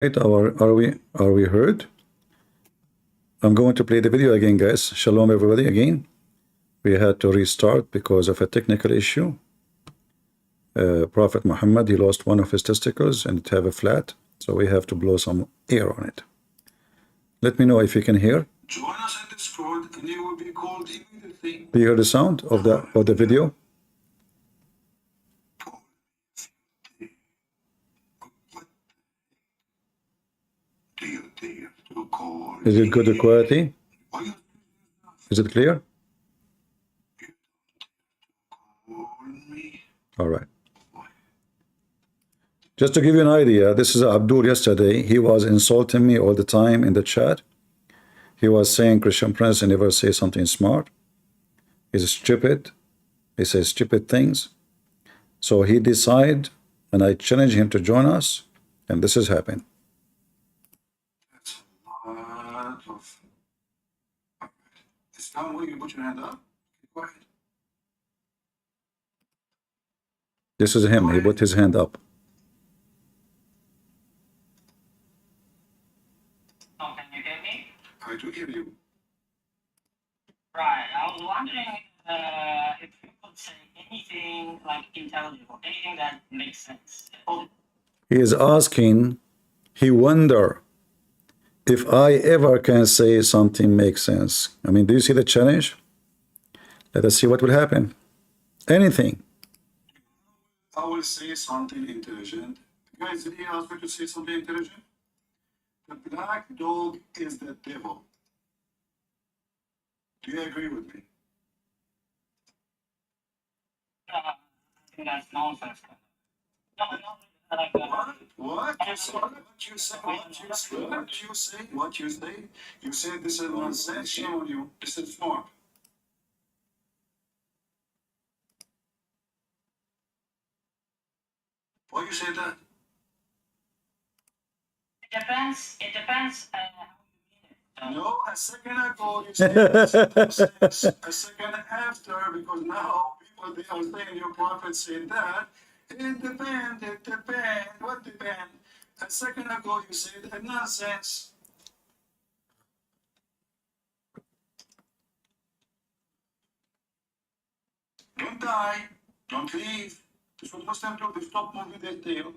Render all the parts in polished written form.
Right, are we heard? I'm going to play the video again, guys. Shalom, everybody. Again, we had to restart because of a technical issue. Prophet Muhammad, he lost one of his testicles and it have a flat, so we have to blow some air on it. Let me know if you can hear. Join us in Discord and you will be called immediately. Do you hear the sound of the video? Is it good quality? Is it clear? All right. Just to give you an idea, this is Abdul yesterday. He was insulting me all the time in the chat. He was saying Christian Prince never say something smart. He's stupid. He says stupid things. So he decided, and I challenged him to join us, and this has happened. That's a lot of... It's time when you put your hand up. Go ahead. This is him. He put his hand up. Oh, can you hear me? I do hear you. Right. I was wondering if you could say anything like intelligible, anything that makes sense. He is asking, he wonder if I ever can say something makes sense. I mean, do you see the challenge? Let us see what will happen. Anything. I will say something intelligent. Guys, did he ask me to say something intelligent? The black dog is the devil. Do you agree with me? I think that's nonsense. No, like What? You say? What you say? What you say? What you say? What you say? You say this is nonsense. Shame on you. This is smart. Why you say that? It depends. It depends how you mean it. No, a second ago you said this is nonsense. A second after, because now people they are saying your prophet said that. It depends. It depends. What depends? A second ago you said a nonsense. Don't die. Don't leave. This is what Muslims do. They stop moving their tail.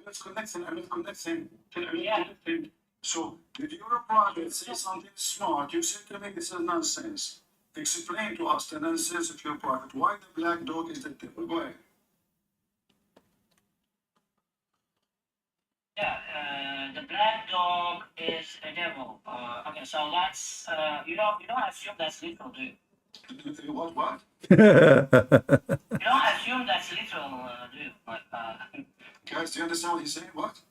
Let's connect him. Let's connect him. So, if you're a prophet, say something smart. You say to me, this is nonsense. Explain to us the nonsense of your prophet. Why the black dog is the devil? Go ahead. Yeah, the black dog is a devil. Okay, so that's you don't assume that's literal, do you? What? You don't assume that's literal, do you? Guys, do you understand what he's saying? What?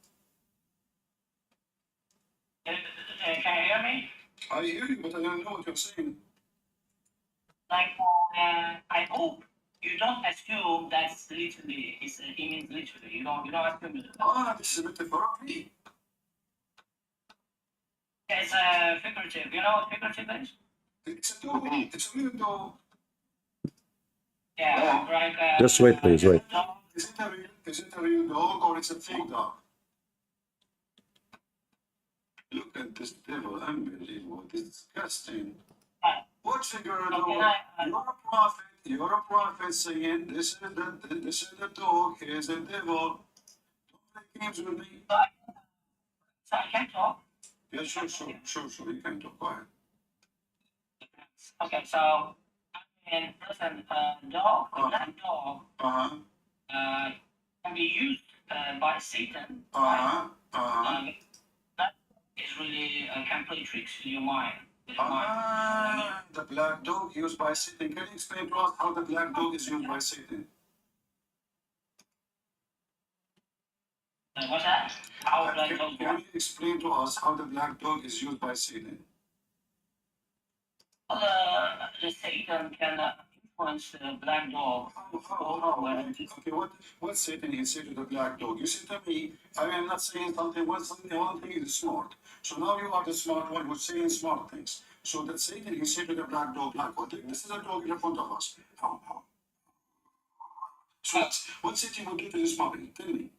Can you hear me? I hear you, but I don't know what you're saying. Like, I hope you don't assume that's literally. It means literally. You don't assume it. This is metaphorically. It's figurative. You know what figurative is? It's a dog. It's a real dog. Yeah, like. Just wait, please, wait. Is it a real dog or it's a fake dog? Look at this devil, unbelievable, disgusting. What figure of dog? You're a prophet saying this is the dog, here's the devil. Don't play games with me. So I can talk. Yeah, sure, you can talk. Go ahead. Okay, so I mean, listen, dog, the black dog, can be used by Satan. That is really can play tricks in your mind. The black dog used by Satan. Can you explain to us how the black dog is used by Satan? What's that? How black dog? Can you explain to us how the black dog is used by Satan? The Satan can influence the black dog. How? Okay, what Satan he said to the black dog? You say to me, I am not saying something. One thing is smart. So now you are the smart one who's saying smart things. So that Satan he said to the black dog, like, this is a dog in front of us. How? So what's it you will do to this puppy? Tell me.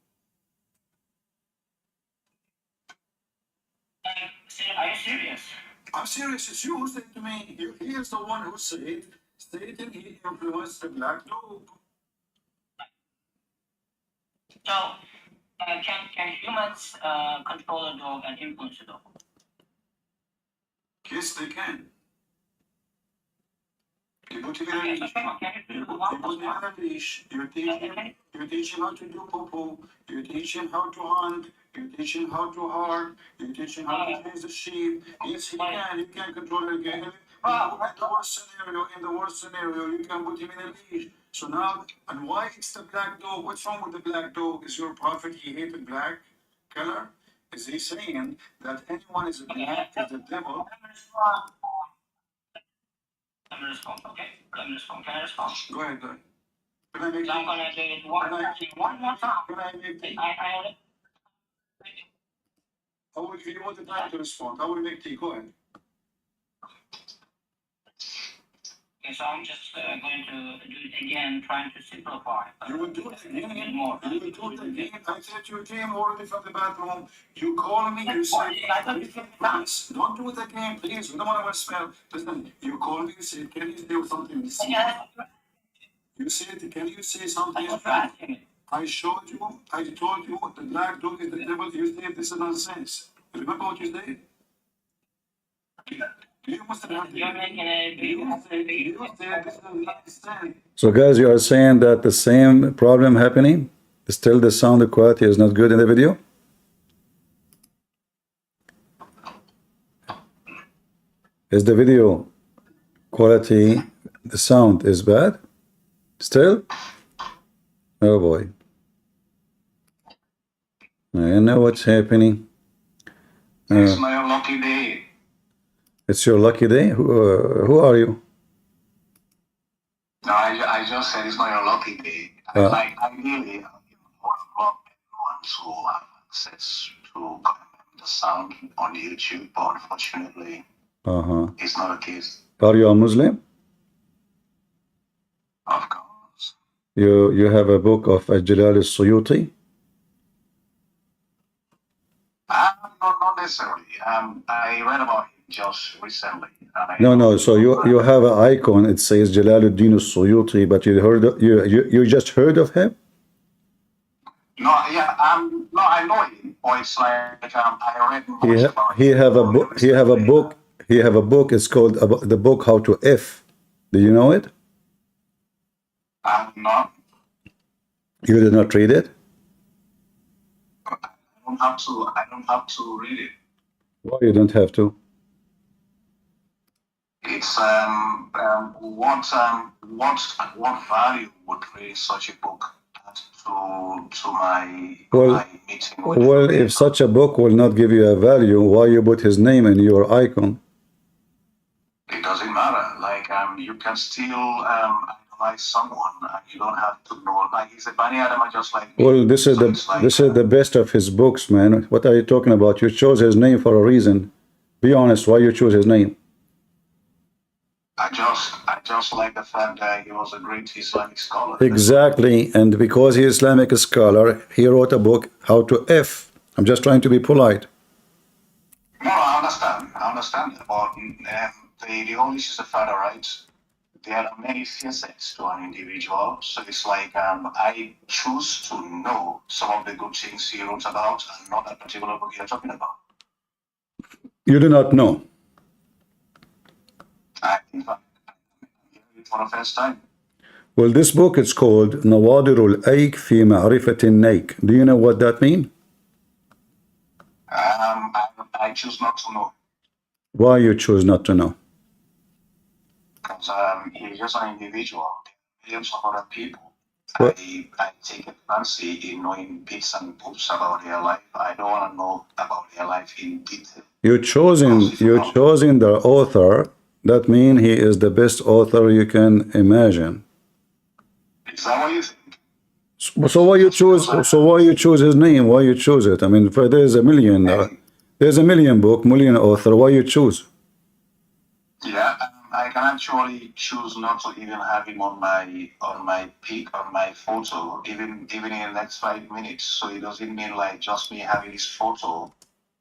Are you serious? I'm serious. It's you who said to me. He is the one who said Satan he influenced the black dog. So, can humans control a dog and influence a dog? Yes, they can. You put him Okay, in so a come on, can you you do put one him plus in one? a leash. You teach him how to do poo-poo. You teach him how to hunt. You teach him how to hard. You teach him how to raise a sheep. Yes, he can. He can control it again. In the worst scenario, you can put him in a leash. So now, and why it's the black dog? What's wrong with the black dog? Is your prophet he hated black color? Is he saying that anyone is a black is the devil? Let me respond, okay? Let me respond. Can I respond? Go ahead, go ahead. Can I make So I'm gonna do it one more time. Can I make tea? I I will give you all the time to respond. I will make tea. Go ahead. Okay, so I'm just going to do it again, trying to simplify. You will do it again. A bit more. You will do it again. I said you came already from the bathroom. You call me. You said, please, don't do it again, please. We don't want to smell. Listen, you call me. You said, can you do something? You said, can you say something? I showed you. I told you the black dog is the devil. You said this is nonsense. Remember what you said? So guys, you are saying that the same problem happening, still the sound quality is not good in the video? Is the video quality, the sound is bad? Still? Oh boy. I know what's happening. It's my lucky day. It's your lucky day? Who are you? No, I just said it's not your lucky day. Like, ideally, I would love everyone to have access to the sound on YouTube, but unfortunately, it's not the case. Are you a Muslim? Of course. You have a book of Jalal al-Suyuti? Not necessarily. I read about him just recently. No. So you have an icon. It says Jalaluddin al-Suyuti, but you just heard of him? No, yeah. No, I know him. But it's like I read much about He him. have a book. He have a book. He have a book. It's called the book How to F. Do you know it? I'm not. You did not read it? I don't have to read it. Why you don't have to? It's what value would read such a book to my meeting with well, if such a book will not give you a value, why you put his name in your icon? It doesn't matter. Like you can still idolize someone. You don't have to know. Like he's a Bani Adam, just like me. Well, this is the best of his books, man. What are you talking about? You chose his name for a reason. Be honest. Why you choose his name? I just like the fact that he was a great Islamic scholar. Exactly, and because he's Islamic scholar, he wrote a book, How to F. I'm just trying to be polite. No, I understand. But the whole issue is the fact, right? There are many facets to an individual, so it's like I choose to know some of the good things he wrote about, and not that particular book you're talking about. You do not know. In fact, I'm hearing it for the first time. Well, this book is called نوادر الأيك في معرفة النيك. Do you know what that means? I choose not to know. Why you choose not to know? Because he's just an individual. Millions of other people. What? I take a fancy in knowing bits and bobs about their life. I don't want to know about their life in detail. You're choosing the author. That means he is the best author you can imagine. Is that what you think? So why you choose? So why you choose his name? Why you choose it? I mean, there's a million. There's a million book, million author. Why you choose? Yeah, I can actually choose not to even have him on my pic on my photo, even in the next 5 minutes. So it doesn't mean like just me having this photo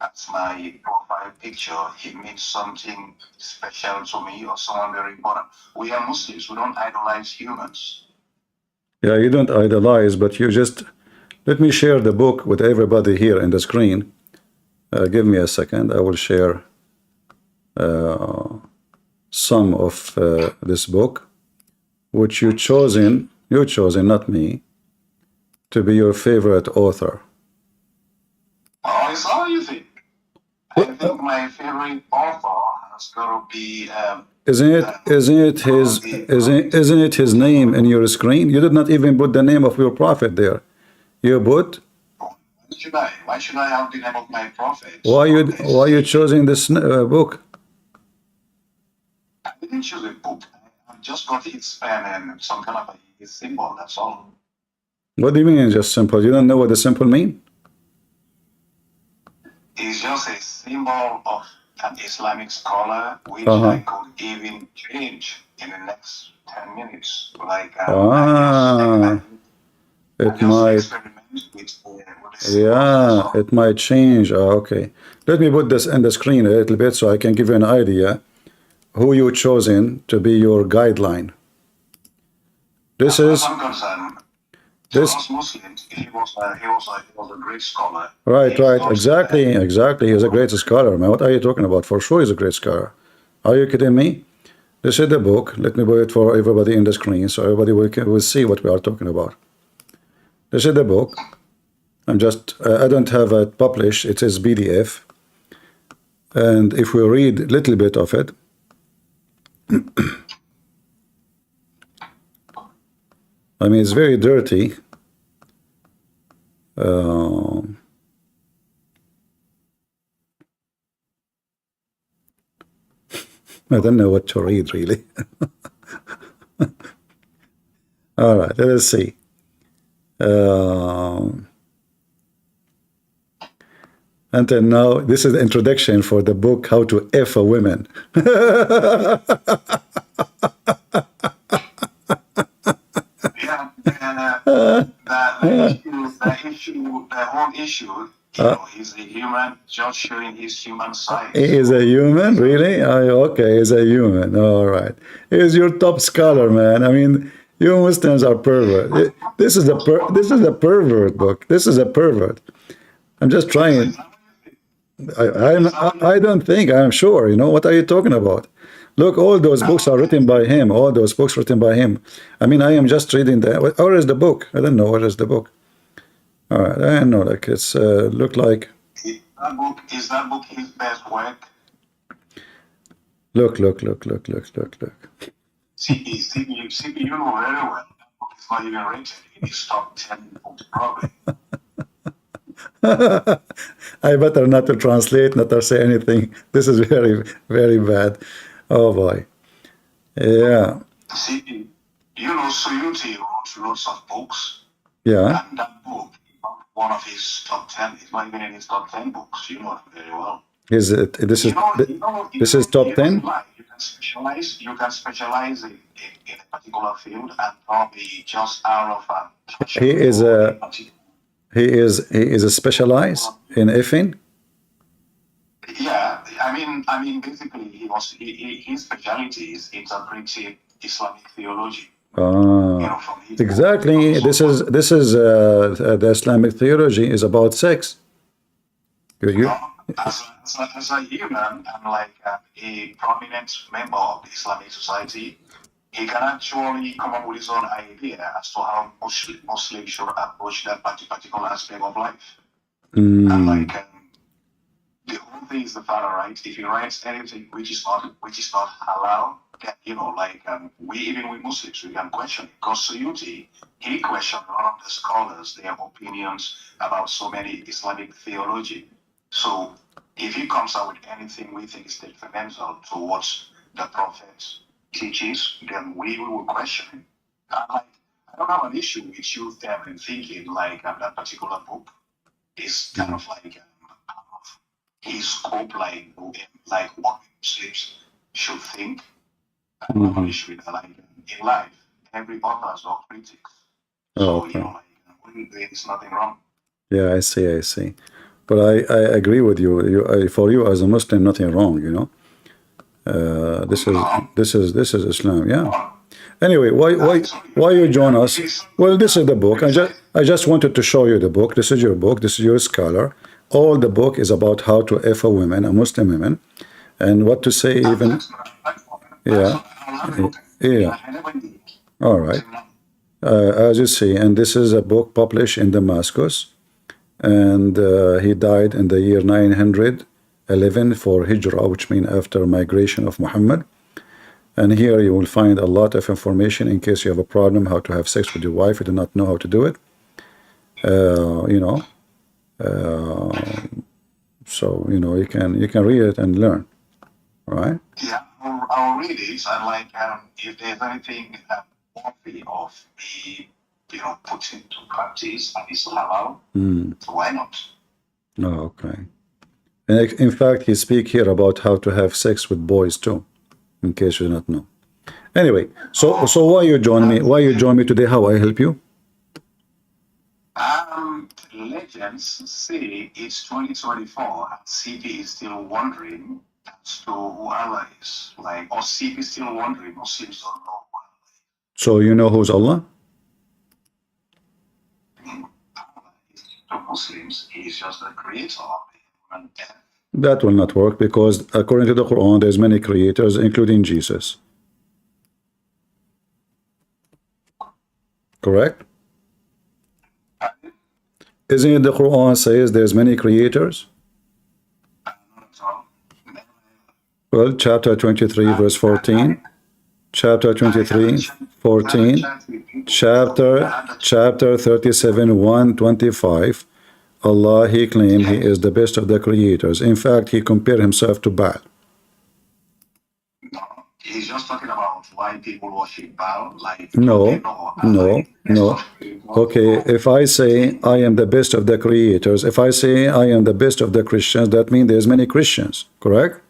as my profile picture. It means something special to me or someone very important. We are Muslims. We don't idolize humans. Yeah, you don't idolize, but you just let me share the book with everybody here in the screen. Give me a second. I will share some of this book, which you chosen, not me, to be your favorite author. Oh, is that what you think? I think my favorite author has got to be. Isn't it his name in your screen? You did not even put the name of your prophet there. You put. Why should I have the name of my prophet? Why you choosing this book? I didn't choose a book. I just got its pen and some kind of a symbol. That's all. What do you mean just simple? You don't know what the simple mean? It's just a symbol of an Islamic scholar, which I could even change in the next 10 minutes. Like, it might. Yeah, it might change. Okay. Let me put this in the screen a little bit so I can give you an idea who you chosen to be your guideline. This is. Muslims, he was a great scholar. Right, exactly. He's a great scholar, man. What are you talking about? For sure, he's a great scholar. Are you kidding me? This is the book. Let me put it for everybody in the screen so everybody will see what we are talking about. This is the book. I don't have it published. It is PDF. And if we read a little bit of it, I mean, it's very dirty. I don't know what to read, really. All right, let us see. Until now, this is the introduction for the book, How to F a Women. The whole issue, he's a human, just showing his human side. He is a human, really? Okay, he's a human. All right. He's your top scholar, man. I mean, you Muslims are pervert. This is a pervert book. This is a pervert. I'm just trying. I don't think. I'm sure. You know, what are you talking about? Look, all those books are written by him. All those books written by him. I mean, I am just reading the. Where is the book? I don't know. Where is the book? All right, I don't know. Like it's look like. Is that book his best work? Look. See, you know very well. That book is not even rated in his top 10 books, probably. I better not to translate, not to say anything. This is very, very bad. Oh boy. Yeah. See, you know, Suyuti wrote lots of books. Yeah. And that book is not one of his top 10. It's not even in his top 10 books. You know it very well. Is it? This is top 10? You can specialize in a particular field and probably just out of He is a specialized in effing. Yeah, I mean, basically, his specialty is interpreting Islamic theology. Exactly. This is the Islamic theology is about sex. As a human and like a prominent member of the Islamic society, he can actually come up with his own idea as to how Muslims should approach that particular aspect of life. And like the whole thing is the fact, right? If he writes anything which is not halal, then, you know, like we Muslims, we can question it. Because Suyuti, he questioned a lot of the scholars, their opinions about so many Islamic theology. So if he comes out with anything we think is detrimental to what the Prophet teaches, then we will question it. I don't have an issue with you them and thinking like that particular book is kind of like his scope, like what Muslims should think. I don't have an issue with that. Like in life, every author has got critics. So, Oh, you know, okay. like, there's nothing wrong. Yeah, I see, I see. But I agree with you. For you as a Muslim, nothing wrong, you know. This is No, this is Islam, yeah. no. Anyway, why you join us? It's Well, this is the book. criticize. I just wanted to show you the book. This is your book. This is your scholar. All the book is about how to F a women, a Muslim women, and what to say even. That's not, Yeah, yeah. I never did. All right. As you see, and this is a book published in Damascus, and he died in the year 911 for Hijrah, which means after migration of Muhammad. And here you will find a lot of information in case you have a problem how to have sex with your wife, you do not know how to do it. You know, so you know you can read it and learn. All right. Yeah, I'll read it, and like if there's anything worthy of me, you know, put into practice and it's halal, why not? Oh, okay. And in fact, he speak here about how to have sex with boys too, in case you do not know. Anyway, so why you join me? Why you join me today? How I help you? Legends say it's 2024 and CP is still wondering as to who Allah is. Like, or CP is still wondering, Muslims don't know who Allah So you know who's Allah? is. Allah is to Muslims, He's just the creator of the human death. That will not work because according to the Quran, there's many creators, including Jesus. Correct? Isn't it the Quran says there's many creators? Not at all. Well, chapter 23, verse 14. Chapter 23, 14. Chapter 37, 125. Allah, he claimed he is the best of the creators. In fact, he compared himself to Baal. No, he's just talking about why people worship Baal. Like, No, they know no, Allah is no. not creator. Okay, if I say I am the best of the creators, if I say I am the best of the Christians, that means there's many Christians, correct?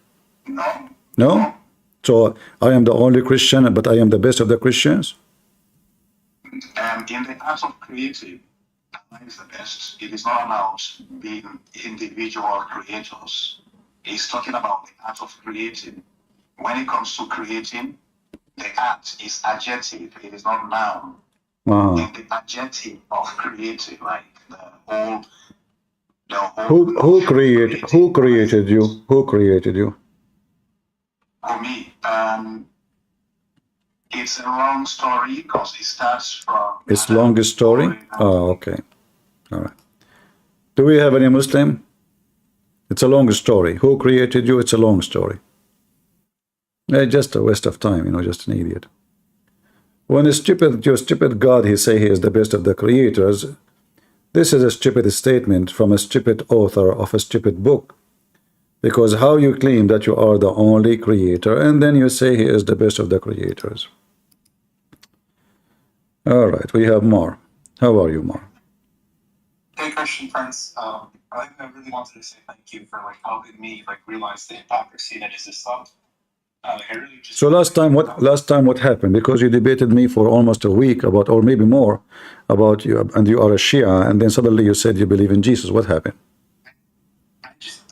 No. No? So I am the only Christian, but I am the best of the Christians? In the act of creating, Allah is the best. It is not about being individual creators. He's talking about the act of creating. When it comes to creating, the act is adjective. It is not noun. Uh-huh. In the adjective of creating, like who created you? Who created you? For me, it's a long story because it starts from. It's longest story? Oh, okay. All right. Do we have any Muslim? It's a long story. Who created you? It's a long story. Just a waste of time, you know, just an idiot. When your stupid God, he say he is the best of the creators, this is a stupid statement from a stupid author of a stupid book. Because how you claim that you are the only creator, and then you say he is the best of the creators. All right, we have more. How are you, Mar? Hey, Christian friends. I really wanted to say thank you for helping me realize the hypocrisy that is Islam. I really just So last time what happened? Because you debated me for almost a week about, or maybe more, about you, and you are a Shia, and then suddenly you said you believe in Jesus. What happened?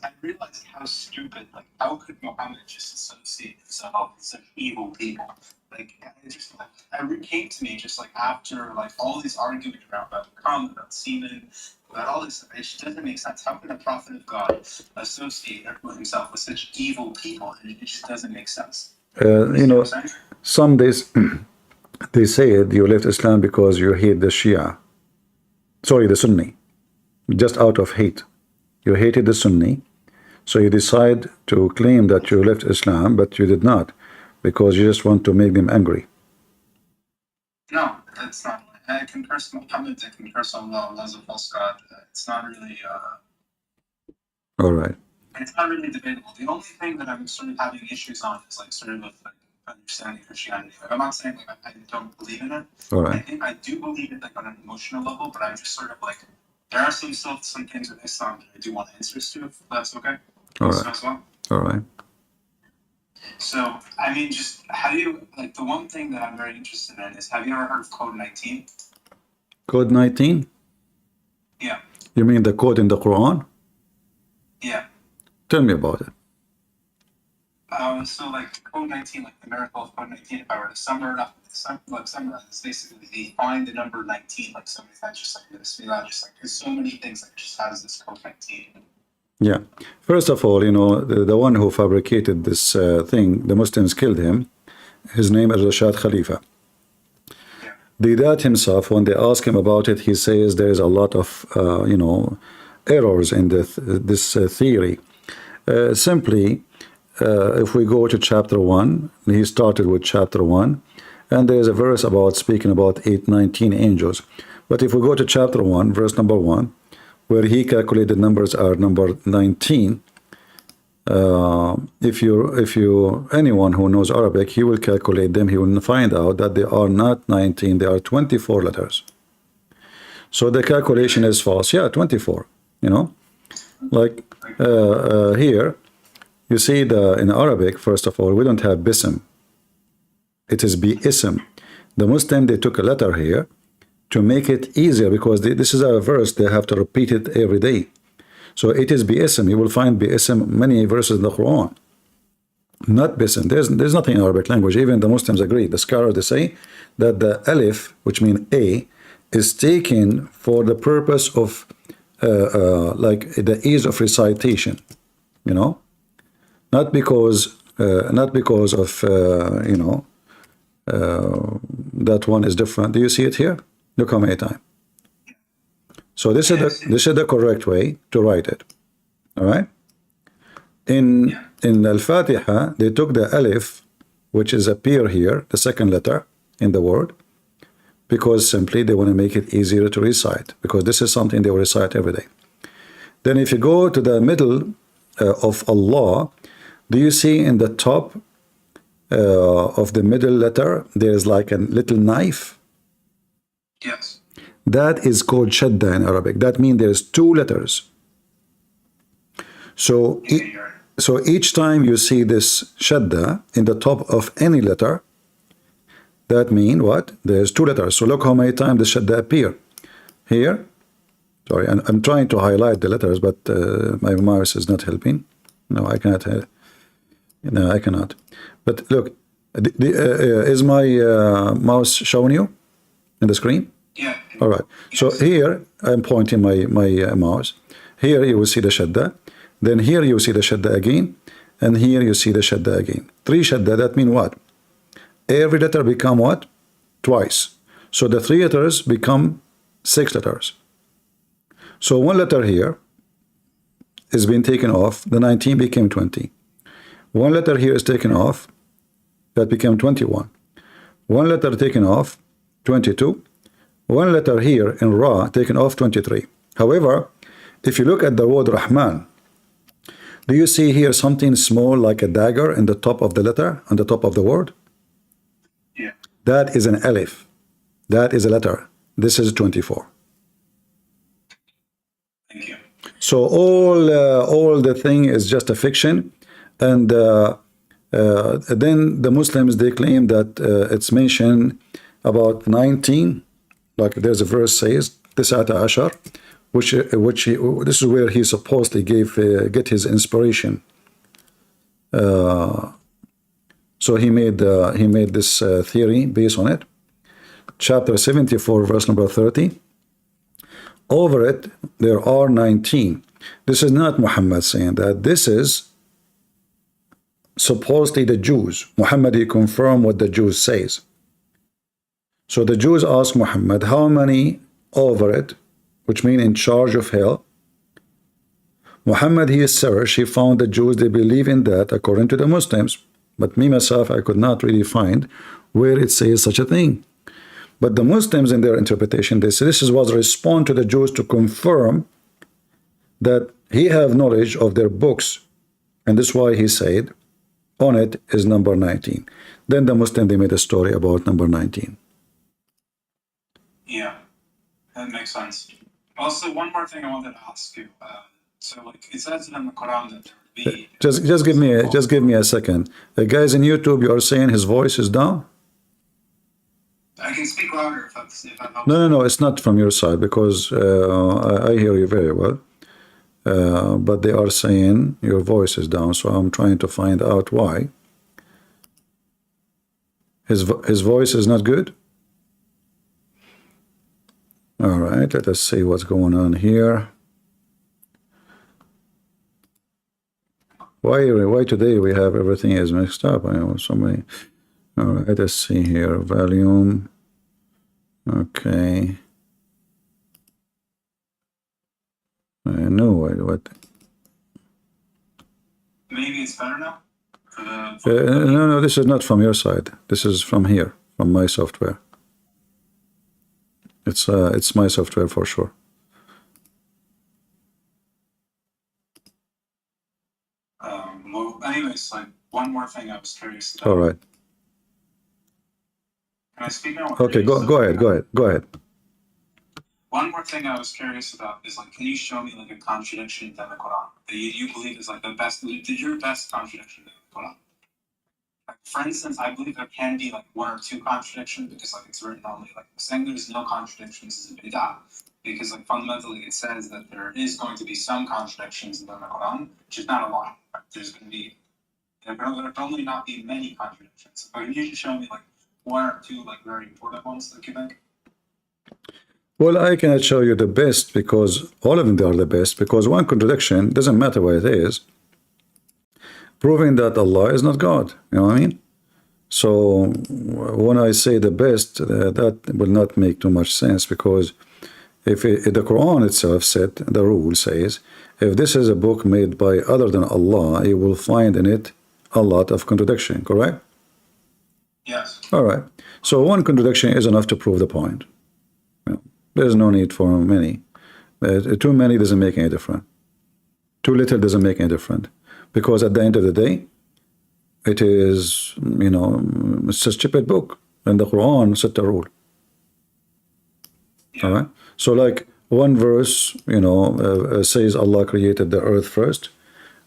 I realized how stupid, how could Mohammed just associate himself with such evil people? It came to me after all these arguments about cum, about semen, about all this stuff. It just doesn't make sense. How can a prophet of God associate himself with such evil people? It just doesn't make sense. You know, some days they say you left Islam because you hate the Shia. Sorry, the Sunni. Just out of hate. You hated the Sunni. So you decide to claim that you left Islam, but you did not, because you just want to make them angry. No, that's not. I can curse Muhammad, I can curse Allah, Allah's a false God. It's not really, All right. it's not really debatable. The only thing that I'm sort of having issues on is understanding Christianity. I'm not saying I don't believe in it. All right. I think I do believe it on an emotional level, but I'm just there are some things with Islam that I do want answers to, if that's okay. All right. As well. All right. So, I mean, just how do you, like, the one thing that I'm very interested in is, have you ever heard of code 19? Code 19? Yeah. You mean the code in the Quran? Yeah. Tell me about it. So, like, code 19, like the miracle of code 19, if I were to summarize, it's basically they find the number 19, like somebody's not just like this, just like there's so many things that just has this code 19. Yeah. First of all, you know, the one who fabricated this thing, the Muslims killed him. His name is Rashad Khalifa. Yeah. The dad himself, when they ask him about it, he says there is a lot of, you know, errors in this theory. Simply, if we go to chapter 1, he started with chapter 1, and there is a verse about speaking about 19 angels. But if we go to chapter 1, verse number 1, where he calculated numbers are number 19, if you anyone who knows Arabic, he will calculate them. He will find out that they are not 19, they are 24 letters. So the calculation is false. Yeah, 24. You know, like here. You see, in Arabic, first of all, we don't have bism. It is bi-ism. The Muslim, they took a letter here to make it easier, because this is a verse, they have to repeat it every day. So it is bi-ism. You will find bi-ism many verses in the Quran. Not bism. There's nothing in Arabic language. Even the Muslims agree. The scholars, they say that the alif, which means A, is taken for the purpose of like the ease of recitation, you know. Not because of you know, that one is different. Do you see it here? Look how many times. So this is the correct way to write it. All right. In Al-Fatiha, they took the alif, which is appear here, the second letter in the word, because simply they want to make it easier to recite, because this is something they will recite every day. Then if you go to the middle of Allah, do you see in the top of the middle letter, there's like a little knife? Yes. That is called shadda in Arabic. That means there's two letters. So, so each time you see this shadda in the top of any letter, that means what? There's two letters. So look how many times the shadda appear. Here, sorry, I'm trying to highlight the letters, but my mouse is not helping. No, I cannot. No, I cannot. But look, is my mouse showing you in the screen? Yeah. All right. So here I'm pointing my mouse. Here you will see the shadda. Then here you see the shadda again, and here you see the shadda again. Three shadda. That means what? Every letter become what? Twice. So the three letters become 6 letters. So one letter here is being taken off. The 19 became 20. One letter here is taken off, that became 21. One letter taken off, 22. One letter here in Ra taken off, 23. However, if you look at the word Rahman, do you see here something small like a dagger in the top of the letter, on the top of the word? Yeah. That is an alif. That is a letter. This is 24. Thank you. So all the thing is just a fiction. And then the Muslims, they claim that it's mentioned about 19, like there's a verse says, Tis'ata Ashar, which this is where he supposedly get his inspiration. So he made this theory based on it. Chapter 74, verse number 30. Over it, there are 19. This is not Muhammad saying that. This is supposedly the Jews. Muhammad, he confirmed what the Jews says. So the Jews ask Muhammad, how many over it, which mean in charge of hell? Muhammad, he searched, he found the Jews, they believe in that according to the Muslims. But me myself, I could not really find where it says such a thing. But the Muslims, in their interpretation, they say this was a response to the Jews to confirm that he have knowledge of their books, and this is why he said on it is number 19. Then the Muslim, they made a story about number 19. Yeah, that makes sense. Also, one more thing I wanted to ask you. So like it says in the Quran that there would be Just give me a second. Guys in YouTube, you are saying his voice is down? I can speak louder if that helps. No, it's not from your side because I hear you very well. But they are saying your voice is down, so I'm trying to find out why. His voice is not good? All right, let us see what's going on here. Why today we have everything is mixed up? I know so many. All right, let us see here. Volume. Okay. I know what. Maybe it's better now. No, this is not from your side. This is from here, from my software. It's my software for sure. Well, anyways, like one more thing I was curious about. All right. Can I speak now? Okay, go ahead. One more thing I was curious about is like, can you show me like a contradiction in the Quran that you believe is like the best, your best contradiction in the Quran? Like, for instance, I believe there can be like one or two contradictions because like it's written only like saying there's no contradictions is a bid'ah because like fundamentally it says that there is going to be some contradictions in the Quran, which is not a lot. There's going to be there can only not be many contradictions. But can you just show me like one or two like very important ones that you think? Well, I cannot show you the best because all of them are the best because one contradiction doesn't matter what it is, proving that Allah is not God. You know what I mean? So when I say the best, that will not make too much sense because if the Quran itself said, the rule says, if this is a book made by other than Allah, you will find in it a lot of contradiction, correct? Yes. All right. So one contradiction is enough to prove the point. There's no need for many. Too many doesn't make any difference. Too little doesn't make any difference. Because at the end of the day, it is, it's a stupid book. And the Quran set the rule. Yeah. All right? So like one verse, says Allah created the earth first.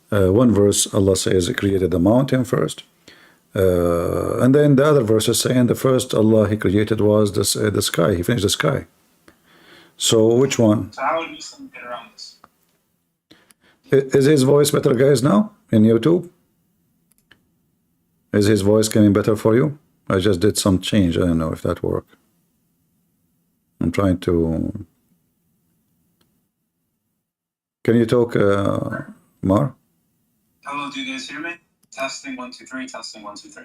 One verse, Allah says He created the mountain first. And then the other verses saying the first Allah He created was the sky. He finished the sky. So which one? So how would Muslims get around this? Is his voice better, guys, now in YouTube? Is his voice coming better for you? I just did some change. I don't know if that worked. I'm trying to... Can you talk, Mar? Hello, do you guys hear me? Testing 1 2 3. Testing 1 2 3.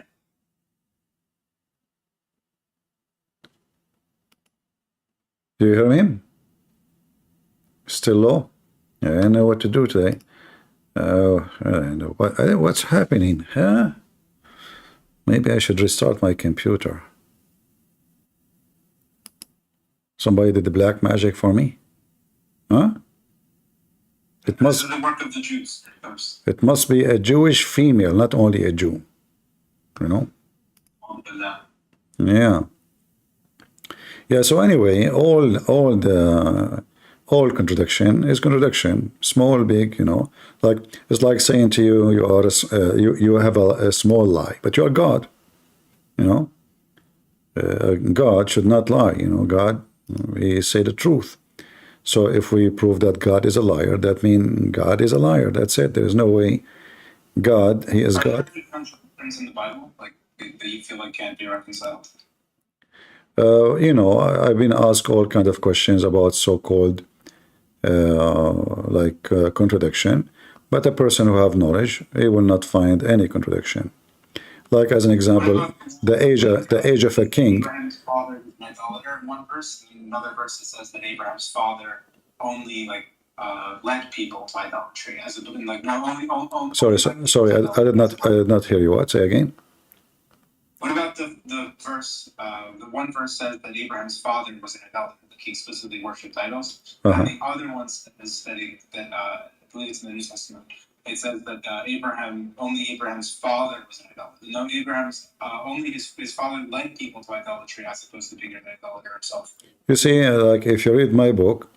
Do you hear me? Still low? Yeah, I don't know what to do today. I don't know what's happening, huh? Maybe I should restart my computer. Somebody did the black magic for me? Huh? This is the work of the Jews. It must be a Jewish female, not only a Jew. Yeah. Yeah, so anyway, all contradiction is contradiction, small, big, like it's like saying to you, you have a small lie, but you're God, God should not lie, God, He say the truth. So if we prove that God is a liar, that means God is a liar. That's it. There's no way God, He is God. Are there contradictions in the Bible, like that you feel like can't be reconciled? I've been asked all kinds of questions about so-called contradiction, but a person who have knowledge, he will not find any contradiction. Like as an example, the age of a king. Abraham's father was an idolater in one verse, and another verse that says that Abraham's father only led people to idolatry, as a only. Sorry, I did not hear you. What? Say again. What about the verse? The one verse says that Abraham's father was an idolater, like he explicitly worshipped idols. And the other one says that I believe it's in the New Testament. It says that only Abraham's father was an idolater. No, only his father led people to idolatry as opposed to being an idolater himself. You see, like if you read my book,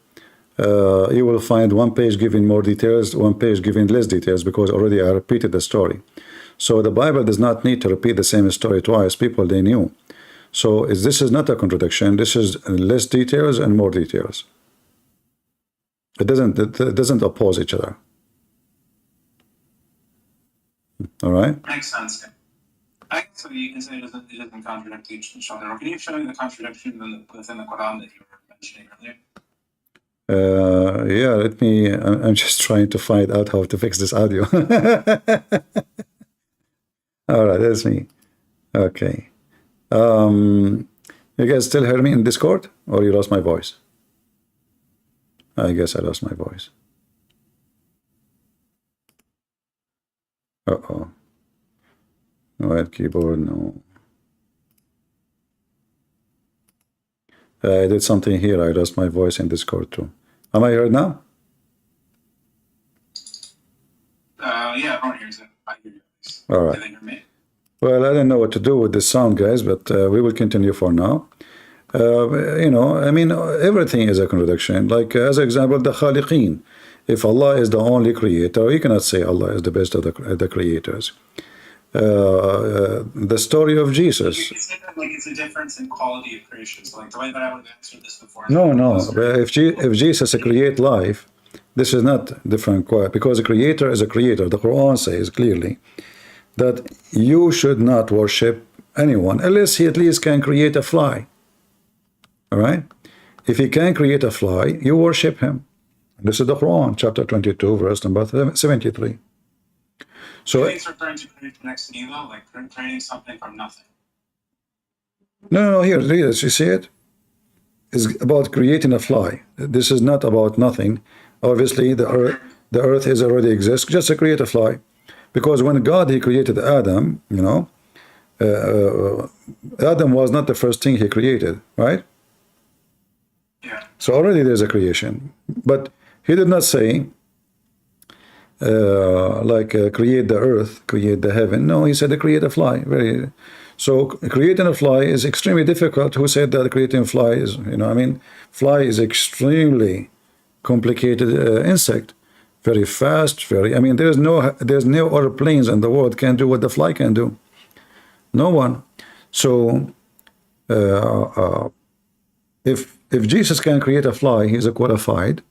you will find one page giving more details, one page giving less details, because already I repeated the story. So the Bible does not need to repeat the same story twice. People, they knew. So this is not a contradiction. This is less details and more details. It doesn't oppose each other. All right. Makes sense. I guess so you can say it doesn't contradict each other. Or can you show me the contradiction within the Quran that you were mentioning earlier? Yeah, let me. I'm just trying to find out how to fix this audio. All right, that's me. Okay. You guys still hear me in Discord, or you lost my voice? I guess I lost my voice. Uh-oh. Right keyboard, no. I did something here. I lost my voice in Discord too. Am I heard now? Yeah, everyone hears it. I hear you. All right. Do they hear me? Well, I don't know what to do with this sound, guys, but we will continue for now. You know, I mean, everything is a contradiction. Like, as an example, the Khaliqeen. If Allah is the only creator, you cannot say Allah is the best of the creators. The story of Jesus. You say that like it's a difference in quality of creation. So like the way that I would have answered this before. No. If Jesus create life, this is not different, because a creator is a creator. The Quran says clearly that you should not worship anyone unless he at least can create a fly. All right? If he can create a fly, you worship him. This is the Quran, chapter 22, verse number 73. So it's referring to creating next to evil, like creating something from nothing. No, here, read it. You see it? It's about creating a fly. This is not about nothing. Obviously, the earth is already exists. Just to create a fly. Because when God, he created Adam, you know, Adam was not the first thing he created, right? Yeah. So already there's a creation. But he did not say, create the earth, create the heaven. No, he said create a fly. So creating a fly is extremely difficult. Who said that creating a fly is, you know, I mean, fly is extremely complicated insect. Very fast, I mean, there's no other planes in the world can do what the fly can do. No one. So if Jesus can create a fly, he's qualified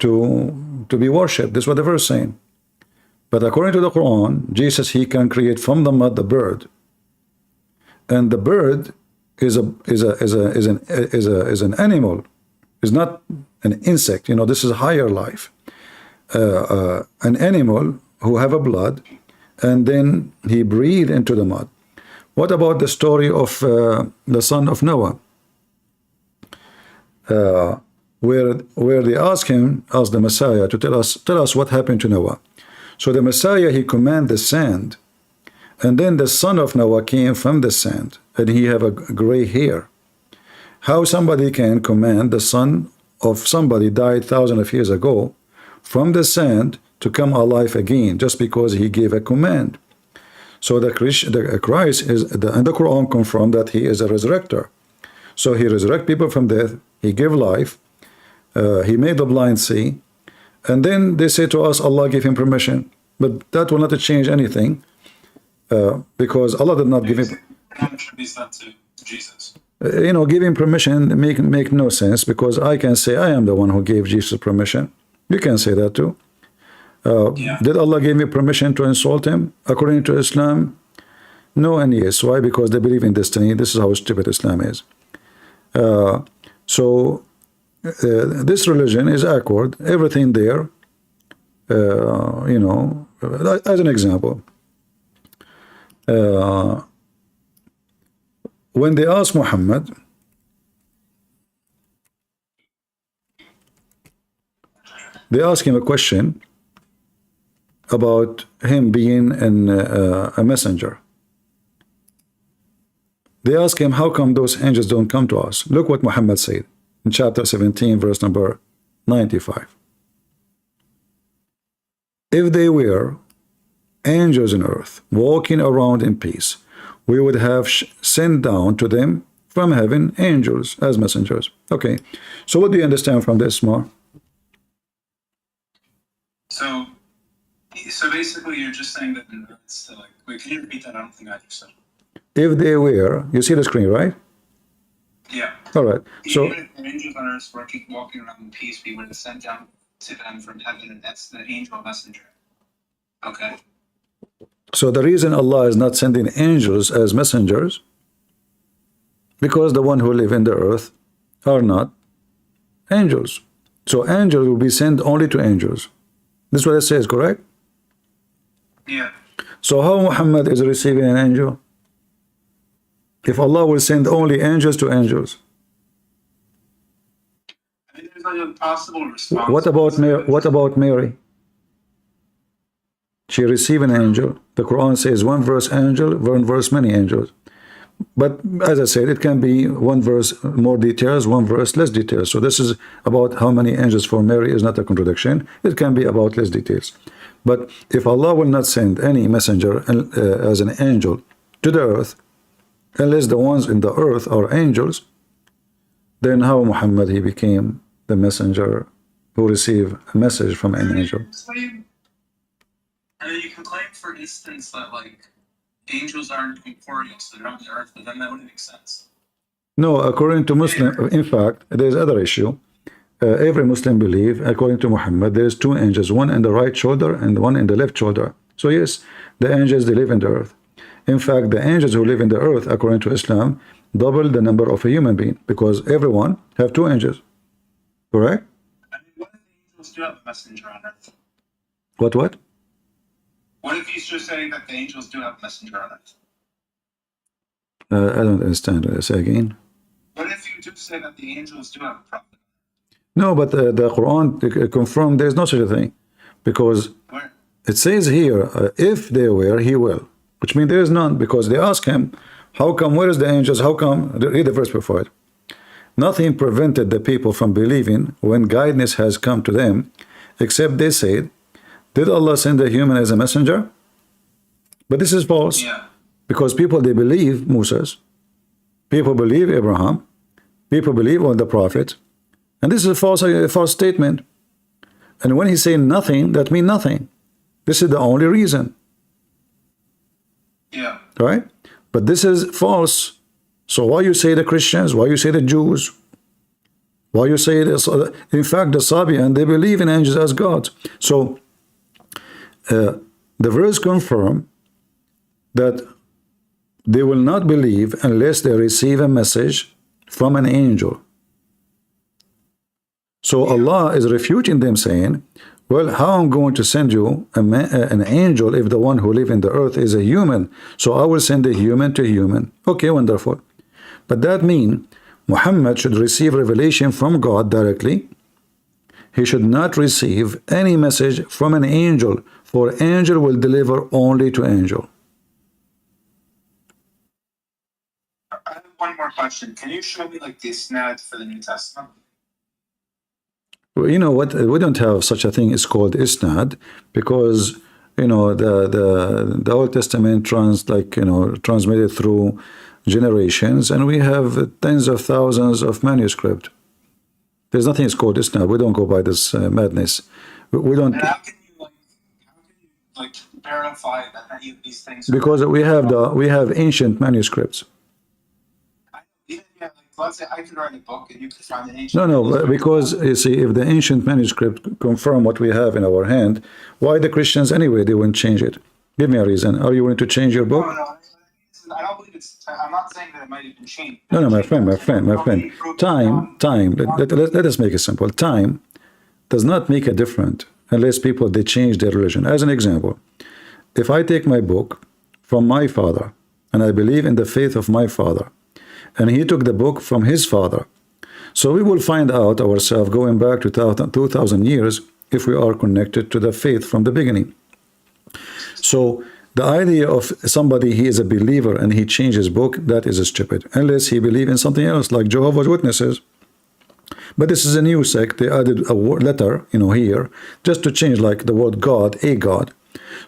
to be worshipped. This is what the verse is saying. But according to the Quran, Jesus, he can create from the mud the bird, and the bird is an animal, is not an insect. You know, this is a higher life. An animal who have a blood, and then he breathed into the mud. What about the story of the son of Noah, where they ask the Messiah to tell us what happened to Noah? So the Messiah, he commanded the sand, and then the son of Noah came from the sand, and he have a gray hair. How somebody can command the son of somebody died thousands of years ago from the sand to come alive again just because he gave a command? So the Christ is, and the Quran confirmed that he is a resurrector. So he resurrect people from death, he gave life, he made the blind see, and then they say to us, Allah gave him permission. But that will not change anything, because Allah did not give him. To Jesus. You know, giving permission make no sense, because I can say I am the one who gave Jesus permission. You can say that too. Did Allah give me permission to insult him? According to Islam, no and yes. Why? Because they believe in destiny. This is how stupid Islam is. This religion is awkward. Everything there, you know, as an example, when they asked Muhammad, they asked him a question about him being a messenger. They asked him, how come those angels don't come to us? Look what Muhammad said in chapter 17, verse number 95. If they were angels on earth, walking around in peace, we would have sent down to them from heaven angels as messengers. Okay, so what do you understand from this more? So basically, you're just saying that it's like, wait, can you repeat that? I don't think I understood. If they were, you see the screen, right? Yeah. All right. So Even if the angels on earth walking around in peace, we would have sent down to them from heaven, and that's the angel messenger. Okay. so the reason Allah is not sending angels as messengers, because the one who live in the earth are not angels. So angels will be sent only to angels. This is what it says, correct? Yeah. So how Muhammad is receiving an angel? If Allah will send only angels to angels. I mean, there's like a possible response. What about Mary? What about Mary? She received an angel. The Quran says one verse angel, one verse many angels. But as I said, it can be one verse more details, one verse less details. So this is about how many angels for Mary is not a contradiction. It can be about less details. But if Allah will not send any messenger as an angel to the earth, unless the ones in the earth are angels, then how Muhammad he became the messenger who received a message from an angel? And then you can claim, for instance, that like angels aren't corporeal, so they're on the earth, but then that wouldn't make sense. No, according to Muslim, in fact, there's other issue. Every Muslim believe, according to Muhammad, there's two angels, one in the right shoulder and one in the left shoulder. So yes, the angels, they live in the earth. In fact, the angels who live in the earth, according to Islam, double the number of a human being, because everyone have two angels. Correct? I mean, what if the angels do have a messenger on earth? What? What if he's just saying that the angels do have a messenger on earth? I don't understand. Say again. What if you do say that the angels do have a prophet? No, but the Quran confirmed there's no such a thing, because Where? it says here, if they were, he will, which means there is none, because they ask him, how come, where is the angels, how come, read the verse before it. Nothing prevented the people from believing when guidance has come to them, except they said, did Allah send a human as a messenger? But this is false. Yeah. Because people, they believe Moses, people believe Abraham, people believe all the prophets, and this is a false statement. And when he say nothing, that means nothing. This is the only reason. Yeah. Right? But this is false. So why you say the Christians, why you say the Jews, why you say this? In fact, the Sabian, they believe in angels as gods. So the verse confirm that they will not believe unless they receive a message from an angel. So Allah is refuting them, saying, well, how I'm going to send you an angel if the one who live in the earth is a human? So I will send a human to human. Okay, wonderful. But that means Muhammad should receive revelation from God directly. He should not receive any message from an angel, for angel will deliver only to angel. I have one more question. Can you show me like the isnad for the New Testament? Well, you know what? We don't have such a thing. It's called isnad, because you know the Old Testament transmitted through generations, and we have tens of thousands of manuscript. There's nothing is called isnad. We don't go by this madness. We don't. And how can you verify that any of these things? Because we have ancient manuscripts. Let's say I could write a book and you could find an ancient. No, because you see, if the ancient manuscript confirm what we have in our hand, why the Christians anyway, they wouldn't change it? Give me a reason. Are you willing to change your book? No, I don't believe it's. I'm not saying that it might have been changed. No, my friend. Time. Let us make it simple. Time does not make a difference unless people, they change their religion. As an example, if I take my book from my father and I believe in the faith of my father, and he took the book from his father, so we will find out ourselves going back to 2,000 years if we are connected to the faith from the beginning. So the idea of somebody, he is a believer and he changed his book, that is stupid, unless he believes in something else like Jehovah's Witnesses. But this is a new sect. They added a letter, here, just to change like the word God, a God.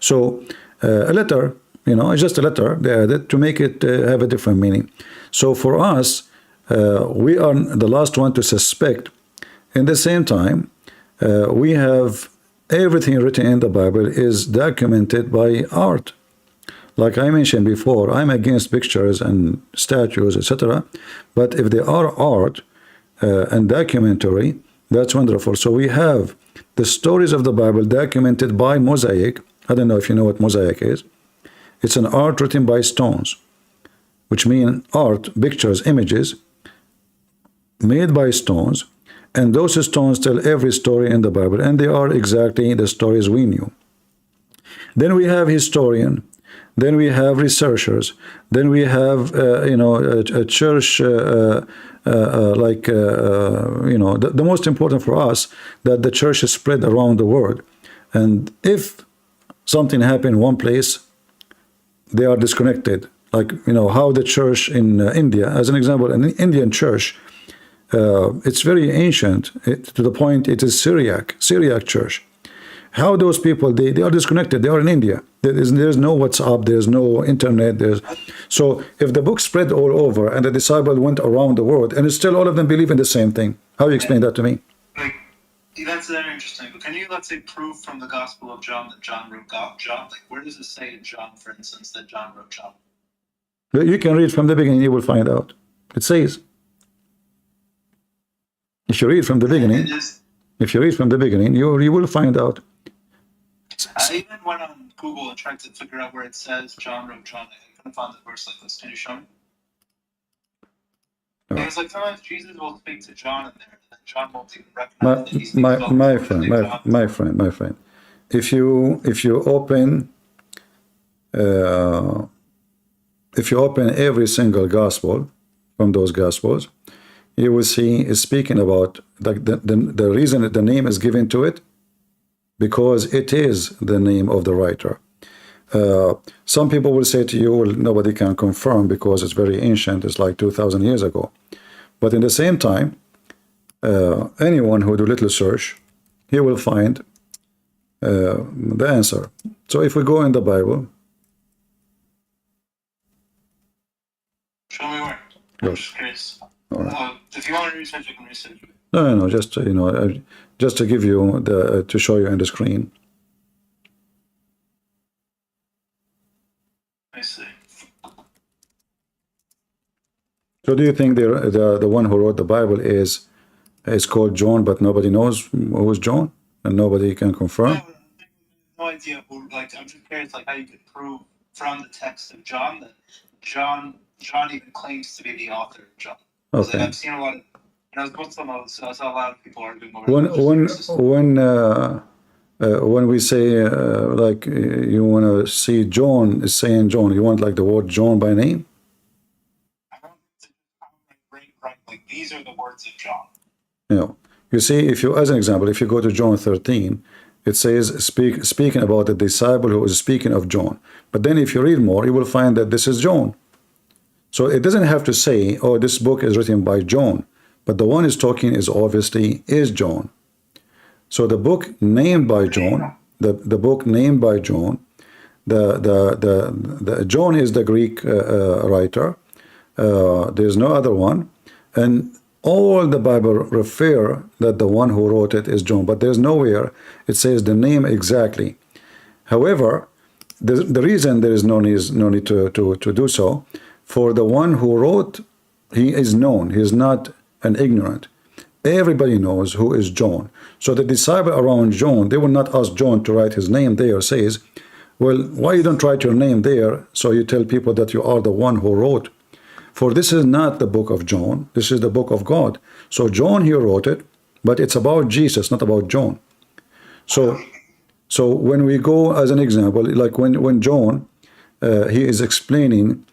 So a letter, it's just a letter they added to make it have a different meaning. So for us we are the last one to suspect. In the same time, we have everything written in the Bible is documented by art. Like I mentioned before, I'm against pictures and statues, etc. But if they are art and documentary, that's wonderful. So we have the stories of the Bible documented by mosaic. I don't know if you know what mosaic is. It's an art written by stones, which mean art, pictures, images made by stones. And those stones tell every story in the Bible, and they are exactly the stories we knew. Then we have historian. Then we have researchers. Then we have, a church, the most important for us, that the church is spread around the world. And if something happened in one place, they are disconnected. Like, how the church in India, as an example, an Indian church, it's very ancient, to the point it is Syriac church. How those people, they are disconnected, they are in India. There's no WhatsApp, there's no internet. So if the book spread all over and the disciples went around the world and still all of them believe in the same thing, how do you explain that to me? Like, that's very interesting. But can you, let's say, prove from the Gospel of John that John wrote John? Like, where does it say in John, for instance, that John wrote John? You can read from the beginning, you will find out. It says, if you read from the beginning, you will find out. I even went on Google and tried to figure out where it says John wrote John. I couldn't find the verse like this. Can you show me? And it's like sometimes Jesus will speak to John in there, and then John won't even recognize that he's my friend. If you open every single gospel from those gospels, you will see it's speaking about the reason that the name is given to it, because it is the name of the writer. Some people will say to you, well, nobody can confirm because it's very ancient, it's like 2,000 years ago. But in the same time, anyone who do little search, he will find the answer. So if we go in the Bible, show me where. Yes. I'm just curious. Right. If you want to research, you can research it. No, just just to give you to show you on the screen. I see. So do you think the one who wrote the Bible is called John, but nobody knows who is John, and nobody can confirm? No idea who. Like, I'm just curious, like, how you could prove from the text of John that John even claims to be the author of John. Okay. Like, I've seen a lot of, Muslim, so I saw a lot of people arguing over when we say like you want to see John is saying John, you want like the word John by name? I don't right, like these are the words of John. You see, as an example, if you go to John 13, it says speaking about the disciple who is speaking of John. But then if you read more, you will find that this is John. So it doesn't have to say, oh, this book is written by John, but the one is talking is obviously John. So the book named by John, the book named by John, the John is the Greek writer. There's no other one, and all the Bible refer that the one who wrote it is John, but there's nowhere it says the name exactly. However, the reason there is no need to do so, for the one who wrote, he is known. He is not an ignorant. Everybody knows who is John. So the disciple around John, they will not ask John to write his name there. Says, well, why you don't write your name there so you tell people that you are the one who wrote? For this is not the book of John. This is the book of God. So John, he wrote it, but it's about Jesus, not about John. So when we go as an example, like when John, he is explaining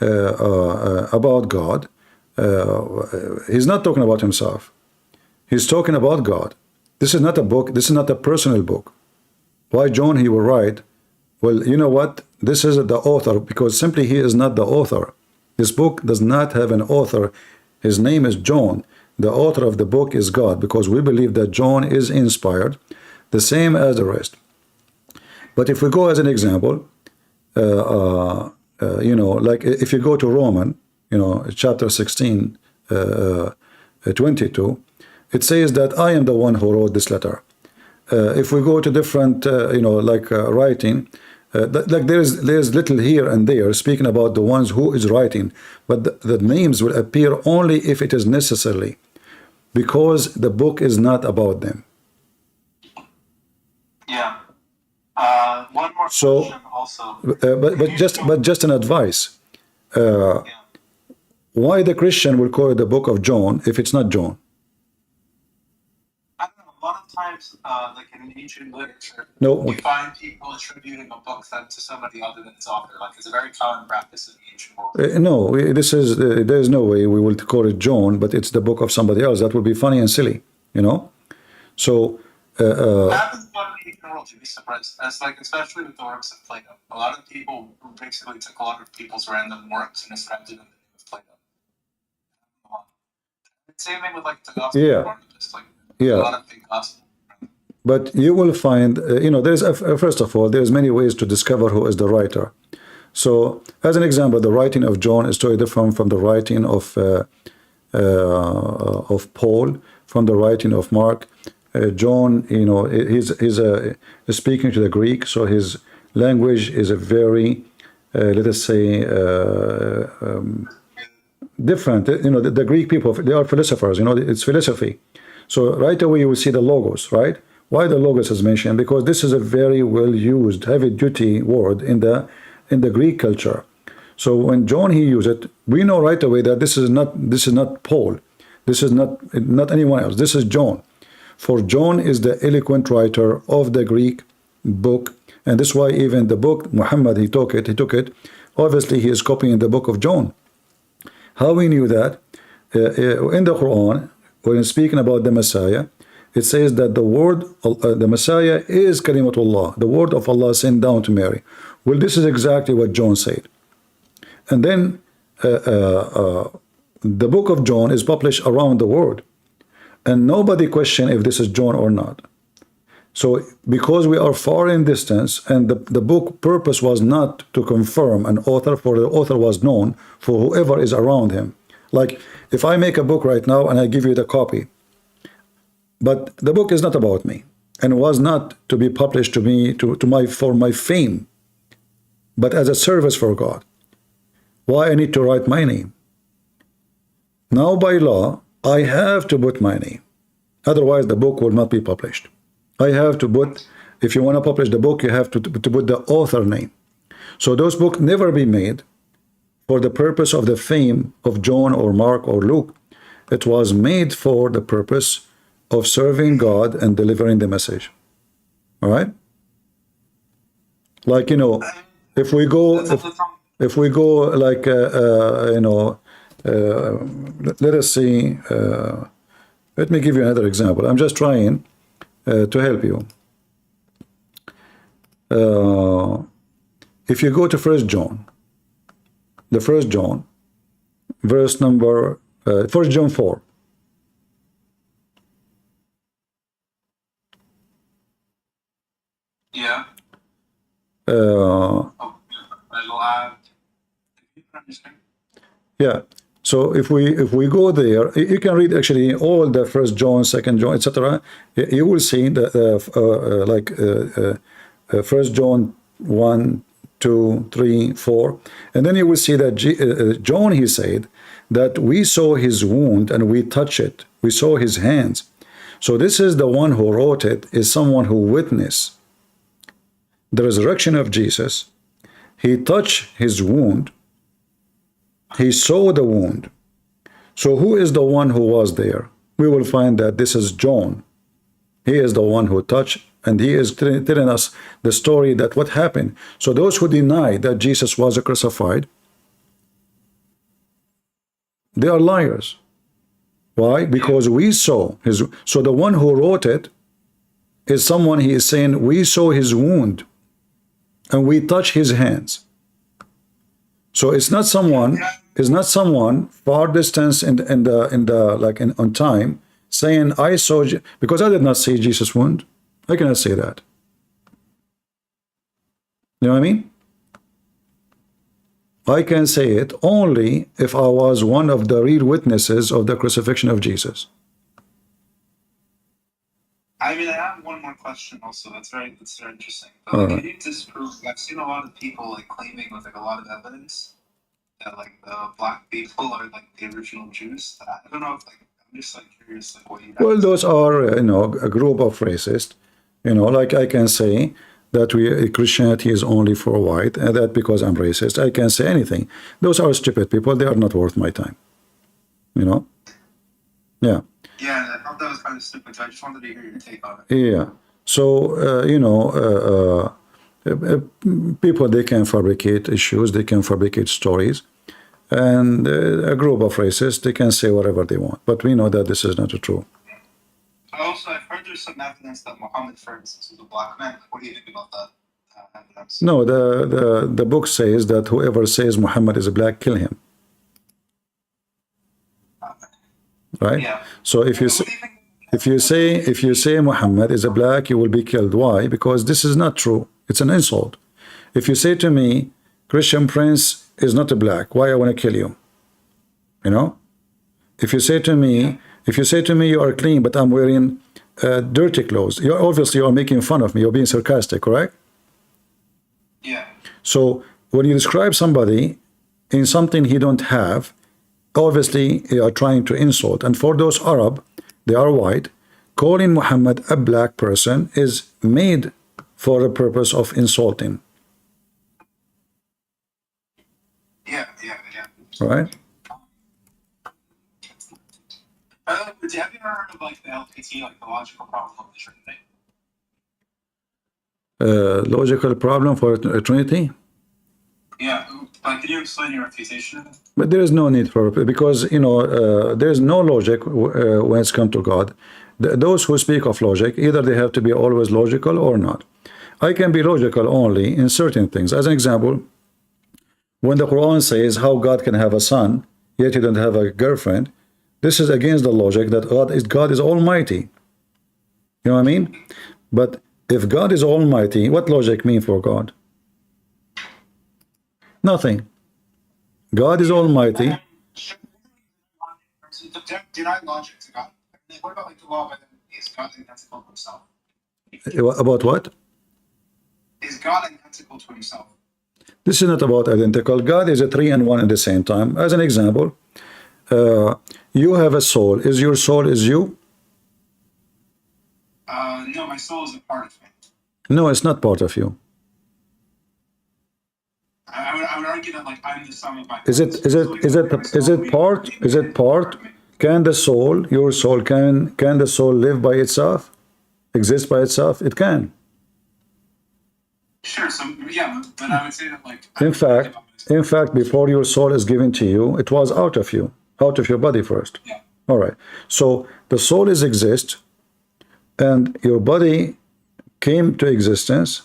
about God, he's not talking about himself. He's talking about God. This is not a book. This is not a personal book. Why John he will write? Well, you know what? This is the author, because simply he is not the author. This book does not have an author. His name is John. The author of the book is God, because we believe that John is inspired, the same as the rest. But if we go as an example, like if you go to Roman, chapter 16, 22, it says that I am the one who wrote this letter. If we go to different, writing, like there's little here and there speaking about the ones who is writing, but the names will appear only if it is necessary, because the book is not about them. Yeah. One more So, question also. but just an advice. Yeah. Why the Christian will call it the book of John if it's not John? I don't know. A lot of times, like in ancient literature, No. you find people attributing a book that to somebody other than its author. Like it's a very common practice in the ancient world. This is there's no way we will call it John, but it's the book of somebody else. That would be funny and silly, So. It happens a lot in the ancient world. You'd be surprised. As like especially with the works of Plato, a lot of people basically took a lot of people's random works and ascribed it in the name of Plato. Same thing with like the gospel. Yeah. Just like Yeah. a lot of big gospel. But you will find, there's first of all, there's many ways to discover who is the writer. So, as an example, the writing of John is totally different from the writing of Paul, from the writing of Mark. John, he's speaking to the Greek, so his language is a very, let us say, different. The Greek people, they are philosophers. It's philosophy. So right away you will see the logos, right? Why the logos is mentioned? Because this is a very well used, heavy duty word in the Greek culture. So when John he used it, we know right away that this is not Paul, this is not anyone else. This is John. For John is the eloquent writer of the Greek book, and this is why even the book Mohammed he took it. Obviously he is copying the book of John. How we knew that? In the Quran, when speaking about the Messiah, it says that the word, the Messiah is Kalimatullah, the word of Allah sent down to Mary. Well, this is exactly what John said. And then the book of John is published around the world, and nobody questioned if this is John or not. So because we are far in distance, and the book purpose was not to confirm an author, for the author was known for whoever is around him. Like if I make a book right now and I give you the copy, but the book is not about me and was not to be published to me for my fame, but as a service for God. Why I need to write my name? Now by law, I have to put my name. Otherwise the book will not be published. I have to put, if you want to publish the book, you have to put the author name. So those books never be made for the purpose of the fame of John or Mark or Luke. It was made for the purpose of serving God and delivering the message. All right? Like, if we go like, let us see, let me give you another example. I'm just trying to help you. If you go to 1 John, the 1 John, verse number 1 John 4. Yeah. Yeah. So if we go there, you can read actually all the 1 John, 2 John, etc. You will see that 1 John 1, 2, 3, 4, and then you will see that John he said that we saw his wound and we touched it. We saw his hands. So this is the one who wrote it, is someone who witnessed the resurrection of Jesus. He touched his wound. He saw the wound. So who is the one who was there? We will find that this is John. He is the one who touched, and he is telling us the story that what happened. So those who deny that Jesus was crucified, they are liars. Why? Because we saw his. So the one who wrote it is someone, he is saying, we saw his wound and we touched his hands. So it's not someone far distance on time saying I saw, because I did not see Jesus' wound. I cannot say that. You know what I mean? I can say it only if I was one of the real witnesses of the crucifixion of Jesus. I mean, I have one more question also. That's very interesting. But like, can you disprove? I've seen a lot of people like claiming with like a lot of evidence that like the black people are like the original Jews. I don't know if like I'm just like curious like what you. Well, those are a group of racists. Like I can say that Christianity is only for white, and that because I'm racist, I can say anything. Those are stupid people. They are not worth my time. Yeah. Yeah, I thought that was kind of stupid. So I just wanted to hear your take on it. Yeah. So people, they can fabricate issues, they can fabricate stories, and a group of racists, they can say whatever they want. But we know that this is not true. Also, I've heard there's some evidence that Mohammed, for instance, is a black man. What do you think about that evidence? No, the book says that whoever says Muhammad is a black, kill him. Right? Yeah. So if you say Muhammad is a black, you will be killed. Why? Because this is not true. It's an insult. If you say to me, Christian Prince is not a black, why I want to kill you? If you say to me, you are clean, but I'm wearing dirty clothes, you're making fun of me. You're being sarcastic, correct? Yeah. So when you describe somebody in something he don't have, obviously you are trying to insult. And for those Arab, they are white, calling Muhammad a black person is made for the purpose of insulting. Yeah. Right? Have you ever heard of like the LPT, like the logical problem of the Trinity? Logical problem for a Trinity? Yeah, like can you explain your refutation? But there is no need for it, because there is no logic when it's come to God. Those who speak of logic, either they have to be always logical or not. I can be logical only in certain things. As an example, when the Quran says how God can have a son, yet he don't have a girlfriend, this is against the logic that God is almighty. You know what I mean? But if God is almighty, what logic mean for God? Nothing. God is almighty. Deny logic to God. What about like the law of identity? Is God identical to himself? About what? Is God identical to himself? This is not about identical. God is a 3 and 1 at the same time. As an example, you have a soul. Is your soul is you? No, my soul is a part of me. No, it's not part of you. I would argue that like I'm the sum of my. Is it part? Can the soul, your soul, can the soul live by itself? Exist by itself? It can. Sure. So yeah, but I would say that like. In fact, before your soul is given to you, it was out of you, out of your body first. Yeah. All right. So the soul is exist, and your body came to existence,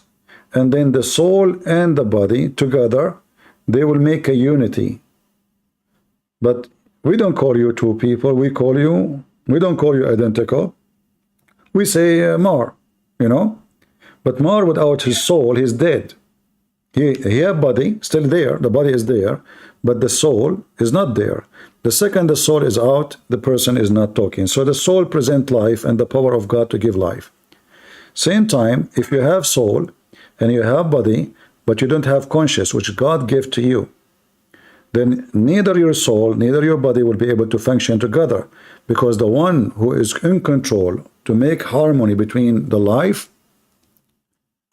and then the soul and the body together, they will make a unity. But we don't call you two people. We don't call you identical. We say Mar, But Mar without his soul, he's dead. He have body still there. The body is there, but the soul is not there. The second the soul is out, the person is not talking. So the soul present life and the power of God to give life. Same time, if you have soul and you have body, but you don't have conscience, which God gave to you, then neither your soul, neither your body will be able to function together, because the one who is in control to make harmony between the life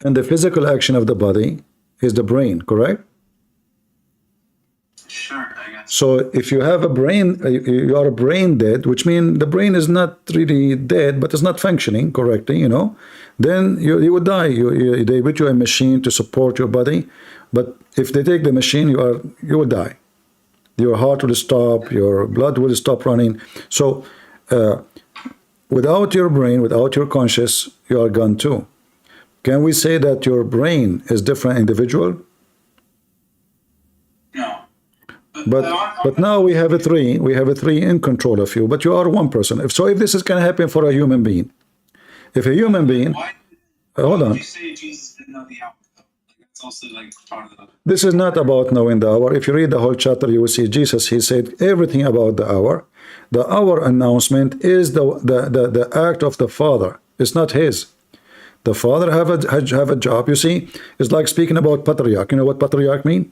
and the physical action of the body is the brain, correct? Sure, I guess. So if you have a brain, you are brain dead, which means the brain is not really dead, but it's not functioning correctly, then you would die. They put you a machine to support your body, but if they take the machine, you will die. Your heart will stop, your blood will stop running. So without your brain, without your conscious, you are gone too. Can we say that your brain is different individual? No. But now we have a three in control of you, but you are one person. If this can happen for a human being, if a human being, hold on. You say Jesus didn't know the outcome. It's also like part of the. This is not about knowing the hour. If you read the whole chapter, you will see Jesus, he said everything about the hour. The hour announcement is the act of the Father. It's not his. The Father have a job. You see, it's like speaking about patriarch. You know what patriarch mean?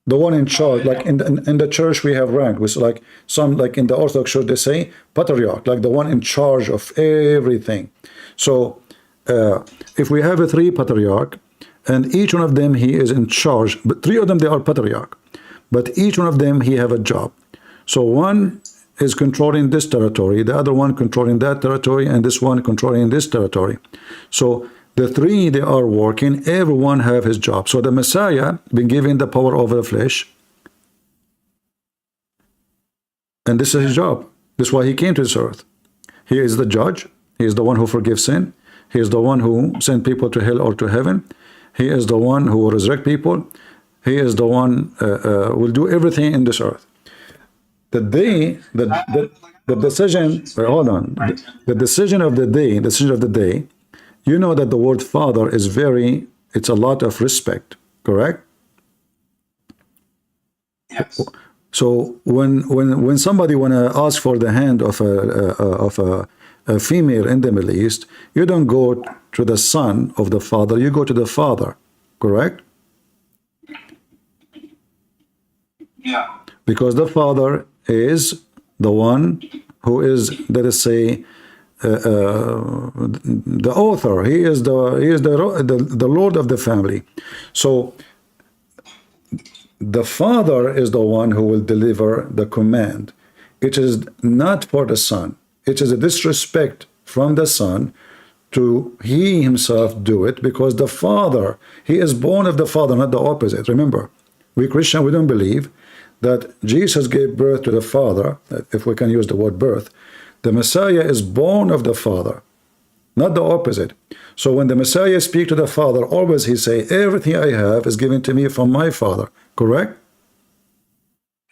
The one in charge. Like in the church we have rank. Which like some, like in the Orthodox church they say patriarch, like the one in charge of everything. So if we have a three patriarch, and each one of them he is in charge, but three of them they are patriarch, but each one of them he have a job. So one is controlling this territory, the other one controlling that territory, and this one controlling this territory. So the three, they are working, everyone have his job. So the Messiah been given the power over the flesh, and this is his job. This is why he came to this earth. He is the judge. He is the one who forgives sin. He is the one who sent people to hell or to heaven. He is the one who will resurrect people. He is the one will do everything in this earth. The day, the decision, hold on, the decision of the day, you know that the word Father is very, it's a lot of respect, correct? Yes. So when somebody wanna ask for the hand of a female in the Middle East, you don't go to the son of the father, you go to the father, correct? Yeah. Because the father is the one who is, let us say, the author. He is the Lord of the family. So the father is the one who will deliver the command. It is not for the son. It is a disrespect from the son to he himself do it, because the father, he is born of the father, not the opposite. Remember, we Christian, we don't believe that Jesus gave birth to the Father, if we can use the word birth. The Messiah is born of the Father, not the opposite. So when the Messiah speaks to the Father, always he say, everything I have is given to me from my Father, correct?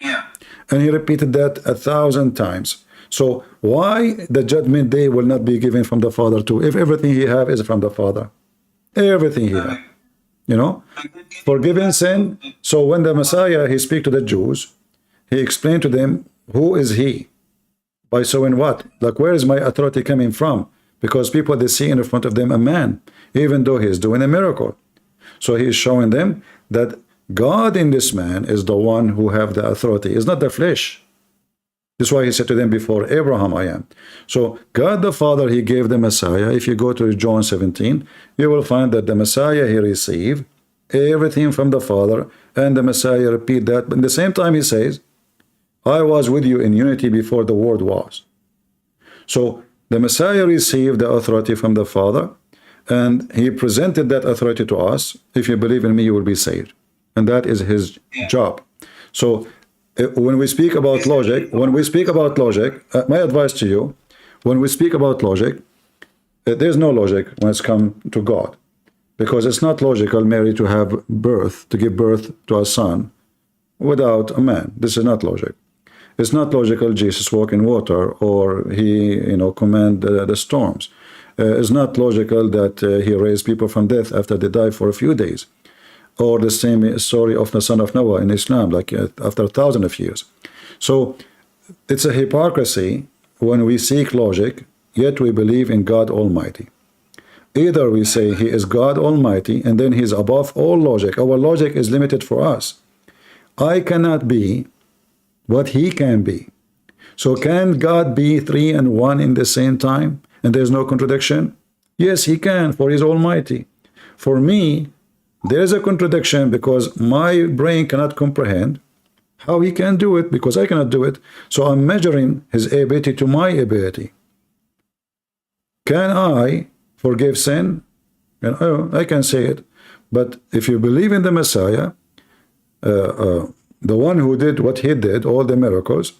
Yeah. And he repeated that 1,000 times. So why the judgment day will not be given from the Father too, if everything he have is from the Father? Everything he have. You know, forgiving sin. So when the Messiah, he speak to the Jews, he explained to them, who is he? By showing what? Like, where is my authority coming from? Because people, they see in front of them a man, even though he is doing a miracle. So he is showing them that God in this man is the one who have the authority. It's not the flesh. This is why he said to them, before Abraham I am. So God the Father, he gave the Messiah. If you go to John 17, you will find that the Messiah, he received everything from the Father, and the Messiah repeat that. But at the same time he says, I was with you in unity before the world was. So the Messiah received the authority from the Father, and he presented that authority to us. If you believe in me, you will be saved. And that is his job. So when we speak about logic, my advice to you, when we speak about logic, there's no logic when it's come to God, because it's not logical Mary to have birth, to give birth to a son without a man. This is not logic. It's not logical Jesus walk in water, or he, command the storms. It's not logical that he raised people from death after they died for a few days. Or the same story of the son of Noah in Islam, like after 1,000 of years. So it's a hypocrisy when we seek logic, yet we believe in God Almighty. Either we say he is God Almighty, and then he's above all logic. Our logic is limited for us. I cannot be what he can be. So can God be 3 and 1 in the same time, and there's no contradiction? Yes, he can, for he's Almighty. For me, there is a contradiction, because my brain cannot comprehend how he can do it, because I cannot do it. So I'm measuring his ability to my ability. Can I forgive sin? I can say it. But if you believe in the Messiah, the one who did what he did, all the miracles,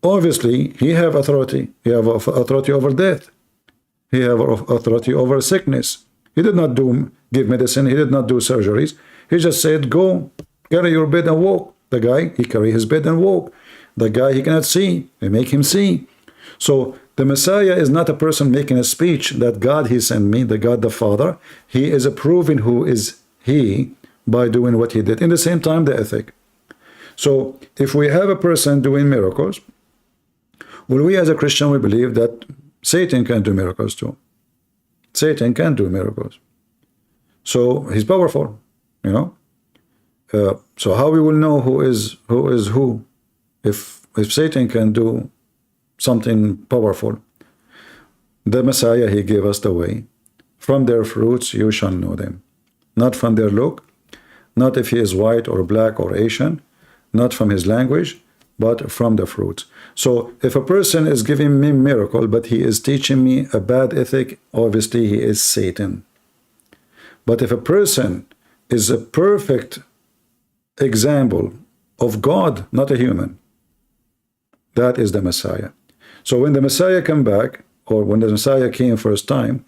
obviously he have authority. He have authority over death. He have authority over sickness. He did not give medicine. He did not do surgeries. He just said, go, carry your bed and walk. The guy, he carry his bed and walk. The guy, he cannot see. They make him see. So the Messiah is not a person making a speech that God he sent me, the God the Father. He is proving who is he by doing what he did. In the same time, the ethic. So if we have a person doing miracles, well, we as a Christian, we believe that Satan can do miracles too. Satan can do miracles. So he's powerful, you know. So how we will know who is who if Satan can do something powerful? The Messiah, he gave us the way. From their fruits you shall know them. Not from their look, not if he is white or black or Asian, not from his language, but from the fruits. So if a person is giving me miracle, but he is teaching me a bad ethic, obviously he is Satan. But if a person is a perfect example of God, not a human, that is the Messiah. So when the Messiah come back, or when the Messiah came first time,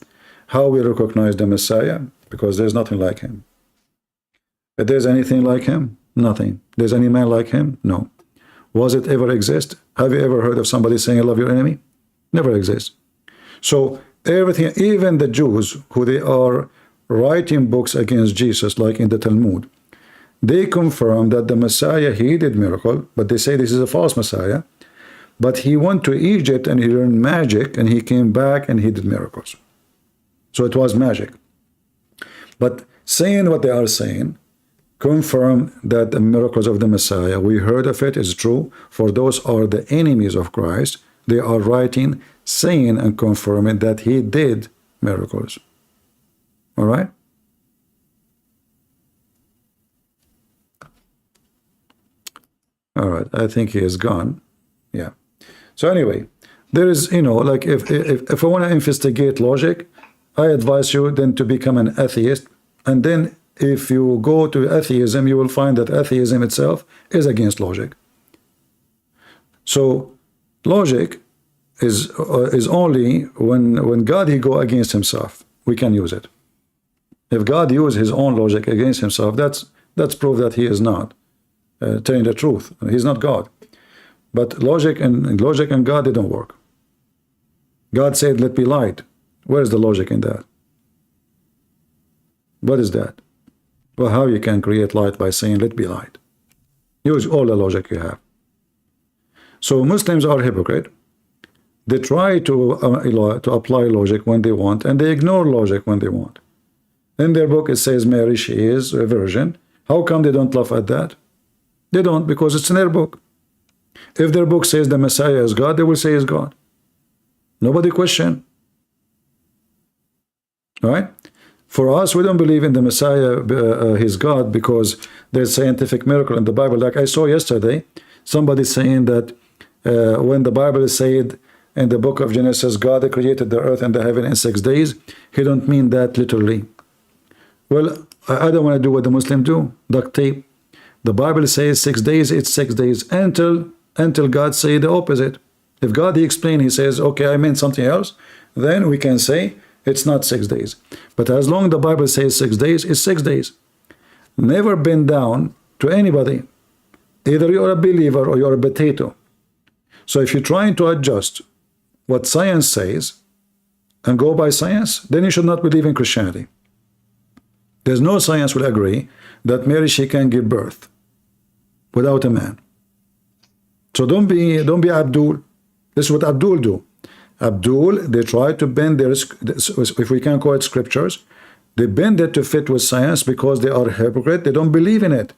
how we recognize the Messiah? Because there's nothing like him. If there's anything like him, nothing. There's any man like him? No. Was it ever exist? Have you ever heard of somebody saying, I love your enemy? Never exists. So everything, even the Jews, who they are writing books against Jesus, like in the Talmud, they confirm that the Messiah, he did miracle, but they say this is a false Messiah. But he went to Egypt and he learned magic, and he came back and he did miracles. So it was magic. But saying what they are saying, confirm that the miracles of the Messiah, we heard of it, is true. For those are the enemies of Christ. They are writing, saying and confirming that he did miracles. All right? All right, I think he is gone. Yeah. So anyway, there is, you know, like if I want to investigate logic, I advise you then to become an atheist. And then if you go to atheism, you will find that atheism itself is against logic. So logic is only when God he go against himself, we can use it. If God used his own logic against himself, that's proof that he is not telling the truth. He's not God. But logic and God, they don't work. God said, let be light. Where is the logic in that? What is that? Well, how you can create light by saying, let be light? Use all the logic you have. So Muslims are hypocrite. They try to apply logic when they want, and they ignore logic when they want. In their book, it says Mary, she is a virgin. How come they don't laugh at that? They don't, because it's in their book. If their book says the Messiah is God, they will say is God. Nobody question. All right? For us, we don't believe in the Messiah, his God, because there's scientific miracle in the Bible. Like I saw yesterday, somebody saying that when the Bible is said in the book of Genesis, God created the earth and the heaven in 6 days, he don't mean that literally. Well, I don't want to do what the Muslims do, duct tape. The Bible says 6 days, it's 6 days until God say the opposite. If God he explain, he says, okay, I meant something else, then we can say it's not 6 days. But as long as the Bible says 6 days, it's 6 days. Never bend down to anybody. Either you're a believer or you're a potato. So if you're trying to adjust what science says and go by science, then you should not believe in Christianity. There's no science will agree that Mary, she can give birth without a man. So don't be Abdul. This is what Abdul do. Abdul, they try to bend their, if we can call it scriptures, they bend it to fit with science because they are hypocrite. They don't believe in it.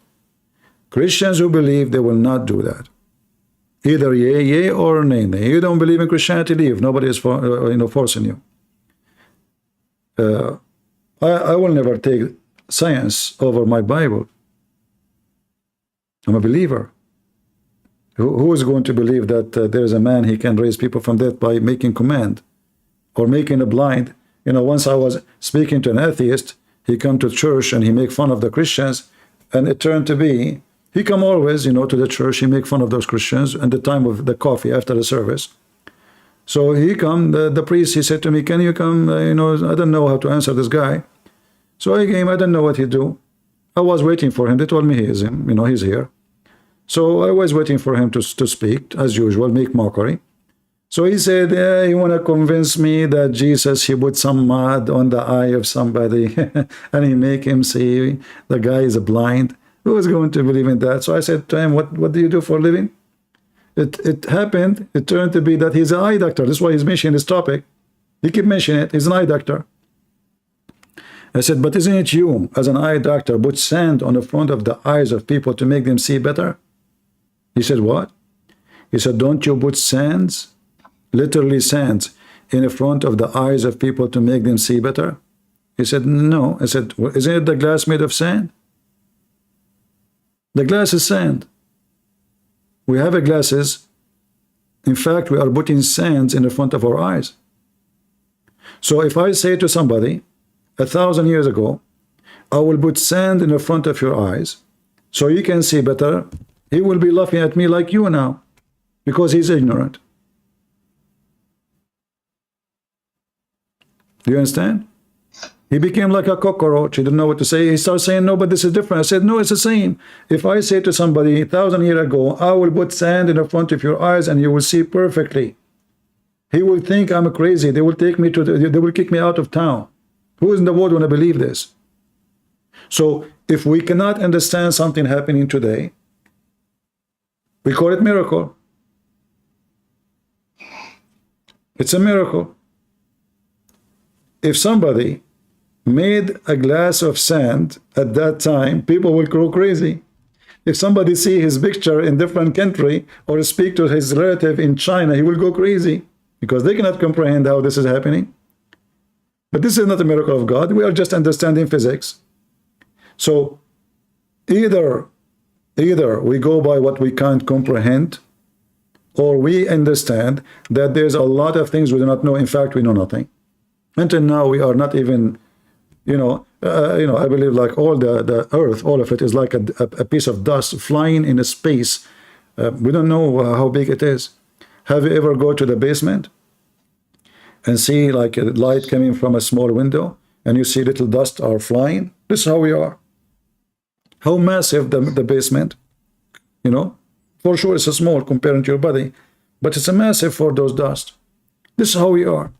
Christians who believe, they will not do that. Either yay or nay. You don't believe in Christianity, leave. Nobody is forcing you. I will never take science over my Bible. I'm a believer. Who is going to believe that there is a man, he can raise people from death by making command or making a blind? You know, once I was speaking to an atheist, he come to church and he make fun of the Christians, and it turned to be, he come always, to the church, he make fun of those Christians at the time of the coffee after the service. So he come, the priest, he said to me, can you come, I don't know how to answer this guy. So I came, I don't know what he do. I was waiting for him. They told me he is him, he's here. So I was waiting for him to speak, as usual, make mockery. So he said, yeah, you want to convince me that Jesus, he put some mud on the eye of somebody and he make him see the guy is blind. Who is going to believe in that? So I said to him, what do you do for a living? It happened, it turned to be that he's an eye doctor. That's why he's mentioning this topic. He keep mentioning it. He's an eye doctor. I said, but isn't it you, as an eye doctor, put sand on the front of the eyes of people to make them see better? He said, what? He said, don't you put sands, literally sands, in the front of the eyes of people to make them see better? He said, no. I said, well, isn't it the glass made of sand? The glass is sand. We have a glasses. In fact, we are putting sands in the front of our eyes. So if I say to somebody, 1,000 years ago, I will put sand in the front of your eyes so you can see better, he will be laughing at me like you now because he's ignorant. Do you understand? He became like a cockroach. He didn't know what to say. He started saying, no, but this is different. I said, no, it's the same. If I say to somebody 1,000 years ago, I will put sand in the front of your eyes and you will see perfectly, he will think I'm crazy. They will take me to they will kick me out of town. Who in the world want to believe this? So if we cannot understand something happening today, we call it miracle. It's a miracle. If somebody made a glass of sand at that time, people will go crazy. If somebody see his picture in different country or speak to his relative in China, he will go crazy because they cannot comprehend how this is happening. But this is not a miracle of God. We are just understanding physics. So either we go by what we can't comprehend, or we understand that there's a lot of things we do not know. In fact, we know nothing. Until now, we are not even, I believe like all the earth, all of it is like a piece of dust flying in a space. We don't know how big it is. Have you ever go to the basement and see like a light coming from a small window and you see little dust are flying? This is how we are. How massive the basement, for sure it's a small compared to your body, but it's a massive for those dust. This is how we are.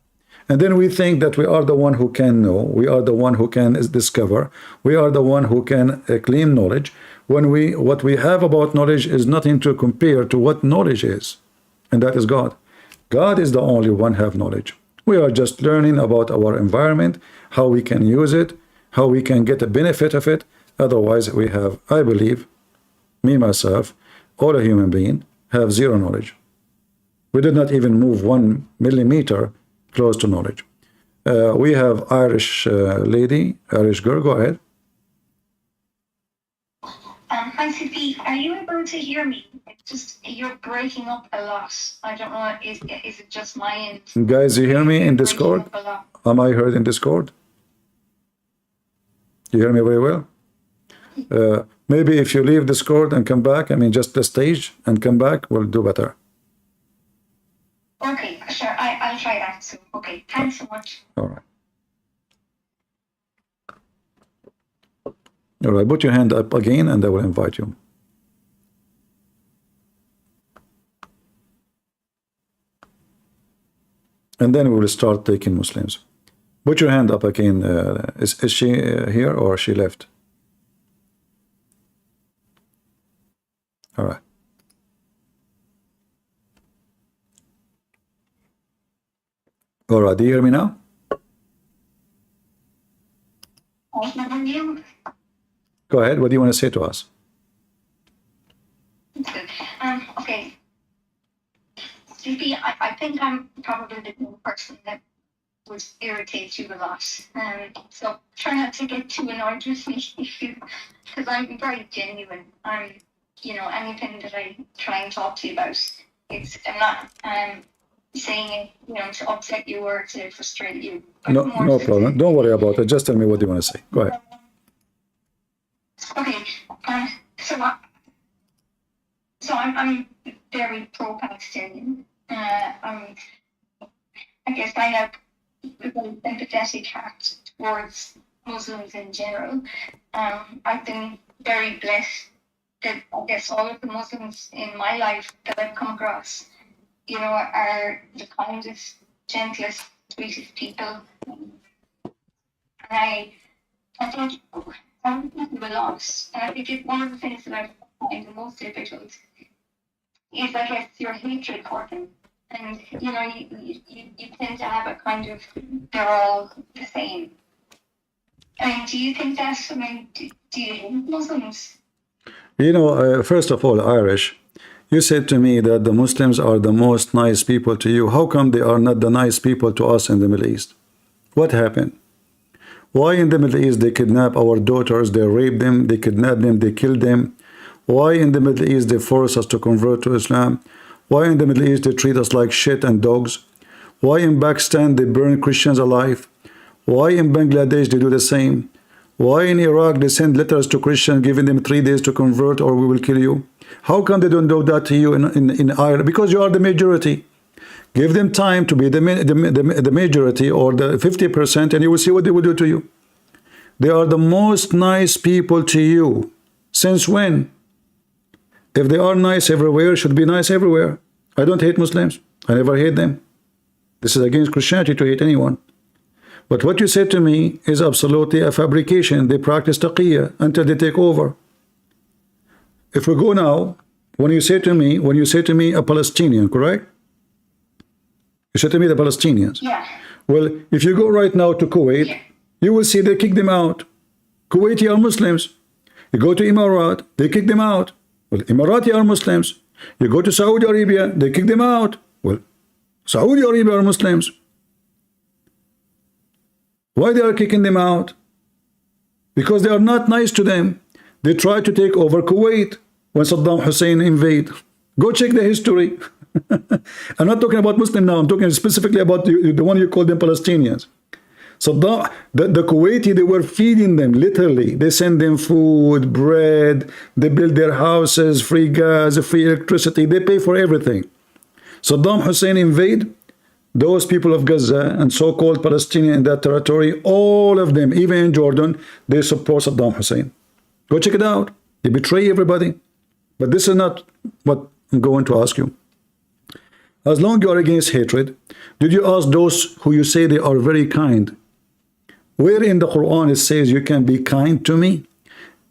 And then we think that we are the one who can know, we are the one who can discover, we are the one who can claim knowledge, when what we have about knowledge is nothing to compare to what knowledge is, and that is God. God is the only one who have knowledge. We are just learning about our environment, how we can use it, how we can get a benefit of it. Otherwise, we have, I believe, me, myself, all a human being, have zero knowledge. We did not even move 1 millimeter close to knowledge. We have Irish lady, Irish girl, go ahead. Hi, Sophie. Are you able to hear me? It's just, you're breaking up a lot. I don't know, is it just my end? Guys, you hear me in Discord? Am I heard in Discord? You hear me very well? Maybe if you leave Discord and come back, just the stage and come back, we'll do better. Okay, sure. I'll try that soon. Okay, thanks so much. All right. All right, put your hand up again and I will invite you. And then we will start taking Muslims. Put your hand up again. Is she here or she left? All right. All right, do you hear me now? Go ahead, what do you want to say to us? Okay. Sophie, I think I'm probably the person that would irritate you a lot. So try not to get too annoyed with me because I'm very genuine. Anything that I try and talk to you about, I'm not saying it, to upset you or to frustrate you. No problem. Don't worry about it. Just tell me what you want to say. Go ahead. Okay. So I'm very pro-Palestinian. I guess I have a very empathetic heart towards Muslims in general. I've been very blessed that I guess all of the Muslims in my life that I've come across, you know, are the kindest, gentlest, sweetest people. And I think some people were lost. And I think it's one of the things that I find the most difficult is, I guess, your hatred for them. And, you know, you tend to have a kind of, they're all the same. I mean, do you think that, I mean, do you hate Muslims? You know, first of all, Irish, you said to me that the Muslims are the most nice people to you. How come they are not the nice people to us in the Middle East? What happened? Why in the Middle East they kidnap our daughters, they rape them, they kidnap them, they kill them? Why in the Middle East they force us to convert to Islam? Why in the Middle East they treat us like shit and dogs? Why in Pakistan they burn Christians alive? Why in Bangladesh they do the same? Why in Iraq they send letters to Christians giving them 3 days to convert or we will kill you? How come they don't do that to you in Ireland? Because you are the majority. Give them time to be the majority or the 50% and you will see what they will do to you. They are the most nice people to you. Since when? If they are nice everywhere, should be nice everywhere. I don't hate Muslims. I never hate them. This is against Christianity to hate anyone. But what you said to me is absolutely a fabrication. They practice taqiyya until they take over. If we go now, when you say to me a Palestinian, correct? You said to me the Palestinians. Yeah. Well, if you go right now to Kuwait, Yeah. you will see they kick them out. Kuwaiti are Muslims. You go to Emirat, they kick them out. Well, Emirati are Muslims. You go to Saudi Arabia, they kick them out. Well, Saudi Arabia are Muslims. Why they are kicking them out? Because they are not nice to them. They tried to take over Kuwait when Saddam Hussein invaded. Go check the history. I'm not talking about Muslim now. I'm talking specifically about the one you call them Palestinians. Saddam, the Kuwaiti, they were feeding them, literally. They send them food, bread, they build their houses, free gas, free electricity. They pay for everything. Saddam Hussein invade, those people of Gaza and so-called Palestinians in that territory, all of them, even in Jordan, they support Saddam Hussein. Go check it out. They betray everybody. But this is not what I'm going to ask you. As long as you are against hatred, did you ask those who you say they are very kind? Where in the Quran it says you can be kind to me?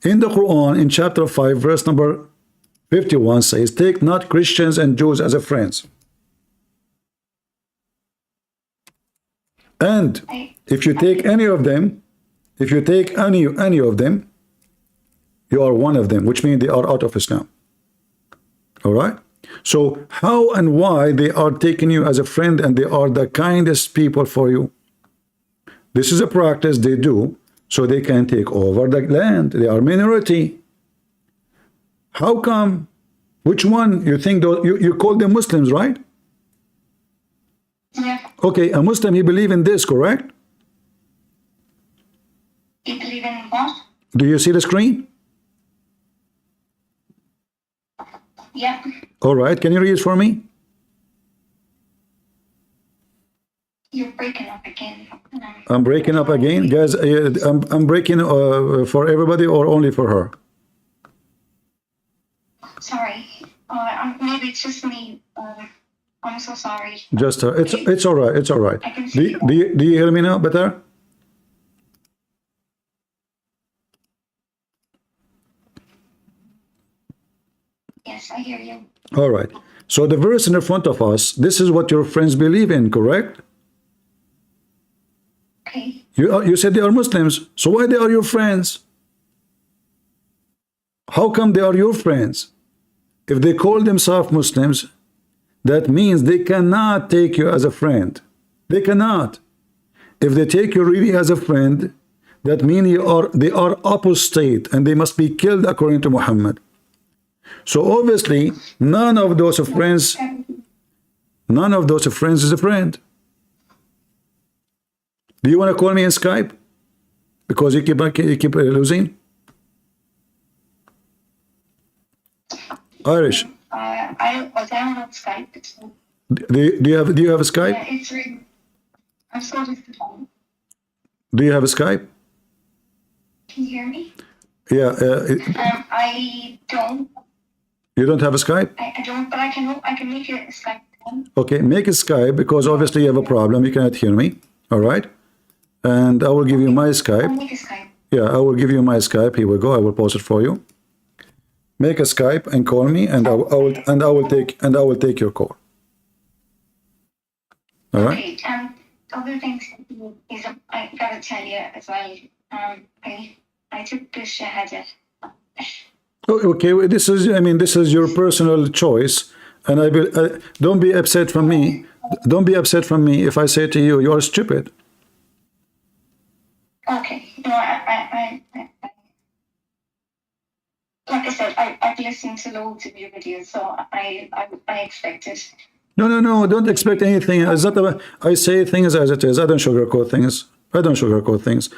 In the Quran, in chapter 5, verse number 51 says, take not Christians and Jews as a friends. And if you take any of them, if you take any of them, you are one of them, which means they are out of Islam. All right? So how and why they are taking you as a friend and they are the kindest people for you? This is a practice they do so they can take over the land. They are minority. How come? Which one? You think those, you call them Muslims, right? Yeah. Okay, a Muslim, he believe in this, correct? You believe in what? Do you see the screen? Yeah. All right, can you read it for me? You're breaking up again. I'm breaking up again. Guys, I'm breaking for everybody or only for her? Sorry. Maybe it's just me. I'm so sorry. Just it's all right. It's all right. I can Do see you hear me now better? Yes, I hear you. All right. So the verse in the front of us, this is what your friends believe in, correct? Okay. You said they are Muslims. So why they are your friends? How come they are your friends? If they call themselves Muslims, that means they cannot take you as a friend. They cannot. If they take you really as a friend, that means they are apostate and they must be killed according to Muhammad. So obviously, none of those friends is a friend. Do you want to call me in Skype? Because you keep losing? Irish. I download Skype. Do you have a Skype? Yeah, it's really. I'm so disappointed. Do you have a Skype? Can you hear me? Yeah. I don't. You don't have a Skype? I don't, but I can make it a Skype. Okay, make a Skype because obviously you have a problem. You cannot hear me. All right. And I will give you my I'll Skype. make a Skype. Yeah, I will give you my Skype. Here we go. I will post it for you. Make a Skype and call me, and I will take your call. All right. Okay. Other things is I gotta tell you as well. I took the Shahada. Okay, well, this is, I mean, this is your personal choice, and I will, don't be upset from me. Don't be upset from me if I say to you, you are stupid. Okay. No, I like I said, I've listened to loads of your videos, so I expect it. No, don't expect anything. It's not about, I say things as it is. I don't sugarcoat things. I don't sugarcoat things.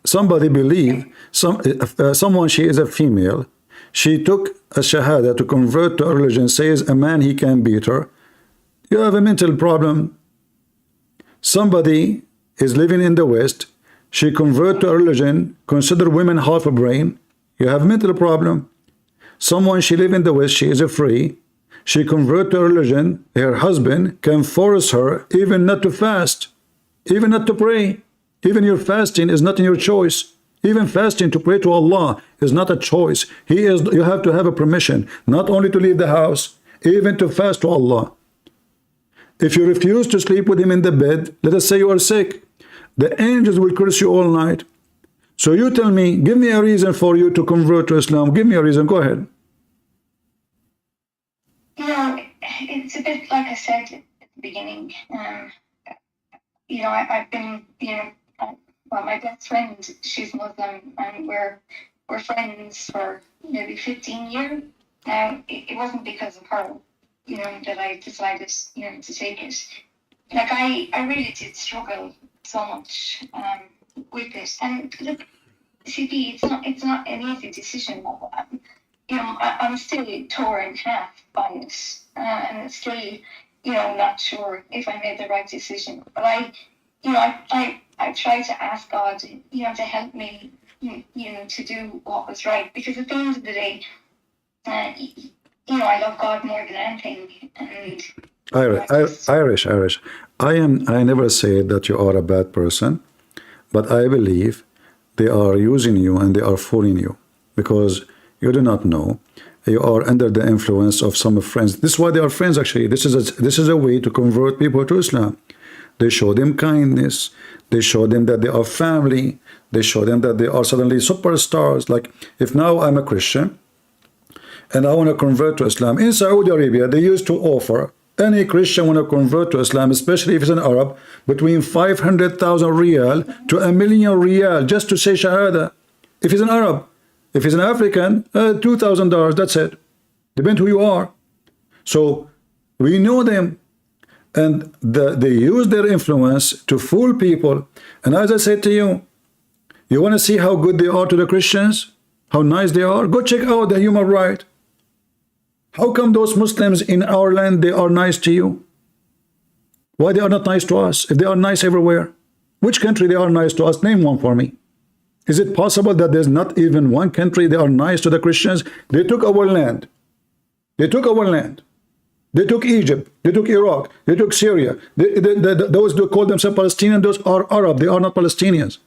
Somebody believe, someone, she is a female. She took a shahada to convert to a religion, says a man, he can beat her. You have a mental problem. Somebody is living in the West. She convert to a religion, consider women half a brain. You have a mental problem. Someone, she live in the West, she is a free. She convert to a religion, her husband can force her even not to fast, even not to pray. Even your fasting is not in your choice. Even fasting to pray to Allah is not a choice. You have to have a permission, not only to leave the house, even to fast to Allah. If you refuse to sleep with him in the bed, let us say you are sick, the angels will curse you all night. So you tell me, give me a reason for you to convert to Islam. Give me a reason. Go ahead. You know, it's a bit like I said at the beginning. You know, I've been, you know, well, my best friend, she's Muslim, and we're friends for maybe 15 years. Now, it wasn't because of her, you know, that I decided, you know, to take it. Like, I really did struggle so much with it. And look, CP, it's not an easy decision. You know, I'm still torn in half by it, and it's still, you know, not sure if I made the right decision. But I try to ask God, you know, to help me, you know, to do what was right. Because at the end of the day, you know, I love God more than anything. And Irish. I never say that you are a bad person, but I believe they are using you and they are fooling you because you do not know. You are under the influence of some friends. This is why they are friends, actually. This is a way to convert people to Islam. They show them kindness. They show them that they are family. They show them that they are suddenly superstars. Like, if now I'm a Christian and I want to convert to Islam, in Saudi Arabia, they used to offer any Christian want to convert to Islam, especially if it's an Arab, between 500,000 riyal to 1,000,000 riyal just to say Shahada. If he's an Arab, if he's an African, $2,000, that's it. Depends who you are. So we know them, and they use their influence to fool people. And as I said to you, you want to see how good they are to the Christians, how nice they are? Go check out the human right. How come those Muslims in our land, they are nice to you? Why they are not nice to us if they are nice everywhere? Which country they are nice to us? Name one for me. Is it possible that there's not even one country they are nice to the Christians? They took our land. They took our land. They took Egypt. They took Iraq. They took Syria. Those who call themselves Palestinians, those are Arab. They are not Palestinians.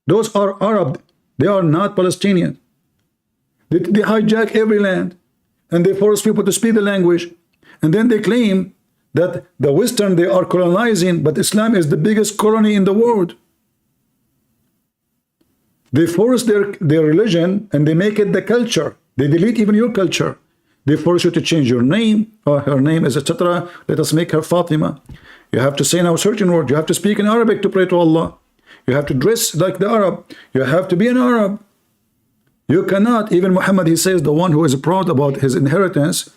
Those are Arab. They are not Palestinians. They hijack every land. And they force people to speak the language. And then they claim that the Western, they are colonizing, but Islam is the biggest colony in the world. They force their religion and they make it the culture. They delete even your culture. They force you to change your name. Oh, her name is etc. Let us make her Fatima. You have to say now certain word. You have to speak in Arabic to pray to Allah. You have to dress like the Arab. You have to be an Arab. You cannot, even Muhammad, he says, the one who is proud about his inheritance,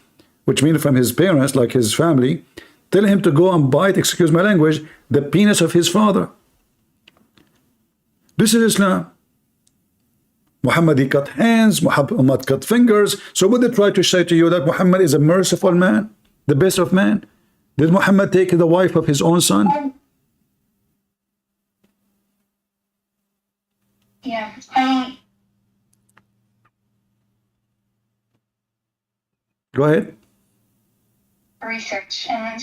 which means from his parents, like his family, tell him to go and bite, excuse my language, the penis of his father. This is Islam. Muhammad, he cut hands, Muhammad cut fingers. So would they try to say to you that Muhammad is a merciful man, the best of man? Did Muhammad take the wife of his own son? Yeah, Go ahead. research, and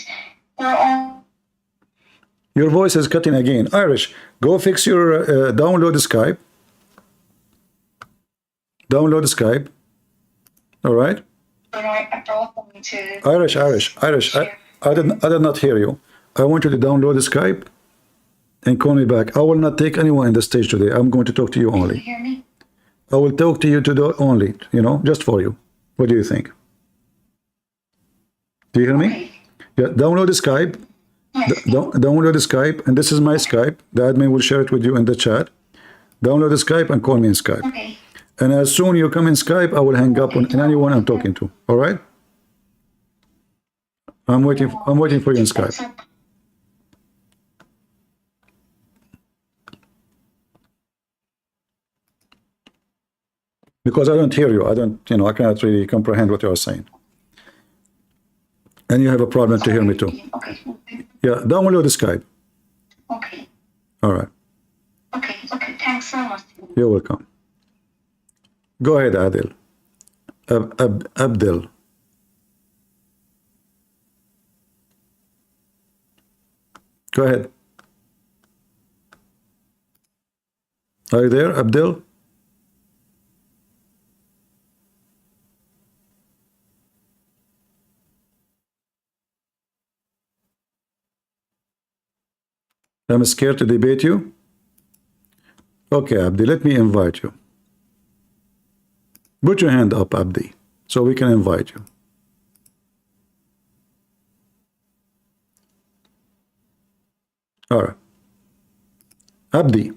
Your voice is cutting again. Irish, go fix your download Skype. Download Skype. All right. Irish. I did not hear you. I want you to download Skype and call me back. I will not take anyone in the stage today. I'm going to talk to you Can you only. hear me? I will talk to you only, you know, just for you. What do you think? Do you hear me? Okay. Yeah, download Skype. Yes. Download Skype, and this is my Skype. The admin will share it with you in the chat. Download Skype and call me in Skype. Okay. And as soon you come in Skype, I will hang up on anyone I'm talking to. All right? I'm waiting for you in Skype. Because I don't hear you. I cannot really comprehend what you are saying. And you have a problem to hear me too. Okay. Yeah, download Skype. Okay. All right. Okay. Thanks so much. You're welcome. Go ahead, Adil. Abdul. Go ahead. Are you there, Abdul? I'm scared to debate you. Okay, Abdi, let me invite you. Put your hand up, Abdi, so we can invite you. All right. Abdi,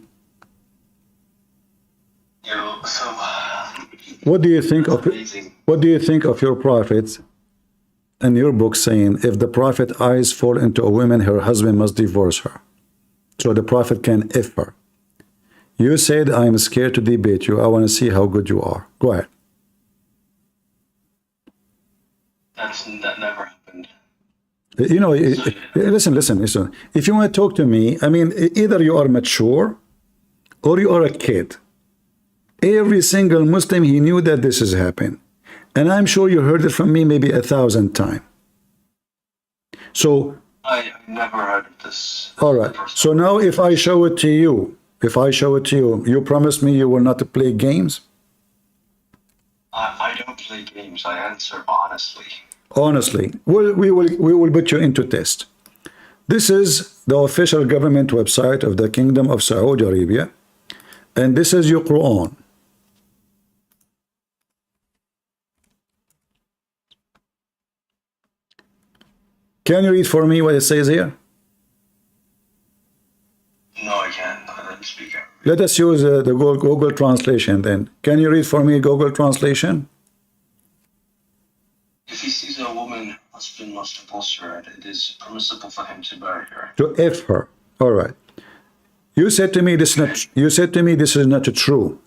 what do you think of your prophets and your book saying if the prophet eyes fall into a woman, her husband must divorce her, so the prophet can if her? You said, I'm scared to debate you. I want to see how good you are. Go ahead. That never happened. You know, listen. If you want to talk to me, I mean, either you are mature or you are a kid. Every single Muslim, he knew that this is happening. And I'm sure you heard it from me maybe 1,000 times. So, I never heard of this. all right. So now if I show it to you, you promise me you will not play games? I don't play games. I answer honestly. Honestly, we will put you into test. This is the official government website of the Kingdom of Saudi Arabia, and this is your Quran. Can you read for me what it says here? No, I can't. I don't speak Arabic. Let us use the Google translation then. Can you read for me Google translation? If he sees a woman, her husband must divorce her, and it is permissible for him to marry her. To F her. All right. You said to me this is not true.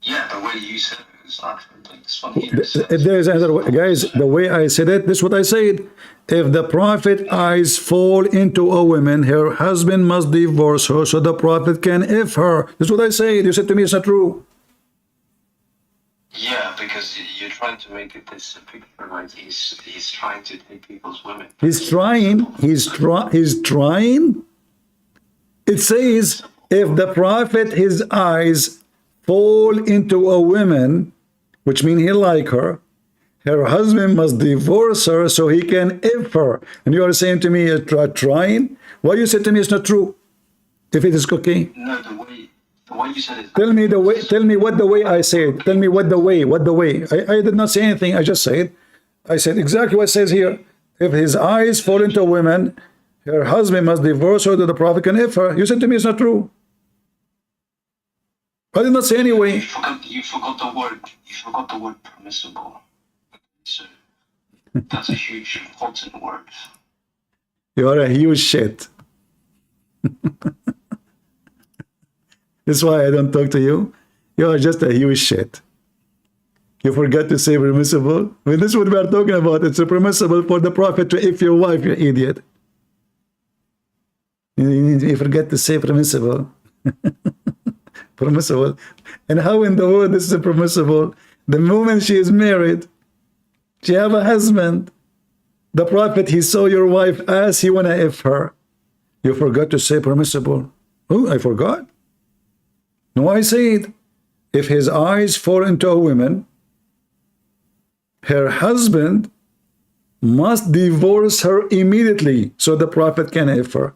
Yeah, the way you said it is not true. Like this one here If there is another way, guys, the way I said it, this is what I said. If the prophet eyes fall into a woman, her husband must divorce her, so the prophet can F her. This is what I said. You said to me it's not true. Yeah, because you're trying to make it this picture like he's trying to take people's women. He's trying. It says, if the prophet, his eyes fall into a woman, which means he like her husband must divorce her so he can F her. And you are saying to me, you're trying? Why you said to me it's not true? If it is okay. No, the way you said it. Tell me what the way I said. Tell me what the way. I did not say anything. I just said. I said exactly what it says here. If his eyes fall into a woman, her husband must divorce her, that the prophet can F her. You said to me it's not true. I did not say anyway. You forgot the word permissible. So that's a huge important word. You are a huge shit. That's why I don't talk to you. You are just a huge shit. You forgot to say permissible. I mean, this is what we are talking about. It's permissible for the prophet to F your wife, you idiot. You forget to say permissible. Permissible. And how in the world this is permissible? The moment she is married, she have a husband. The Prophet, he saw your wife as he wanna F her. You forgot to say permissible. Oh, I forgot. No, I said, if his eyes fall into a woman, her husband must divorce her immediately so the Prophet can F her.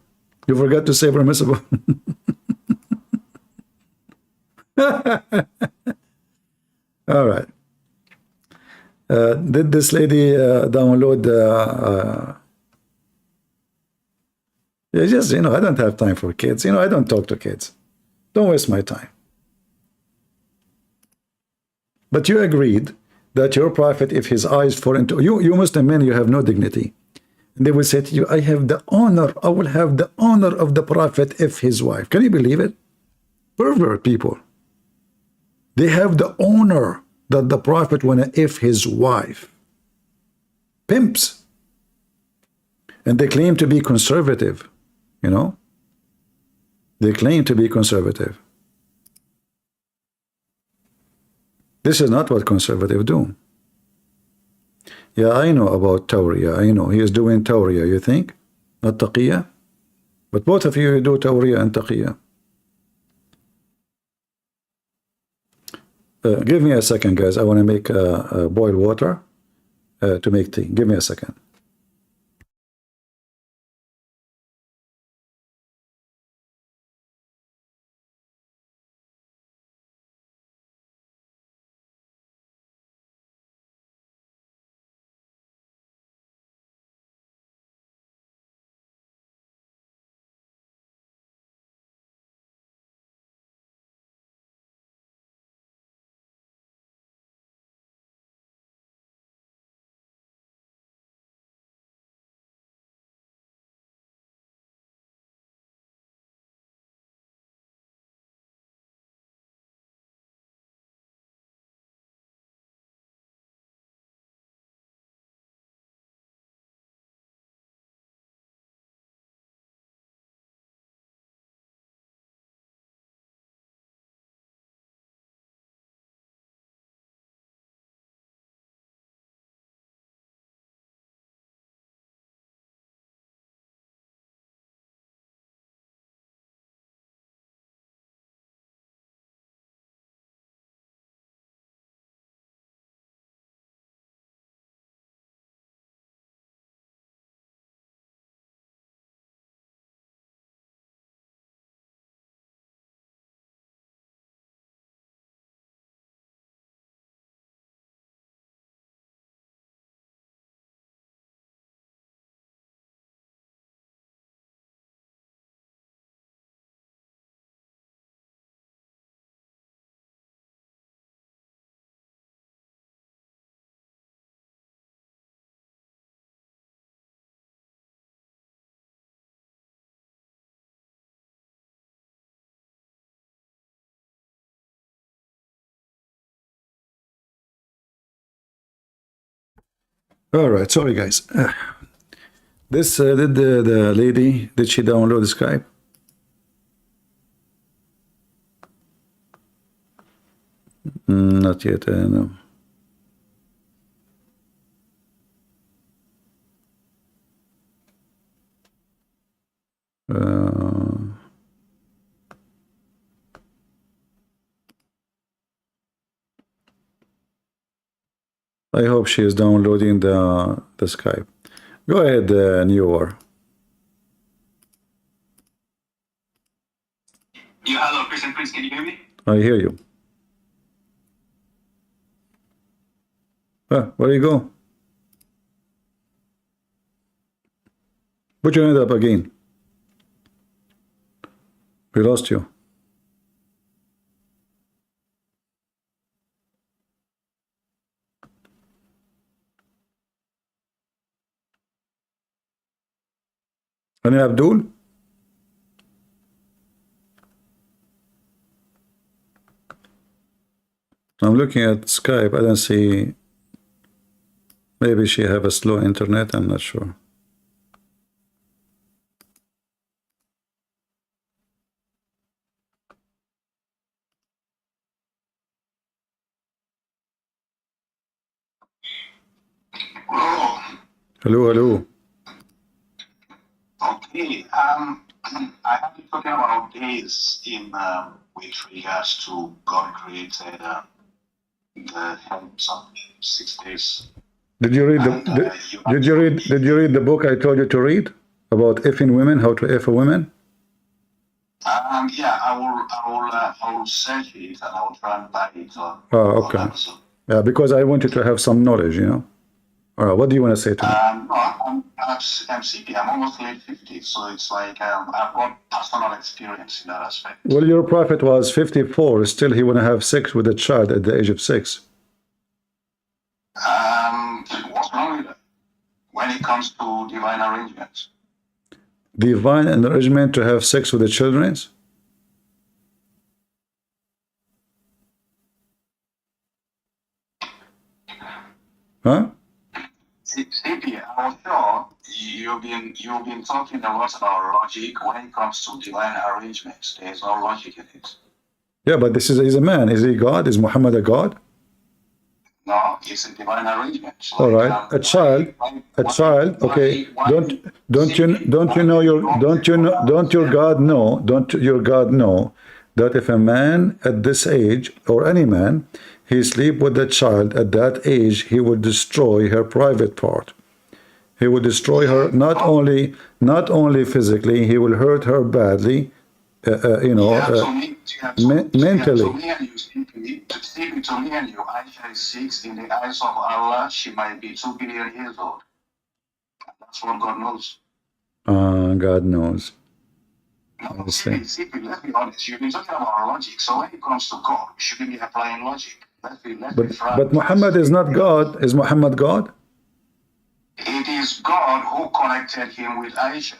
You forgot to say permissible. All right. Did this lady download just, I don't have time for kids. I don't talk to kids. Don't waste my time. But you agreed that your prophet, if his eyes fall into you Muslim men, you have no dignity. And they will say to you, I have the honor, I will have the honor of the prophet if his wife. Can you believe it? Pervert people. They have the honor that the prophet wanna if his wife. Pimps. And they claim to be conservative, They claim to be conservative. This is not what conservatives do. Yeah, I know about Tawriya. I know he is doing Tawriya, you think? Not Taqiyya? But both of you do Tawriya and Taqiyya. Give me a second, guys. I want to make boil water to make tea. Give me a second. All right, sorry guys. This did the lady, did she download the Skype? Not yet, no. I hope she is downloading the Skype. Go ahead, Newer. Yeah, hello, Chris and Prince, can you hear me? I hear you. Where you go? Put your hand up again. We lost you. And Abdul? I'm looking at Skype. I don't see. Maybe she have a slow internet. I'm not sure. Hello, hello. Okay. I have been talking about days in with regards to God created the heavens on 6 days. Did you read the And did you read the book I told you to read about effing women, how to F a woman? Yeah, I will search it and I will try and buy it on Okay. Amazon. Yeah, because I want you to have some knowledge, you know. All right, what do you want to say to me? No, I'm CP. I'm almost late 50, so it's like I've got personal experience in that aspect. Well, your prophet was 54. Still, he want to have sex with a child at the age of 6. What's wrong with that? When it comes to divine arrangements, Divine arrangement to have sex with the children? Huh? CP, I'm sure you've been talking a lot about logic. When it comes to divine arrangements, there's no logic in it. Yeah, but he's a man. Is he God? Is Muhammad a God? No, it's a divine arrangement. So All right, a child. Okay, don't your God know that if a man at this age, or any man, he sleep with the child at that age, he will destroy her private part. He will destroy her not only physically, he will hurt her badly, mentally. To me and you, Aisha is 6. In the eyes of Allah, she might be 2 billion years old. That's what God knows. God knows. No, CP, let's be honest. You've been talking about logic. So when it comes to God, we shouldn't be applying logic. But Muhammad is not God. Is Muhammad God? It is God who connected him with Aisha.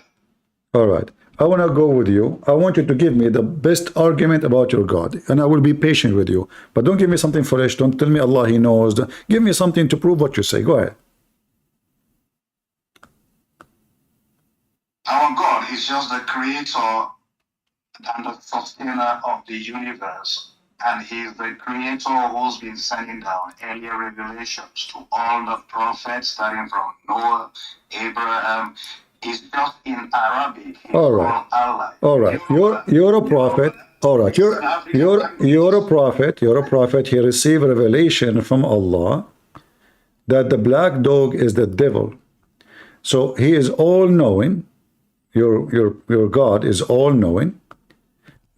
All right. I want to go with you. I want you to give me the best argument about your God, and I will be patient with you. But don't give me something foolish. Don't tell me Allah, He knows. Give me something to prove what you say. Go ahead. Our God is just the creator and the sustainer of the universe. And He is the creator who's been sending down earlier revelations to all the prophets, starting from Noah, Abraham. It's just in Arabic. All right. Allah. All right. You're a prophet. All right. You're a prophet. You're a prophet. He received revelation from Allah that the black dog is the devil. So He is all knowing. Your God is all knowing.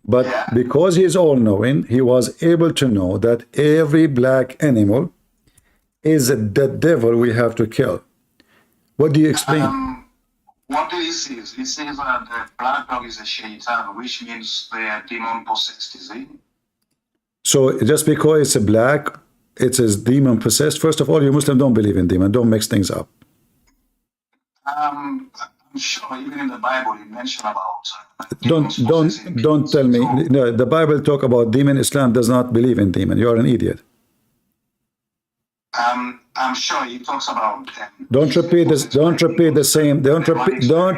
But because He is all knowing, He was able to know that every black animal is the devil we have to kill. What do you explain? What he says? He says that the black dog is a shaitan, which means they are demon possessed, is it? So just because it's a black, it's a demon possessed. First of all, you Muslims don't believe in demon. Don't mix things up. I'm sure even in the Bible you mention about don't tell me. No, the Bible talk about demon. Islam does not believe in demon. You are an idiot. I'm sure he talks about. Don't repeat this. Don't repeat the same. Don't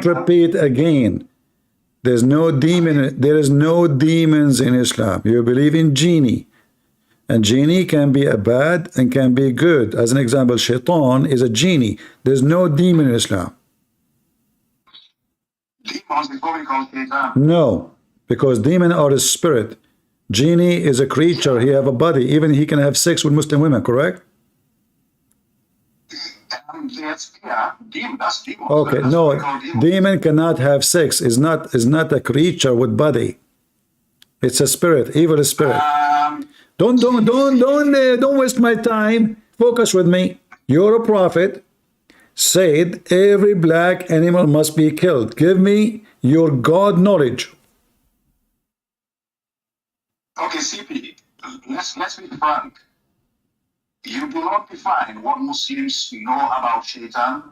repeat again. There's no demon. There is no demons in Islam. You believe in genie, and genie can be a bad and can be good. As an example, shaitan is a genie. There's no demon in Islam. Demons before we call shaitan. No, because demon are a spirit. Genie is a creature. He have a body. Even he can have sex with Muslim women. Correct? Okay, no, demon cannot have sex. Is not a creature with body. It's a spirit, evil spirit. Don't waste my time. Focus with me. You're a prophet. Said every black animal must be killed. Give me your God knowledge. Okay, CP. Let's be frank. You do not define what Muslims know about shaitan.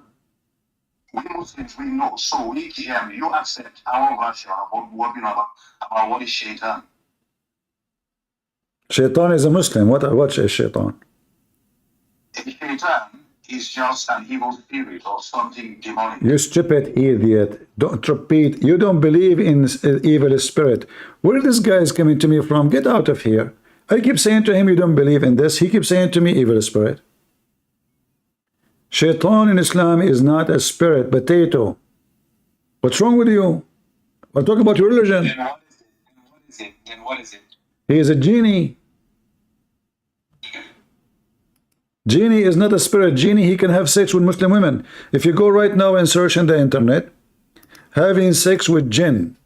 We Muslims, we know. So you accept our version of what we know about what is shaitan. Shaitan is a Muslim. What is shaitan? Shaitan is just an evil spirit or something demonic. You stupid idiot. Don't repeat. You don't believe in evil spirit. Where this guy is coming to me from? Get out of here. I keep saying to him, you don't believe in this. He keeps saying to me, evil spirit. Shaitan in Islam is not a spirit, potato. What's wrong with you? I'm talking about your religion. And what is it? And what is it? And what is it? He is a genie. Genie is not a spirit. Genie, he can have sex with Muslim women. If you go right now and search in the internet, having sex with jinn.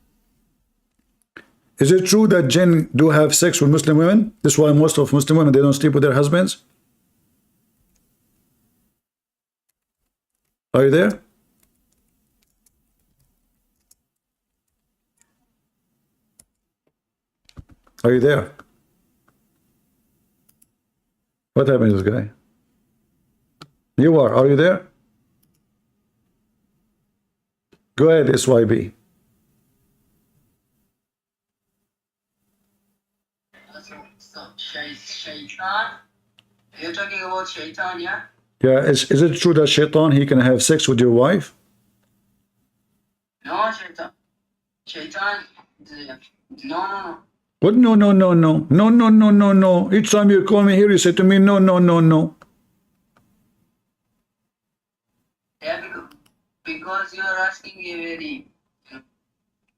Is it true that jinn do have sex with Muslim women? That's why most of Muslim women, they don't sleep with their husbands. Are you there? Are you there? What happened to this guy? You are. Are you there? Go ahead, SYB. Shaitan? You're talking about Shaitan, yeah? Yeah, is it true that Shaitan, he can have sex with your wife? No, Shaitan. Shaitan, no. What? No. Each time you call me here, you say to me, no. Yeah, because you are asking a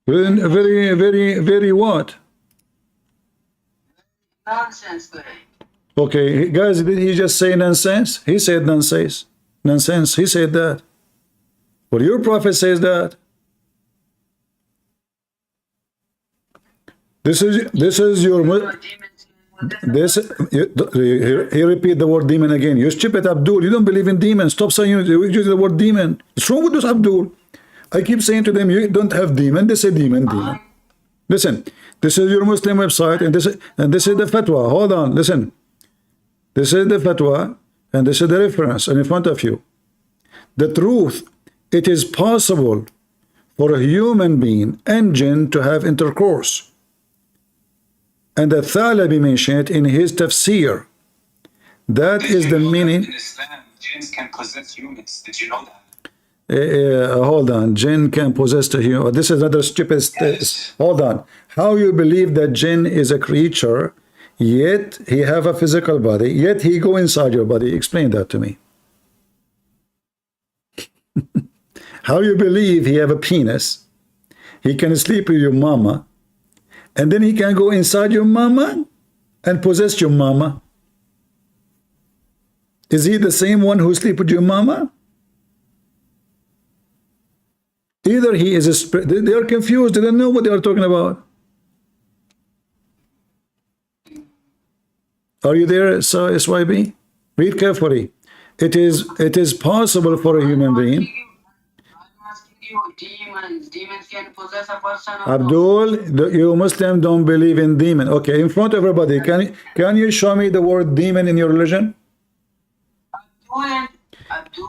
Very what? nonsense guy. Okay, guys, did he just say nonsense? He said nonsense. Nonsense. He said that. Well, your prophet says that. This is your he repeat the word demon again. You stupid Abdul, you don't believe in demons. Stop saying you use the word demon. What's wrong with this Abdul? I keep saying to them, you don't have demon. They say demon. Listen, this is your Muslim website, and this is the fatwa. Hold on, listen. This is the fatwa, and this is the reference, and in front of you. The truth, it is possible for a human being and jinn to have intercourse. And the Thalabi mentioned in his tafsir. That is the meaning. In Islam, jinns can possess humans. Did you know that? Hold on, jinn can possess the human. This is another stupid. Hold on. How you believe that jinn is a creature, yet he have a physical body, yet he go inside your body? Explain that to me. How you believe he have a penis, he can sleep with your mama, and then he can go inside your mama and possess your mama? Is he the same one who sleep with your mama? Either he is a spirit. They are confused. They don't know what they are talking about. Are you there, SYB? Read carefully. It is possible for a human being. I'm asking you, demons can possess a person. Abdul, you Muslim don't believe in demon. Okay, in front of everybody, can you show me the word demon in your religion? Abdul,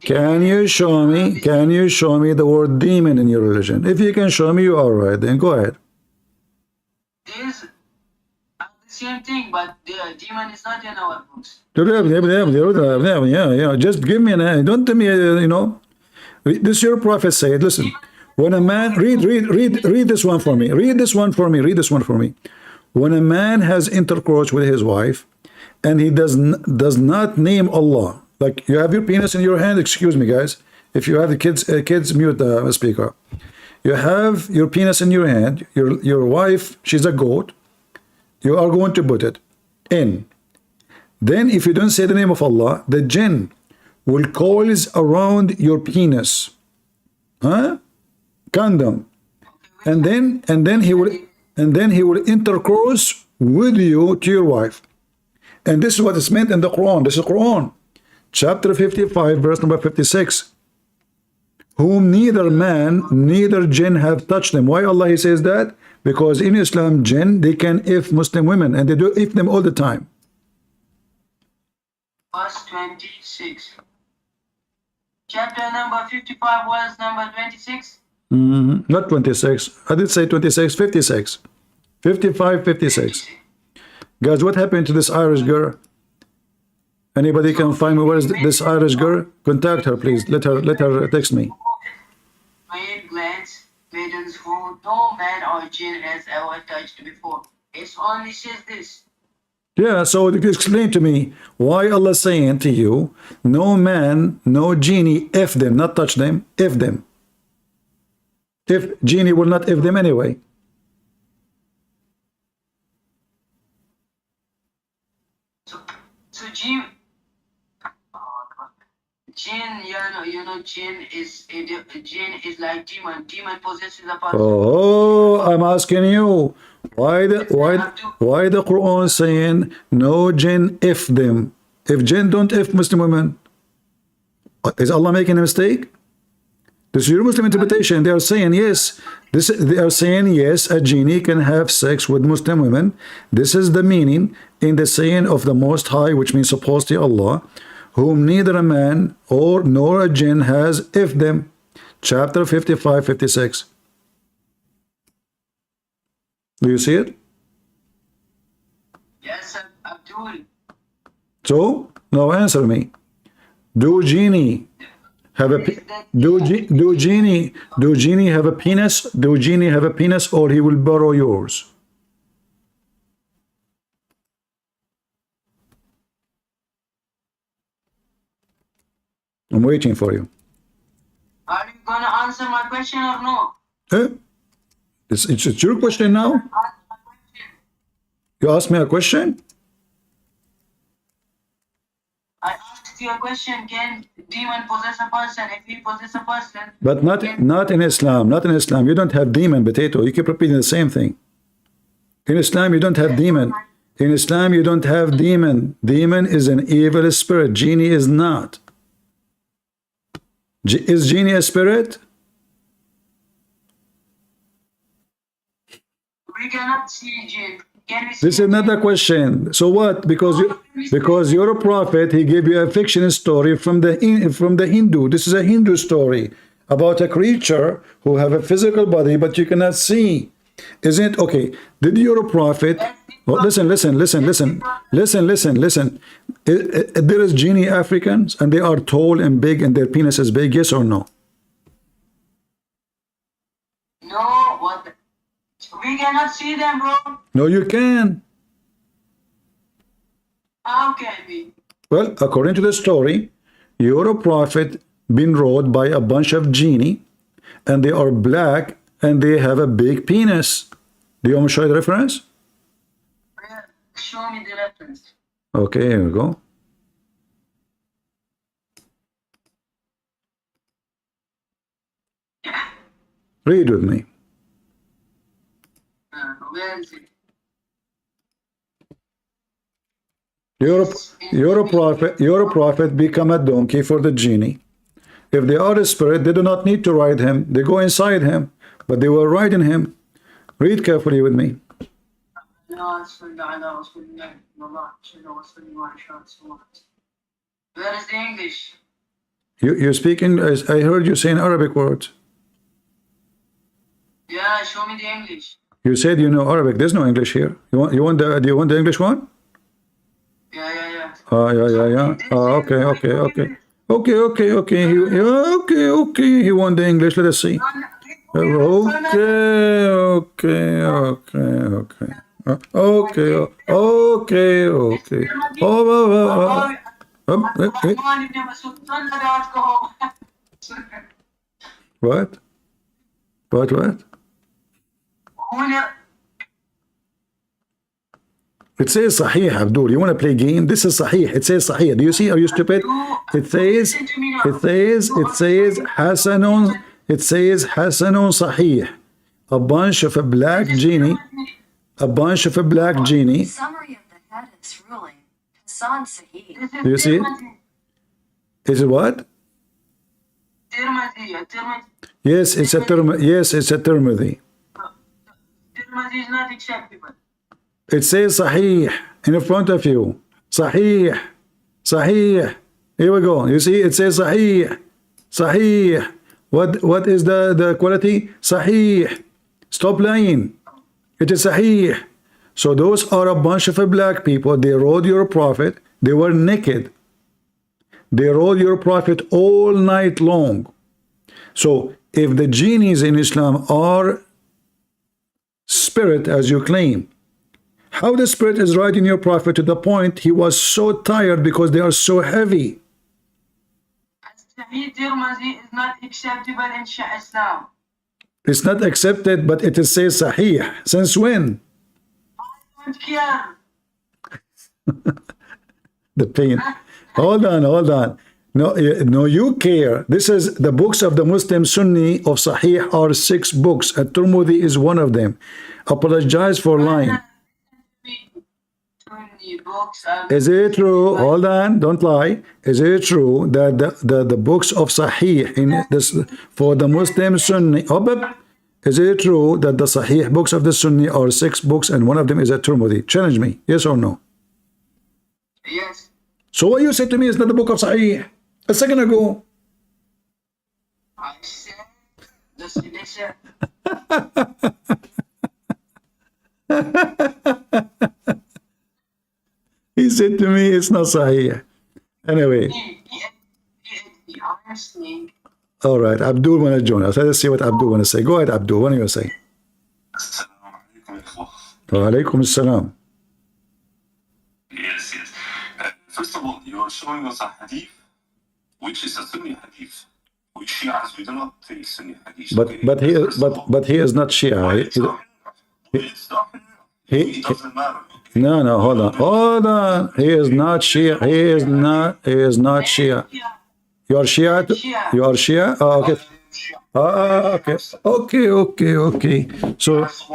Can you show me the word demon in your religion? If you can show me, you are right. Then go ahead. This the same thing, but the demon is not in our books. Yeah. Just give me an. Don't tell me. This your prophet said. Listen, when a man read this one for me. Read this one for me. When a man has intercourse with his wife, and he does not name Allah. Like you have your penis in your hand. Excuse me, guys. If you have the kids mute the speaker. You have your penis in your hand. Your wife, she's a goat. You are going to put it in. Then, if you don't say the name of Allah, the jinn will coils around your penis, condom, and then he will intercourse with you to your wife. And this is what is meant in the Quran. This is Quran. Chapter 55, verse number 56. Whom neither man, neither jinn have touched them. Why Allah he says that? Because in Islam, jinn, they can if Muslim women, and they do if them all the time. Verse 26. Chapter number 55, verse number 26. Not 26. I did say 26, 56. 55, 56. Guys, what happened to this Irish girl? Anybody can find me where is this Irish girl? Contact her, please. Let her text me. Main glands, maidens who no man or jinn has ever touched before. It only says this. Yeah, so explain to me why Allah saying to you, no man, no genie, if them, not touch them, if them. If genie will not if them anyway. So jinn, jinn is like demon. Demon possesses a person. Oh, I'm asking you, why the Quran saying no jinn if them? If jinn don't if Muslim women, is Allah making a mistake? This is your Muslim interpretation. They are saying yes. They are saying yes, a genie can have sex with Muslim women. This is the meaning in the saying of the Most High, which means supposedly Allah, whom neither a man or nor a jinn has if them. Chapter 55, 56. Do you see it? Yes, Abdul. So now answer me. Do genie have a do genie have a penis? Do genie have a penis, or he will borrow yours? I'm waiting for you. Are you gonna answer my question or no? Eh? It's your question now. Answer my question. You asked me a question. I asked you a question. Can demon possess a person? If he possess a person, But not in Islam. Not in Islam. You don't have demon, potato. You keep repeating the same thing. In Islam, you don't have demon. In Islam, you don't have demon. Demon is an evil spirit. Genie is not. Is genie a spirit? we cannot see jinn. Can we see This is not a question. So what? Because you're a prophet, he gave you a fiction story from the Hindu. This is a Hindu story about a creature who have a physical body, but you cannot see. Isn't it? Okay. Did your prophet? Well, listen. There is genie Africans, and they are tall and big, and their penis is big. Yes or no? No, what? We cannot see them, bro. No, you can. How can we? Well, according to the story, you're a prophet been rode by a bunch of genie, and they are black, and they have a big penis. Do you want me to show you the reference? Show me the reference. Okay, here we go. Read with me. Where is it? You're a prophet become a donkey for the genie. If they are a spirit, they do not need to ride him. They go inside him, but they were riding him. Read carefully with me. Where is the English? You speak in, I heard you saying Arabic words. Yeah, show me the English. You said you know Arabic. There's no English here. Do you want the English one? Yeah. Yeah. Okay. He want the English. Let us see. Okay. What? It says Sahih, Abdul. You want to play game? This is Sahih. It says Sahih. Do you see? Are you stupid? It says Hasanun. It says Hasanun Sahih. A bunch of a black genie. Summary of the hadith's ruling. Hasan Sahih. Do you see it? Is it what? Yes, it's a Tirmidhi. Tirmidhi is not acceptable. It says Sahih in front of you. Sahih. Here we go. You see, it says Sahih. What is the quality? Sahih. Stop lying. It is Sahih. So those are a bunch of black people. They rode your prophet. They were naked. They rode your prophet all night long. So if the genies in Islam are spirit, as you claim, How the Spirit is riding your Prophet to the point he was so tired because they are so heavy. Sahih Tirmidhi is not acceptable in Islam. It's not accepted, but it is says Sahih. Since when? I don't care. The pain. Hold on. No, you care. This is the books of the Muslim Sunni of Sahih are 6 books. At-Tirmidhi is one of them. Apologize for lying. Is it true? Hold on, don't lie. Is it true that the books of Sahih in this for the Muslim Sunni? Is it true that the Sahih books of the Sunni are 6 books and one of them is at-Tirmidhi? Challenge me. Yes or no? Yes. So what you said to me is not the book of Sahih a second ago. I said the sedition. He said to me it's not Sahih. Anyway. Honestly. All right, Abdul want to join us. Let's see what Abdul want to say. Go ahead, Abdul. What do you say? Wa alaikum assalam. Yes. First of all, you are showing us a hadith, which is a Sunni hadith, which Shias we do not take Sunni hadith. But he is not Shia. He doesn't matter. No, hold on. He is not Shia. He is not Shia. You are Shia? You are Shia? Oh, okay. Okay. So, What's the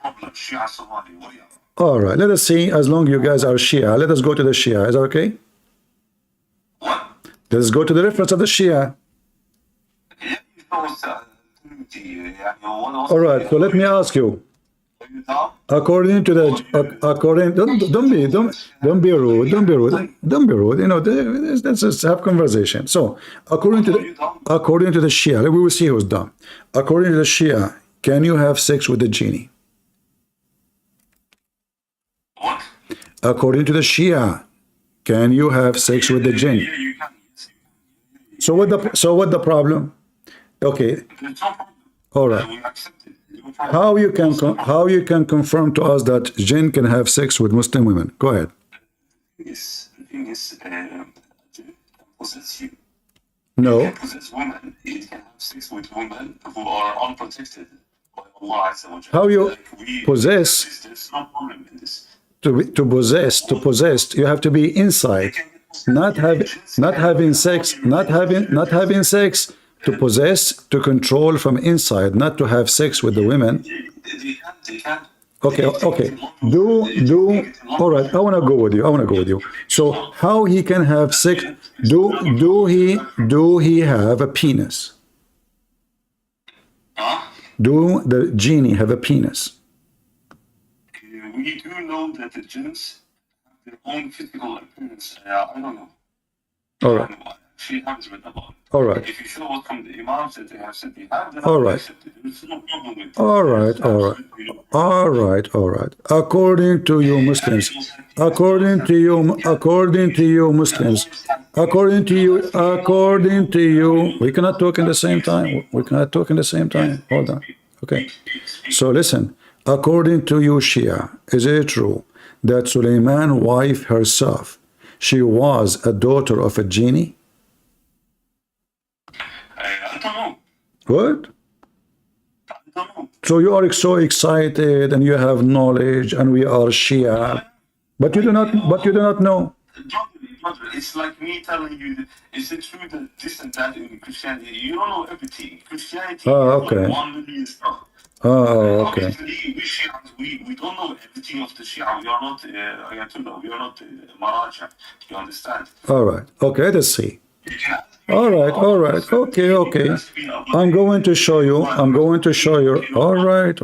problem? Shia Somali, what are you? all right. Let us see. As long you guys are Shia, let us go to the Shia. Is that okay? What? Let us go to the reference of the Shia. All right. So let me ask you. According to the don't be rude. You know, let's just have conversation. So according to the Shia, we will see who's dumb. According to the Shia, can you have sex with the genie? What? According to the Shia, can you have sex with the jinn? Yeah, you can. So what the problem? Okay. There's no problem. All right. We accept it. No problem. How you can confirm to us that jinn can have sex with Muslim women? Go ahead. The thing is, jinn possess you. No. It can possess women. It can have sex with women who are unprotected by Allah Azza wa Jalla. How you we possess? There's no problem in this. To possess, you have to be inside, not having sex, to possess, to control from inside, not to have sex with the women. They can. Okay. All right. I want to go with you. So how he can have sex? Do he have a penis? Huh? Do the genie have a penis? We do know that the jinns have their own physical appearance. I don't know. All right. She has read about it. All right. If you show us from the imams that they have said they have, then All right. there's no problem with it. All right. According to you Muslims, according to you Muslims, according to you, we cannot talk in the same time. Hold on. Okay. So listen. According to you Shia, is it true that Sulaiman's wife herself, she was a daughter of a genie? I don't know. What? I don't know. So you are so excited and you have knowledge and we are Shia, but you do not know. Brother, it's like me telling you, that, is it true that this and that in Christianity? You don't know everything. Christianity Oh, okay. is like 1 million stuff. Oh, okay. Obviously, we Shias, we don't know everything of the Shia. We are not Ayatollah. We are not Maraja. You understand? All right. Okay, let's see. You can ask me All right. Okay. I'm going to show you. All right.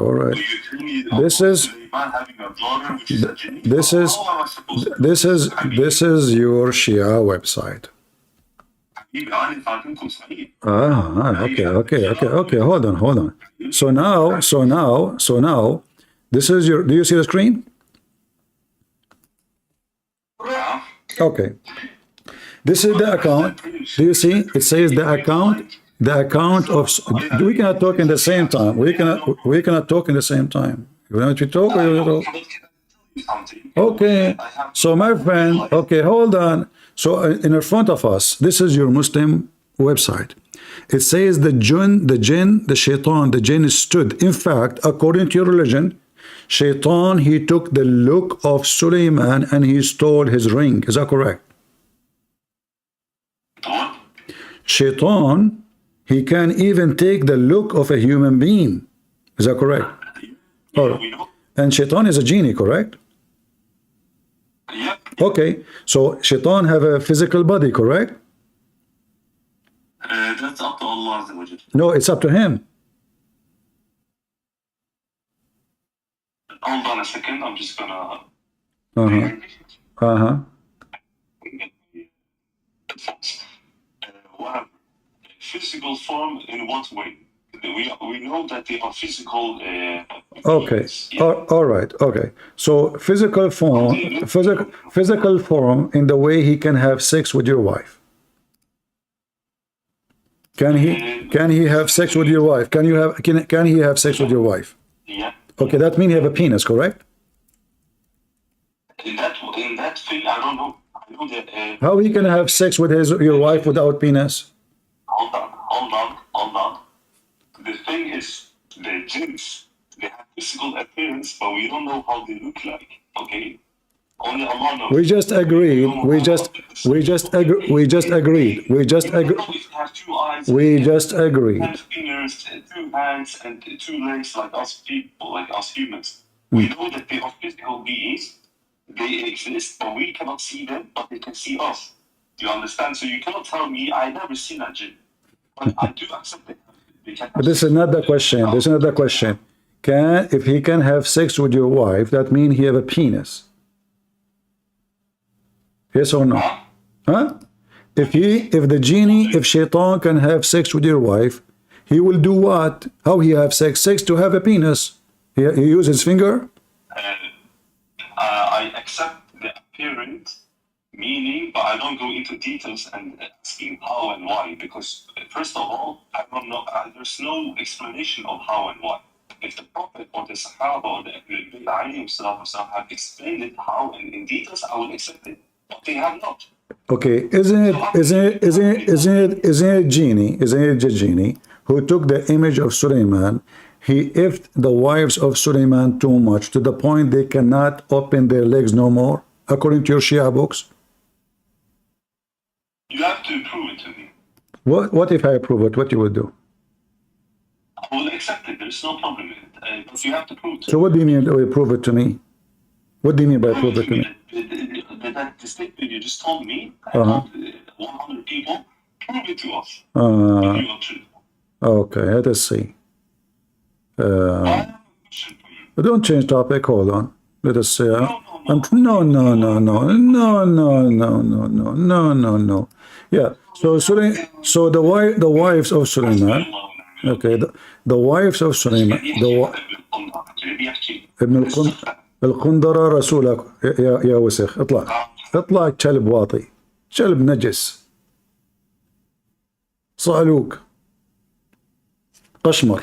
This is your Shia website. Okay. Hold on. So now, this is your. Do you see the screen? Okay. This is the account. Do you see? It says the account. The account of. We cannot talk in the same time. We cannot talk in the same time. You want to talk or you talk? something. Okay, I have so my friend, okay, hold on. So in front of us, this is your Muslim website. It says the jinn, the shaitan, the jinn stood. In fact, according to your religion, shaitan, he took the look of Suleiman and he stole his ring. Is that correct? What? Shaitan, he can even take the look of a human being. Is that correct? Yeah, we know. And shaitan is a genie, correct? Yeah. Okay, so shaitan have a physical body, correct? That's up to Allah Azza wa Jal. No, it's up to him. Hold on a second. I'm just gonna. Uh-huh. Uh-huh. Whatever. Physical form in what way? We know that they are physical. Okay. beings. Yeah. All right. Okay. So physical form in the way he can have sex with your wife. Can he have sex with your wife? Can he have sex with your wife? Yeah. Okay, that means he have a penis, correct? In that thing, I don't know. I know that. How he can have sex with your wife without penis? Hold on. The thing is, the jinns, they have physical appearance, but we don't know how they look like. Okay. Only Allah knows. We just agreed. We just agreed. We just agreed. We don't know if they have two eyes. We just agreed. 10 fingers, 2 hands, and 2 legs, like us people, like us humans. We know that they are physical beings. They exist, but we cannot see them, but they can see us. Do you understand? So you cannot tell me I never seen a jinn, but I do accept it. But this is not the question. This is not the question. If he can have sex with your wife, that means he have a penis. Yes or no? Huh? If shaitan can have sex with your wife, he will do what? How he have sex? Sex to have a penis. He use his finger? I accept the appearance, meaning, but I don't go into details and asking how and why, because first of all, I don't know. There's no explanation of how and why. If the Prophet or the Sahaba or the have explained it how and in details, I will accept it. But they have not. Okay, isn't it genie who took the image of Suleiman? He ifed the wives of Suleiman too much to the point they cannot open their legs no more, according to your Shia books. You have to prove it to me. What if I prove it? What you would do? I will accept it. There's no problem in it. But you have to prove it to So what do you mean by prove it to me? What do you mean by prove it to me? The statement you just told me, I told 100 people, prove it to us. If you are true. Okay, let us see. I have a question for you. Don't change topic. Hold on. Let us see. No. No. Yeah. So the wives of Suleiman. Okay. The wives of Suleiman. ابن القنضرة رسولك يا وسخ اطلع كلب واطي كلب نجس صعلوك قشمر.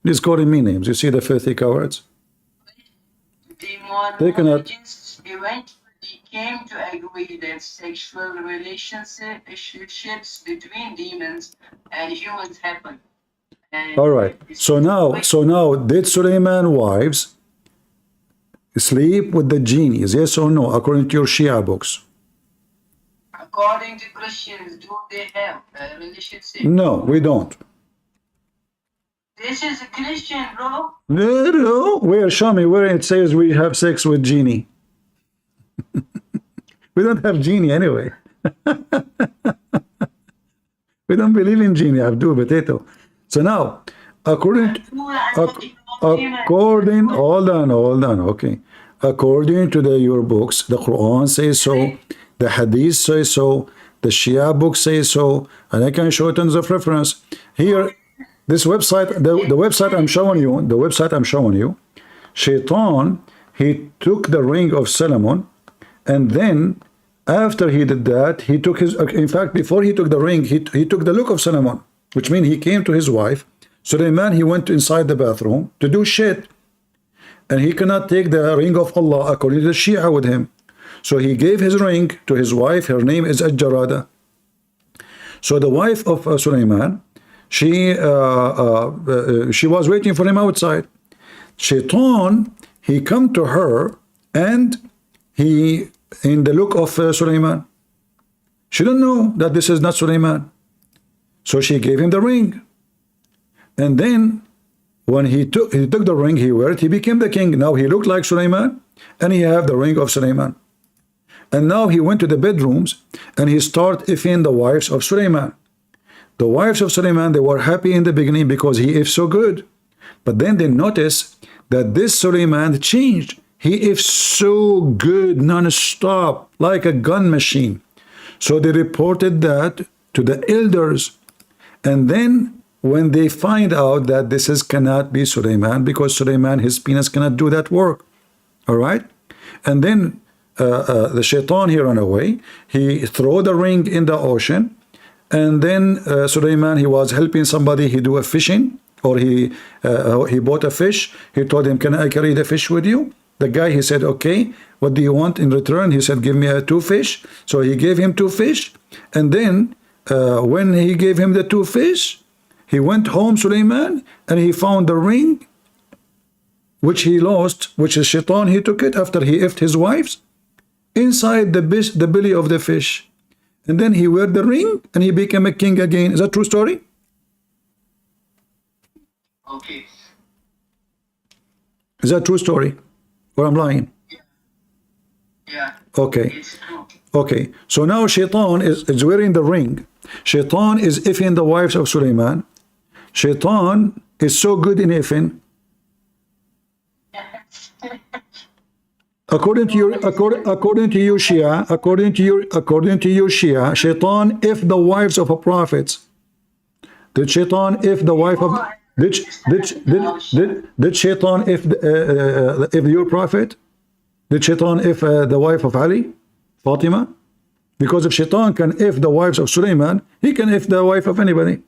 He's calling me names. You see the filthy cowards? They cannot- eventually came to agree that sexual relationships between demons and humans happen. And All right. So now, did Suleiman wives sleep with the genies? Yes or no? According to your Shia books. according to Christians, do they have a relationship? No, we don't. This is a Christian, bro. No. Where? Show me where it says we have sex with genie. We don't have genie anyway. We don't believe in genie. Abdul potato. So now, according, hold on, okay. According to your books, the Quran says so, the Hadith says so, the Shia book says so, and I can show tons of reference. Here, this website, the website I'm showing you, Shaitan, he took the ring of Solomon, and then after he did that, he took his, in fact, before he took the ring, he took the look of Solomon, which means he came to his wife. Suleiman, he went inside the bathroom to do shit. and he cannot take the ring of Allah according to the Shia with him. So he gave his ring to his wife. Her name is Al-Jarada. So the wife of Sulaiman, she was waiting for him outside. Shaitan, he come to her, and he in the look of Sulaiman. She don't know that this is not Sulaiman. So she gave him the ring. And then when he took the ring, he wore it, he became the king. Now he looked like Sulaiman, and he have the ring of Sulaiman. And now he went to the bedrooms, and he started effing the wives of Sulaiman. The wives of Sulaiman, they were happy in the beginning because he is so good. But then they noticed that this Sulaiman changed. He is so good non-stop, like a gun machine. So they reported that to the elders. And then when they find out that this cannot be Sulaiman, because Sulaiman, his penis cannot do that work. All right? And then the shaitan, he ran away. He threw the ring in the ocean. And then Sulaiman, he was helping somebody. He do a fishing, or he bought a fish. He told him, can I carry the fish with you? The guy, he said, okay, what do you want in return? He said, give me 2 fish. So he gave him 2 fish. And then when he gave him the 2 fish, he went home, Sulaiman, and he found the ring, which he lost, which is shaitan. He took it after he effed his wives inside the belly of the fish. And then he wore the ring, and he became a king again. Is that true story? Okay. Is that true story? Or I'm lying? Yeah. Okay. It's true. Okay. So now Shaitan is wearing the ring. Shaitan is effing the wives of Sulaiman. Shaitan is so good in effing. According to you, Shia, according to you, Shia, Shaitan if the wives of a prophets. Did Shaitan if the wife of did Shaitan if your prophet? Did Shaitan if the wife of Ali, Fatima? Because if Shaitan can if the wives of Sulaiman, he can if the wife of anybody.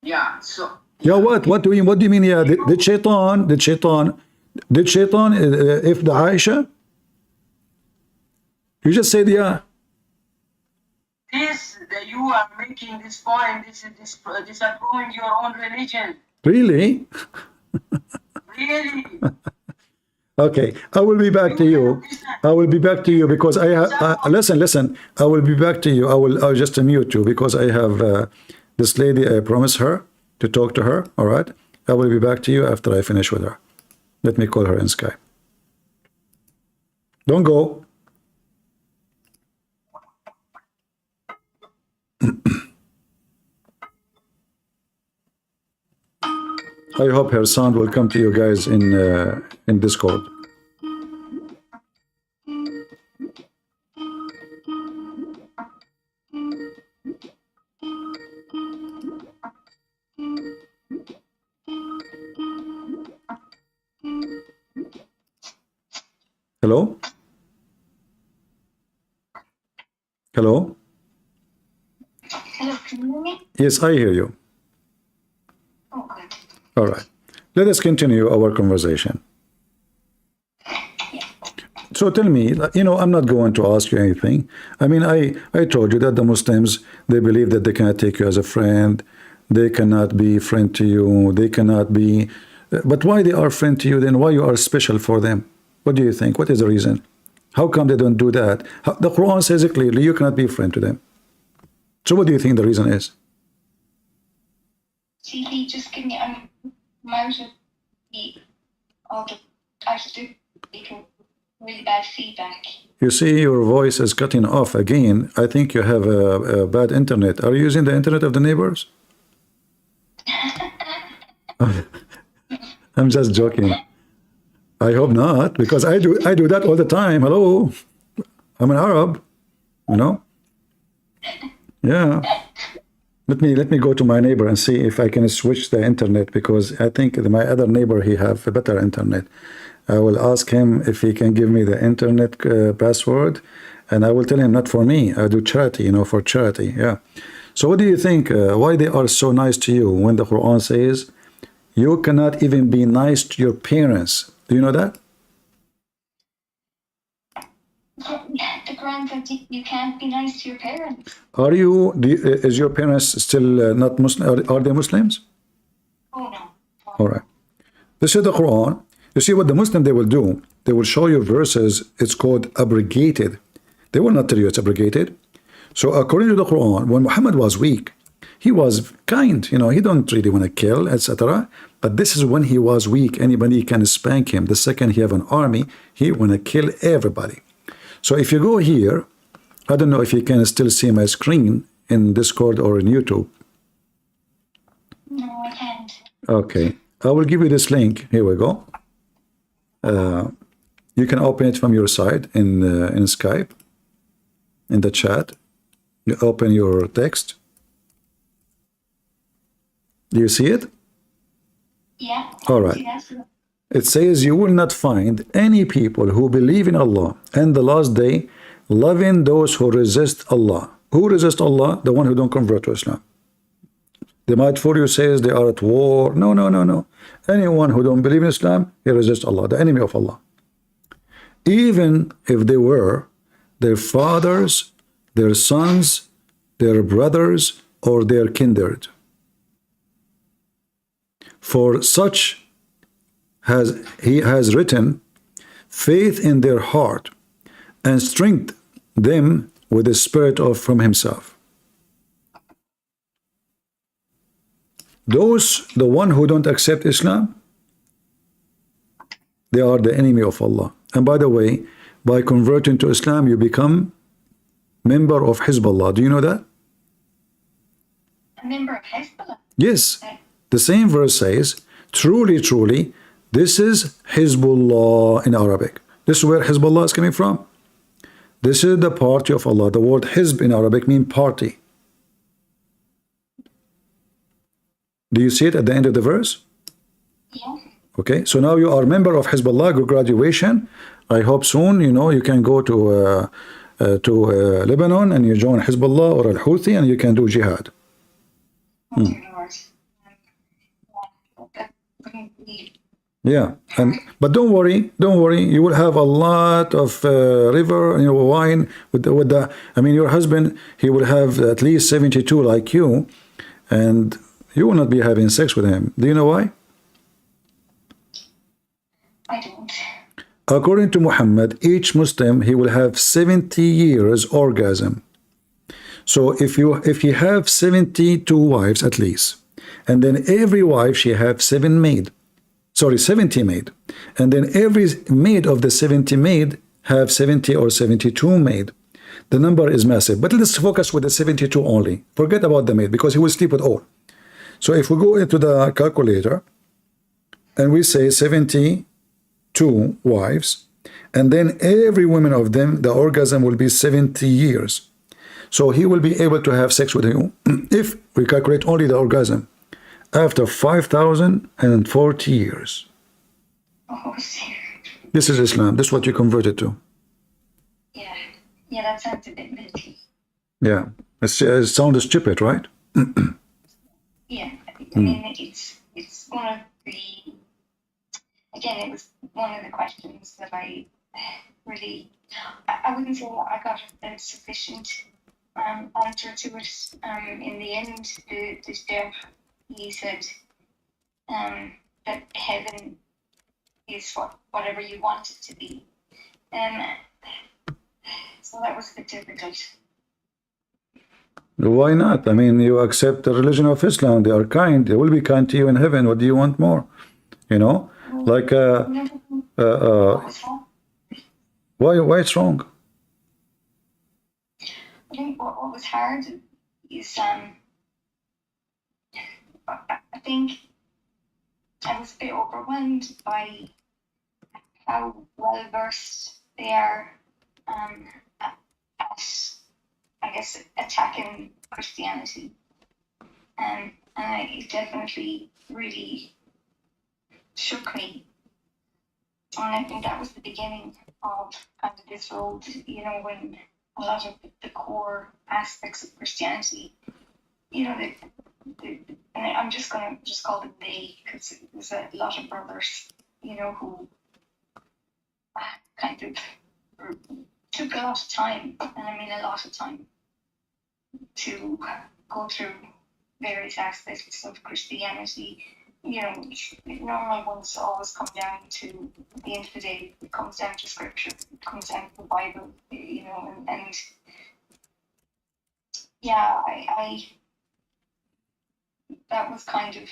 Yeah. So. Yeah, what do you mean? Yeah, did Shaitan if the Aisha? You just said yeah. This that you are making this point. This is disapproving your own religion. Really? Really? Okay, I will be back to you. I will be back to you because I have. Listen. I will be back to you. I'll just mute you because I have this lady. I promised her to talk to her. All right. I will be back to you after I finish with her. Let me call her in Skype. Don't go. I hope her sound will come to you guys in Discord. Hello? Hello? Hello, can you hear me? Yes, I hear you. Oh, good. All right. Let us continue our conversation. So tell me, I'm not going to ask you anything. I mean, I told you that the Muslims, they believe that they cannot take you as a friend. They cannot be friend to you. They cannot be... But why they are friend to you, then why you are special for them? What do you think? What is the reason? How come they don't do that? The Quran says it clearly, you cannot be a friend to them. So what do you think the reason is? See, he just give me, out of all the, I have to really bad feedback. You see, your voice is cutting off again. I think you have a bad internet. Are you using the internet of the neighbors? I'm just joking. I hope not, because I do that all the time. Hello, I'm an Arab, Yeah. Let me go to my neighbor and see if I can switch the internet, because I think my other neighbor, he have a better internet. I will ask him if he can give me the internet password, and I will tell him not for me. I do charity, for charity. Yeah. So what do you think? Why they are so nice to you when the Quran says you cannot even be nice to your parents. Do you know that? The Quran says you can't be nice to your parents. Are you, is your parents still not Muslim? Are they Muslims? Oh no. All right. This is the Quran. You see what the Muslim they will do? They will show you verses. It's called abrogated. They will not tell you it's abrogated. So according to the Quran, when Muhammad was weak, he was kind. You know, he don't really want to kill, etc. But this is when he was weak. Anybody can spank him. The second he have an army, he want to kill everybody. So if you go here, I don't know if you can still see my screen in Discord or in YouTube. No, I can't. Okay, I will give you this link. Here we go. You can open it from your side in Skype, in the chat. You open your text. Do you see it? Yeah. All right. It says, you will not find any people who believe in Allah and the last day loving those who resist Allah. Who resist Allah? The one who don't convert to Islam. They might fool you, says they are at war. No, no, no, no. Anyone who don't believe in Islam, he resists Allah, the enemy of Allah. Even if they were their fathers, their sons, their brothers, or their kindred. For such he has written faith in their heart and strengthened them with the spirit of from himself. Those, the one who don't accept Islam, they are the enemy of Allah. And by the way, by converting to Islam, you become member of Hizbullah. Do you know that? A member of Hezbollah? Yes. The same verse says, truly, truly, this is Hizbullah in Arabic. This is where Hizbullah is coming from. This is the party of Allah. The word Hizb in Arabic means party. Do you see it at the end of the verse? Yeah. Okay, so now you are a member of Hizbullah, good graduation. I hope soon, you know, you can go to Lebanon and you join Hizbullah or Al-Houthi and you can do jihad. Oh, dear Lord. That wouldn't be... Yeah, but don't worry, you will have a lot of river, you know, wine with the I mean, your husband, he will have at least 72 like you, and you will not be having sex with him. Do you know why? I don't. According to Muhammad, each Muslim, he will have 70 years orgasm. So if you have 72 wives at least, and then every wife she have 70 maid, and then every maid of the 70 maid have 70 or 72 maid. The number is massive, but let's focus with the 72 only. Forget about the maid because he will sleep with all. So if we go into the calculator and we say 72 wives, and then every woman of them, the orgasm will be 70 years. So he will be able to have sex with you if we calculate only the orgasm after 5,040 years. Oh, dear. This is Islam. This is what you converted to. Yeah. Yeah, that sounds a bit mental. Yeah. It sounds stupid, right? Yeah. I mean, it's one of the... Again, it was one of the questions that I really... I wouldn't say I got a sufficient answer to it. In the end, the chef, he said that heaven is whatever you want it to be. So that was a bit difficult. Why not? I mean, you accept the religion of Islam. They are kind. They will be kind to you in heaven. What do you want more? You know? Like, why it's wrong? I think what was hard is I think I was a bit overwhelmed by how well versed they are at, I guess, attacking Christianity, and it definitely really shook me. And I think that was the beginning of kind of this road, you know, when a lot of the core aspects of Christianity, you know, and I'm just gonna just call them they, because there's a lot of brothers, you know, who kind of took a lot of time, and I mean a lot of time, to go through various aspects of Christianity. You know, normal ones always come down to the end of the day. It comes down to scripture. It comes down to the Bible. You know, and yeah, I that was kind of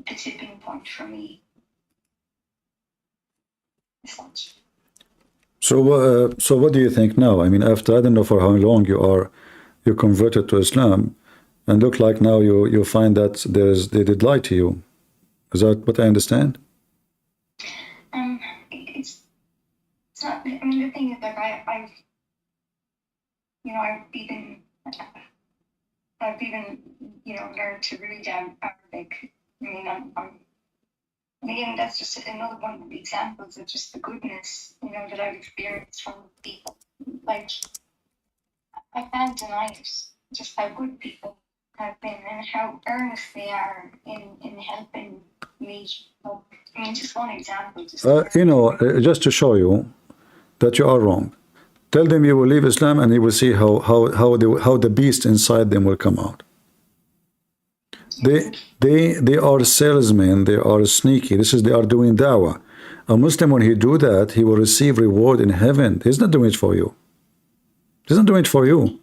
the tipping point for me. As such. So what do you think now? I mean, after I don't know for how long you converted to Islam, and look like now you find that they did lie to you. Is that what I understand? It's not. I mean, the thing is, like, I've even learned to read Arabic. I mean, and again, that's just another one of the examples of just the goodness, that I've experienced from people. Like, I can't deny it, just how good people have been and how earnest they are in helping me. I mean, just one example. Just to show you that you are wrong. Tell them you will leave Islam, and you will see how the beast inside them will come out. They are salesmen. They are sneaky. They are doing dawah. A Muslim, when he do that, he will receive reward in heaven. He's not doing it for you. He's not doing it for you.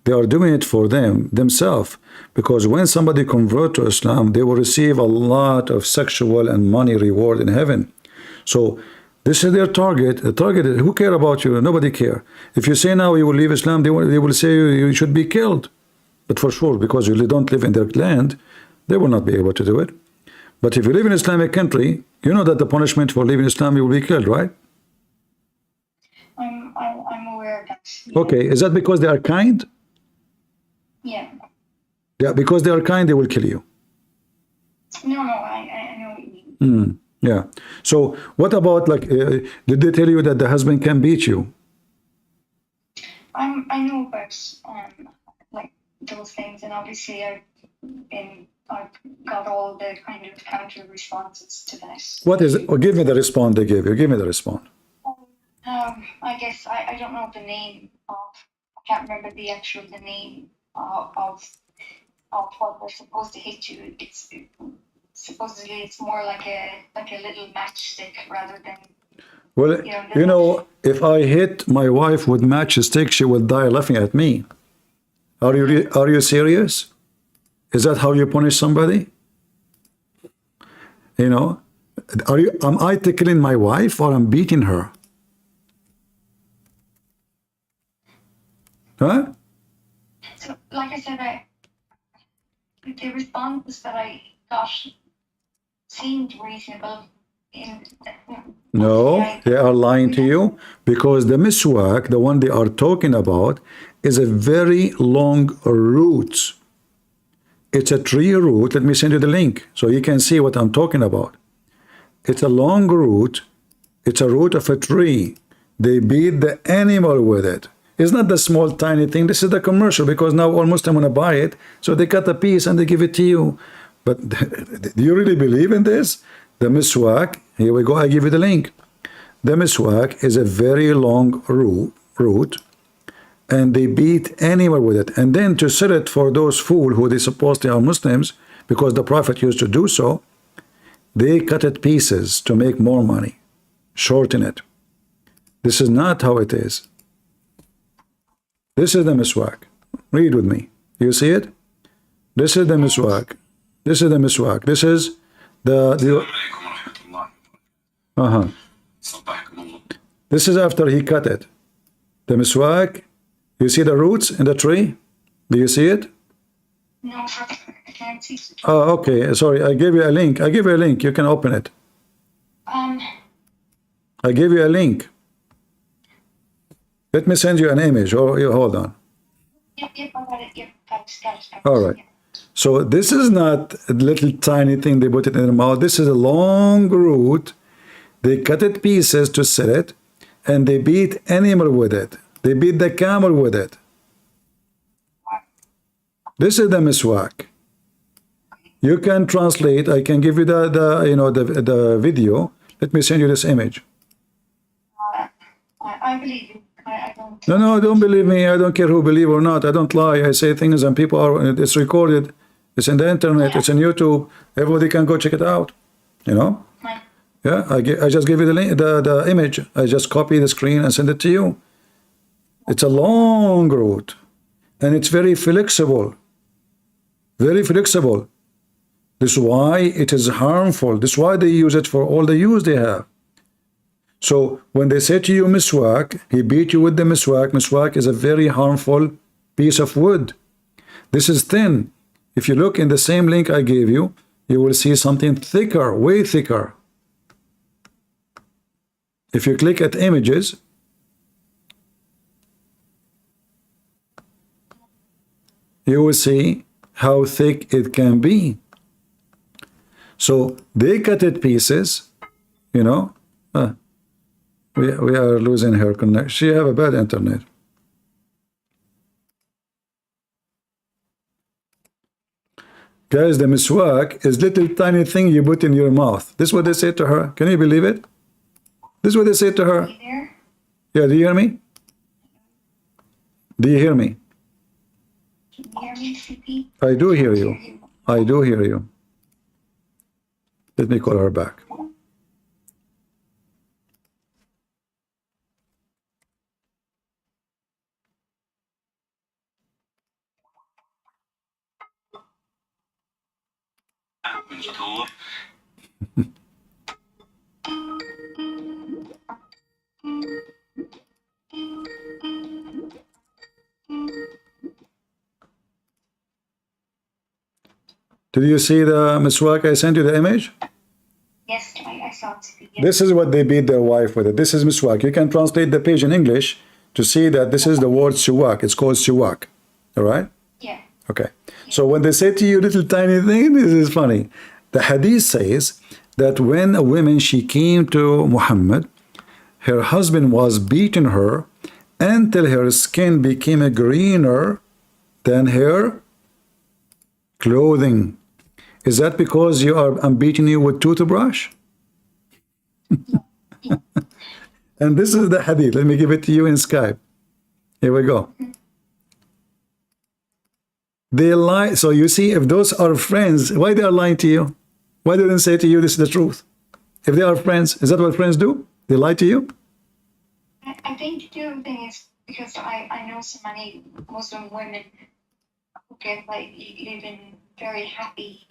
They are doing it for themselves. Because when somebody convert to Islam, they will receive a lot of sexual and money reward in heaven. So this is their target. The target is, who care about you? Nobody care. If you say now you will leave Islam, they will say you should be killed. But for sure, because you don't live in their land, they will not be able to do it. But if you live in an Islamic country, you know that the punishment for leaving Islam, you will be killed, right? I'm aware of that. Okay, is that because they are kind? Yeah. Yeah, because they are kind, they will kill you. No, I know what you mean. Yeah. So what about, like, did they tell you that the husband can beat you? I know about like those things, and obviously I've got all the kind of counter responses to that. What is it? Oh, give me the response they gave you. Give me the response. I guess I don't know the name of. I can't remember the name of what they're supposed to hit you. Supposedly it's more like a little matchstick rather than. Well, if I hit my wife with matchstick, she will die laughing at me. Are you serious? Is that how you punish somebody? Am I tickling my wife or I'm beating her? Huh? So, like I said, the responses that I got seemed reasonable. No, they are lying to you, because the miswak, the one they are talking about, is a very long root. It's a tree root. Let me send you the link so you can see what I'm talking about. It's a long root. It's a root of a tree. They beat the animal with it. It's not the small tiny thing. This is the commercial, because now all Muslims want to buy it, so they cut a piece and they give it to you. But do you really believe in this? The miswak, here we go, I give you the link. The miswak is a very long root, and they beat animal with it. And then to sell it for those fools who they supposedly are Muslims, because the Prophet used to do so, they cut it pieces to make more money, shorten it. This is not how it is. This is the miswak. Read with me. You see it? This is the miswak. This is the miswak. This is the This is after he cut it. The miswak. You see the roots in the tree? Do you see it? No, I can't see. Oh, okay. Sorry, I gave you a link. I give you a link. You can open it. I gave you a link. Let me send you an image. Or hold on. Yep, I got it. Yep, got it. All right. So this is not a little tiny thing they put it in their mouth. This is a long root. They cut it pieces to sell it, and they beat animal with it. They beat the camel with it. This is the miswak. You can translate. I can give you the video. Let me send you this image. I believe you. I don't. No, don't believe me. I don't care who believe or not. I don't lie. I say things and people are. It's recorded. It's in the internet. It's on YouTube. Everybody can go check it out. You know. Right. Yeah. I just give you the link, the image. I just copy the screen and send it to you. It's a long route, and it's very flexible. Very flexible. This is why it is harmful. This is why they use it for all the use they have. So when they say to you miswak, he beat you with the miswak. Miswak is a very harmful piece of wood. This is thin. If you look in the same link I gave you, you will see something thicker, way thicker. If you click at images, you will see how thick it can be. So they cut it pieces, you know. We are losing her connection. She have a bad internet. Guys, the miswak is little tiny thing you put in your mouth. This is what they say to her. Can you believe it? This is what they say to her. Yeah, do you hear me? Do you hear me? Can you hear me, CP? I do hear you. I do hear you. Let me call her back. Did you see the miswak I sent you the image? Yes, I saw it. CP. Yes. This is what they beat their wife with it. This is miswak. You can translate the page in English to see that this is the word siwak. It's called siwak. All right? Yeah. Okay. So when they say to you little tiny thing, this is funny. The hadith says that when a woman, she came to Muhammad, her husband was beating her until her skin became greener than her clothing. Is that because I'm beating you with toothbrush? And this is the hadith. Let me give it to you in Skype. Here we go. They lie. So you see, if those are friends, why they are lying to you? Why didn't they say to you this is the truth? If they are friends, is that what friends do? They lie to you? I think the other thing is because I know so many Muslim women who get like live in very happy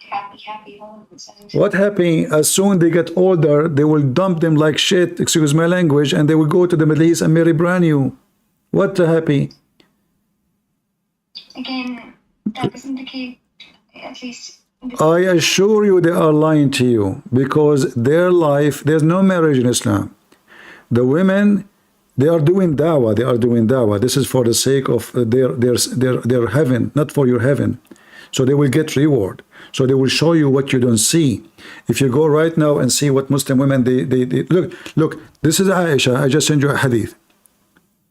homes. And What happy? As soon they get older, they will dump them like shit, excuse my language, and they will go to the Middle East and marry brand new. What happy? again, that isn't the case. At least. I assure you they are lying to you, because their life, there's no marriage in Islam. The women, they are doing dawah. They are doing dawah. This is for the sake of their heaven, not for your heaven. So they will get reward. So they will show you what you don't see. If you go right now and see what Muslim women, they look, this is Aisha. I just sent you a hadith.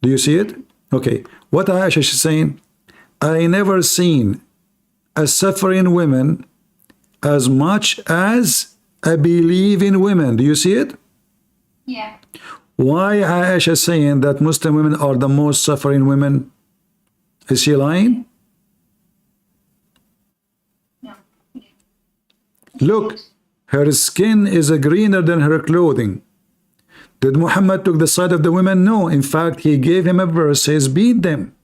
Do you see it? Okay. What Aisha is saying, I never seen a suffering woman as much as a believing women. Do you see it? Yeah. Why Aisha saying that Muslim women are the most suffering women? Is she lying? No. Look, her skin is greener than her clothing. Did Muhammad took the side of the women? No. In fact, he gave him a verse, says, beat them.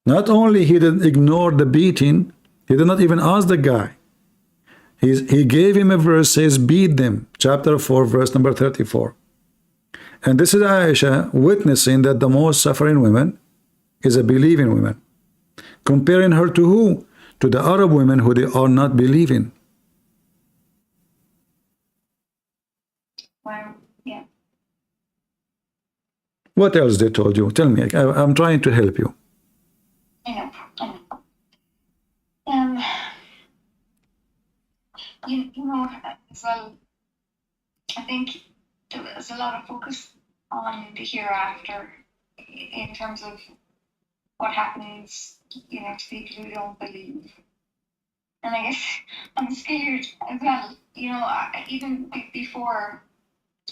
Not only he didn't ignore the beating, he did not even ask the guy. He gave him a verse, says, beat them. Chapter 4, verse number 34. And this is Aisha witnessing that the most suffering women is a believing woman. Comparing her to who? To the Arab women who they are not believing. Wow. Yeah. What else they told you? Tell me. I'm trying to help you. I know. You know, as well, I think there's a lot of focus on the hereafter in terms of what happens, you know, to people who don't believe. And I guess I'm scared as well. You know, even before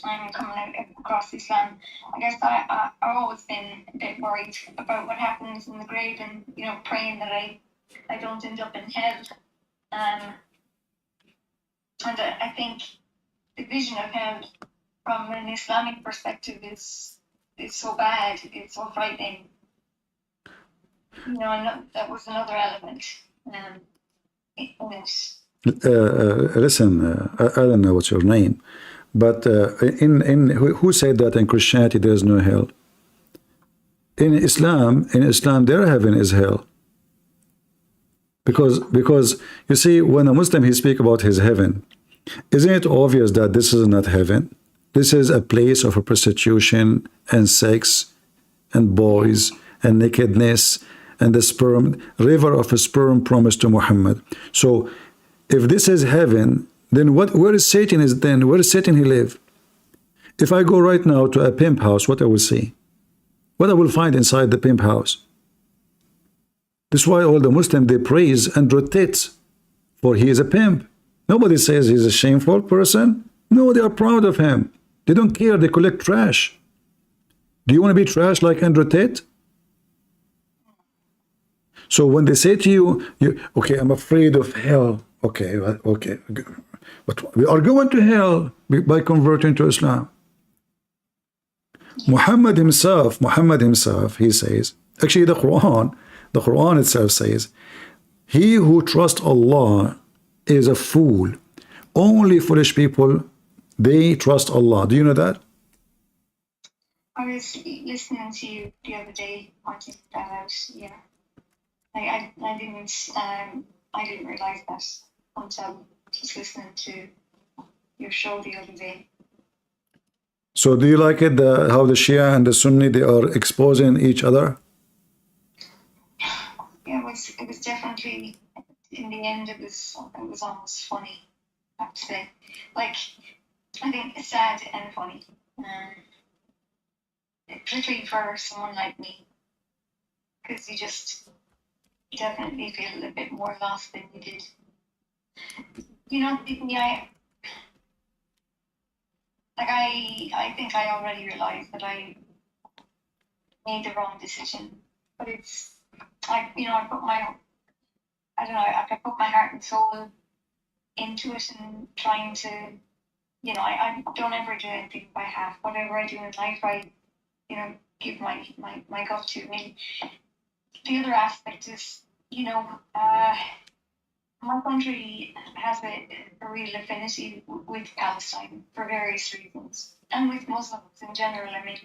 I'm coming out across Islam, I guess I've always been a bit worried about what happens in the grave, and you know, praying that I don't end up in hell. And I think the vision of hell from an Islamic perspective is so bad, it's so frightening. You know, and that was another element in this. Listen, I don't know what's your name, but who said that in Christianity there is no hell? In Islam, their heaven is hell. Because you see, when a Muslim he speak about his heaven, isn't it obvious that this is not heaven? This is a place of prostitution and sex and boys and nakedness and the sperm, river of sperm promised to Muhammad. So if this is heaven, then where is Satan where is Satan he live? If I go right now to a pimp house, what I will see? What I will find inside the pimp house? This is why all the Muslims, they praise and rotate, for he is a pimp. Nobody says he's a shameful person. No, they are proud of him. They don't care. They collect trash. Do you want to be trash like Andrew Tate? So when they say to you, okay, I'm afraid of hell. Okay, but we are going to hell by converting to Islam. Muhammad himself, he says, actually the Quran itself says, he who trusts Allah is a fool. Only foolish people, they trust Allah. Do you know that? I was listening to you the other day, pointing that out. Yeah, I didn't realize that until just listening to your show the other day. So do you like it, how the Shia and the Sunni, they are exposing each other? Yeah, it was definitely, in the end, it was almost funny, I have to say. Like, I think it's sad and funny. Particularly for someone like me, because you definitely feel a bit more lost than you did. You know, I think I already realized that I made the wrong decision, but I put my heart and soul into it and trying to, you know, I don't ever do anything by half. Whatever I do in life, I, you know, give my gut to. I mean, the other aspect is, you know, my country has a real affinity with Palestine for various reasons, and with Muslims in general. I mean,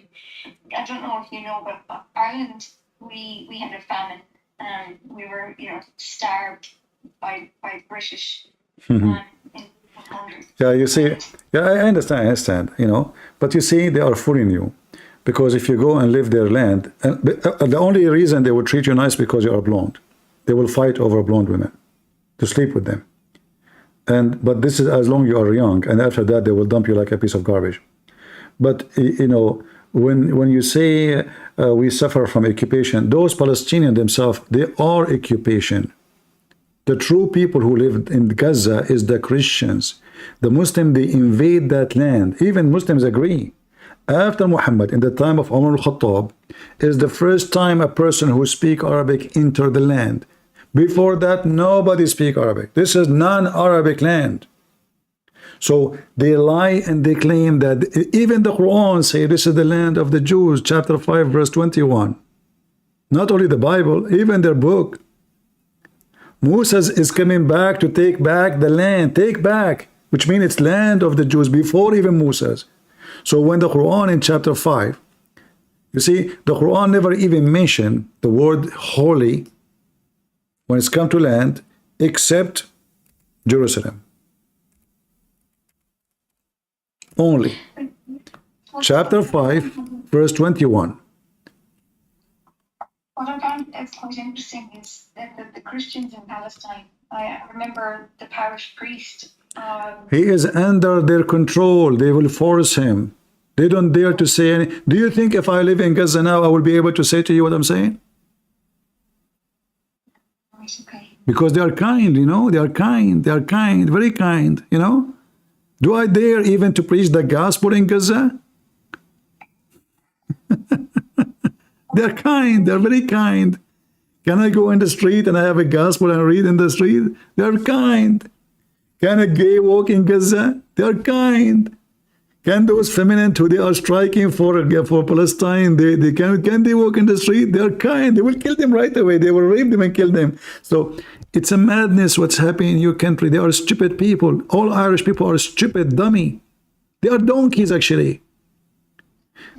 I don't know if you know, but Ireland, we had a famine, and we were, you know, starved by British in the 1800s. Yeah, you see, yeah, I understand, you know, but you see, they are fooling you, because if you go and live their land, and the only reason they will treat you nice because you are blonde, they will fight over blonde women to sleep with them, but this is as long you are young, and after that they will dump you like a piece of garbage. But you know, when you say we suffer from occupation, those Palestinians themselves, they are occupation. The true people who live in Gaza is the Christians. The Muslims, they invade that land. Even Muslims agree. After Muhammad, in the time of Umar al-Khattab, is the first time a person who speaks Arabic entered the land. Before that, nobody speak Arabic. This is non-Arabic land. So they lie and they claim that even the Quran say this is the land of the Jews, chapter 5, verse 21. Not only the Bible, even their book. Moses is coming back to take back the land, take back, which means it's land of the Jews before even Moses. So when the Quran in chapter 5, you see, the Quran never even mentioned the word holy when it's come to land, except Jerusalem. Only. Chapter 5, verse 21. What I found quite interesting is that the Christians in Palestine, I remember the parish priest. He is under their control. They will force him. They don't dare to say any. Do you think if I live in Gaza now, I will be able to say to you what I'm saying? Okay. because they are kind, you know, they are kind, very kind, you know. Do I dare even to preach the gospel in Gaza? They're kind, they're very kind. Can I go in the street and I have a gospel and read in the street? They're kind. Can a gay walk in Gaza? They're kind. Can those feminine who they are striking for Palestine, can they walk in the street? They're kind. They will kill them right away. They will rape them and kill them. So it's a madness what's happening in your country. They are stupid people. All Irish people are stupid, dummy. They are donkeys actually.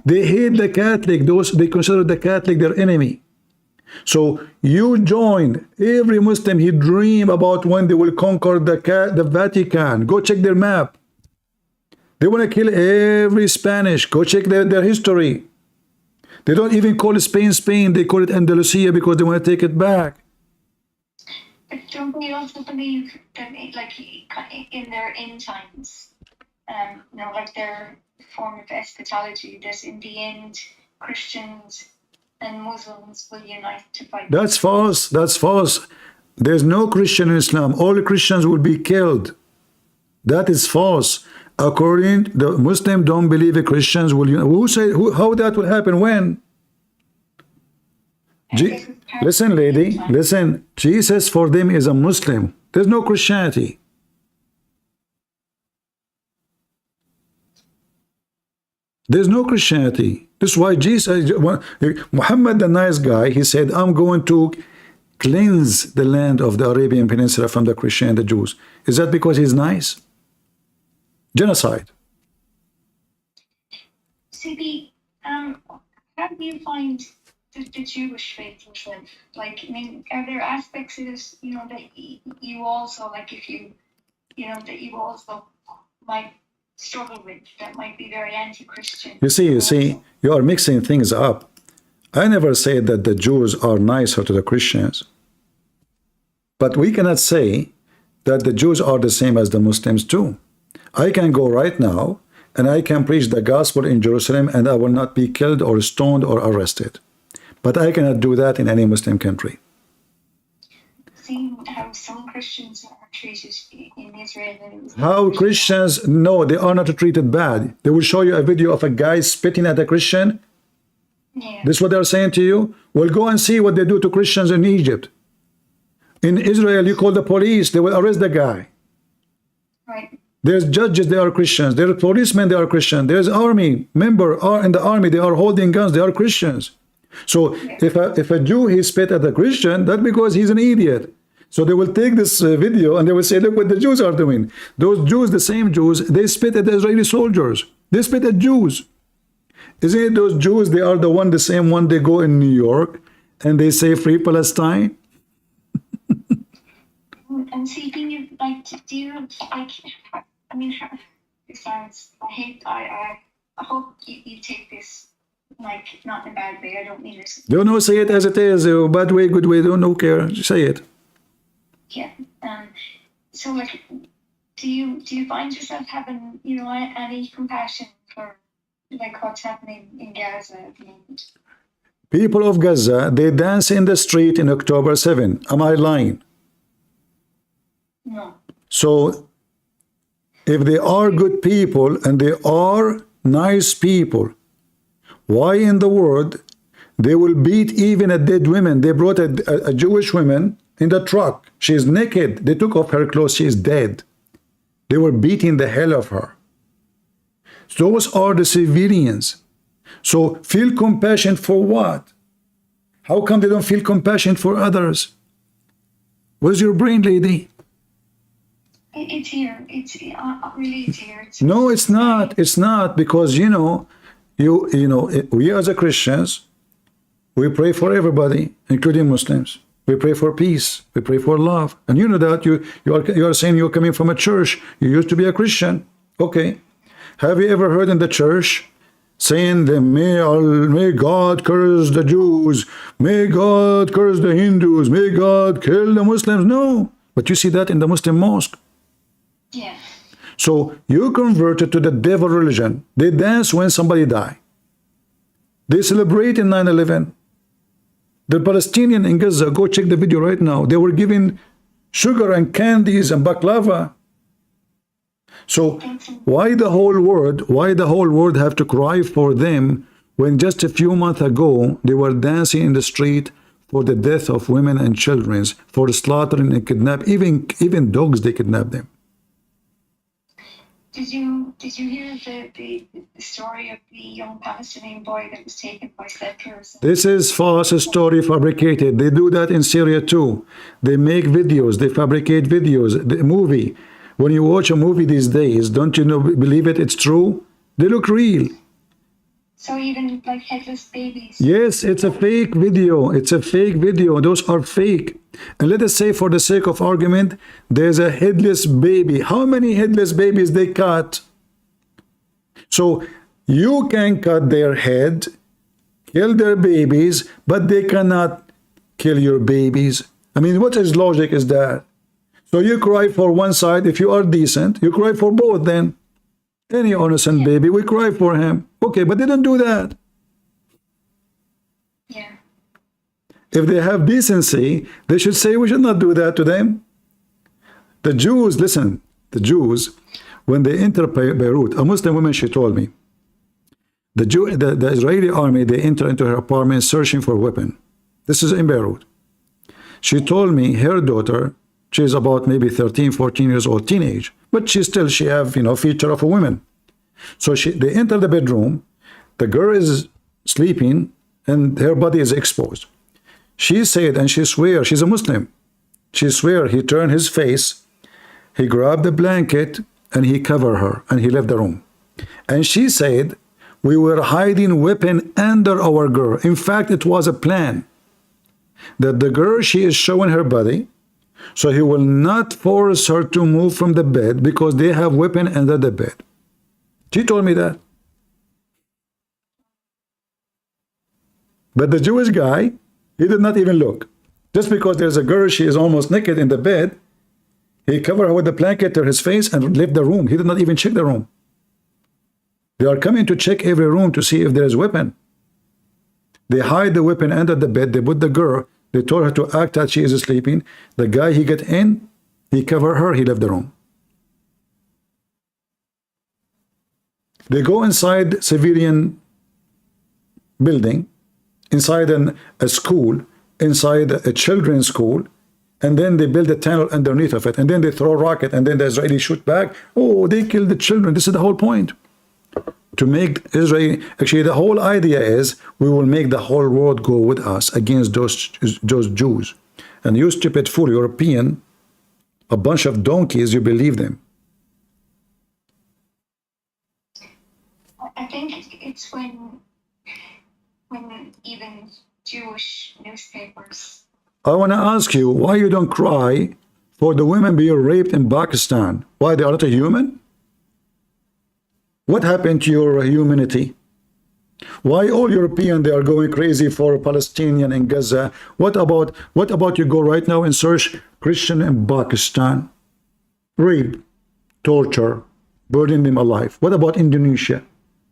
They hate the Catholic. They consider the Catholic their enemy. So you join every Muslim. He dream about when they will conquer the Vatican. Go check their map. They want to kill every Spanish. Go check their history. They don't even call it Spain, Spain. They call it Andalusia because they want to take it back. But don't we also believe that, like, in their end times, you know, like their form of eschatology, that in the end, Christians and Muslims will unite to fight? That's false. That's false. There's no Christian in Islam. All Christians will be killed. That is false. According the Muslim don't believe the Christians will. Who said how that will happen? When? Listen, lady. Listen. Jesus for them is a Muslim. There's no Christianity. There's no Christianity. This is why Jesus, Muhammad, the nice guy, he said, I'm going to cleanse the land of the Arabian Peninsula from the Christian and the Jews. Is that because he's nice? Genocide. CB, how do you find the Jewish faith yourself? Like, I mean, are there aspects of this, you know, that you also, like, if you know, that you also might struggle with, that might be very anti-Christian? You see, you are mixing things up. I never said that the Jews are nicer to the Christians. But we cannot say that the Jews are the same as the Muslims too. I can go right now and I can preach the gospel in Jerusalem and I will not be killed or stoned or arrested. But I cannot do that in any Muslim country. See how some Christians are treated in Israel. How Christians? No, they are not treated bad. They will show you a video of a guy spitting at a Christian. Yeah. This is what they're saying to you? Well, go and see what they do to Christians in Egypt. In Israel, you call the police, they will arrest the guy. Right. There's judges, they are Christians. There's policemen, they are Christians. There's army member are in the army, they are holding guns, they are Christians. So if a Jew he spit at a Christian, that's because he's an idiot. So they will take this video and they will say, look what the Jews are doing. Those Jews, the same Jews, they spit at the Israeli soldiers. They spit at Jews. Isn't it those Jews, they are the same one, they go in New York and they say free Palestine? And see, do you, like, I mean, this sounds, I hope you take this, like, not in a bad way. I don't mean this. Don't know, say it as it is. Bad way, good way, don't care. Just say it. Yeah. So, like, do you find yourself having, you know, any compassion for, like, what's happening in Gaza at the moment? People of Gaza, they dance in the street in October 7. Am I lying? No. So, if they are good people and they are nice people, why in the world they will beat even a dead woman? They brought a Jewish woman in the truck. She is naked. They took off her clothes. She is dead. They were beating the hell of her. Those are the civilians. So feel compassion for what? How come they don't feel compassion for others? Where's your brain, lady? It's here. It's really it's here. No, it's not. It's not, because you know, we as a Christians, we pray for everybody, including Muslims. We pray for peace. We pray for love. And you know that you are saying you're coming from a church. You used to be a Christian. Okay. Have you ever heard in the church saying that may God curse the Jews, may God curse the Hindus, may God kill the Muslims? No. But you see that in the Muslim mosque. Yeah. So you converted to the devil religion. They dance when somebody die. They celebrate in 9/11. The Palestinian in Gaza, go check the video right now. They were giving sugar and candies and baklava. So why the whole world have to cry for them when just a few months ago they were dancing in the street for the death of women and children, for slaughtering and kidnap, even dogs, they kidnap them. Did you hear the story of the young Palestinian boy that was taken by Zakir? This is false story, fabricated. They do that in Syria too. They make videos, they fabricate videos. The movie, when you watch a movie these days, don't you know, believe it, it's true? They look real. So even like headless babies? Yes, it's a fake video. It's a fake video. Those are fake. And let us say, for the sake of argument, there's a headless baby. How many headless babies they cut? So you can cut their head, kill their babies, but they cannot kill your babies. I mean, what is logic is that? So you cry for one side. If you are decent, you cry for both then. Any innocent baby, we cry for him. Okay, but they don't do that. Yeah. If they have decency, they should say we should not do that to them. The Jews, listen, the Jews, when they enter Beirut, a Muslim woman, she told me, the Israeli army, they enter into her apartment searching for a weapon. This is in Beirut. She told me her daughter, she's about maybe 13, 14 years old, teenage, but she have, you know, feature of a woman. So they enter the bedroom, the girl is sleeping and her body is exposed. She said, and she swear, she's a Muslim, she swear he turned his face, he grabbed the blanket and he covered her and he left the room. And she said, we were hiding weapon under our girl. In fact, it was a plan that the girl, she is showing her body, so he will not force her to move from the bed because they have weapon under the bed. She told me that. But the Jewish guy, he did not even look. Just because there's a girl, she is almost naked in the bed, he covered her with the blanket to his face and left the room. He did not even check the room. They are coming to check every room to see if there is weapon. They hide the weapon under the bed. They put the girl. They told her to act that she is sleeping. The guy, he get in, he covered her, he left the room. They go inside civilian building, inside a school, inside a children's school, and then they build a tunnel underneath of it, and then they throw a rocket, and then the Israeli shoot back. Oh, they killed the children. This is the whole point. To make Israel, actually the whole idea is we will make the whole world go with us against those Jews. And you stupid fool, European, a bunch of donkeys, you believe them. I think it's when even Jewish newspapers. I want to ask you why you don't cry for the women being raped in Pakistan. Why, they are not a human? What happened to your humanity? Why all European, they are going crazy for Palestinian in Gaza? What about you go right now and search Christian in Pakistan? Rape, torture, burning them alive. What about Indonesia?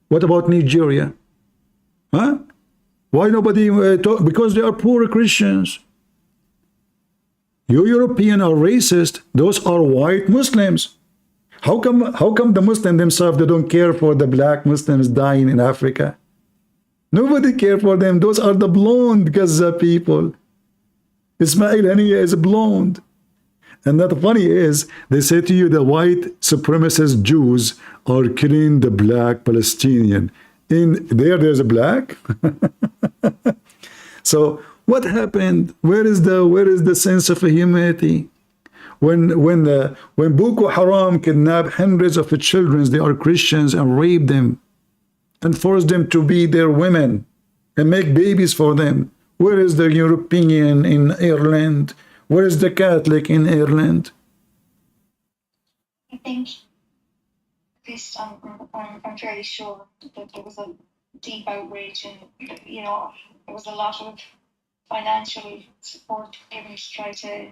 What about Nigeria? Huh? Why nobody talk? Because they are poor Christians. You European are racist. Those are white Muslims. How come the Muslims themselves, they don't care for the black Muslims dying in Africa? Nobody care for them. Those are the blonde Gaza people. Ismail Haniyeh is blonde. And that funny is, they say to you the white supremacist Jews are killing the black Palestinian. There's a black. So what happened? Where is the sense of humanity? When Boko Haram kidnapped hundreds of children, they are Christians, and rape them and force them to be their women and make babies for them. Where is the European in Ireland? Where is the Catholic in Ireland? I think, at least I'm fairly sure that there was a deep outrage, and you know there was a lot of financial support given to try to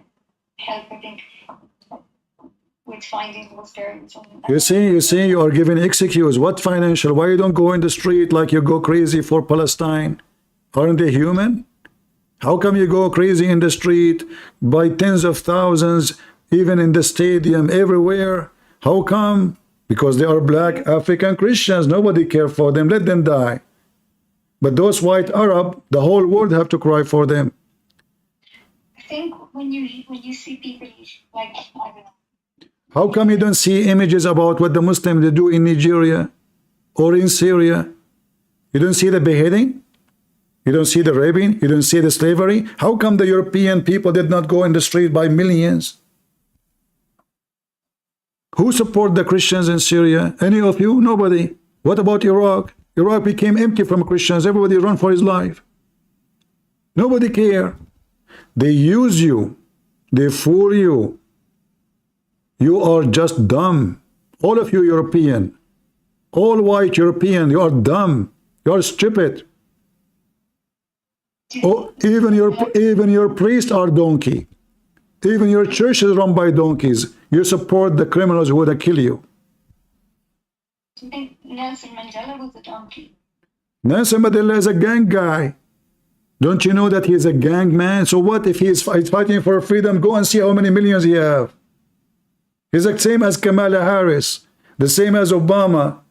help. I think with finding those girls. You see, you are giving excuse. What financial? Why you don't go in the street like you go crazy for Palestine? Aren't they human? How come you go crazy in the street by tens of thousands, even in the stadium, everywhere? How come? Because they are black African Christians. Nobody cares for them. Let them die. But those white Arab, the whole world have to cry for them. I think when you see people like, I don't know. How come you don't see images about what the Muslims do in Nigeria or in Syria? You don't see the beheading? You don't see the raping? You don't see the slavery? How come the European people did not go in the street by millions? Who support the Christians in Syria? Any of you? Nobody. What about Iraq? Iraq became empty from Christians. Everybody run for his life. Nobody care. They use you. They fool you. You are just dumb. All of you European. All white European. You are dumb. You are stupid. Oh, even your priests are donkey. Even your church is run by donkeys. You support the criminals who would kill you. Do you think Nelson Mandela was a donkey? Nelson Mandela is a gang guy. Don't you know that he is a gang man? So what if he is fighting for freedom? Go and see how many millions he have. He's the same as Kamala Harris, the same as Obama.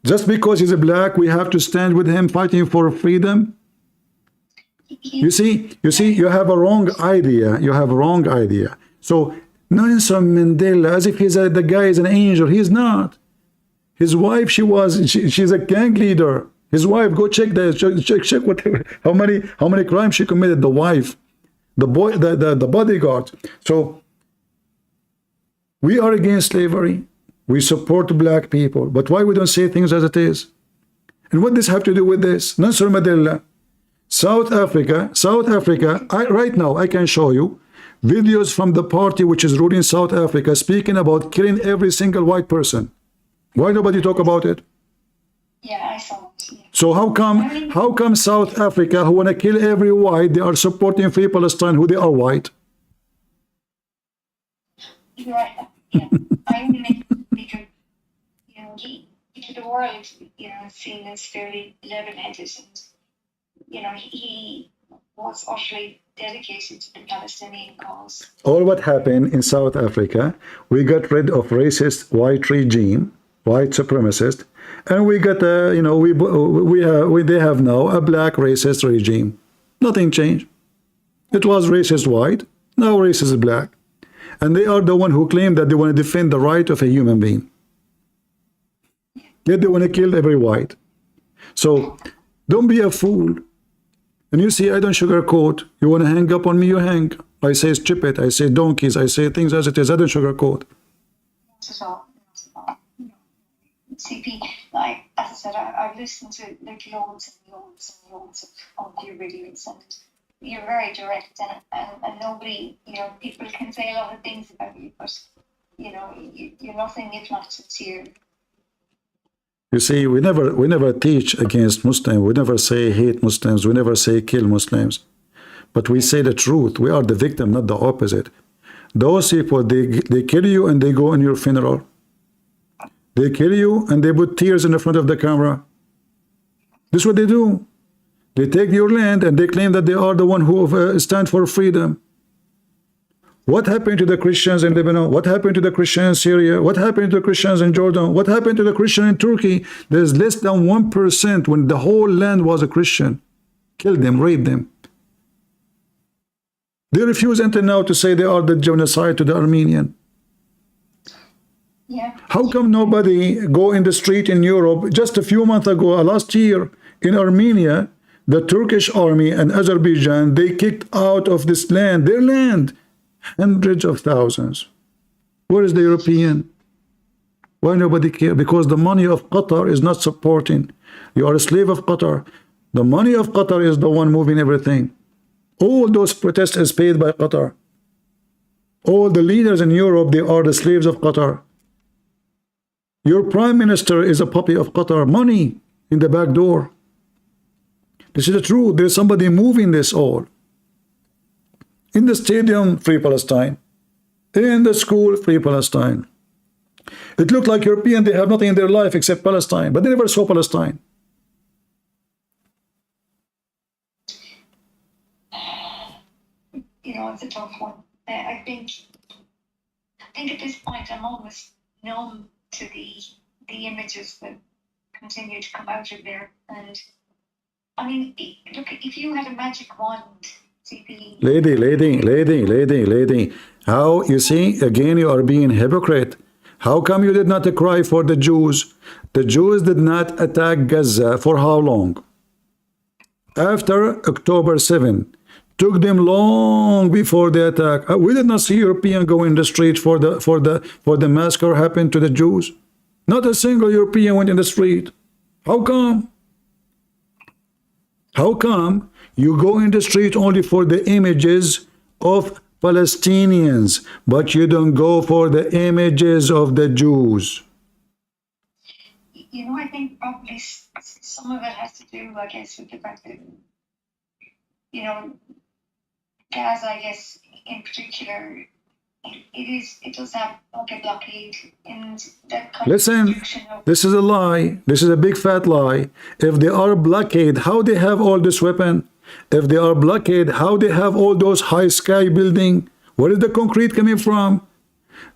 Just because he's a black, we have to stand with him fighting for freedom. You see, you have a wrong idea. You have a wrong idea. So Nelson Mandela, as if the guy is an angel. He's not. His wife, she's a gang leader. His wife, go check whatever, how many crimes she committed. The wife, the boy, the bodyguard. So we are against slavery. We support black people. But why we don't say things as it is? And what does this have to do with this? Nelson Mandela. South Africa, right now I can show you videos from the party which is ruling South Africa speaking about killing every single white person. Why nobody talk about it? Yeah, I saw it. Yeah. So how come South Africa, who want to kill every white, they are supporting Free Palestine, who they are white? You're right. Yeah. I mean, because, the world, seen as fairly level-headed, and he was utterly dedicated to the Palestinian cause. All what happened in South Africa, we got rid of racist white regime, white supremacist, and we got they have now a black racist regime. Nothing changed. It was racist white, now racist black, and they are the one who claim that they want to defend the right of a human being. Yet they want to kill every white. So don't be a fool. And you see, I don't sugarcoat. You want to hang up on me, you hang. I say stupid, I say donkeys, I say things as it is. I don't sugarcoat. Not at all. CP, like, as I said, I've listened to like loads and loads of your videos, and you're very direct, and nobody, people can say a lot of things about you, but, you're nothing if not sincere. You see, we never teach against Muslims. We never say hate Muslims. We never say kill Muslims. But we say the truth. We are the victim, not the opposite. Those people, they kill you and they go in your funeral. They kill you and they put tears in the front of the camera. This is what they do. They take your land and they claim that they are the one who stand for freedom. What happened to the Christians in Lebanon? What happened to the Christians in Syria? What happened to the Christians in Jordan? What happened to the Christians in Turkey? There's less than 1% when the whole land was a Christian. Killed them, raped them. They refuse until now to say they are the genocide to the Armenian. Yeah. How come nobody go in the street in Europe? Just a few months ago, last year, in Armenia, the Turkish army and Azerbaijan, they kicked out of this land, their land, hundreds of thousands. Where is the European? Why nobody care? Because the money of Qatar is not supporting. You are a slave of Qatar. The money of Qatar is the one moving everything. All those protests is paid by Qatar. All the leaders in Europe, they are the slaves of Qatar. Your prime minister is a puppy of Qatar. Money in the back door. This is the truth. There's somebody moving this all. In the stadium, Free Palestine. In the school, Free Palestine. It looked like European, they have nothing in their life except Palestine, but they never saw Palestine. it's a tough one. I think at this point I'm almost numb to the images that continue to come out of there. And I mean, look, if you had a magic wand, CP. Lady. How, you see, again, you are being hypocrite. How come you did not cry for the Jews? The Jews did not attack Gaza for how long? After October 7. Took them long before the attack. We did not see European go in the street for the massacre happened to the Jews. Not a single European went in the street. How come? How come you go in the street only for the images of Palestinians, but you don't go for the images of the Jews? I think probably some of it has to do, I guess, with the fact that, Gaza, I guess, in particular, it does have like a blockade, and that kind Listen, of this is a lie. This is a big fat lie. If they are blockade, how they have all this weapon? If they are blockade, how they have all those high sky building? Where is the concrete coming from?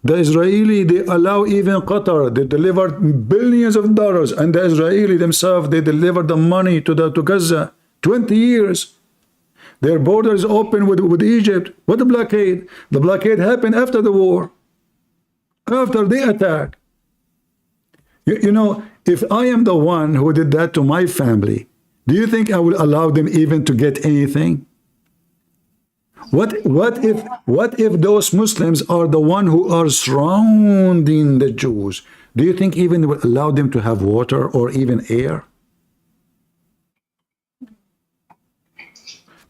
The Israeli, they allow even Qatar, they deliver billions of dollars, and the Israeli themselves, they deliver the money to Gaza. 20 years. Their border is open with Egypt. What a blockade? The blockade happened after the war, after they attack. If I am the one who did that to my family, do you think I will allow them even to get anything? What if those Muslims are the one who are surrounding the Jews? Do you think even they will allow them to have water or even air?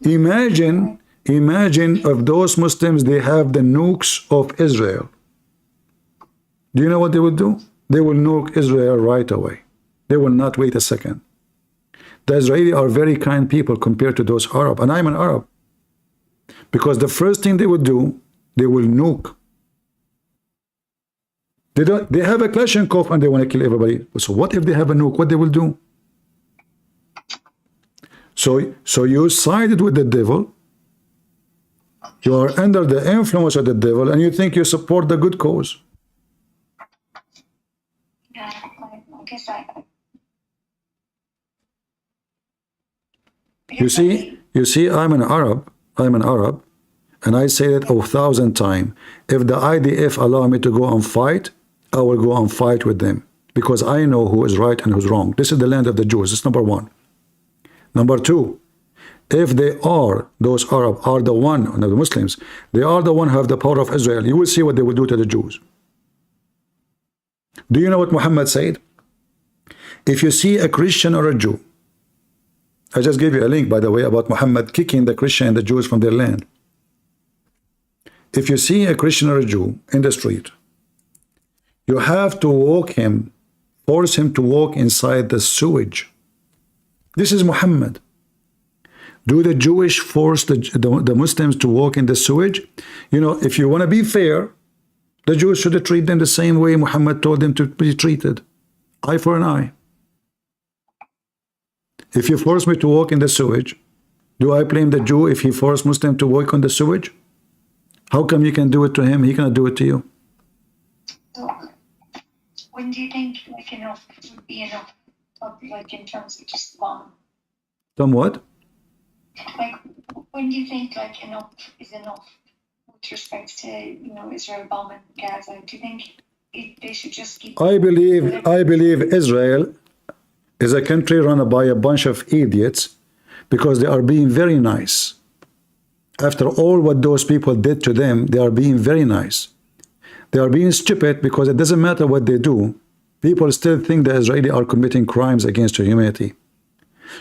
Imagine if those Muslims, they have the nukes of Israel. Do you know what they will do? They will nuke Israel right away. They will not wait a second. The Israelis are very kind people compared to those Arab, and I'm an Arab. Because the first thing they would do, they will nuke. They have a Kalashnikov and they want to kill everybody. So what if they have a nuke? What they will do? So you sided with the devil. You are under the influence of the devil, and you think you support the good cause. Yeah, I guess You see, I'm an Arab, and I say it 1,000 times. If the IDF allow me to go and fight, I will go and fight with them, because I know who is right and who's wrong. This is the land of the Jews. That's number one. Number two, if those Arab are the one, the Muslims, they are the one who have the power of Israel, you will see what they will do to the Jews. Do you know what Muhammad said? If you see a Christian or a Jew, I just gave you a link, by the way, about Muhammad kicking the Christian and the Jews from their land. If you see a Christian or a Jew in the street, you have to force him to walk inside the sewage. This is Muhammad. Do the Jewish force the Muslims to walk in the sewage? If you want to be fair, the Jews should treat them the same way Muhammad told them to be treated. Eye for an eye. If you force me to walk in the sewage, do I blame the Jew if he forced Muslim to walk on the sewage? How come you can do it to him, he cannot do it to you? So, when do you think enough would be enough, in terms of just bomb? Somewhat? When do you think enough is enough with respect to Israel bombing Gaza? Do you think they should just keep? I believe Israel is a country run by a bunch of idiots because they are being very nice. After all what those people did to them, they are being very nice. They are being stupid because it doesn't matter what they do. People still think the Israelis are committing crimes against humanity.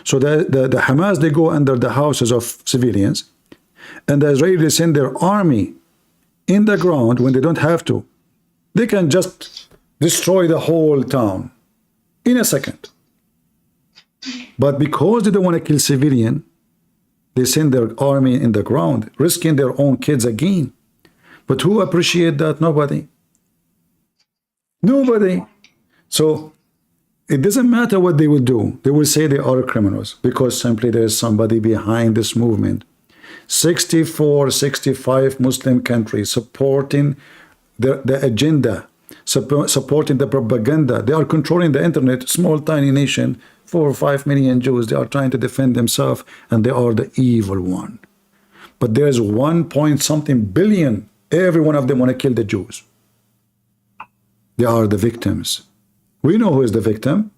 So the Hamas, they go under the houses of civilians, and the Israelis send their army in the ground when they don't have to. They can just destroy the whole town in a second. But because they don't want to kill civilian, they send their army in the ground, risking their own kids again. But who appreciate that? Nobody. Nobody. So it doesn't matter what they will do. They will say they are criminals because simply there is somebody behind this movement. 64, 65 Muslim countries supporting the agenda, supporting the propaganda. They are controlling the internet, small tiny nation, 4 or 5 million Jews. They are trying to defend themselves, and they are the evil one. But there's 1 point something billion. Every one of them want to kill the Jews. They are the victims. We know who is the victim.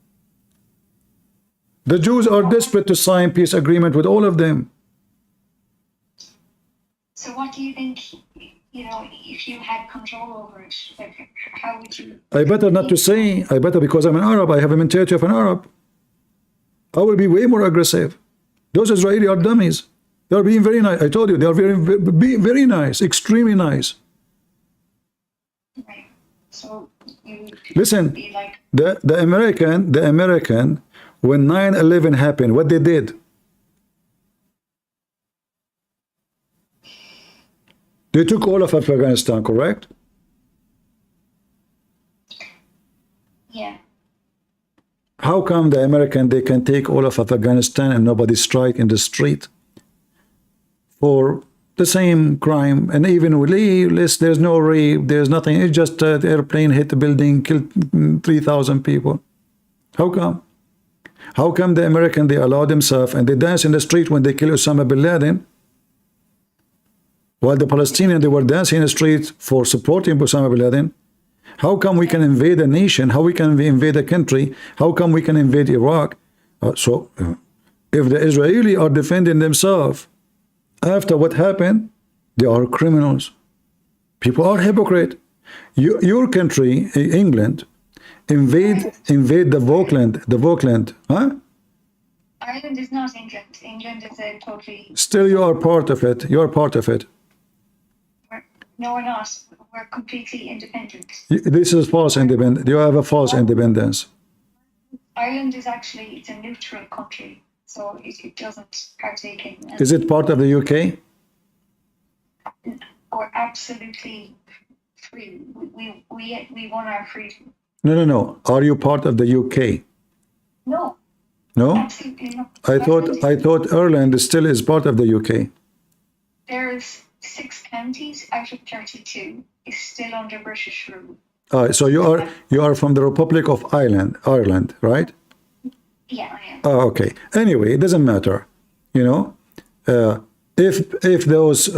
The Jews are desperate to sign peace agreement with all of them. So what do you think, you know, if you had control over it, like, how would you... I better not to say, I better, because I'm an Arab, I have a mentality of an Arab. I will be way more aggressive. Those Israelis are dummies. They are being very nice. I told you, they are very nice, extremely nice. Right. So you would Listen, be like... the American, when 9/11 happened, what they did? They took all of Afghanistan, correct? Yeah. How come the American, they can take all of Afghanistan and nobody strike in the street for the same crime? And even with there's no rape, there's nothing. It's just the airplane hit the building, killed 3,000 people. How come? How come the American, they allow themselves and they dance in the street when they kill Osama bin Laden, while the Palestinians, they were dancing in the street for supporting Osama bin Laden? How come we can invade a nation? How we can invade a country? How come we can invade Iraq? If the Israelis are defending themselves after what happened, they are criminals. People are hypocrite. Your country, England, invade the Vogel, huh? Ireland is not England. England is a totally... Still, you are part of it. You are part of it. No, we're not. We're completely independent. This is false independence. You have a false independence. Ireland is actually, it's a neutral country, so it doesn't partake in... Is it part of the UK? We're absolutely free. We won our freedom. No. Are you part of the UK? No, No? absolutely not. I thought Ireland still is part of the UK. There's 6 counties out of 32 is still under British rule. So you are from the Republic of Ireland, right? Yeah, I am. Oh, okay. Anyway, it doesn't matter. You know, if those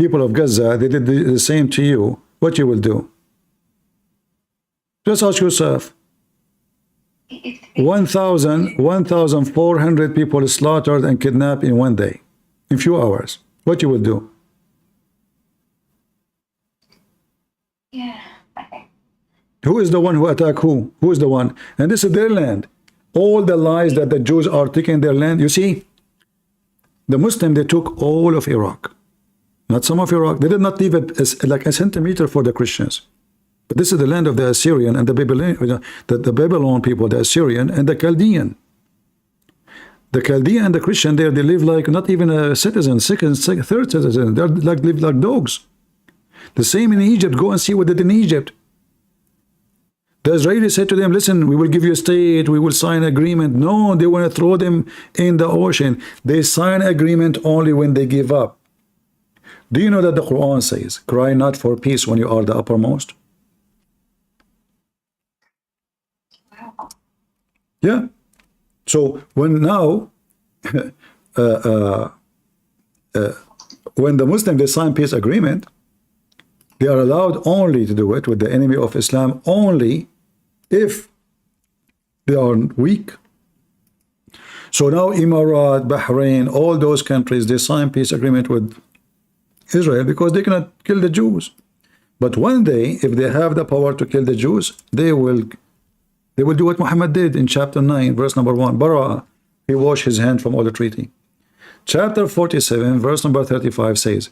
people of Gaza, they did the same to you, what you will do? Just ask yourself. 1,400 people slaughtered and kidnapped in one day, in few hours. What you will do? Yeah. Who is the one who attacked who? Who is the one? And this is their land. All the lies that the Jews are taking their land. You see, the Muslim, they took all of Iraq. Not some of Iraq. They did not leave like a centimeter for the Christians. But this is the land of the Assyrian and the Babylon people, the Assyrian and the Chaldean. The Chaldean and the Christian there, they live like not even a citizen, second, third citizen. They live like dogs. The same in Egypt. Go and see what they did in Egypt. The Israelis said to them, listen, we will give you a state, we will sign an agreement. No, they want to throw them in the ocean. They sign agreement only when they give up. Do you know that the Quran says, cry not for peace when you are the uppermost? Yeah. So when now, when the Muslims, they sign peace agreement, they are allowed only to do it with the enemy of Islam only if they are weak. So now Emirat, Bahrain, all those countries, they sign peace agreement with Israel because they cannot kill the Jews. But one day, if they have the power to kill the Jews, they will do what Mohammed did in chapter 9, verse number 1. Bara, he washed his hand from all the treaty. Chapter 47, verse number 35 says,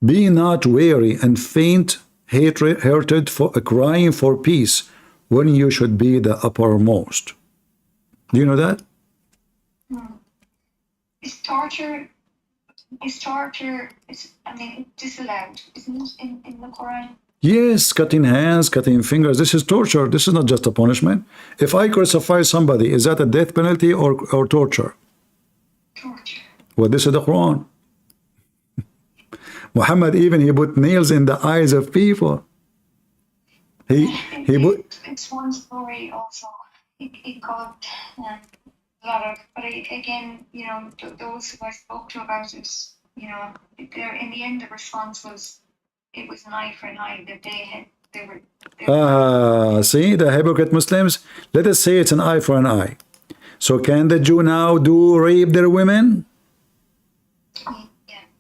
be not weary and faint-hearted for crying for peace when you should be the uppermost. Do you know that? Is torture, disallowed, isn't it, in the Quran? Yes, cutting hands, cutting fingers, this is torture. This is not just a punishment. If I crucify somebody, is that a death penalty or torture? Torture. Well, this is the Quran. Muhammad even he put nails in the eyes of people. He put. It's one story also. It caused a lot of, but again, you know, those who I spoke to about it, you know, in the end, the response was, it was an eye for an eye. That they were. See the hypocrite Muslims. Let us say it's an eye for an eye. So can the Jew now rape their women?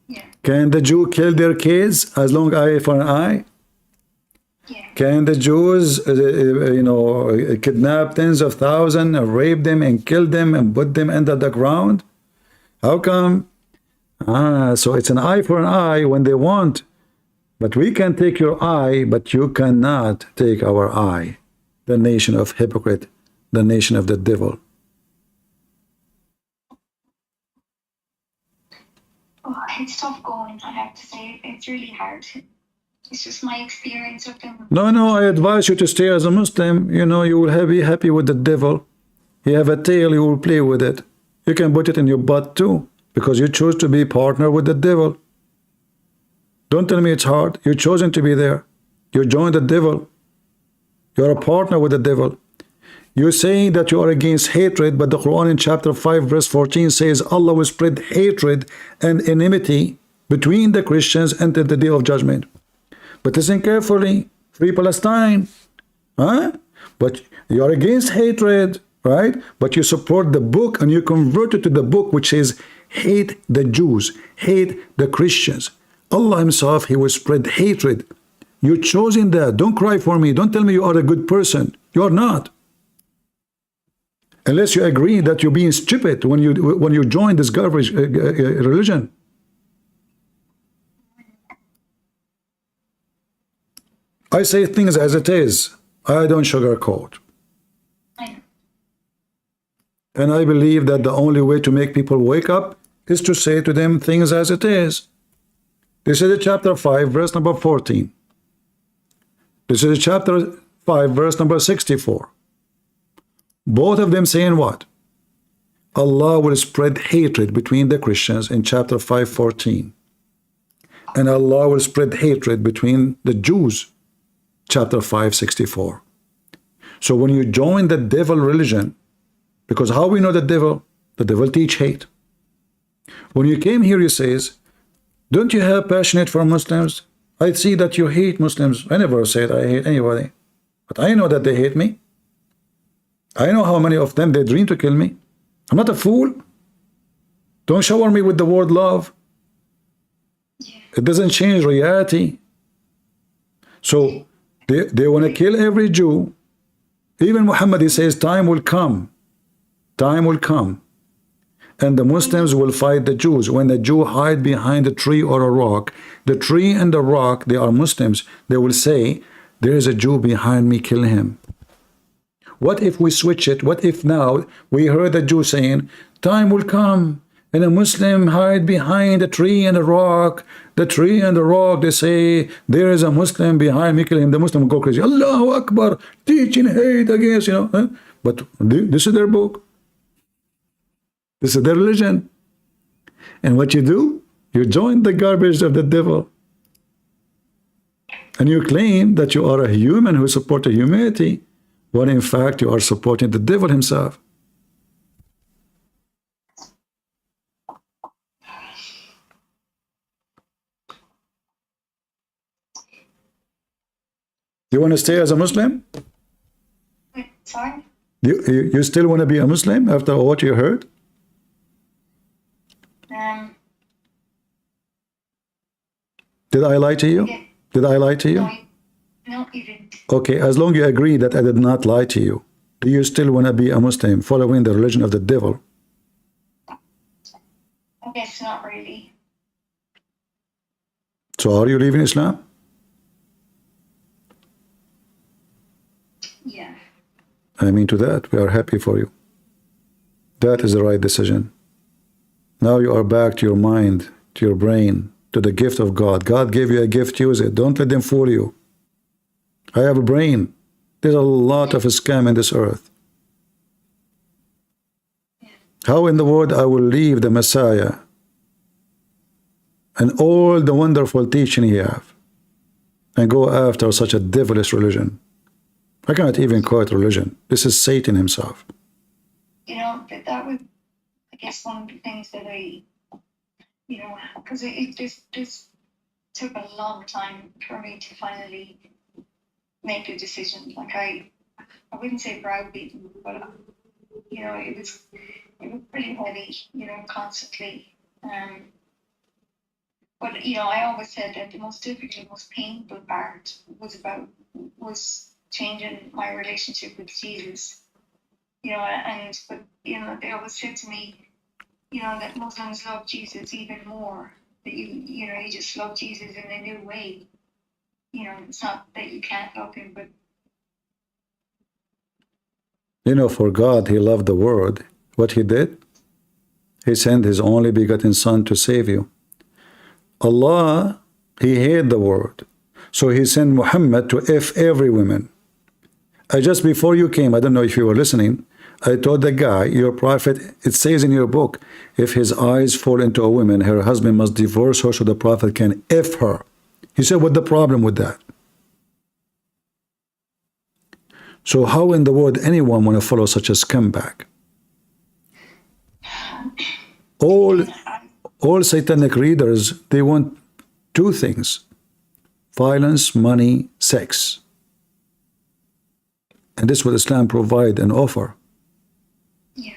Yeah. Can the Jew kill their kids as long eye for an eye? Yeah. Can the Jews, kidnap tens of thousands, and rape them and kill them and put them under the ground? How come? So it's an eye for an eye when they want. But we can take your eye, but you cannot take our eye. The nation of hypocrite, the nation of the devil. Oh, it's tough going, I have to say. It's really hard. It's just my experience of them. No, I advise you to stay as a Muslim. You know, you will be happy with the devil. You have a tail, you will play with it. You can put it in your butt too, because you choose to be partner with the devil. Don't tell me it's hard. You've chosen to be there. You joined the devil. You're a partner with the devil. You're saying that you are against hatred, but the Quran in chapter 5 verse 14 says Allah will spread hatred and enmity between the Christians until the day of judgment. But listen carefully. Free Palestine. But you are against hatred, right? But you support the book and you converted to the book which says hate the Jews, hate the Christians. Allah himself, he will spread hatred. You're choosing that. Don't cry for me. Don't tell me you are a good person. You are not. Unless you agree that you're being stupid when you join this garbage religion. I say things as it is. I don't sugarcoat. And I believe that the only way to make people wake up is to say to them things as it is. This is chapter 5, verse number 14. This is chapter 5, verse number 64. Both of them saying what? Allah will spread hatred between the Christians in chapter 5:14. And Allah will spread hatred between the Jews, chapter 5:64. So when you join the devil religion, because how we know the devil teach hate. When you came here, he says, don't you have passionate for Muslims? I see that you hate Muslims. I never said I hate anybody, but I know that they hate me. I know how many of them they dream to kill me. I'm not a fool. Don't shower me with the word love. It doesn't change reality. So they want to kill every Jew. Even Muhammad, he says, time will come. Time will come. And the Muslims will fight the Jews. When the Jew hide behind a tree or a rock, the tree and the rock, they are Muslims. They will say, there is a Jew behind me, kill him. What if we switch it? What if now we heard the Jew saying, time will come and a Muslim hide behind a tree and a rock. The tree and the rock, they say, there is a Muslim behind me, kill him. The Muslim will go crazy. Allahu Akbar, teaching hate against, But this is their book. This is their religion. And what you do? You join the garbage of the devil. And you claim that you are a human who supports humanity, when in fact you are supporting the devil himself. Do you want to stay as a Muslim? Sorry? You still want to be a Muslim after what you heard? Did I lie to you? Yeah. Did I lie to you? No, you didn't. Okay, as long as you agree that I did not lie to you, do you still want to be a Muslim following the religion of the devil? I guess not really. So are you leaving Islam? Yeah. I mean to that, we are happy for you. That is the right decision. Now you are back to your mind, to your brain, to the gift of God. God gave you a gift, use it. Don't let them fool you. I have a brain. There's a lot of scam in this earth. How in the world I will leave the Messiah and all the wonderful teaching he have, and go after such a devilish religion. I cannot even call it religion. This is Satan himself. You know, that was, I guess, one of the things that I, you know, because it just took a long time for me to finally make a decision. Like I wouldn't say browbeaten, but you know, it was pretty heavy, you know, constantly. But you know, I always said that the most difficult, most painful part was changing my relationship with Jesus. You know, but you know, they always said to me, you know, that Muslims love Jesus even more. That you know, you just love Jesus in a new way. You know, it's not that you can't love him, but You know, for God, he loved the world. What he did? He sent his only begotten son to save you. Allah, he hated the world. So he sent Muhammad to F every woman. Just before you came, I don't know if you were listening, I told the guy, your prophet, it says in your book, if his eyes fall into a woman, her husband must divorce her so the prophet can F her. He said, what's the problem with that? So how in the world anyone want to follow such a scumbag? All satanic readers, they want two things: violence, money, sex. And this is what Islam provide and offer. yeah.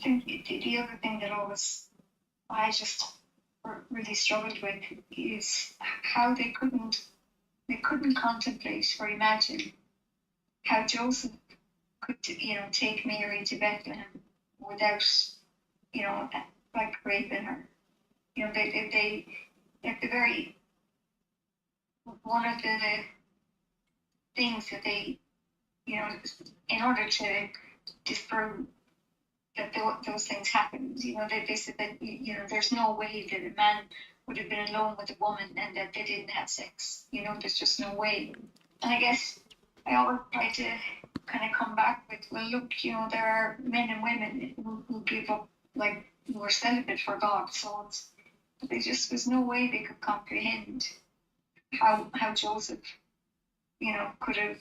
I think the other thing that I just really struggled with is how they couldn't contemplate or imagine how Joseph could, you know, take Mary to Bethlehem without, you know, like raping her. You know, they at the very, one of the things that they, you know, in order to disprove that those things happened, you know, they said that, you know, there's no way that a man would have been alone with a woman and that they didn't have sex. You know, there's just no way. And I guess I always try to kind of come back with, well, look, you know, there are men and women who give up, like, who are celibate for God. So there just was no way they could comprehend how Joseph, you know, could have,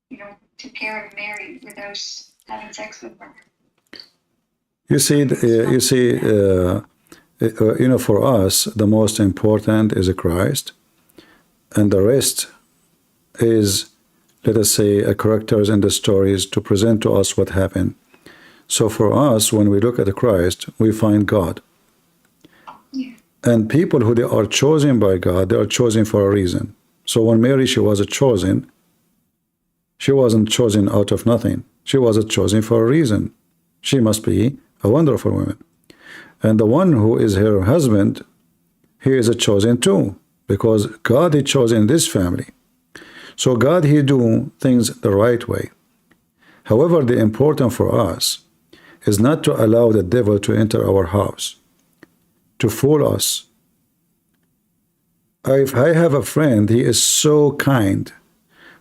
you know, took care of Mary without having sex with her. You know, for us, the most important is Christ, and the rest is, let us say, characters in the stories to present to us what happened. So for us, when we look at Christ, we find God. Yeah. And people who they are chosen by God, they are chosen for a reason. So when Mary, she was chosen, she wasn't chosen out of nothing. She was chosen for a reason. She must be a wonderful woman. And the one who is her husband, he is chosen too, because God is chosen this family. So God, he do things the right way. However, the important for us is not to allow the devil to enter our house, to fool us. If I have a friend, he is so kind,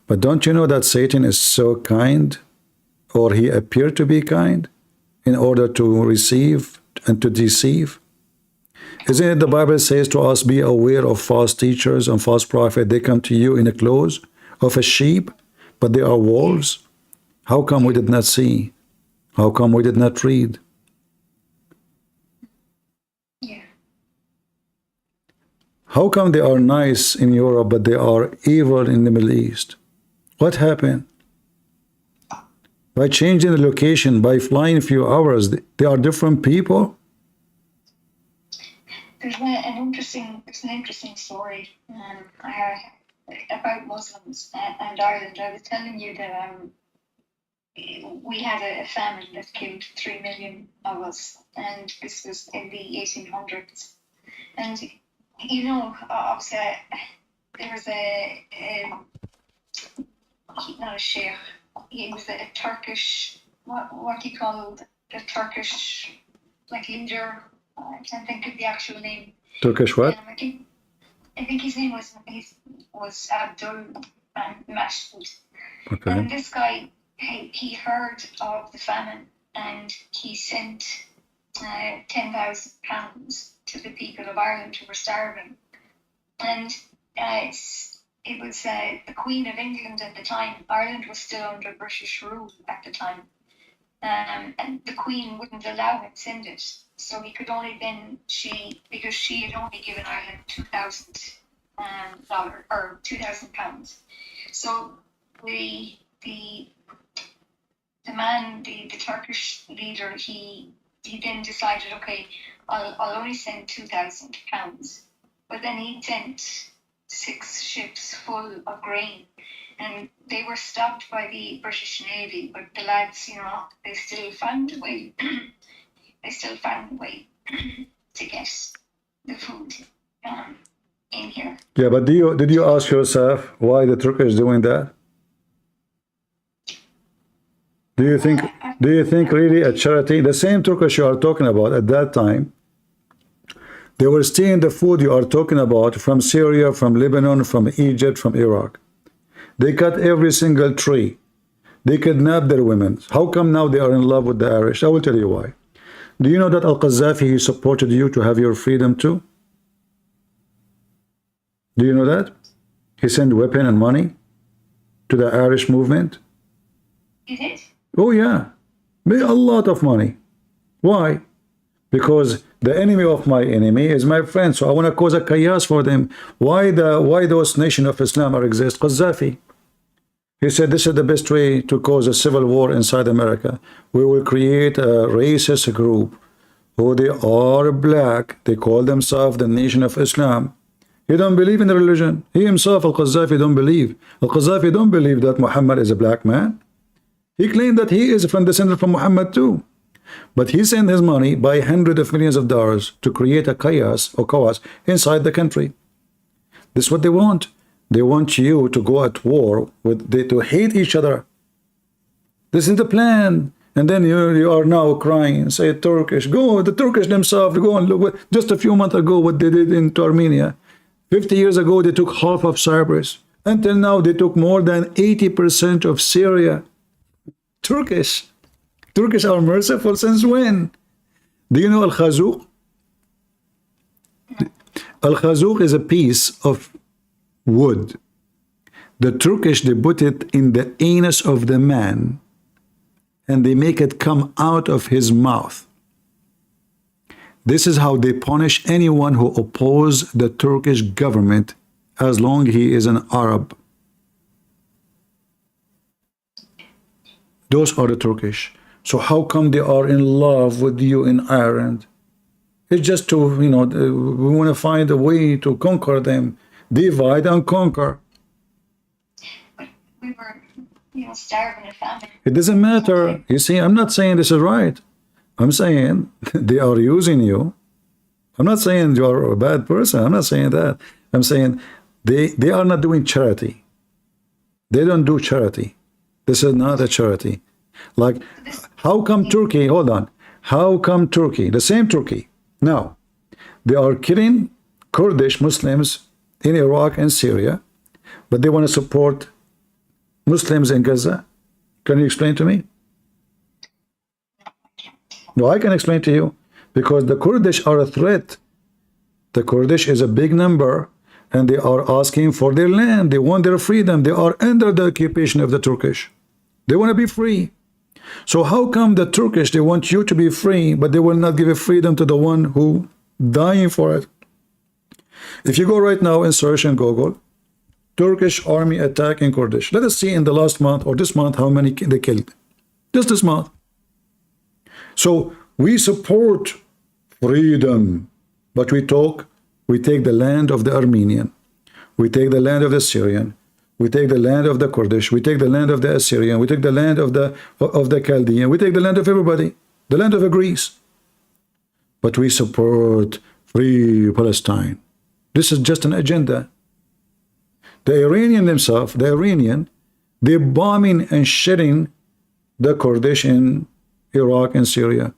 but don't you know that Satan is so kind, or he appeared to be kind, in order to receive and to deceive? Isn't it the Bible says to us, be aware of false teachers and false prophets? They come to you in the clothes of a sheep, but they are wolves. How come we did not see? How come we did not read? Yeah. How come they are nice in Europe, but they are evil in the Middle East? What happened? By changing the location, by flying a few hours, they are different people? There's an interesting story about Muslims and Ireland. I was telling you that we had a famine that killed 3 million of us, and this was in the 1800s. And you know, obviously, there was not a sheikh. He was a Turkish, what he called the Turkish, like, leader. I can't think of the actual name. Turkish what? I think his name was Abdul and Masood. Okay. And this guy, he heard of the famine, and he sent £10,000 to the people of Ireland who were starving. And it was the Queen of England at the time. Ireland was still under British rule at the time. And the Queen wouldn't allow him to send it. So he could only then, because she had only given Ireland $2,000 or £2,000. So the man, the Turkish leader, he then decided, okay, I'll only send £2,000. But then he sent 6 ships full of grain, and they were stopped by the British Navy. But the lads, they still found a way. They still found a way to get the food in here. Yeah, but did you ask yourself why the Turkish doing that? Do you think really a charity, the same Turkish you are talking about at that time, they were stealing the food you are talking about from Syria, from Lebanon, from Egypt, from Iraq. They cut every single tree. They kidnapped their women. How come now they are in love with the Irish? I will tell you why. Do you know that Al-Qaddafi, he supported you to have your freedom too? Do you know that? He sent weapon and money to the Irish movement. He did? Oh yeah, a lot of money. Why? Because the enemy of my enemy is my friend, so I want to cause a chaos for them. Why those nations of Islam are exist? Qaddafi, he said this is the best way to cause a civil war inside America. We will create a racist group who they are black. They call themselves the nation of Islam. He don't believe in the religion. He himself, Al-Qaddafi, don't believe. Al-Qaddafi don't believe that Muhammad is a black man. He claimed that he is from descendant from Muhammad too. But he sent his money by hundreds of millions of dollars to create a chaos inside the country. This is what they want. They want you to go at war to hate each other. This is the plan. And then you are now crying, say Turkish. Go, the Turkish themselves, go and look. Just a few months ago, what they did in Armenia. 50 years ago, they took half of Cyprus. Until now, they took more than 80% of Syria. Turkish are merciful since when? Do you know Al-Khazuq? Al-Khazuq is a piece of wood. The Turkish, they put it in the anus of the man and they make it come out of his mouth. This is how they punish anyone who opposes the Turkish government as long as he is an Arab. Those are the Turkish. So how come they are in love with you in Ireland? It's just to, we want to find a way to conquer them. Divide and conquer. But we were, starving and famine. It doesn't matter. You see, I'm not saying this is right. I'm saying they are using you. I'm not saying you are a bad person. I'm not saying that. I'm saying they are not doing charity. They don't do charity. This is not a charity. Like, how come Turkey, hold on, how come Turkey, the same Turkey, now, they are killing Kurdish Muslims in Iraq and Syria, but they want to support Muslims in Gaza? Can you explain to me? No, I can explain to you, because the Kurdish are a threat. The Kurdish is a big number, and they are asking for their land. They want their freedom. They are under the occupation of the Turkish. They want to be free. So how come the Turkish, they want you to be free, but they will not give a freedom to the one who dying for it? If you go right now and search in Google, Turkish army attack in Kurdish. Let us see in the last month or this month how many they killed. Just this month. So we support freedom, but we take the land of the Armenian. We take the land of the Syrian. We take the land of the Kurdish. We take the land of the Assyrian. We take the land of the Chaldean. We take the land of everybody. The land of Greece. But we support free Palestine. This is just an agenda. The Iranian themselves, they're bombing and shitting the Kurdish in Iraq and Syria.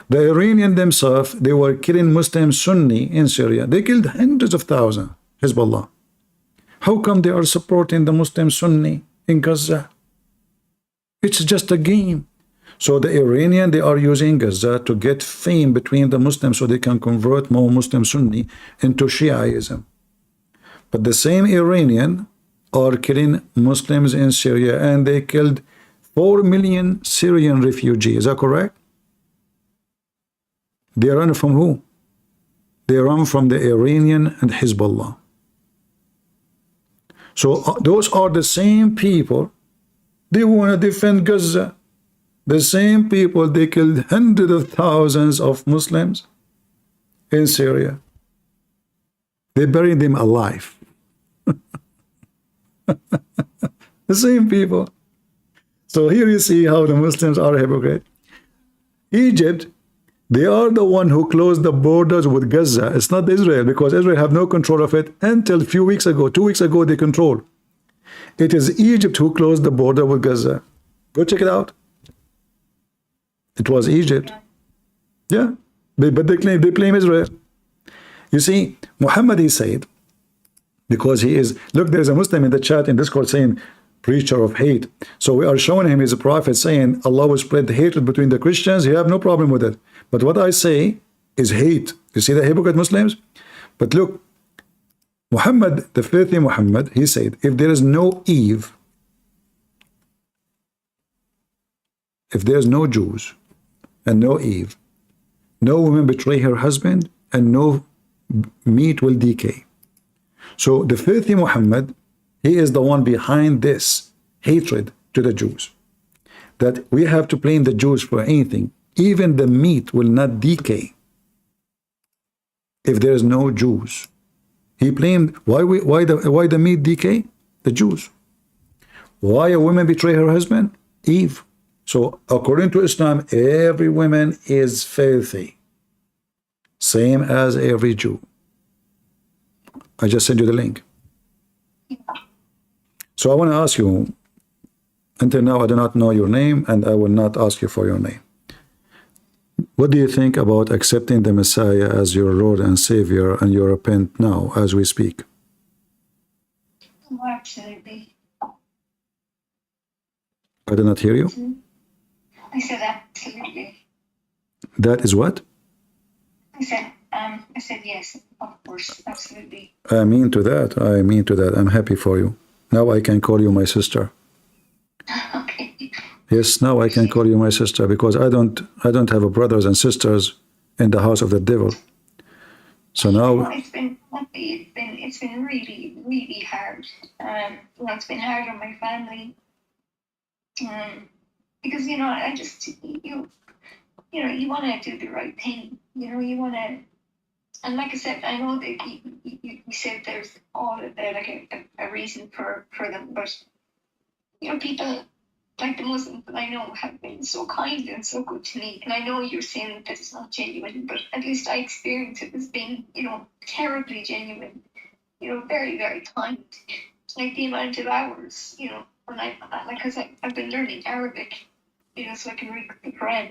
The Iranian themselves, they were killing Muslim Sunni in Syria. They killed hundreds of thousands, Hezbollah. How come they are supporting the Muslim Sunni in Gaza? It's just a game. So the Iranian, they are using Gaza to get fame between the Muslims so they can convert more Muslim Sunni into Shiaism. But the same Iranian are killing Muslims in Syria, and they killed 4 million Syrian refugees. Is that correct? They run from who? They run from the Iranian and Hezbollah. So those are the same people. They want to defend Gaza. The same people, they killed hundreds of thousands of Muslims in Syria. They buried them alive. The same people. So here you see how the Muslims are hypocrite. Egypt, they are the one who closed the borders with Gaza. It's not Israel, because Israel have no control of it until a few weeks ago. 2 weeks ago, they control. It is Egypt who closed the border with Gaza. Go check it out. It was Egypt. Yeah. But they blame Israel. You see, Mohammed, he said, because he is, look, there's a Muslim in the chat in Discord saying, preacher of hate. So we are showing him, he's a prophet, saying Allah will spread the hatred between the Christians. He have no problem with it. But what I say is hate. You see the hypocrite Muslims? But look, Muhammad, the filthy Muhammad, he said, if there is no Eve, if there's no Jews and no Eve, no woman betray her husband, and no meat will decay. So the filthy Muhammad, he is the one behind this hatred to the Jews, that we have to blame the Jews for anything. Even the meat will not decay if there is no Jews. He blamed why the meat decay? The Jews. Why a woman betray her husband? Eve. So according to Islam, every woman is filthy, same as every Jew. I just sent you the link. So I want to ask you, until now I do not know your name, and I will not ask you for your name. What do you think about accepting the Messiah as your Lord and Savior, and you repent now as we speak? Oh, absolutely. I did not hear you. I said absolutely. That is what? I said yes, of course, absolutely. I mean to that. I mean to that. I'm happy for you. Now I can call you my sister. Okay. Yes, now I can call you my sister, because I don't have a brothers and sisters in the house of the devil. So now It's been really, really hard. It's been hard on my family. Because I just you want to do the right thing. You want to. And like I said, I know that you said there's all like a reason for them, but people like the Muslims that I know have been so kind and so good to me. And I know you're saying that it's not genuine, but at least I experienced it as being, terribly genuine. Very, very kind. Like the amount of hours, when because I've been learning Arabic, so I can read the Quran.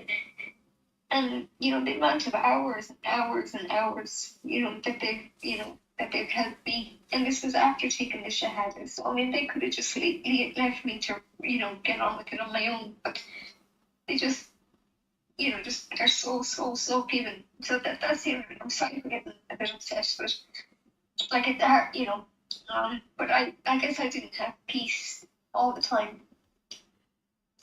And, the amount of hours and hours and hours, that they've helped me. And this was after taking the Shahada. So, they could have just left me to, get on with it on my own. But they just, they're so given. So that's I'm sorry for getting a bit upset, but like at the heart, but I guess I didn't have peace all the time.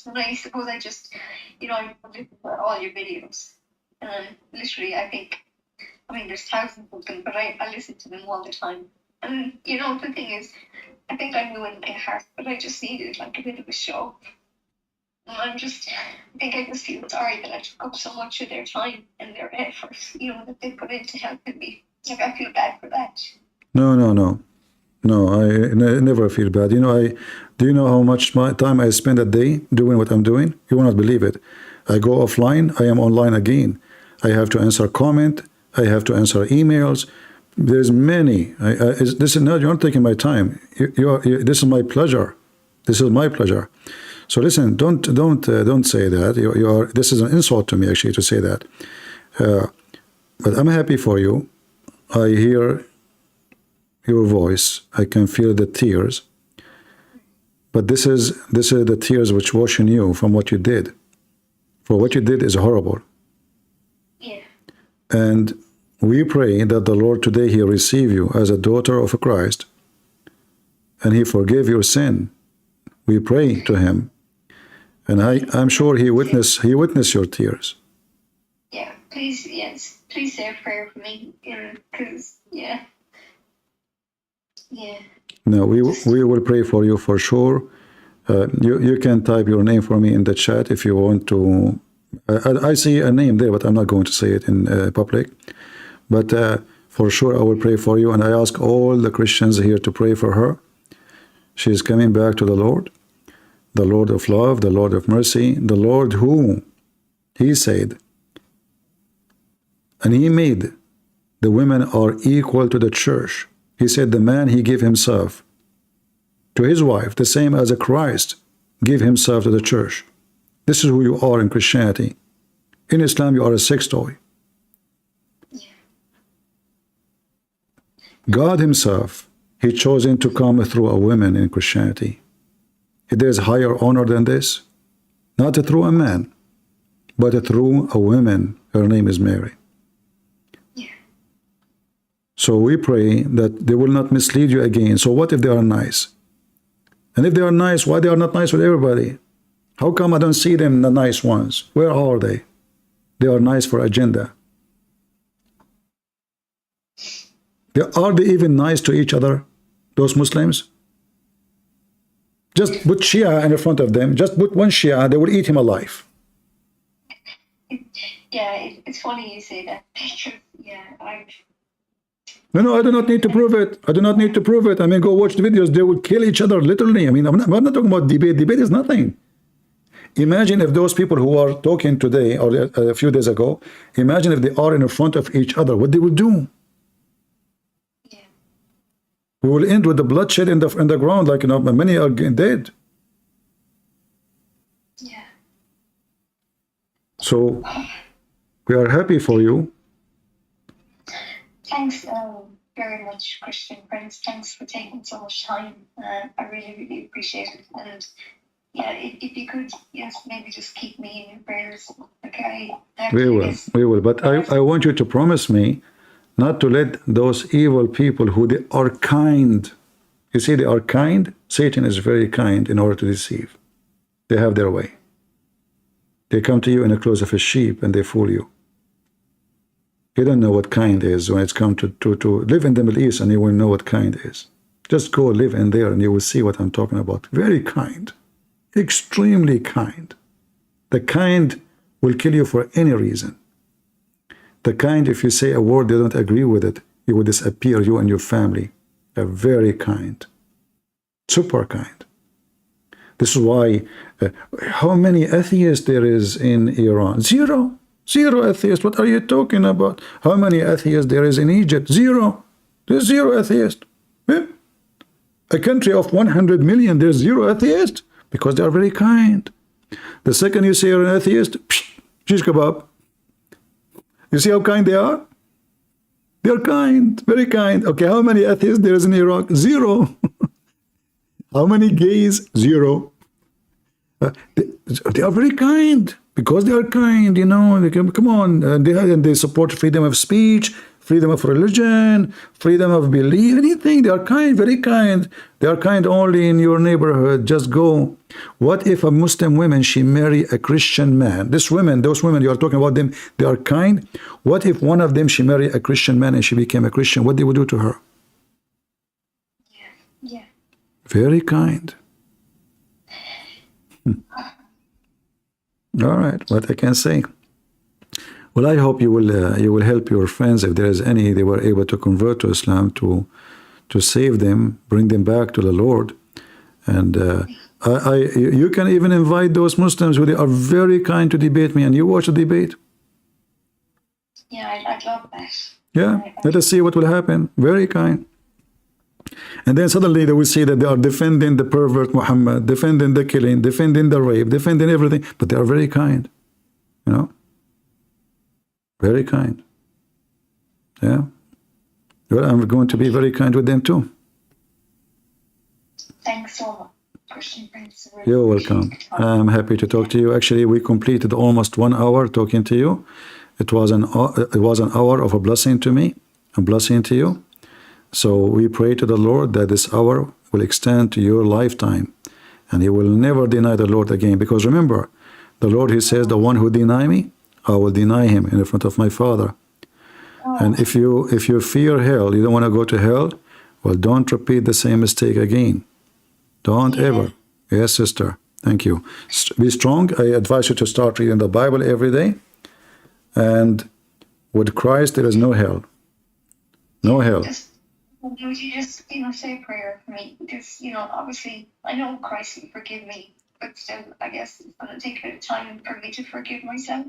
And I suppose I just, I looked at all your videos, and literally I think, there's thousands of them, but I listen to them all the time. And, the thing is, I think I knew in my heart, but I just needed like a bit of a show. And I think I just feel sorry that I took up so much of their time and their effort, that they put into helping me. Like, I feel bad for that. No, I never feel bad. Do you know how much time I spend a day doing what I'm doing? You will not believe it. I go offline, I am online again. I have to answer comment, I have to answer emails. There's many. This is not, you're not taking my time. This is my pleasure. This is my pleasure. So listen, don't say that. This is an insult to me, actually, to say that. But I'm happy for you. I hear your voice. I can feel the tears. But this is the tears which washing you from what you did. for what you did is horrible. Yeah. And we pray that the Lord today he receive you as a daughter of Christ and he forgive your sin. We pray to him. And I'm sure he witnessed your tears. Yeah, please, yes, please say a prayer for me, because, yeah. No, we will pray for you for sure. You can type your name for me in the chat if you want to. I see a name there, but I'm not going to say it in public. But for sure, I will pray for you. And I ask all the Christians here to pray for her. She is coming back to the Lord of love, the Lord of mercy, the Lord who, he said, and he made the women are equal to the church. He said the man, he gave himself to his wife, the same as a Christ gave himself to the church. This is who you are in Christianity. In Islam, you are a sex toy. God himself, he chosen to come through a woman in Christianity. There is higher honor than this. Not through a man, but through a woman. Her name is Mary. So we pray that they will not mislead you again. So what if they are nice? And if they are nice, why they are not nice with everybody? How come I don't see them, the nice ones? Where are they? They are nice for agenda. Are they even nice to each other, those Muslims? Just put Shia in front of them. Just put one Shia, they will eat him alive. Yeah, it's funny you say that. Because, yeah, No, I do not need to prove it. I do not need to prove it. I mean, go watch the videos. They would kill each other, literally. I mean, I'm not talking about debate. Debate is nothing. Imagine if those people who are talking today or a few days ago, imagine if they are in front of each other, what they would do. Yeah. We will end with the bloodshed in the ground, like, many are dead. Yeah. So we are happy for you. Thanks very much, Christian friends. Thanks for taking so much time. I really, really appreciate it. And yeah, if you could, yes, maybe just keep me in your prayers. Okay. We will. But I want you to promise me not to let those evil people who they are kind. You see, they are kind. Satan is very kind in order to deceive. They have their way. They come to you in the clothes of a sheep and they fool you. You don't know what kind is when it's come to live in the Middle East, and you will know what kind is. Just go live in there and you will see what I'm talking about. Very kind. Extremely kind. The kind will kill you for any reason. The kind, if you say a word they don't agree with it, you will disappear, you and your family. They're very kind. Super kind. This is why, how many atheists there is in Iran? Zero. Zero atheists. What are you talking about? How many atheists there is in Egypt? Zero. There's zero atheists. A country of 100 million, there's zero atheists because they are very kind. The second you say you're an atheist, shish kebab. You see how kind they are? They're kind, very kind. Okay, how many atheists there is in Iraq? Zero. How many gays? Zero. They are very kind. Because they are kind, they come on, they support freedom of speech, freedom of religion, freedom of belief, anything. They are kind, very kind. They are kind only in your neighborhood. Just go. What if a Muslim woman, she marry a Christian man? Those women you are talking about them, they are kind. What if one of them, she marry a Christian man and she became a Christian? What they would do to her? Yeah. Very kind. All right, what I can say. Well, I hope you will help your friends if there is any they were able to convert to Islam to save them, bring them back to the Lord, and you can even invite those Muslims who they are very kind to debate me, and you watch the debate. Yeah, I'd love that. Yeah, let us see what will happen. Very kind. And then suddenly they will see that they are defending the pervert Mohammed, defending the killing, defending the rape, defending everything, but they are very kind, very kind. Yeah. Well, I'm going to be very kind with them too. Thanks so much. Christian friends. You're welcome. I'm happy to talk to you. Actually, we completed almost 1 hour talking to you. It was an hour of a blessing to me, a blessing to you. So we pray to the Lord that this hour will extend to your lifetime, and you will never deny the Lord again. Because remember, the Lord, he says, the one who deny me, I will deny him in front of my Father. And if you fear hell, you don't want to go to hell, well, don't repeat the same mistake again. Don't ever. Yes, sister. Thank you. Be strong. I advise you to start reading the Bible every day. And with Christ, there is no hell. No hell. Would you just, say a prayer for me? Because, obviously, I know Christ will forgive me, but still, I guess it's going to take a bit of time for me to forgive myself.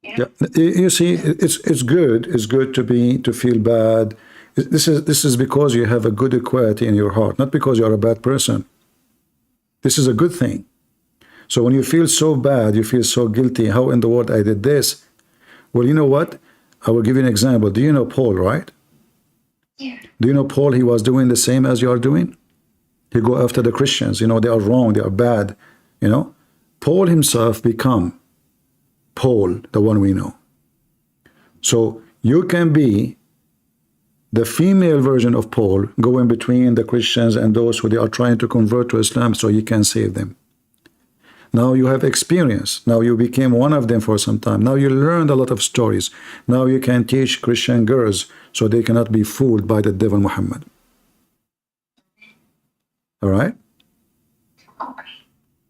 Yeah, you see, it's good. It's good to feel bad. This is because you have a good equality in your heart, not because you're a bad person. This is a good thing. So when you feel so bad, you feel so guilty. How in the world I did this? Well, you know what? I will give you an example. Do you know Paul, right? Yeah. Do you know Paul? He was doing the same as you are doing. He go after the Christians. They are wrong. They are bad. Paul himself become Paul, the one we know. So you can be the female version of Paul, going between the Christians and those who they are trying to convert to Islam, so you can save them. Now you have experience. Now you became one of them for some time. Now you learned a lot of stories. Now you can teach Christian girls so they cannot be fooled by the devil Muhammad. All right? Okay.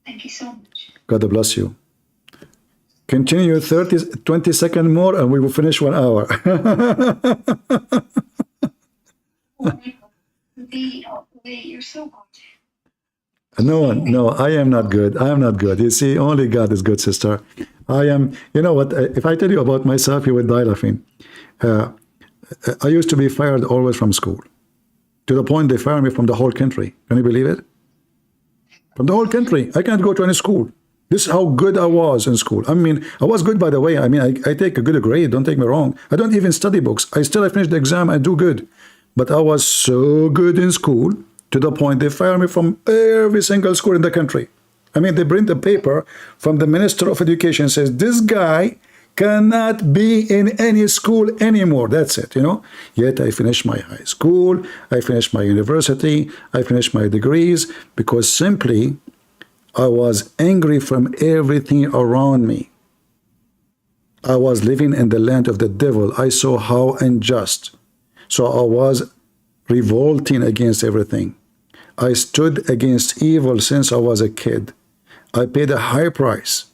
Thank you so much. God bless you. Continue 20 seconds more and we will finish 1 hour. You're so good. No, I am not good. I am not good. You see, only God is good, sister. I am, you know what, if I tell you about myself, you would die laughing. I used to be fired always from school. To the point they fired me from the whole country. Can you believe it? From the whole country. I can't go to any school. This is how good I was in school. I mean, I was good, by the way. I mean, I take a good grade. Don't take me wrong. I don't even study books. I finished the exam. I do good. But I was so good in school to the point they fired me from every single school in the country. I mean, they bring the paper from the Minister of Education, says, this guy cannot be in any school anymore. That's it, Yet I finished my high school. I finished my university. I finished my degrees because simply I was angry from everything around me. I was living in the land of the devil. I saw how unjust. So I was revolting against everything. I stood against evil since I was a kid. I paid a high price.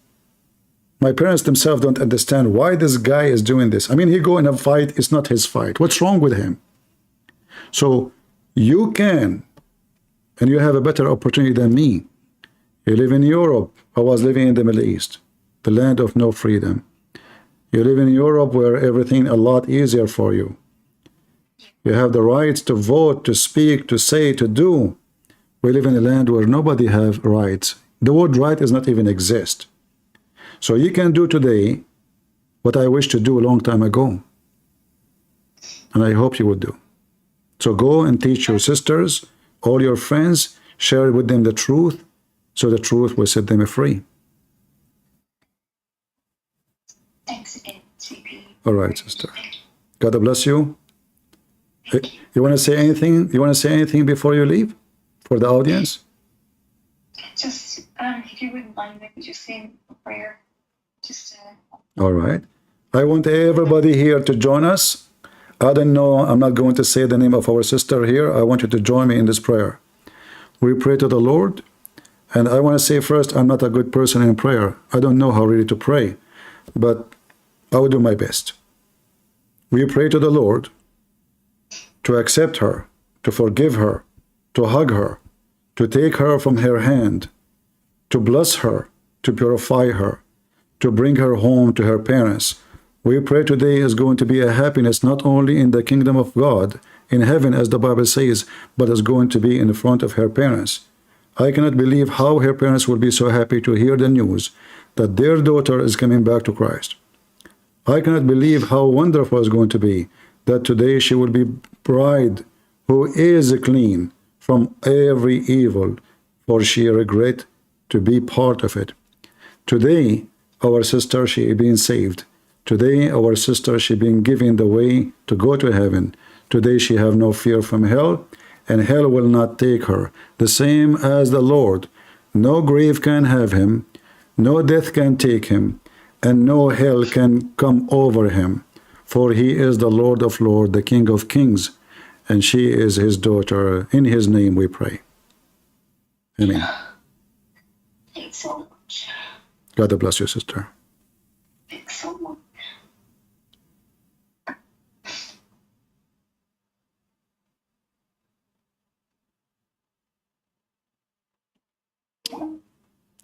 My parents themselves don't understand why this guy is doing this. I mean, he go in a fight, it's not his fight. What's wrong with him? So you can, and you have a better opportunity than me. You live in Europe. I was living in the Middle East, the land of no freedom. You live in Europe where everything a lot easier for you. You have the rights to vote, to speak, to say, to do. We live in a land where nobody have rights. The word right does not even exist. So you can do today what I wish to do a long time ago. And I hope you would do. So go and teach your sisters, all your friends, share with them the truth, so the truth will set them free. Thanks again, CP. All right, sister. God bless you. You want to say anything? You want to say anything before you leave for the audience? Just, if you wouldn't mind, maybe just saying a prayer. Just. All right. I want everybody here to join us. I don't know. I'm not going to say the name of our sister here. I want you to join me in this prayer. We pray to the Lord. And I want to say first, I'm not a good person in prayer. I don't know how really to pray, but I will do my best. We pray to the Lord to accept her, to forgive her, to hug her, to take her from her hand, to bless her, to purify her, to bring her home to her parents. We pray today is going to be a happiness not only in the kingdom of God, in heaven as the Bible says, but is going to be in the front of her parents. I cannot believe how her parents will be so happy to hear the news that their daughter is coming back to Christ. I cannot believe how wonderful it's going to be that today she will be bride who is clean from every evil, for she regret to be part of it. Today, our sister, she being saved. Today, our sister, she being given the way to go to heaven. Today, she have no fear from hell, and hell will not take her. The same as the Lord. No grave can have him, no death can take him, and no hell can come over him. For he is the Lord of lords, the King of kings, and she is his daughter. In his name we pray. Amen. Thanks so much. God bless you, sister. Thanks so much.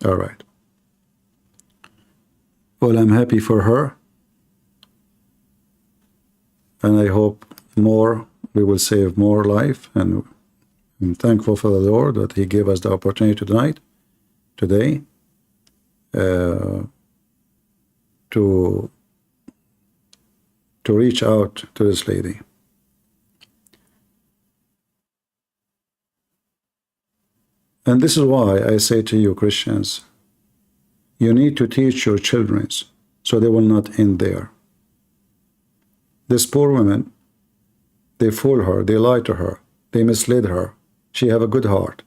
All right. Well, I'm happy for her. And I hope we will save more life. And I'm thankful for the Lord that he gave us the opportunity today, to reach out to this lady. And this is why I say to you, Christians, you need to teach your children so they will not end there. This poor woman, they fool her, they lie to her, they mislead her. She have a good heart.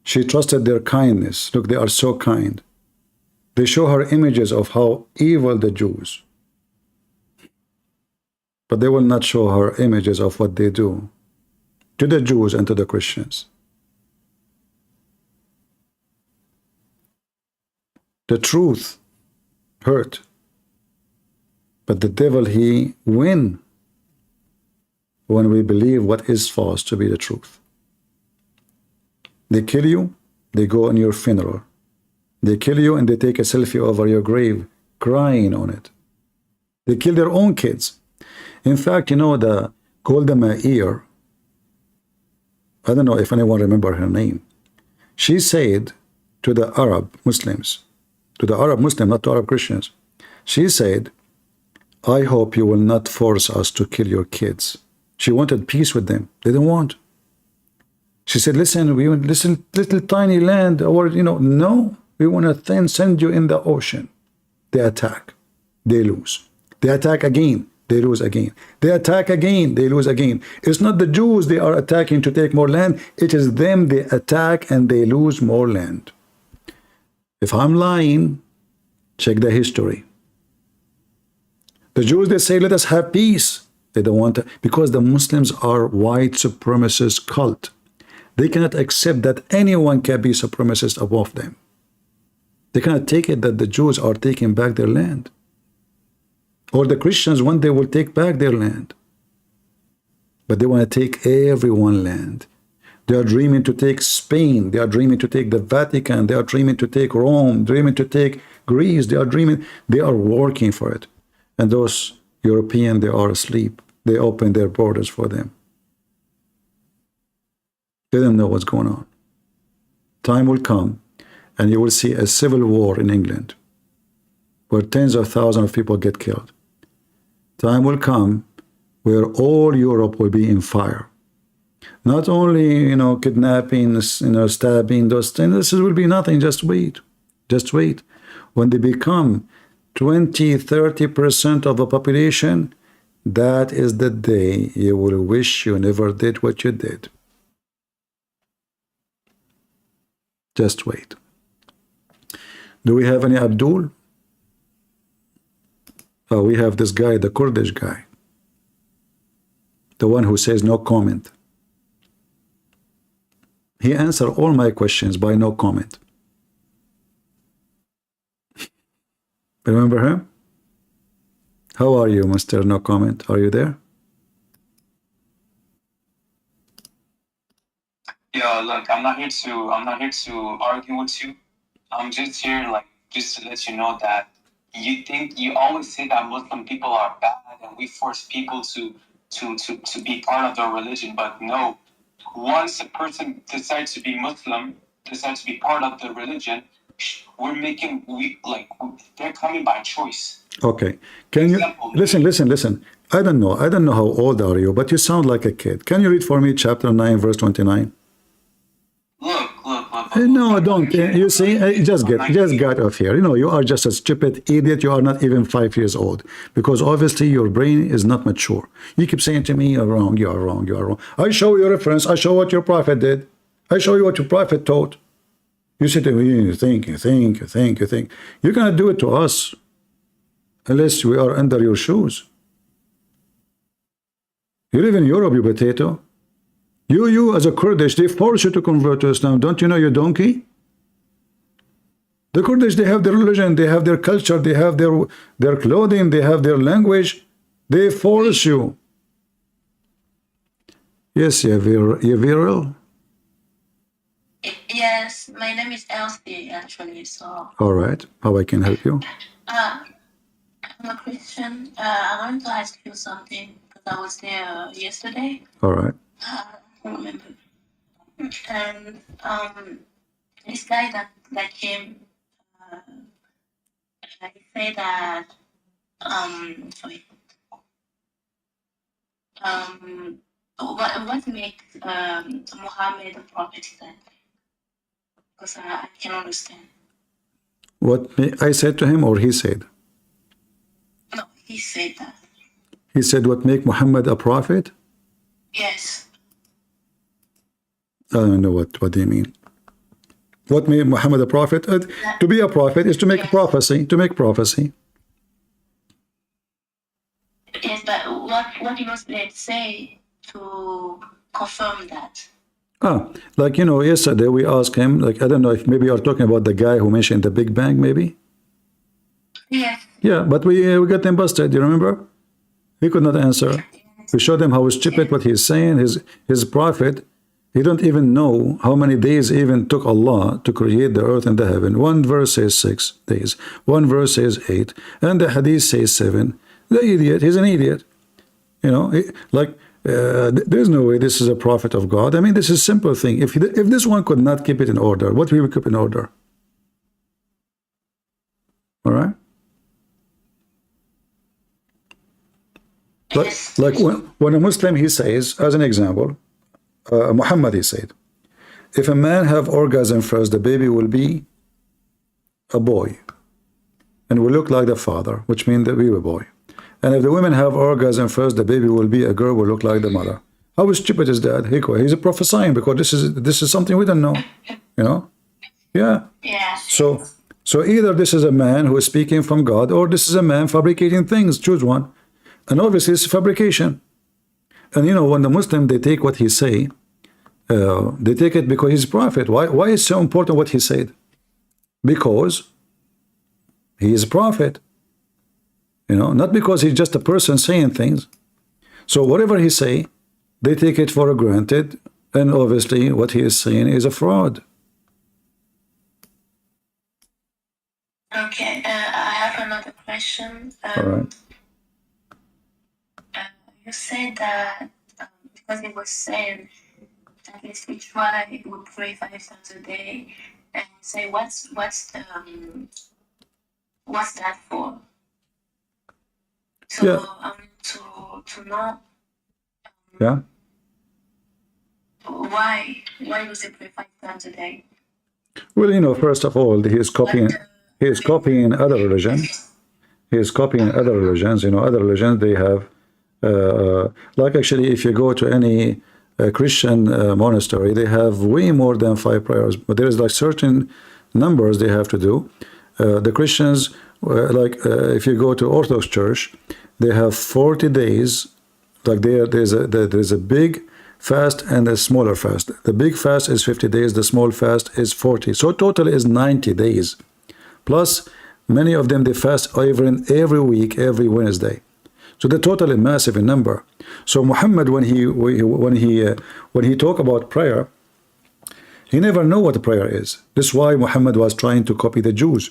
She trusted their kindness. Look, they are so kind. They show her images of how evil the Jews. But they will not show her images of what they do to the Jews and to the Christians. The truth hurt, but the devil, he win when we believe what is false to be the truth. They kill you, they go on your funeral. They kill you and they take a selfie over your grave, crying on it. They kill their own kids. In fact, you know, the Golda Meir, I don't know if anyone remember her name. She said to the Arab Muslims, to the Arab Muslim, not to Arab Christians, she said, I hope you will not force us to kill your kids. She wanted peace with them. They didn't want. She said, listen, we want this little tiny land, or, you know, no, we want to then send you in the ocean. They attack. They lose. They attack again. They lose again. They attack again. They lose again. It's not the Jews they are attacking to take more land. It is them they attack and they lose more land. If I'm lying, check the history. The Jews, they say, let us have peace. They don't want to, because the Muslims are white supremacist cult. They cannot accept that anyone can be supremacist above them. They cannot take it that the Jews are taking back their land. Or the Christians, one day will take back their land. But they want to take everyone's land. They are dreaming to take Spain. They are dreaming to take the Vatican. They are dreaming to take Rome, dreaming to take Greece. They are dreaming. They are working for it. And those Europeans, they are asleep. They open their borders for them. They don't know what's going on. Time will come and you will see a civil war in England where tens of thousands of people get killed. Time will come where all Europe will be in fire. Not only, you know, kidnapping, you know, stabbing, those things. This will be nothing. Just wait. Just wait. When they become 20–30% of the population, that is the day you will wish you never did what you did. Just wait. Do we have any Abdul? Oh, we have this guy, the Kurdish guy. The one who says no comment. He answered all my questions by no comment. Remember him? How are you, Mr. No Comment? Are you there? Yeah, look, I'm not here to argue with you. I'm just here, like, just to let you know that you always say that Muslim people are bad and we force people to be part of their religion, but no. Once a person decides to be Muslim, decides to be part of the religion, they're coming by choice. Okay. Can you listen? I don't know how old are you, but you sound like a kid. Can you read for me chapter 9, verse 29? Look, No, don't. You see, just get off here. You know, you are just a stupid idiot. You are not even 5 years old because obviously your brain is not mature. You keep saying to me, "You're wrong. You are wrong. You are wrong." I show you a reference. I show what your prophet did. I show you what your prophet taught. You say to me, "You think. You cannot do it to us unless we are under your shoes." You live in Europe, you potato. You as a Kurdish, they force you to convert to Islam. Don't you know, you donkey? The Kurdish, they have their religion, they have their culture, they have their clothing, they have their language. They force you. Yes, you're viral. Yes, my name is Elsie, actually. So. All right. How I can help you? I'm a Christian. I wanted to ask you something because I was there yesterday. All right. I don't remember. And this guy that came, he said that sorry. What makes Mohammed a prophet then? Because I can't understand. What I said to him, or he said? No, he said that. He said, what make Muhammad a prophet? Yes. I don't know what do you mean. What made Muhammad a prophet? To be a prophet is to make prophecy. To make prophecy. Yes, but what you must say to confirm that? Like, you know, yesterday we asked him, like, I don't know if maybe you're talking about the guy who mentioned the Big Bang, maybe? Yes. Yeah, but we got him busted, you remember? He could not answer. We showed him how stupid what he's saying. His prophet, he don't even know how many days even took Allah to create the earth and the heaven. One verse says 6 days. One verse says 8. And the hadith says 7. The idiot, he's an idiot. You know, there's no way this is a prophet of God. I mean, this is a simple thing. If this one could not keep it in order, what will we keep in order? All right? Like when a Muslim, he says, as an example, Muhammad, he said, if a man have orgasm first, the baby will be a boy and will look like the father, which means the baby boy. And if the women have orgasm first, the baby will be a girl, will look like the mother. How stupid is that? He's a prophesying because this is something we don't know, you know? Yeah. Yeah. So either this is a man who is speaking from God, or this is a man fabricating things. Choose one. And obviously it's fabrication. And you know, when the Muslim, they take what he say, they take it because he's prophet. Why is so important what he said? Because he is a prophet. You know, not because he's just a person saying things. So whatever he say, they take it for granted, and obviously what he is saying is a fraud. Okay, I have another question. All right. You said that because it was saying at least we try, we pray 5 times a day, and say what's that for? So to know. Yeah. Why does it pray 5 times a day? Well, you know, first of all, he is copying other religions. He is copying other religions. You know, other religions, they have, like actually, if you go to any Christian monastery, they have way more than 5 prayers. But there is like certain numbers they have to do. The Christians, if you go to Orthodox Church, they have 40 days. Like there's a big fast and a smaller fast. The big fast is 50 days. The small fast is 40. So total is 90 days. Plus, many of them, they fast every week, every Wednesday. So the total is massive in number. So Muhammad, when he talk about prayer, he never know what a prayer is. This is why Muhammad was trying to copy the Jews.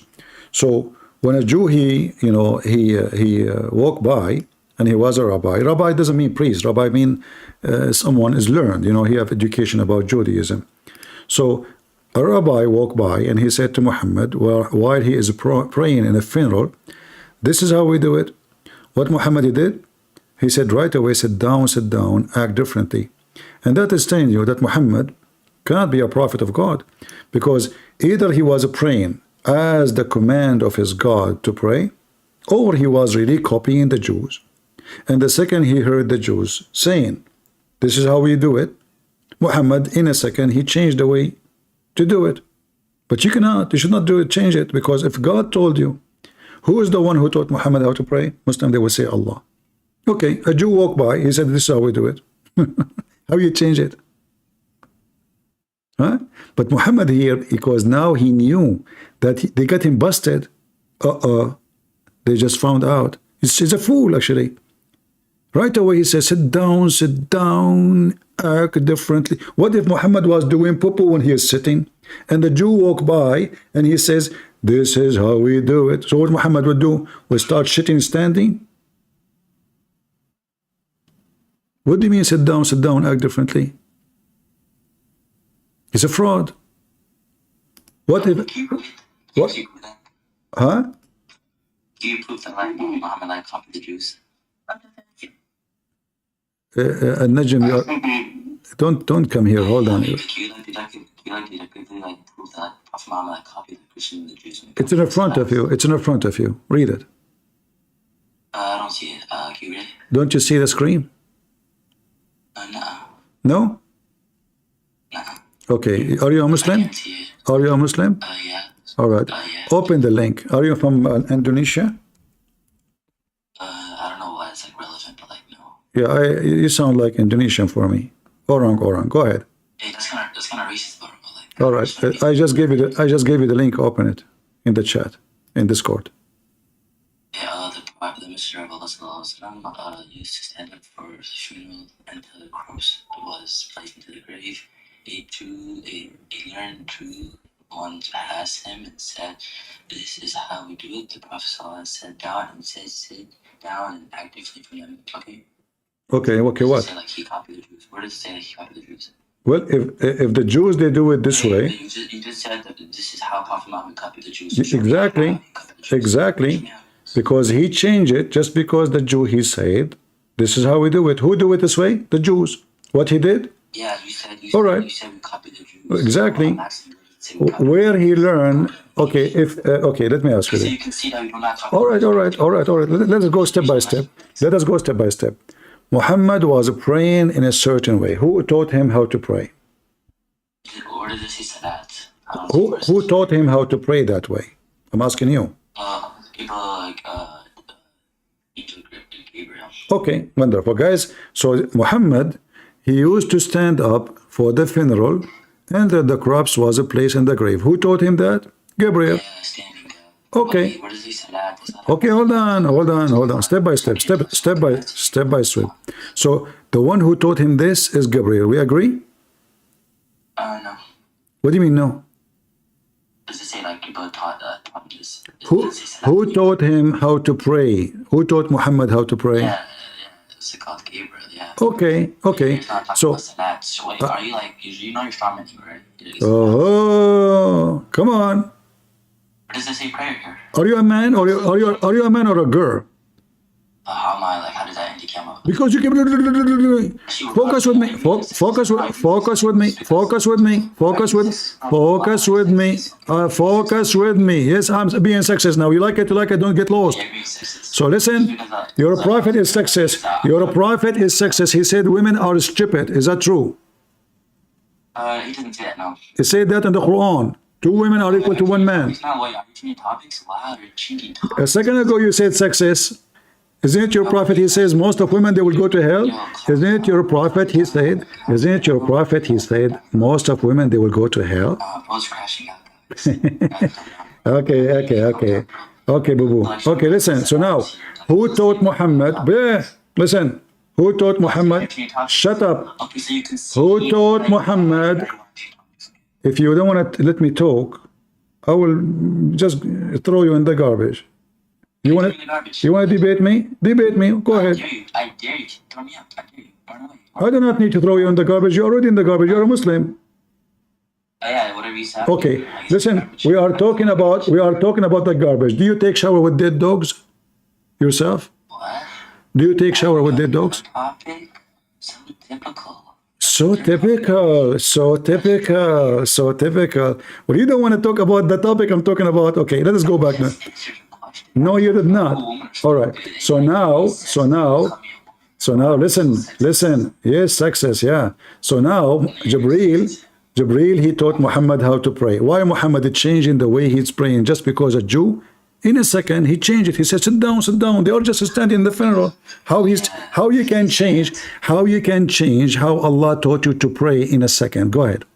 So when a Jew, he walked by, and he was a rabbi. Rabbi doesn't mean priest. Rabbi mean someone is learned. You know, he have education about Judaism. So a rabbi walked by and he said to Muhammad, while he is praying in a funeral, this is how we do it. What Muhammad did, he said right away, sit down, act differently. And that is telling you that Muhammad, Cannot be a prophet of God, because either he was praying as the command of his God to pray, or he was really copying the Jews. And the second he heard the Jews saying, this is how we do it, Muhammad, in a second, he changed the way to do it. But you cannot, you should not do it, change it, because if God told you, who is the one who taught Muhammad how to pray? Muslim, they will say Allah. Okay, a Jew walked by, he said, this is how we do it. How you change it? Huh? But Muhammad here, because now he knew that they got him busted. They just found out. He's a fool, actually. Right away, he says, sit down, act differently. What if Muhammad was doing poo-poo when he is sitting, and the Jew walked by, and he says, this is how we do it. So what Muhammad would do? Would start shitting standing? What do you mean, sit down, act differently? He's a fraud. What if... What? Huh? Do you prove that like Muhammad copied the Jews? Najm, don't come here. Hold on. Do you prove that Prophet Muhammad copied the Christians and the Jews? It's in front of you. It's in front of you. Read it. I don't see it. Can you read it? Don't you see the screen? No. No? No. Okay. Are you a Muslim? Are you a Muslim? Yeah. All right. Yeah. Open the link. Are you from Indonesia? I don't know why it's like relevant, but like no. Yeah, you sound like Indonesian for me. Orang. Go ahead. Hey, that's kind of racist, but like. All right. I just gave you the link. Open it in the chat in Discord. Yeah, the Messenger of Allah used to stand up for the funeral until the corpse was placed into the grave. A learned Jew once asked him and said, "This is how we do it." The Prophet said down and said, "Sit down and act differently from them." Okay. Okay. What? Say, like, he copied the Jews. Where does it say that he copied the Jews? Well, if the Jews they do it this way. You just said that this is how Prophet Muhammad copied the Jews. Exactly. Because he changed it just because the Jew, he said, this is how we do it. Who do it this way? The Jews. What he did? Yeah, you said all right. You said we copied the Jews. Exactly. Where he learned. Okay, okay, let me ask you. So you can see that we do not copy. All right. Let us go step by step. Muhammad was praying in a certain way. Who taught him how to pray? Where does it say that? Who taught him how to pray that way? I'm asking you. People like Gabriel. Okay, wonderful, guys. So Muhammad, he used to stand up for the funeral, and the corpse was placed in the grave. Who taught him that? Gabriel. Yeah, standing up. Okay. Where does he say that? Okay, hold on. Step by step. So the one who taught him this is Gabriel. We agree? No. What do you mean no? Does it say like people taught this? Who taught him how to pray? Who taught Muhammad how to pray? Yeah. It's called Gabriel. Yeah. Okay. So wait, are you like you know you're strong man, right? Oh, come on. What does it say prayer here? Are you a man or are you a man or a girl? How am I like? How does that indicate? Because you keep focus with me. Yes, I'm being sexist now. You like it, don't get lost. So listen, your prophet is sexist. He said women are stupid. Is that true? He didn't say that, no. He said that in the Quran. 2 women are equal to 1 man. A second ago you said sexist. Isn't it your prophet? He says most of women, they will go to hell. Isn't it your prophet? He said most of women, they will go to hell. Okay, boo-boo. Okay, listen. So now, who taught Muhammad? Listen. Who taught Muhammad? Shut up. Who taught Muhammad? If you don't want to let me talk, I will just throw you in the garbage. You want to debate me? Debate me. Go ahead. I dare you. Throw me up. I dare you. Run away. I do not need to throw you in the garbage. You're already in the garbage. You're a Muslim. Yeah, whatever you say. Okay. Listen, we are talking about the garbage. Do you take shower with dead dogs yourself? What? Do you take shower with dead dogs? Topic? So typical. So typical, so typical, so typical. Well, you don't want to talk about the topic I'm talking about. Okay, let us go back now. Answered your question. No, you did not. All right. So now, listen. Yes, success, yeah. So now, Jibreel, he taught Muhammad how to pray. Why Muhammad changed in the way he's praying? Just because a Jew? In a second, he changed it. He said, sit down, sit down. They all just standing in the funeral. How you can change how Allah taught you to pray in a second. Go ahead.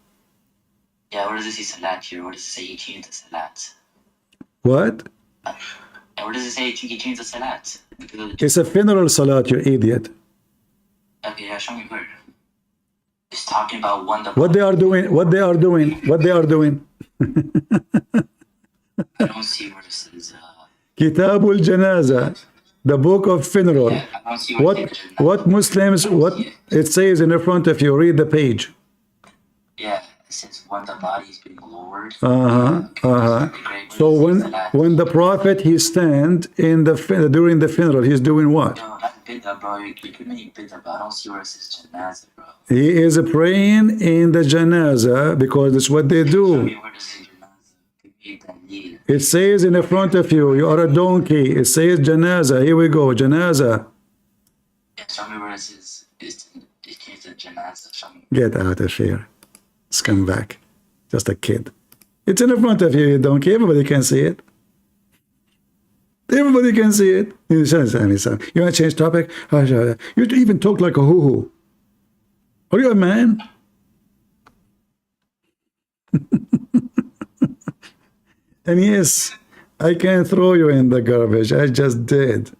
Yeah, where does it say salat here? Where does it say he changed the salat? What? Yeah, where does it say he changed the salat? Because, It's a funeral salat, you idiot. okay, yeah, show me where. It's talking about one that What they are doing. I don't see where it says. Kitabul Janaza, the book of funeral. Yeah, I don't see where it says. What Muslims, what it says in the front of you, read the page. Yeah, it says when the body is being lowered. So when the Prophet, he stand in the during the funeral, he's doing what? No, not bid'ah, bro. You keep making bid'ah, but I don't see where it says janazah, bro. He is praying in the janaza because that's what they Show do. me where it says janazah. Give me dalil. It says in the front of you, you are a donkey. It says janaza. Here we go, janaza. Yeah, show me where it says it changed the janazah. Show me. Get out of here. Scumbag. Just a kid. It's in the front of you, you donkey. Everybody can see it. Everybody can see it. You want to change topic? You even talk like a hoo-hoo. Are you a man? And yes, I can throw you in the garbage. I just did.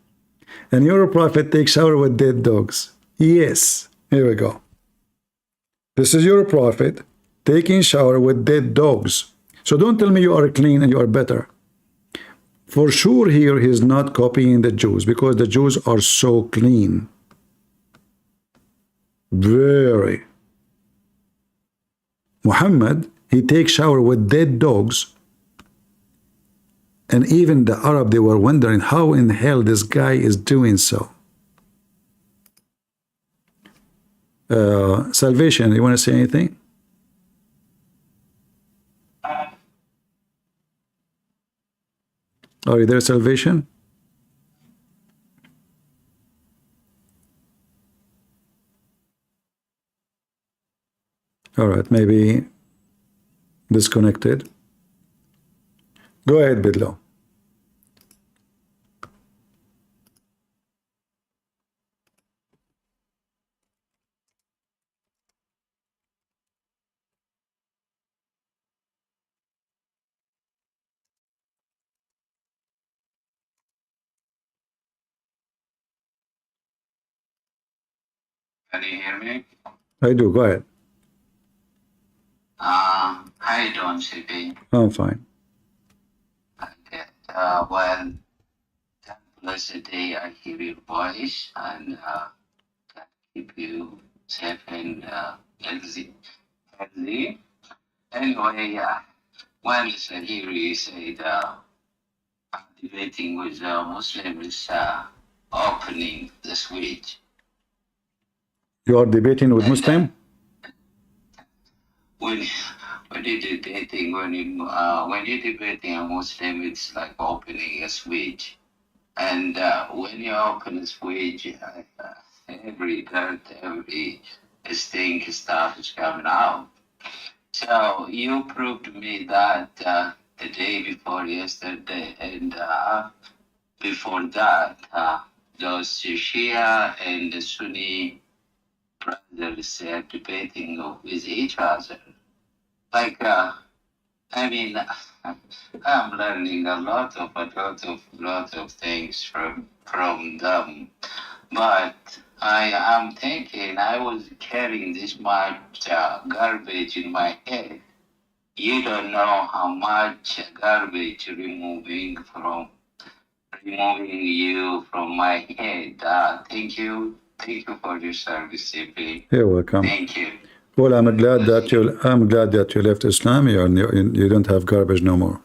And your prophet takes shower with dead dogs. Yes. Here we go. This is your prophet taking shower with dead dogs. So don't tell me you are clean and you are better. For sure here he's not copying the Jews because the Jews are so clean. Very. Muhammad, he takes shower with dead dogs. And even the Arab, they were wondering how in hell this guy is doing so. Salvation, you want to say anything? Are you there, Salvation? All right, maybe disconnected. Go ahead, Bidlo. Can you hear me? I do, go ahead. How you doing, CP? I'm fine. Okay. Well, that blessed day I hear your voice and God keep you safe and healthy. Anyway, when I hear you say debating with Muslims opening the switch. You are debating with Muslim? When you're debating, when you're debating a Muslim, it's like opening a switch, and when you open a switch, every dirt, every stink stuff is coming out. So you proved to me that the day before yesterday and before that, those Shia and the Sunni brothers are debating with each other. Like, I mean, I'm learning a lot of things from them. But I am thinking I was carrying this much garbage in my head. You don't know how much garbage removing you from my head. Thank you for your service, CP. You're welcome. Thank you. Well, I'm glad that you left Islam. You don't have garbage no more.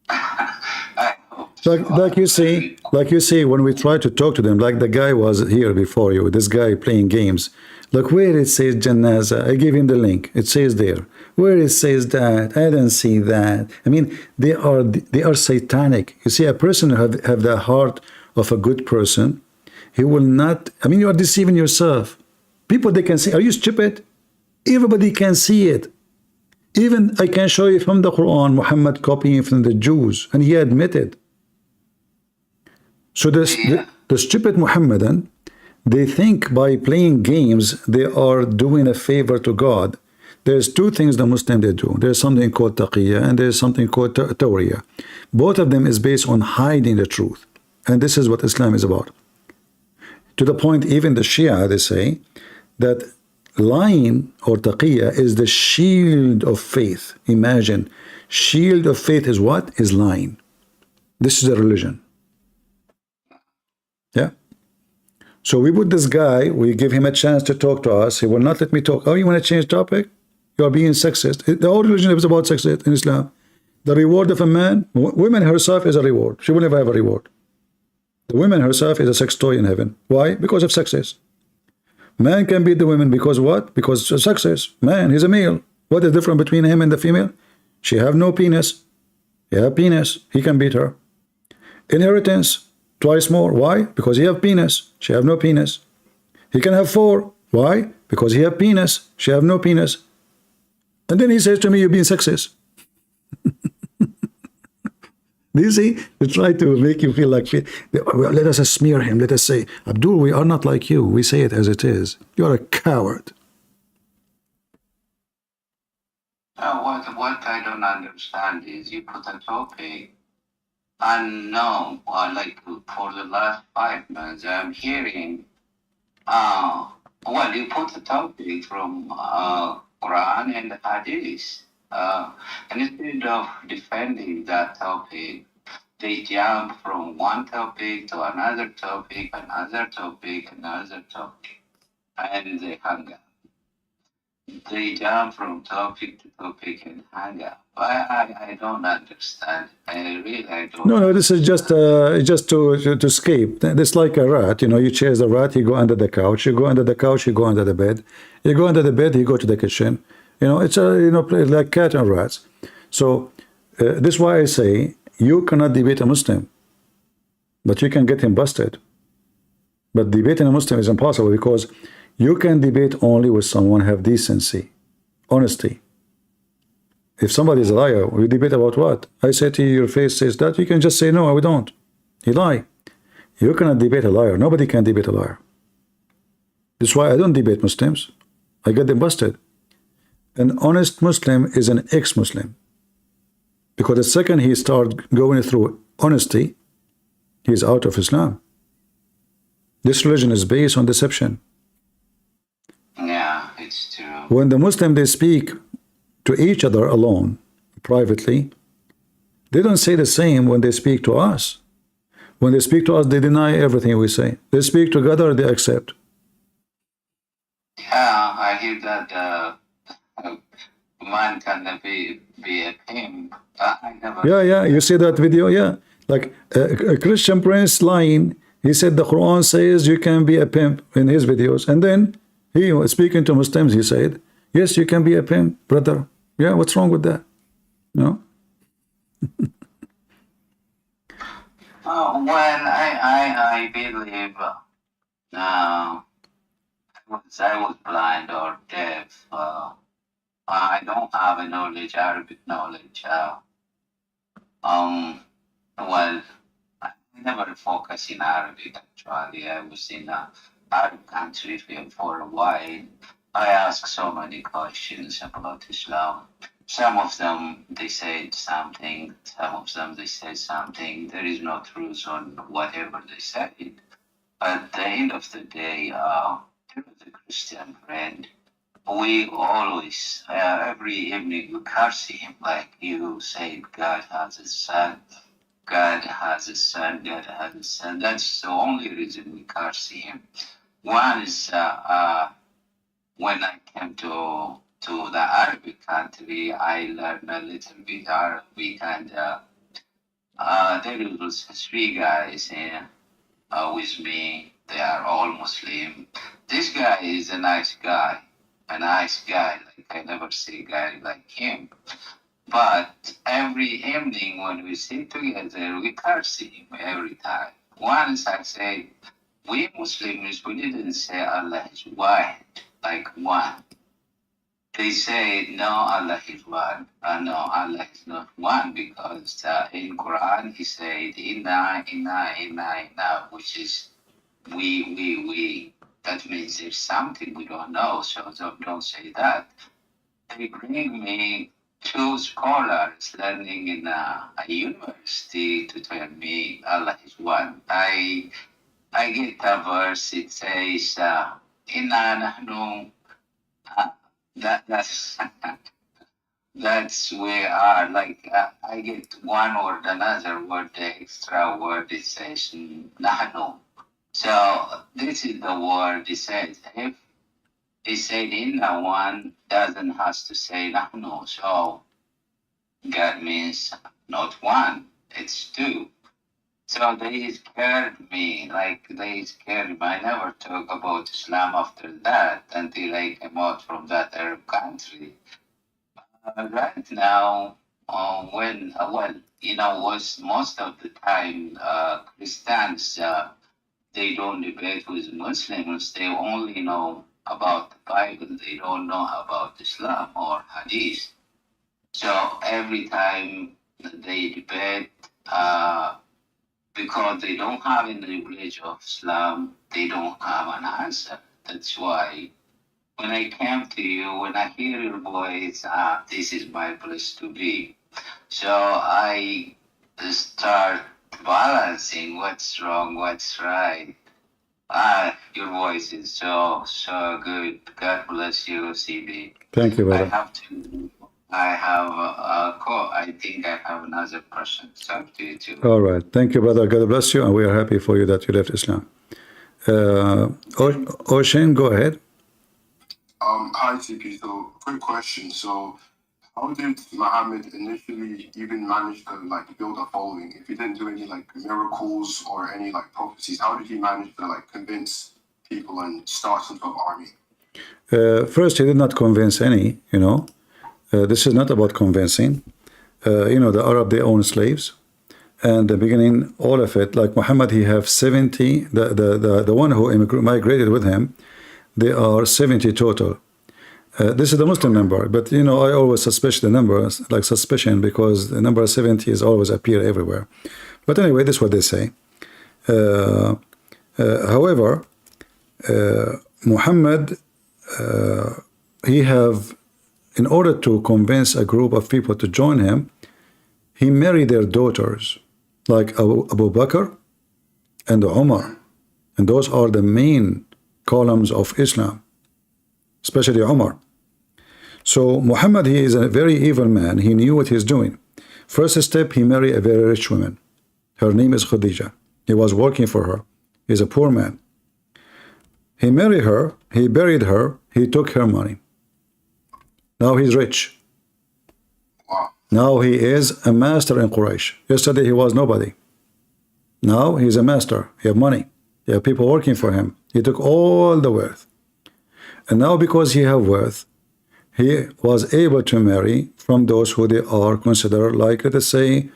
I hope like you see, when we try to talk to them, like the guy was here before you, this guy playing games. Look where it says Janaza. I give him the link. It says there. Where it says that, I don't see that. I mean, they are satanic. You see, a person who have the heart of a good person, he will not. I mean, you are deceiving yourself. People, they can say, "Are you stupid?" Everybody can see it. Even I can show you from the Quran, Muhammad copying from the Jews, and he admitted. So the stupid Muhammadan, they think by playing games, they are doing a favor to God. There's two things the Muslim they do. There's something called taqiyya and there's something called tawriyah. Both of them is based on hiding the truth. And this is what Islam is about. To the point, even the Shia, they say that lying or taqiyya is the shield of faith. Imagine, shield of faith is what? Is lying. This is a religion. Yeah. So we put this guy, we give him a chance to talk to us. He will not let me talk. Oh, you want to change topic? You are being sexist. The whole religion is about sexist in Islam. The reward of a man, woman herself is a reward. She will never have a reward. The woman herself is a sex toy in heaven. Why? Because of sexist. Man can beat the women because what? Because of sexist. Man, he's a male. What is the difference between him and the female? She have no penis. He have penis. He can beat her. Inheritance. Twice more. Why? Because he have penis. She have no penis. He can have 4. Why? Because he have penis. She have no penis. And then he says to me, you're being sexist. Do you see? They try to make you feel like, let us smear him. Let us say, Abdul, we are not like you. We say it as it is. You are a coward. What I don't understand is you put a topic. And no, like for the last 5 months, I'm hearing, you put a topic from Quran and Hadith. And instead of defending that topic, they jump from one topic to another topic, another topic, another topic, and they hang up. They jump from topic to topic and hang up. I don't understand. I don't. No, this is just to escape. It's like a rat. You know, you chase a rat, you go under the couch. You go under the couch, you go under the bed. You go under the bed, you go to the kitchen. You know, it's like cat and rats. So this is why I say you cannot debate a Muslim, but you can get him busted. But debating a Muslim is impossible because you can debate only with someone have decency, honesty. If somebody is a liar, we debate about what? I say to you, your face says that. You can just say, no, I don't. You lie. You cannot debate a liar. Nobody can debate a liar. That's why I don't debate Muslims. I get them busted. An honest Muslim is an ex-Muslim. Because the second he starts going through honesty, he is out of Islam. This religion is based on deception. Yeah, it's true. When the Muslim, they speak to each other alone, privately, they don't say the same when they speak to us. When they speak to us, they deny everything we say. They speak together, they accept. Yeah, I hear that man can be a pimp. I never. Yeah, you see that video? Yeah, like a Christian prince lying. He said the Quran says you can be a pimp in his videos. And then he was speaking to Muslims, he said, yes, you can be a pimp, brother. Yeah, what's wrong with that? No? I believe I was blind or deaf. I don't have a knowledge, Arabic knowledge. I never focus in Arabic actually. I was in Arab country for a while. I asked so many questions about Islam. Some of them they said something, some of them they said something. There is no truth on whatever they said. At the end of the day, there was a Christian friend. We always, every evening, we curse him like you said, God has a son. God has a son, God has a son. That's the only reason we curse him. One is when I came to the Arabic country, I learned a little bit Arabic, and There was 3 guys here with me. They are all Muslim. This guy is a nice guy. A nice guy. Like I never see a guy like him. But every evening when we sit together, we curse him every time. Once I said, we Muslims, we didn't say Allah is one, like one. They say, no, Allah is one. No, Allah is not one because in Quran he said, inna, which is we. That means there's something we don't know, so don't say that. They bring me 2 scholars learning in a university to tell me Allah is one. I get a verse, it says, inna nahnu, that's where are like I get one word, another word, the extra word, it says nahnu. So this is the word it says. If he said inna one doesn't has to say nahnu, so God means not one, it's 2. So they scared me, I never talk about Islam after that until I came out from that Arab country. Right now, was most of the time Christians, they don't debate with Muslims. They only know about the Bible. They don't know about Islam or Hadith. So every time they debate, because they don't have any knowledge of Islam, they don't have an answer. That's why when I came to you, when I hear your voice, this is my place to be. So I start balancing what's wrong, what's right. Your voice is so good. God bless you, CB. Thank you, brother. I think I have another person to talk to you too. All right. Thank you, brother. God bless you. And we are happy for you that you left Islam. Ocean, go ahead. Hi, TP. So, quick question. So, how did Mohammed initially even manage to build a following? If he didn't do any miracles or any prophecies, how did he manage to convince people and start some sort of army? First, he did not convince any. This is not about convincing. The Arab, they own slaves. And the beginning, all of it, like Muhammad, he have 70, the one who migrated with him, they are 70 total. This is the Muslim number, but I always suspect the number, suspicion, because the number 70 is always appear everywhere. But anyway, this is what they say. However, Muhammad, he have, in order to convince a group of people to join him, he married their daughters, like Abu Bakr and Umar. And those are the main columns of Islam, especially Umar. So Muhammad, he is a very evil man. He knew what he's doing. First step, he married a very rich woman. Her name is Khadija. He was working for her. He's a poor man. He married her, he buried her, he took her money. Now he's rich. Now he is a master in Quraysh. Yesterday he was nobody. Now he's a master. He have money. He have people working for him. He took all the wealth. And now because he have wealth, he was able to marry from those who they are considered let us say,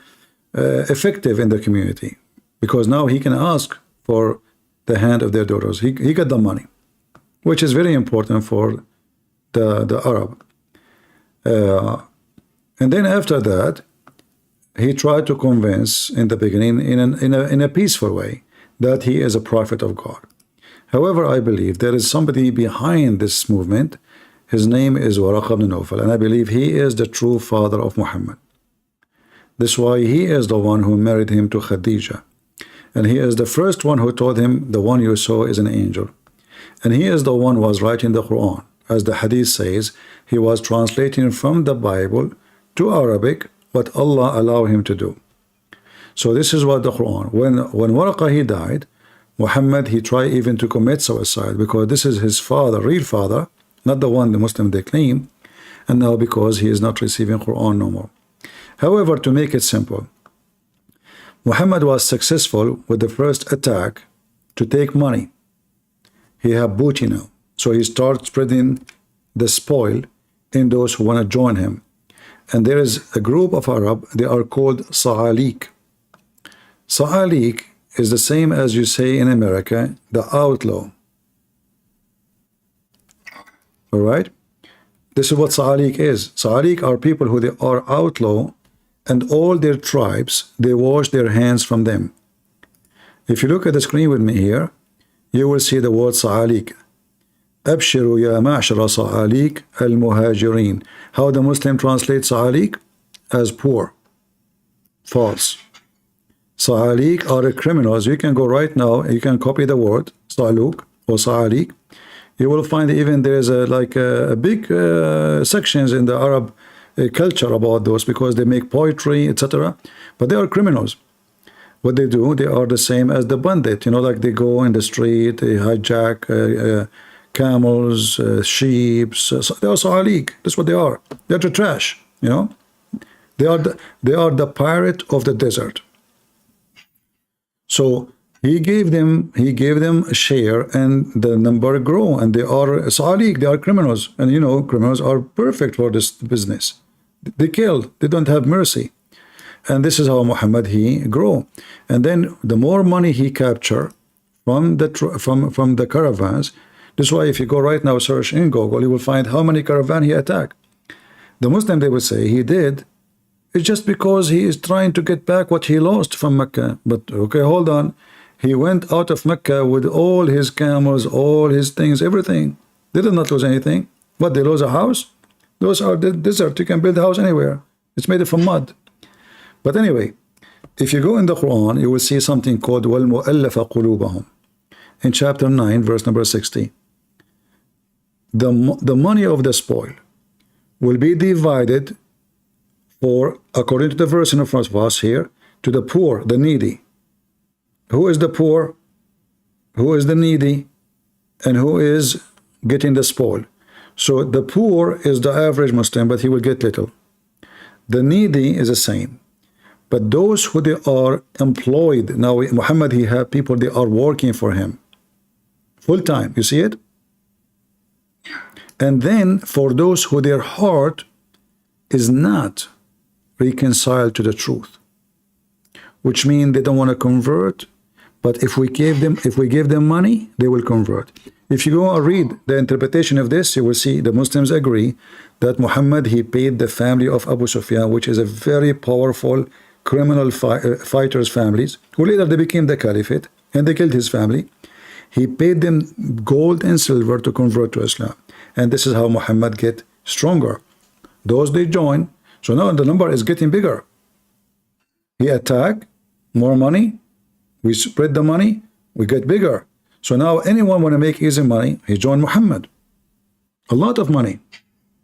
effective in the community. Because now he can ask for the hand of their daughters. He got the money, which is very important for the Arab. And then after that, he tried to convince in the beginning in a peaceful way that he is a prophet of God. However, I believe there is somebody behind this movement. His name is Waraq ibn Nawfal, and I believe he is the true father of Muhammad. That's why he is the one who married him to Khadija. And he is the first one who told him, the one you saw is an angel. And he is the one who was writing the Quran. As the hadith says, he was translating from the Bible to Arabic what Allah allowed him to do. So this is what the Quran. When Waraqah he died, Muhammad, he tried even to commit suicide because this is his father, real father, not the one the Muslim they claim, and now because he is not receiving Quran no more. However, to make it simple, Muhammad was successful with the first attack to take money. He have booty now. So he starts spreading the spoil in those who want to join him. And there is a group of Arab, they are called Sa'alik. Sa'alik is the same as you say in America, the outlaw. All right? This is what Sa'alik is. Sa'alik are people who they are outlaw, and all their tribes, they wash their hands from them. If you look at the screen with me here, you will see the word Sa'alik. Abshiru ya ma'shara Sa'alik al-muhajirin. How the Muslim translates Sa'alik? As poor. False. Sa'alik are criminals. You can go right now, you can copy the word Sa'luk or Sa'alik. You will find even there is a big sections in the Arab culture about those, because they make poetry, etc. But they are criminals. What they do, they are the same as the bandit. You know, like they go in the street, they hijack camels, sheep. So they are Sa'alik. That's what they are. They're the trash. You know, they are the pirate of the desert. So he gave them a share, and the number grow, and they are Sa'alik, they are criminals. And you know, criminals are perfect for this business. They kill, they don't have mercy. And this is how Muhammad he grow. And then the more money he capture from the caravans, this is why if you go right now search in Google, you will find how many caravan he attacked. The Muslim, they will say he did. It's just because he is trying to get back what he lost from Mecca. But okay, hold on. He went out of Mecca with all his camels, all his things, everything. They did not lose anything. What, they lose a house? Those are the desert. You can build a house anywhere. It's made from mud. But anyway, if you go in the Quran, you will see something called وَالْمُؤَلَّفَ قُلُوبَهُم. In chapter 9, verse number 60. The money of the spoil will be divided for, according to the verse in front of us here, to the poor, the needy. Who is the poor? Who is the needy? And who is getting the spoil? So the poor is the average Muslim, but he will get little. The needy is the same. But those who they are employed, now Muhammad, he have people, they are working for him full time. You see it? And then for those who their heart is not reconciled to the truth, which means they don't want to convert, but if we give them money, they will convert. If you go and read the interpretation of this, you will see the Muslims agree that Muhammad, he paid the family of Abu Sufyan, which is a very powerful criminal fighters families, who later they became the caliphate and they killed his family. He paid them gold and silver to convert to Islam. And this is how Muhammad get stronger. Those they join. So now the number is getting bigger. He attack, more money, we spread the money, we get bigger. So now anyone want to make easy money, he join Muhammad. A lot of money.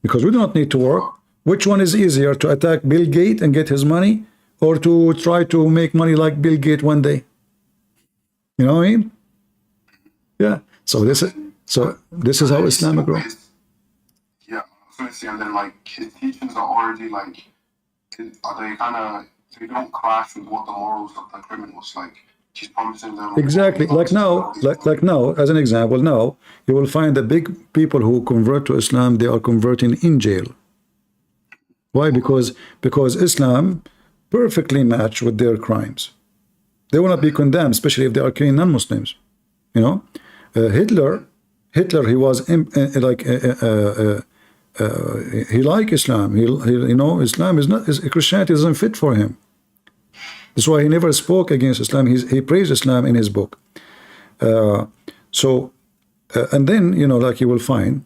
Because we do not need to work. Which one is easier, to attack Bill Gates and get his money, or to try to make money like Bill Gates one day? You know what I mean? Yeah. So this is how Islam grows. Yeah, so it's, and then like his teachings are already like, are they kind of, they don't clash with what the morals of the criminals, like he's promising them. Exactly. Like now, as an example, now you will find the big people who convert to Islam, they are converting in jail. Why? Because Islam perfectly match with their crimes. They will not be condemned, especially if they are killing non-Muslims. You know, Hitler, he was he liked Islam. He you know, Islam is not, Christianity isn't fit for him. That's why he never spoke against Islam. He praised Islam in his book. And then, you know, like you will find,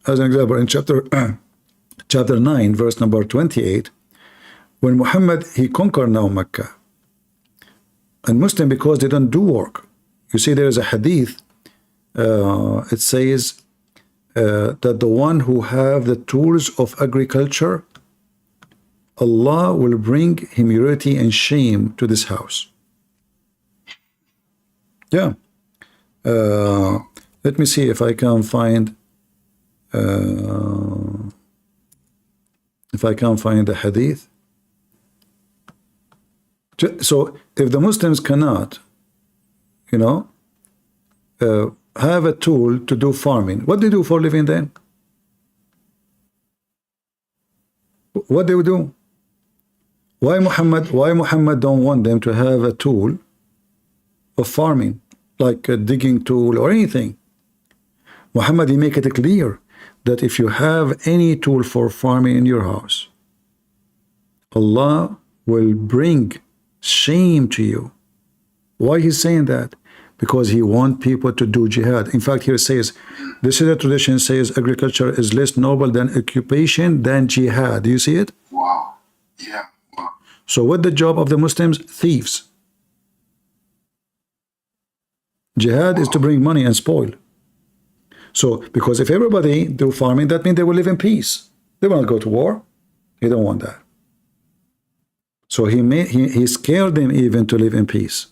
as an example, in chapter 9, verse number 28, when Muhammad, he conquered now Mecca. And Muslim, because they don't do work. You see, there is a hadith, it says that the one who have the tools of agriculture, Allah will bring humility and shame to this house. Yeah. Let me see if I can find the hadith. So if the Muslims cannot, you know, have a tool to do farming, what they do for a living then? What they would do? Why Muhammad don't want them to have a tool of farming, like a digging tool or anything? Muhammad, he make it clear that if you have any tool for farming in your house, Allah will bring shame to you. Why he's saying that? Because he wants people to do jihad. In fact, here it says, this is a tradition, says agriculture is less noble than occupation than jihad. Do you see it? Wow. Yeah. Wow. So what the job of the Muslims? Thieves. Jihad is to bring money and spoil. So, because if everybody do farming, that means they will live in peace. They will not go to war. He don't want that. So he scared them even to live in peace.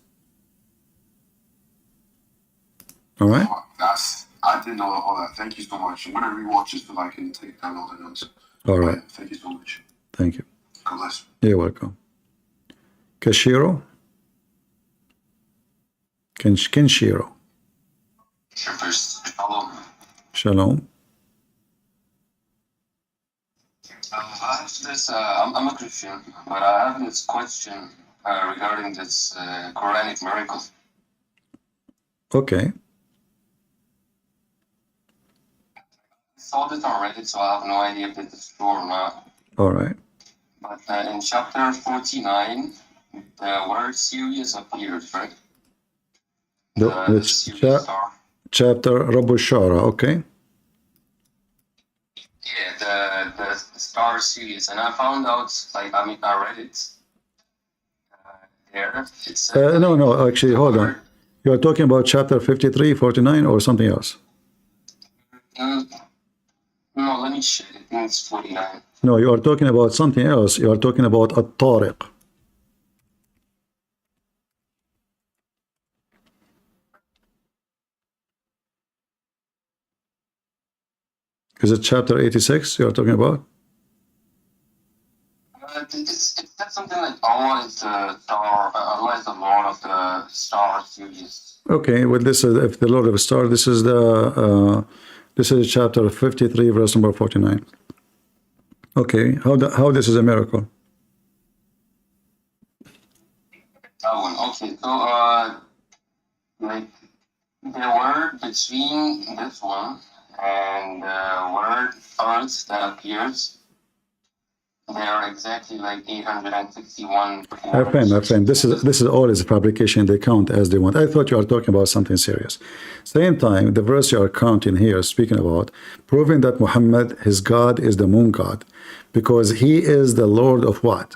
All right? I didn't know all that. Thank you so much. I'm going to rewatch this so I can take down all the notes. All right. Thank you so much. Thank you. God bless. You're welcome. Kashiro? Kenshiro. Shalom. Shalom. I have this, I'm a Christian, but I have this question regarding this Quranic miracle. Okay. I saw this on Reddit, so I have no idea if this is true or not. All right. But in chapter 49, the word serious appears, right? The serious star. Chapter Rabu Shara, okay. Yeah, the star series, and I found out, like, I read it there. It said, no, actually, hold on. You are talking about chapter 53, 49, or something else? No, let me check. I think it's 49. No, you are talking about something else. You are talking about Tariq. Is it chapter 86 you are talking about? It said something like Allah is the star, Allah is the Lord of the star series. Okay, well, this is if the Lord of the Star. This is the chapter 53, verse number 49. Okay, how this is a miracle? That one. Okay, so like the word between this one and the word earth that appears, they are exactly like 861. My friend, this is all is fabrication. They count as they want. I thought you are talking about something serious. Same time, the verse you are counting here, speaking about, proving that Muhammad, his God, is the moon god, because he is the Lord of what?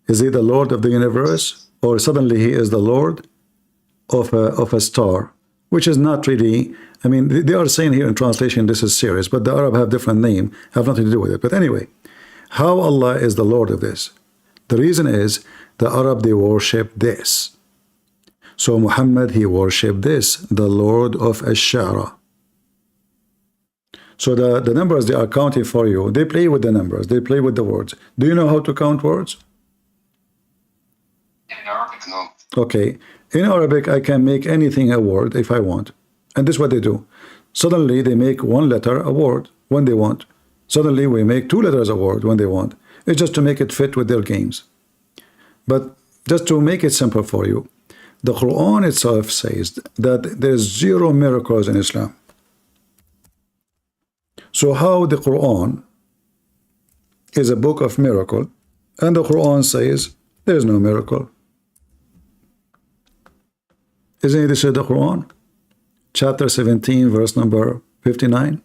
Is he the Lord of the universe, or suddenly he is the Lord of a star, which is not really. I mean, they are saying here in translation this is serious, but the Arab have different name, have nothing to do with it. But anyway, how Allah is the Lord of this? The reason is the Arab, they worship this. So Muhammad, he worshiped this, the Lord of Ash-Shara. So the numbers they are counting for you, they play with the numbers, they play with the words. Do you know how to count words? In Arabic, no. Okay, in Arabic I can make anything a word if I want. And this is what they do. Suddenly they make one letter a word when they want. Suddenly we make two letters a word when they want. It's just to make it fit with their games. But just to make it simple for you, the Quran itself says that there's 0 miracles in Islam. So how the Quran is a book of miracle and the Quran says there's no miracle? Isn't this the Quran? Chapter 17, verse number 59.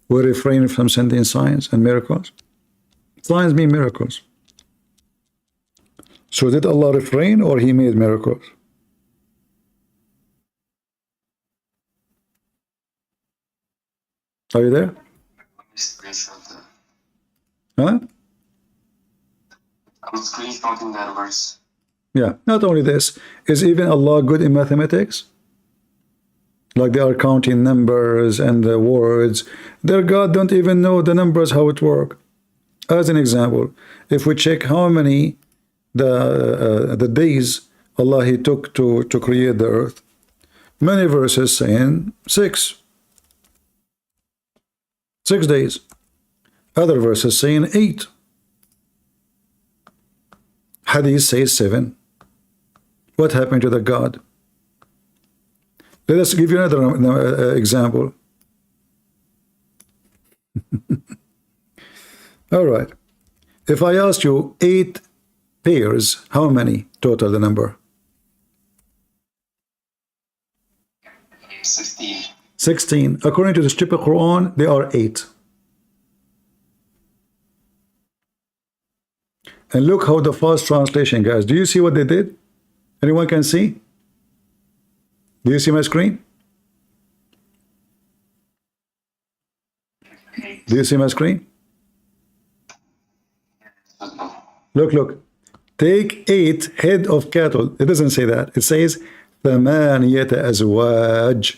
We refrain from sending signs and miracles. Signs mean miracles. So did Allah refrain or he made miracles? Are you there? Huh? I'm screenshotting that verse. Yeah, not only this, is even Allah good in mathematics? Like they are counting numbers and the words. Their God don't even know the numbers, how it work. As an example, if we check how many the days Allah He took to create the earth. Many verses saying 6 days. Other verses saying 8. Hadith says 7. What happened to the God? Let us give you another example. All right. If I ask you 8 pairs, how many total the number? 16. 16. According to the stupid Quran, they are 8. And look how the fast translation, guys. Do you see what they did? Anyone can see? Do you see my screen? Do you see my screen? Look. Take 8 head of cattle. It doesn't say that. It says ثمانية أزواج.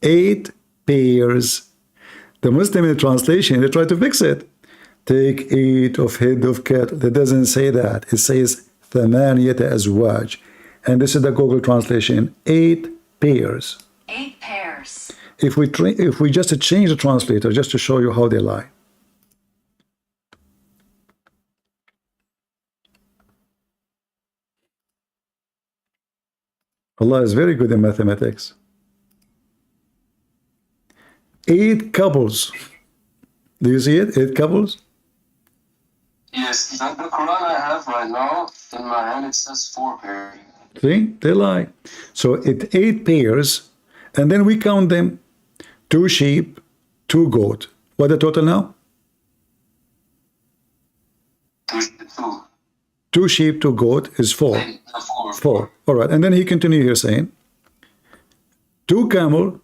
8 pairs. The Muslim in the translation, they try to fix it. Take 8 of head of cattle. It doesn't say that. It says ثمانية أزواج. And this is the Google translation. 8 pairs. 8 pairs. If we just change the translator just to show you how they lie. Allah is very good in mathematics. 8 couples. Do you see it? 8 couples? Yes, the Quran I have right now in my hand, it says 4 pairs. See? They lie. So it 8 pairs, and then we count them. 2 sheep, 2 goat. What the total now? 2 sheep, 2 goat is 4. 4. All right. And then he continued here saying 2 camel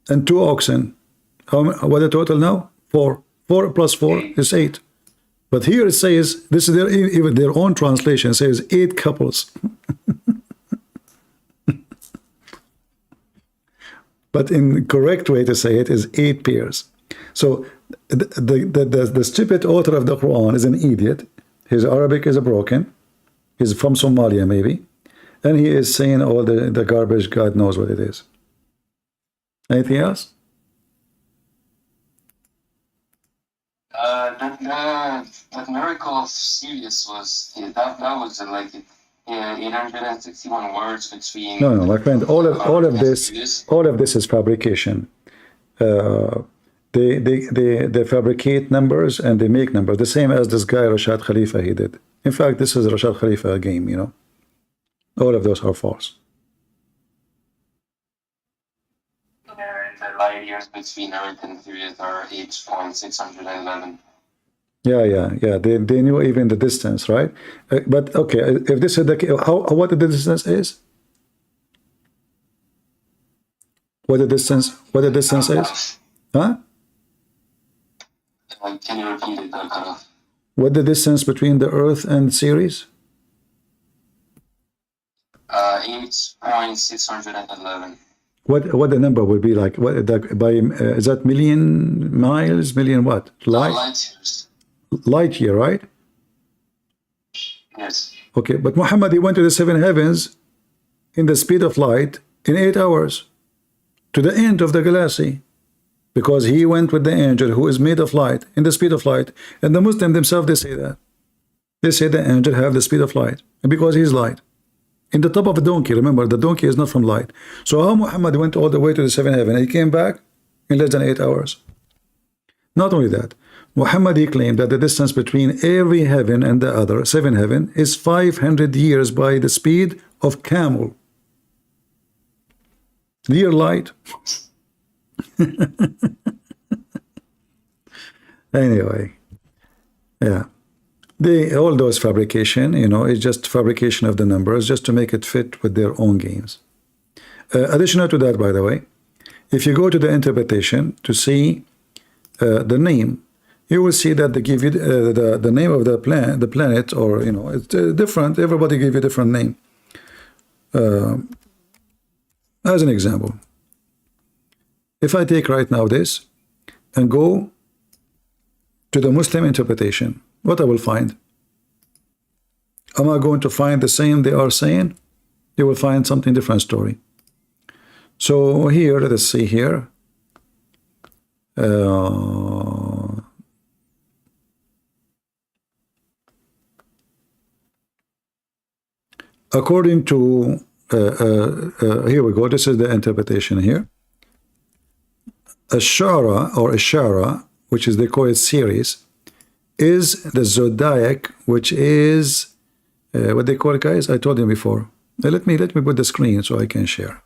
and 2 oxen. What the total now? 4. 4 plus 4 is 8. But here it says, this is even their own translation says 8 couples. But in correct way to say it is 8 pairs. So the stupid author of the Quran is an idiot. His Arabic is broken. He's from Somalia maybe. And he is saying all the garbage. God knows what it is. Anything else? That miracle of Sirius was, that was like 861 words between. No, my friend. All of this is fabrication. They fabricate numbers and they make numbers. The same as this guy Rashad Khalifa he did. In fact, this is Rashad Khalifa game. You know, all of those are false. The light years between Earth and Sirius are 8.611. Yeah. They knew even the distance, right? But okay, if this is the what the distance is? What the distance is? Huh? Can you repeat it? What the distance between the Earth and Ceres? 8.611. What the number would be like? What by is that million miles? Million what? Light years. Light year, right? Yes. Okay, but Muhammad he went to the 7 heavens in the speed of light in 8 hours to the end of the galaxy, because he went with the angel who is made of light in the speed of light. And the Muslims themselves, they say that. They say the angel have the speed of light, and because he's light. In the top of a donkey, remember, the donkey is not from light. So how Muhammad went all the way to the 7th heaven, and he came back in less than 8 hours. Not only that, Muhammad he claimed that the distance between every heaven and the other, 7th heaven, is 500 years by the speed of camel. Near light. Anyway, yeah, all those fabrication, you know, it's just fabrication of the numbers just to make it fit with their own games. Additional to that, by the way, if you go to the interpretation to see the name, you will see that they give you the name of the planet, or you know, it's different. Everybody give you a different name. As an example, if I take right now this and go to the Muslim interpretation, what I will find? Am I going to find the same they are saying? You will find something different story. So here, let us see here. According to, here we go, this is the interpretation here. Ashara or Ashara, which is they call it series, is the zodiac, which is what they call it, guys. I told you before. Let me put the screen so I can share.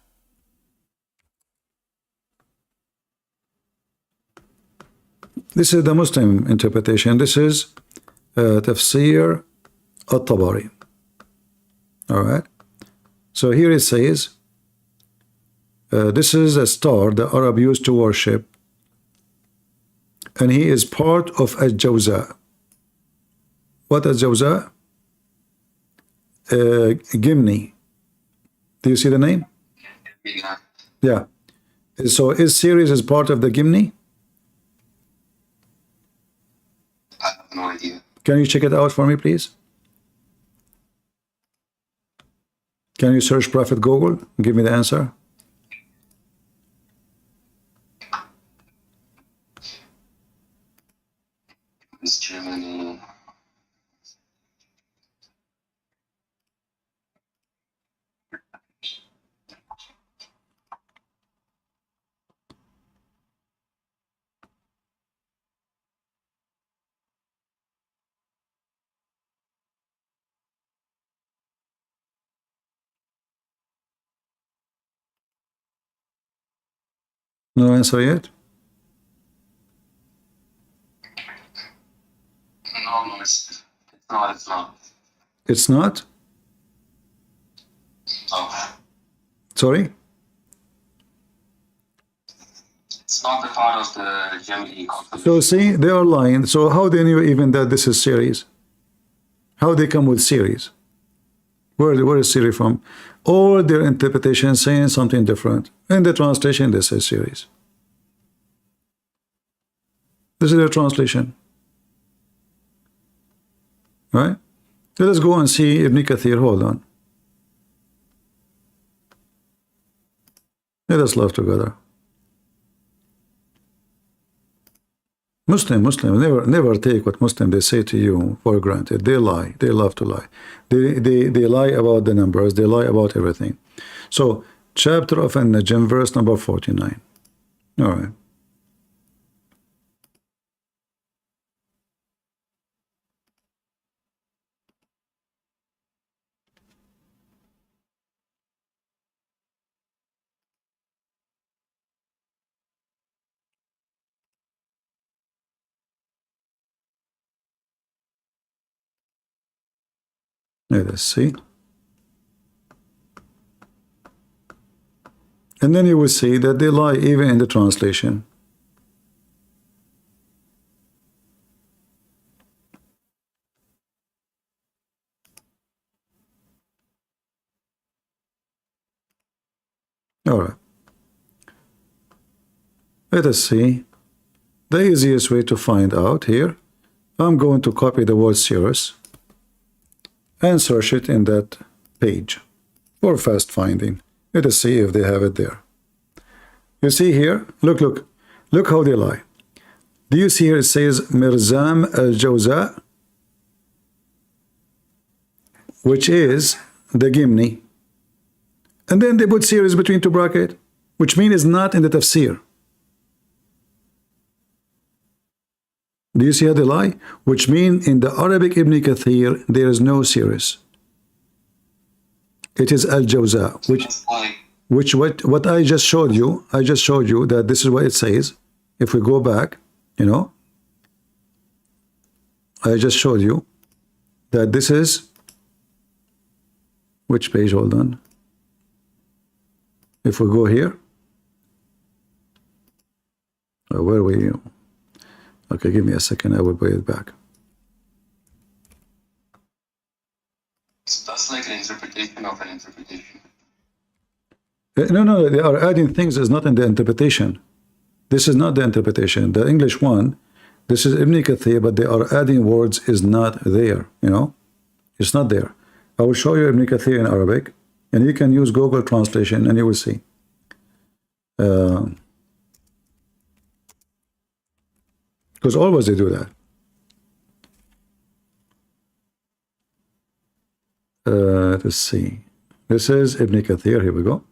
This is the Muslim interpretation. This is Tafsir al-Tabari. All right. So here it says, this is a star the Arab used to worship, and he is part of Al-Jawza. What is Jawza? Gimni. Do you see the name? Yeah. So is Sirius is part of the Gimni? I have no idea. Can you check it out for me, please? Can you search Prophet Google? Give me the answer. It's Germany. No answer yet? No, it's not. It's not. It's not? Oh, Sorry? it's not the part of the Gemini constellation. So see, they are lying. So how they knew even that this is series? How they come with series? Where is series from? All their interpretation saying something different. In the translation, they say series. This is their translation. Right? Let us go and see Ibn Kathir. Hold on. Let us love together. Muslim, never take what Muslim they say to you for granted. They lie. They love to lie. They lie about the numbers. They lie about everything. So, chapter of An-Najm, verse number 49. All right. Let us see. And then you will see that they lie even in the translation. All right. Let us see. The easiest way to find out here, I'm going to copy the word serious and search it in that page for fast finding. Let us see if they have it there. You see here, look how they lie. Do you see here it says Mirzam al-Jawza, which is the Gimni, and then they put series between two brackets, which means it's not in the tafsir. Do you see how they lie? Which means in the Arabic Ibn Kathir there is no series. It is Al-Jawza, which what I just showed you. I just showed you that this is what it says. If we go back, you know, I just showed you that this is which page? Hold on. If we go here, where were you? Okay, give me a second. I will put it back. So that's like an interpretation of an interpretation. No, they are adding things that's not in the interpretation. This is not the interpretation. The English one, this is Ibn Kathir, but they are adding words is not there, you know. It's not there. I will show you Ibn Kathir in Arabic, and you can use Google translation and you will see. Because always they do that. Let's see. This is Ibn Kathir. Here we go.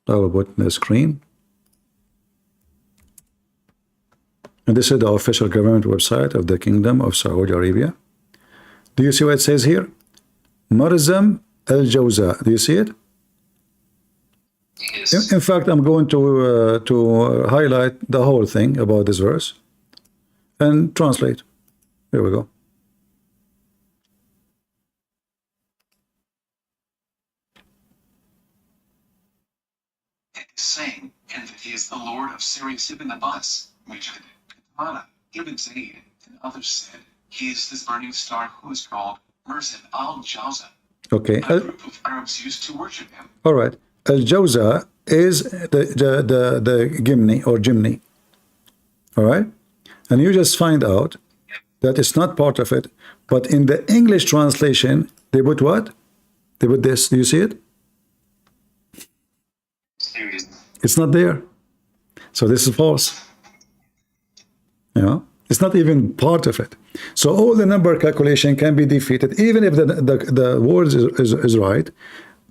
I will put the screen. And this is the official government website of the Kingdom of Saudi Arabia. Do you see what it says here? Marzam al-Jawza. Do you see it? Yes. In fact, I'm going to highlight the whole thing about this verse and translate. Here we go. It is saying, and that he is the Lord of Sirius ibn Abbas, Majid, Katana, ibn Zayd, and others said, he is this burning star who is called Merzan al-Jawza. Okay. A group of Arabs used to worship him. All right. Al-Jawza is the Gimni or Jimny. All right. And you just find out that it's not part of it. But in the English translation, they put what? They put this. Do you see it? Serious. It's not there. So this is false. You know, it's not even part of it. So all the number calculation can be defeated, even if the word is right,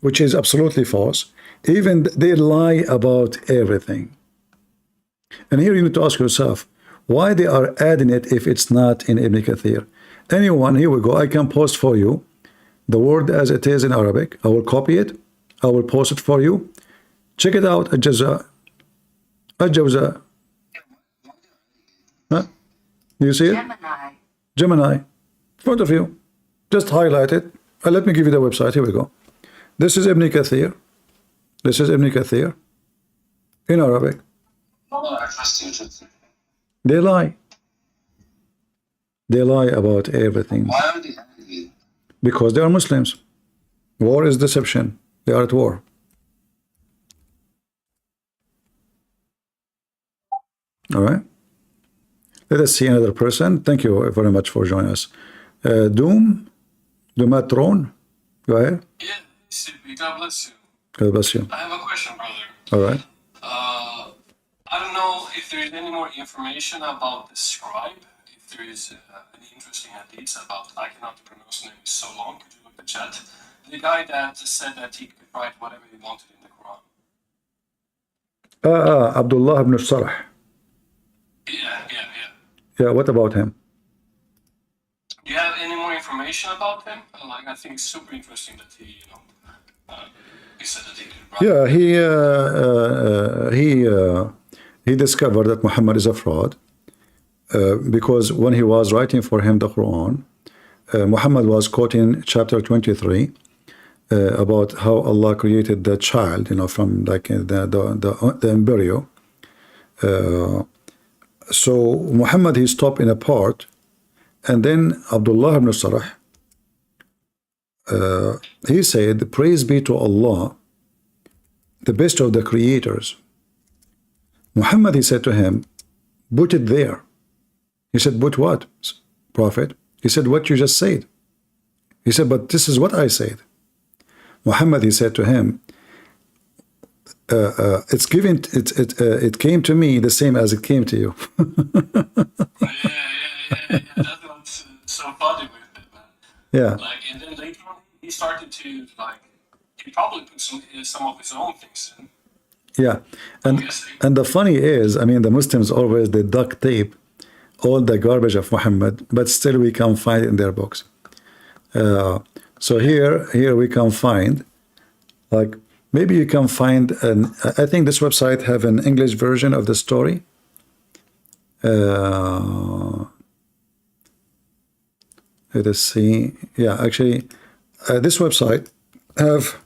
which is absolutely false. Even they lie about everything. And here you need to ask yourself, why they are adding it if it's not in Ibn Kathir? Anyone, here we go, I can post for you the word as it is in Arabic. I will copy it. I will post it for you. Check it out. Al-Jawza. Al-Jawza. Huh? Do you see it? Gemini. Gemini. In front of you. Just highlight it. Let me give you the website. Here we go. This is Ibn Kathir. This is Ibn Kathir in Arabic. I trust you. They lie. They lie about everything. Why are they angry? Because they are Muslims. War is deception. They are at war. All right. Let us see another person. Thank you very much for joining us. Dumatron. Go ahead. Yeah, God bless you. God bless you. I have a question, brother. All right. I don't know if there is any more information about the scribe. If there is any interesting hadiths about, I cannot pronounce the name, it's so long. Could you look at the chat? The guy that said that he could write whatever he wanted in the Quran. Abdullah ibn Sarah. Yeah. Yeah, what about him? Do you have any more information about him? Like, I think it's super interesting that he, he said that he could write. Yeah, he discovered that Muhammad is a fraud because when he was writing for him the Quran, Muhammad was quoting chapter 23 about how Allah created the child, from like the embryo. So Muhammad, he stopped in a part, and then Abdullah ibn Sarah, he said, praise be to Allah, the best of the creators. Muhammad, he said to him, put it there. He said, put what, Prophet? He said, what you just said. He said, but this is what I said. Muhammad, he said to him, it came to me the same as it came to you. Yeah. That's what's so funny with it, man. Yeah. Like, and then later on, he started to, like, he probably put some of his own things in. Yeah, and the funny is, I mean, the Muslims always, they duct tape all the garbage of Muhammad, but still we can find it in their books. So here we can find, like, maybe you can find I think this website have an English version of the story. Let us see. Yeah, actually, this website have.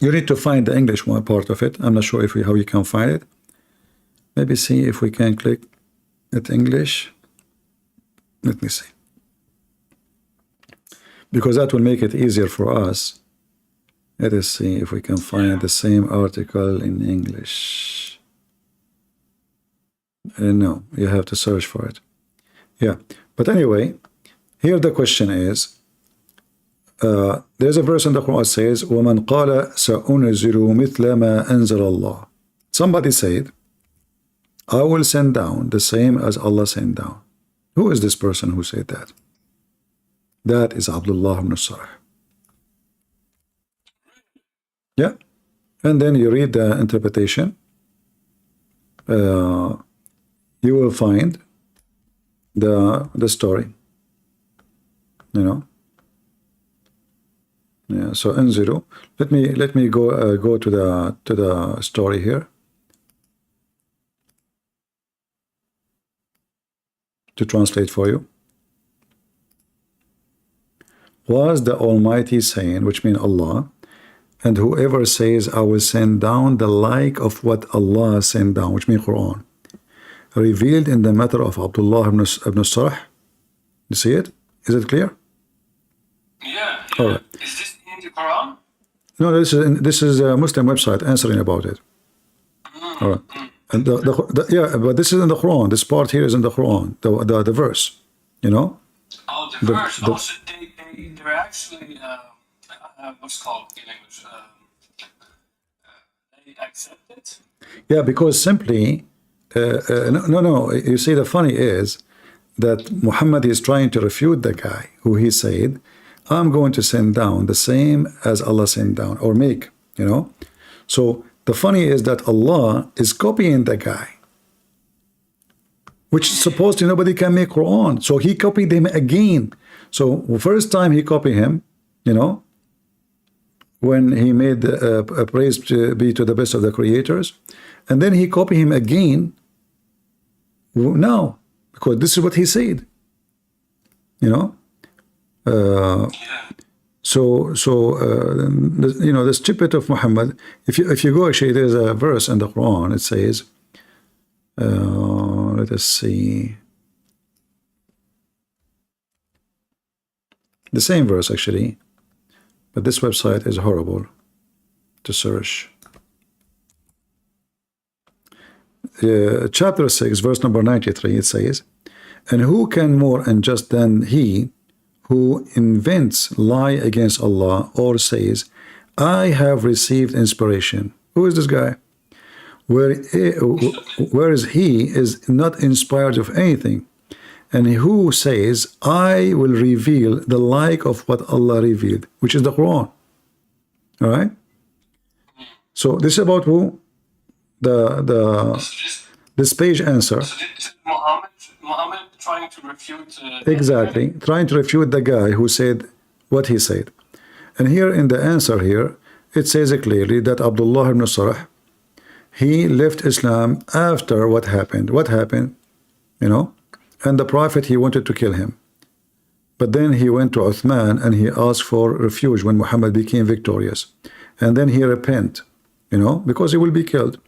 You need to find the English one part of it. I'm not sure how you can find it. Maybe see if we can click at English. Let me see. Because that will make it easier for us. Let us see if we can find the same article in English. No, you have to search for it. Yeah. But anyway, here the question is, there's a verse in the Quran that says, وَمَنْ قَالَ سَأُنْزِلُ مِثْلَ مَا أَنزَلَ اللَّهِ. Somebody said, I will send down the same as Allah sent down. Who is this person who said that? That is Abdullah ibn Sarh. Yeah. And then you read the interpretation. You will find the story. You know. Yeah. So Anziru. Let me go to the story here. To translate for you. Was the Almighty saying, which means Allah, and whoever says I will send down the like of what Allah sent down, which means Quran, revealed in the matter of Abdullah ibn Sarh. You see it? Is it clear? Yeah. All right. Is this in the Quran? No, this is a Muslim website answering about it. All right. And yeah, but this is in the Quran. This part here is in the Quran, the verse, you know. Oh, the verse. Also, they're actually what's called in English. They accept it. Yeah, because simply, no. You see, the funny is that Muhammad is trying to refute the guy who he said, I'm going to send down the same as Allah sent down, or make, you know. So the funny is that Allah is copying the guy, which supposedly nobody can make Quran. So he copied him again. So first time he copied him, you know, when he made praise to be to the best of the creators, and then he copied him again now, because this is what he said, you know. You know, the stupid of Muhammad. If you go, actually, there's a verse in the Quran. It says, let us see, the same verse actually, but this website is horrible to search. Chapter 6, verse number 93. It says, and who can more unjust than he who invents lie against Allah, or says, I have received inspiration. Who is this guy? Whereas he is not inspired of anything. And who says, I will reveal the like of what Allah revealed, which is the Quran. All right? So this is about who? This page answer. So this is Muhammad trying to refute exactly, trying to refute the guy who said what he said. And here in the answer here, it says clearly that Abdullah ibn Sarh, he left Islam after what happened. What happened? You know, and the Prophet, he wanted to kill him. But then he went to Uthman and he asked for refuge when Muhammad became victorious. And then he repent, you know, because he will be killed.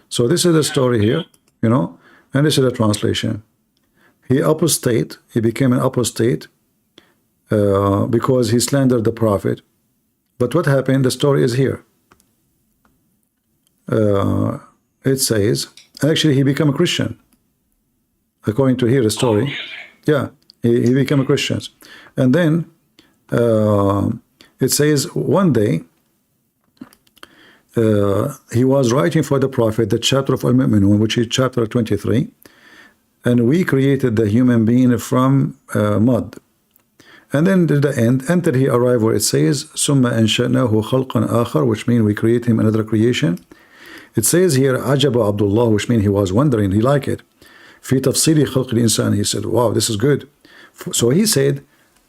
So this is the story here, you know, and this is the translation. He apostate, he became an apostate because he slandered the Prophet. But what happened? The story is here. It says, actually he became a Christian. According to here, the story. Yeah, he became a Christian. And then it says one day he was writing for the Prophet the chapter of Al-Mu'minun, which is chapter 23. And we created the human being from mud. And then to the end, until he arrived where it says, ثُمَّ أَنْشَأْنَاهُ خَلْقًا آخَرَ, which means we create him another creation. It says here, عَجَبَ Abdullah, which means he was wondering, he liked it. في تفصيل خلق الإنسان, he said, wow, this is good. So he said,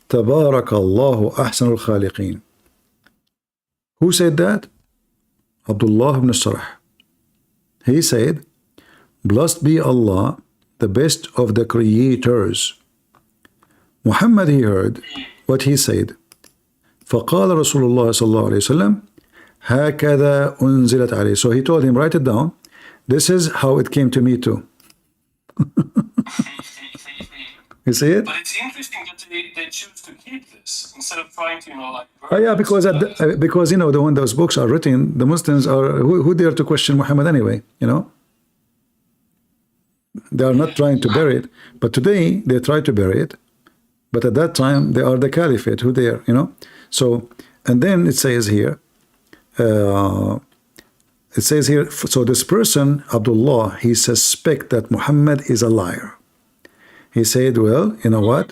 تبارك الله أحسن الخالقين. Who said that? Abdullah ibn Sarh. He said, blessed be Allah, the best of the creators. Muhammad, he heard what he said. فقال رسول الله صلى الله عليه وسلم هكذا أنزلت عليه. So he told him, write it down. This is how it came to me too. You see it? But it's interesting that they choose to keep this instead of trying to, you know, like. Oh, yeah, because you know, when those books are written, the Muslims are who dare to question Muhammad anyway, you know. They are not trying to bury it, but today they try to bury it. But at that time, they are the caliphate, who they are, you know. So, and then it says here, so this person, Abdullah, he suspect that Muhammad is a liar. He said, well, you know what?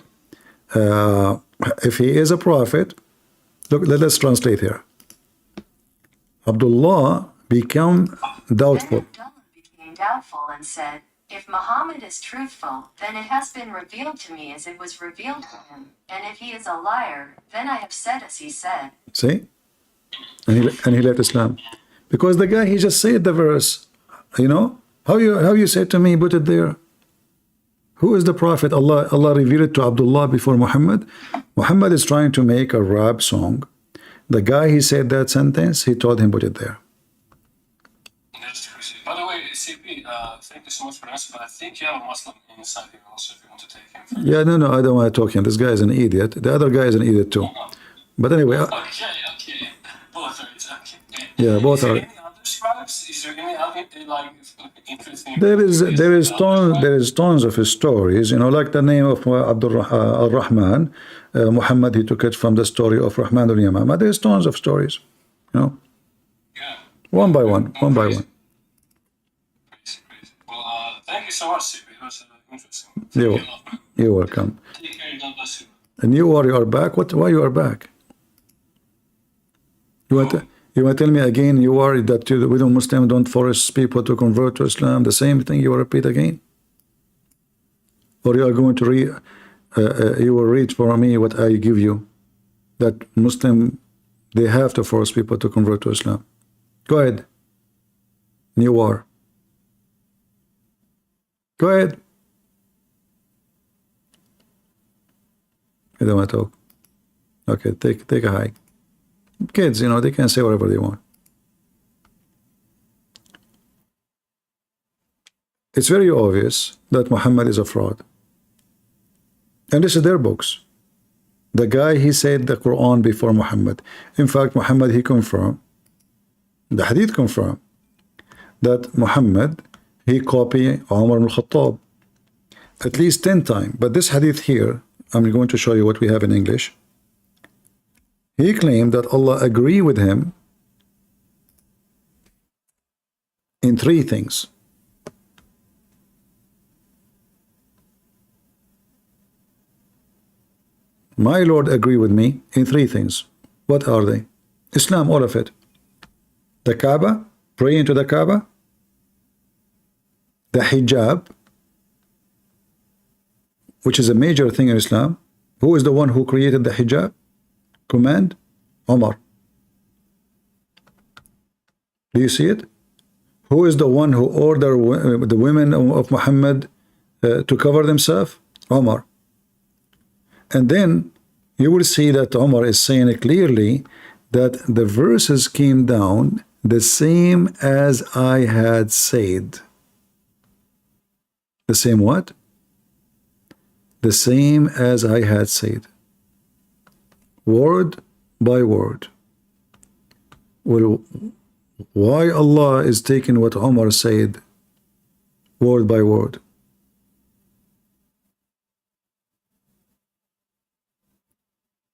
If he is a prophet, look, let's translate here. Abdullah become doubtful. Then Abdullah became doubtful and said, if Muhammad is truthful, then it has been revealed to me as it was revealed to him. And if he is a liar, then I have said as he said. See? And he left Islam. Because the guy, he just said the verse. You know? How you say to me, put it there? Who is the prophet? Allah revealed it to Abdullah before Muhammad. Muhammad is trying to make a rap song. The guy, he said that sentence, he told him, put it there. By the way, CP, thank you so much for answering, but I think you have a Muslim inside here also if you want to take him. Yeah, no, I don't want to talk him. This guy is an idiot. The other guy is an idiot too. But anyway. Okay. Both are okay. Yeah, both are. Any other scribes? Is there any other like interesting? There is tons of stories, you know, like the name of Abdul al-Rahman, Muhammad, he took it from the story of Rahman al-Yamama. There's tons of stories, you know. Yeah. One by one. Crazy. Well, thank you so much, CP. It was interesting. You're welcome. Take care. God bless you. And you are back? Why you are back? You want to tell me again you are that the widow Muslim don't force people to convert to Islam? The same thing you will repeat again? Or you are going to you will read for me what I give you, that Muslim, they have to force people to convert to Islam. Go ahead. You are. Go ahead. You don't want to talk. Okay, take a hike. Kids, you know, they can say whatever they want. It's very obvious that Muhammad is a fraud. And this is their books. The guy, he said the Quran before Muhammad. In fact, Muhammad, he confirmed, the hadith confirmed, that Muhammad, he copied Umar al-Khattab at least 10 times. But this hadith here, I'm going to show you what we have in English. He claimed that Allah agreed with him in 3 things. My Lord agreed with me in 3 things. What are they? Islam, all of it. The Kaaba, praying to the Kaaba. The Hijab, which is a major thing in Islam. Who is the one who created the Hijab? Command? Umar. Do you see it? Who is the one who ordered the women of Muhammad to cover themselves? Umar. And then you will see that Umar is saying clearly that the verses came down the same as I had said. The same what? The same as I had said. Word by word. Well, why Allah is taking what Umar said word by word?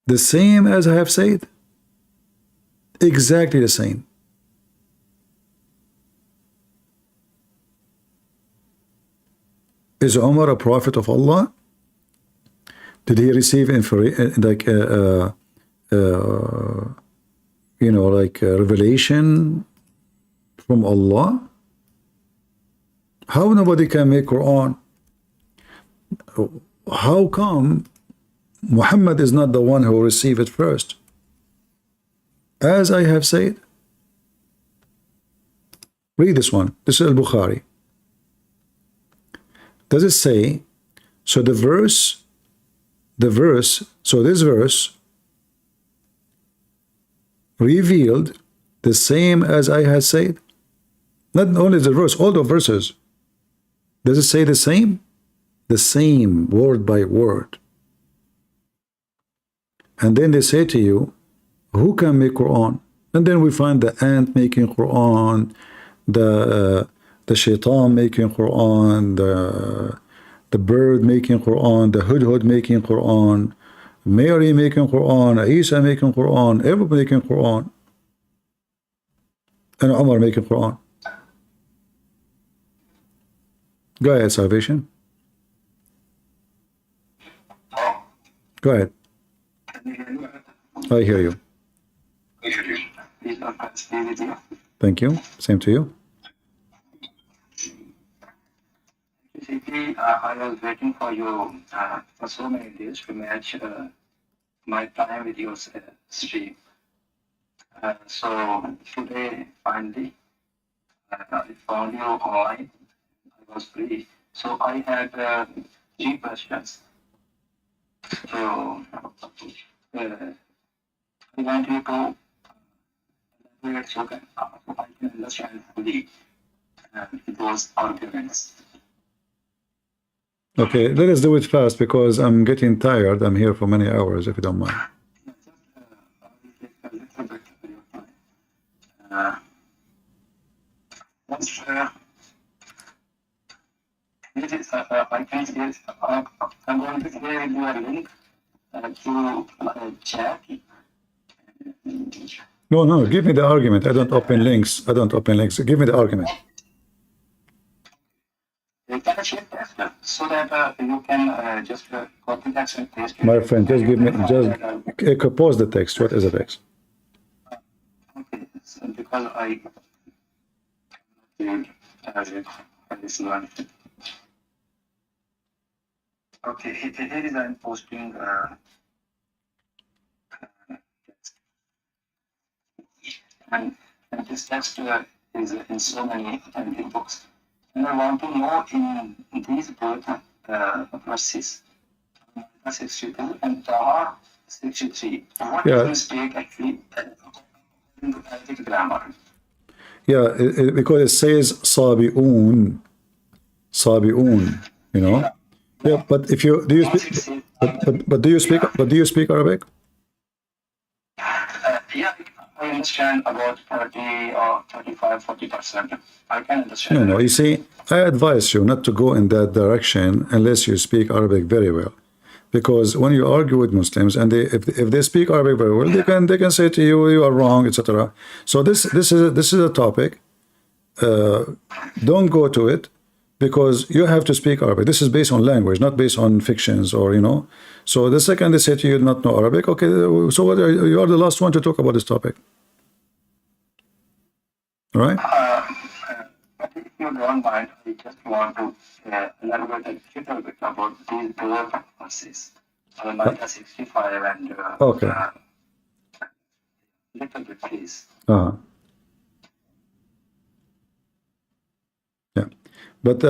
The same as I have said? Exactly the same. Is Umar a prophet of Allah? Did he receive revelation from Allah? How nobody can make Quran? How come Muhammad is not the one who received it first? As I have said. Read this one. This is Al-Bukhari. Does it say, so this verse revealed the same as I had said? Not only the verse, all the verses. Does it say the same? The same, word by word. And then they say to you, who can make Quran? And then we find the ant making Quran, the the shaitan making Quran, the bird making Quran, the hudhud making Quran, Mary making Quran, Isa making Quran, everybody making Quran, and Umar making Quran. Go ahead, Salvation. Go ahead. I hear you. Thank you. Same to you. I was waiting for you for so many days to match my time with your stream. So today, finally, I found you online. I was free. So I had 3 questions. So I want you to elaborate so that I can understand fully those arguments. Okay, let us do it fast because I'm getting tired. I'm here for many hours, if you don't mind. I can see it. I'm going to share your link to chat. No, give me the argument. I don't open links. I don't open links. Give me the argument. You can share that so that you can just copy that and paste it. My friend, just give me, just compose the text. What is the text? Okay, so because I did this one. Okay, here is I'm posting and this text is in so many books. And I want to know in these both verses, 62 and Dawah 63, what is mistake actually in the Arabic grammar? Yeah, because it says sabi'un, you know. Yeah, but if you do you speak, but do you speak Arabic? Yeah, I understand about 30 or 35, 40%. I can understand. No, you see, I advise you not to go in that direction unless you speak Arabic very well. Because when you argue with Muslims and if they speak Arabic very well, they can say to you, you are wrong, etc. So this is a topic. Don't go to it because you have to speak Arabic. This is based on language, not based on fictions or, you know. So the second they say to you, not know Arabic, okay, so what you are the last one to talk about this topic. All right? If you don't mind, I just want to elaborate a little bit about these two verses. Maida 65 and okay. Little bit, please. Yeah, but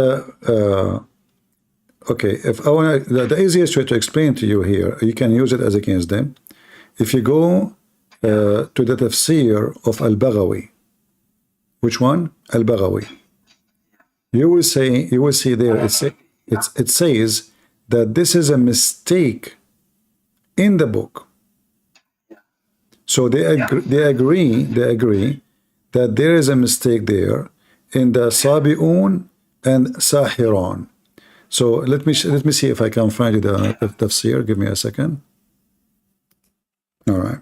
okay. If I want the easiest way to explain to you here, you can use it as against them. If you go to the tafsir of Al-Baghawi, which one? Al-Baghawi. You will see there it says that this is a mistake in the book. So they agree that there is a mistake there in the Sabi'un and Sahiran. So let me see if I can find the tafsir. Give me a second. All right.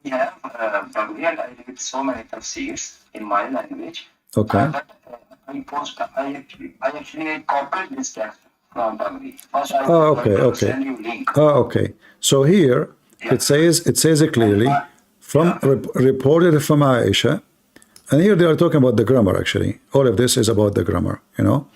Yeah, I read so many tafsirs in my language. Okay. I actually copied this text from Baghawi. Send you link. Okay. So here it says it clearly from reported from Aisha, and here they are talking about the grammar. Actually, all of this is about the grammar. You know,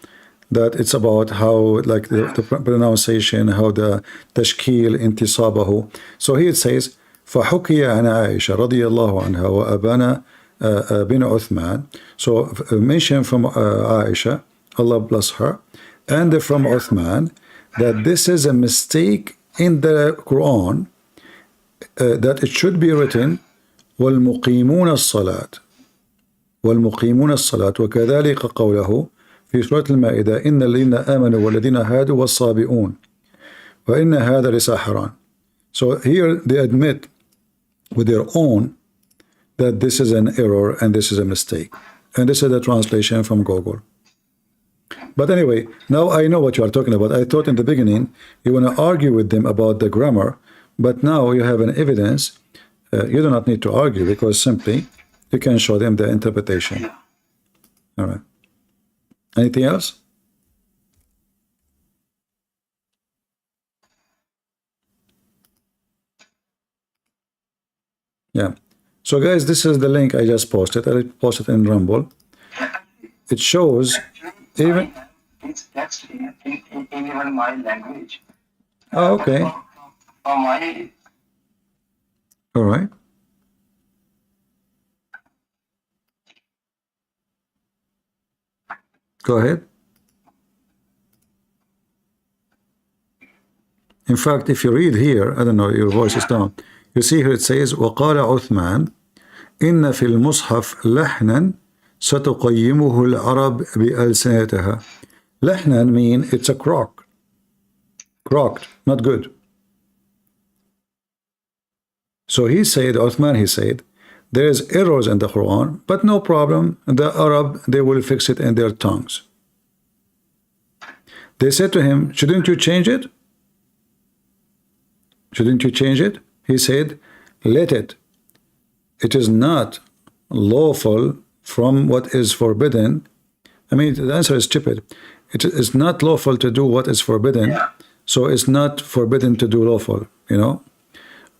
that it's about how like the pronunciation, how the tashkil intisabahu. So here it says فحكي عن عائشة رضي الله عنها وأبانا بن عثمان. So mention from Aisha, Allah bless her, and from Uthman, that this is a mistake in the Quran, that it should be written والمقيمون الصلاة وكذلك قوله في سورة المائدة إن الذين آمنوا والذين هادوا والصابئون وإن هذا لساحران. So here they admit with their own that this is an error and this is a mistake. And this is the translation from Google. But anyway, now I know what you are talking about. I thought in the beginning you want to argue with them about the grammar, but now you have an evidence. You do not need to argue because simply you can show them the interpretation. All right. Anything else? Yeah. So guys, this is the link I just posted. I posted in Rumble. It shows even. It's text in even my language. Oh, okay. For my. All right. Go ahead. In fact, if you read here, I don't know, your voice is down. You see here it says, وقال عثمان إن في المصحف لحنا ستقيمه العرب بألسنتها. لحنا mean it's a crocked, not good. So he said, Uthman, he said, there is errors in the Quran, but no problem. The Arab, they will fix it in their tongues. They said to him, shouldn't you change it? Shouldn't you change it? He said, let it. It is not lawful from what is forbidden. I mean, the answer is stupid. It is not lawful to do what is forbidden, so it's not forbidden to do lawful, you know.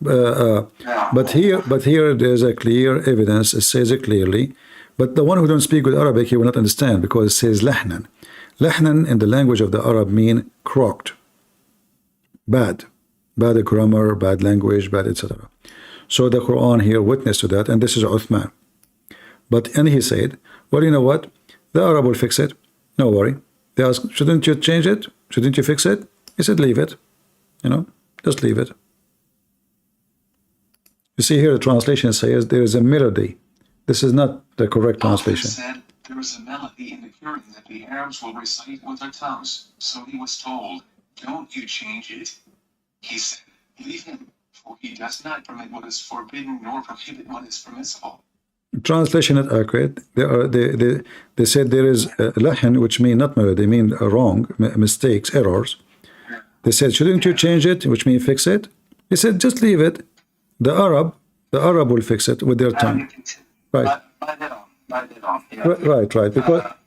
But here there's a clear evidence. It says it clearly. But the one who don't speak good Arabic, he will not understand because it says lahnan. Lahnan in the language of the Arab mean crocked, bad grammar, bad language, bad etc. So the Quran here witness to that, and this is Uthman. And he said, well, you know what? The Arab will fix it. No worry. They asked, shouldn't you change it? Shouldn't you fix it? He said, leave it. You know, just leave it. You see here the translation says there is a melody. This is not the correct translation. Said there is a melody in the Quran that the Arabs will recite with their tongues. So he was told, don't you change it. He said, leave him, for he does not permit what is forbidden nor prohibit what is permissible. Translation is accurate. They said there is lahan, which mean not melody, they mean wrong, mistakes, errors. They said, shouldn't you change it, which means fix it? He said, just leave it. The Arab will fix it with their tongue. Right. Right.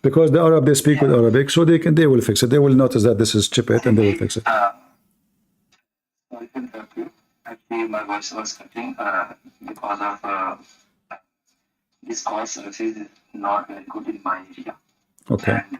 Because the Arab, they speak with Arabic, so they will fix it. They will notice that this is stupid and they will fix it. Actually, my voice was cutting because of this call service is not very good in my area. Okay. And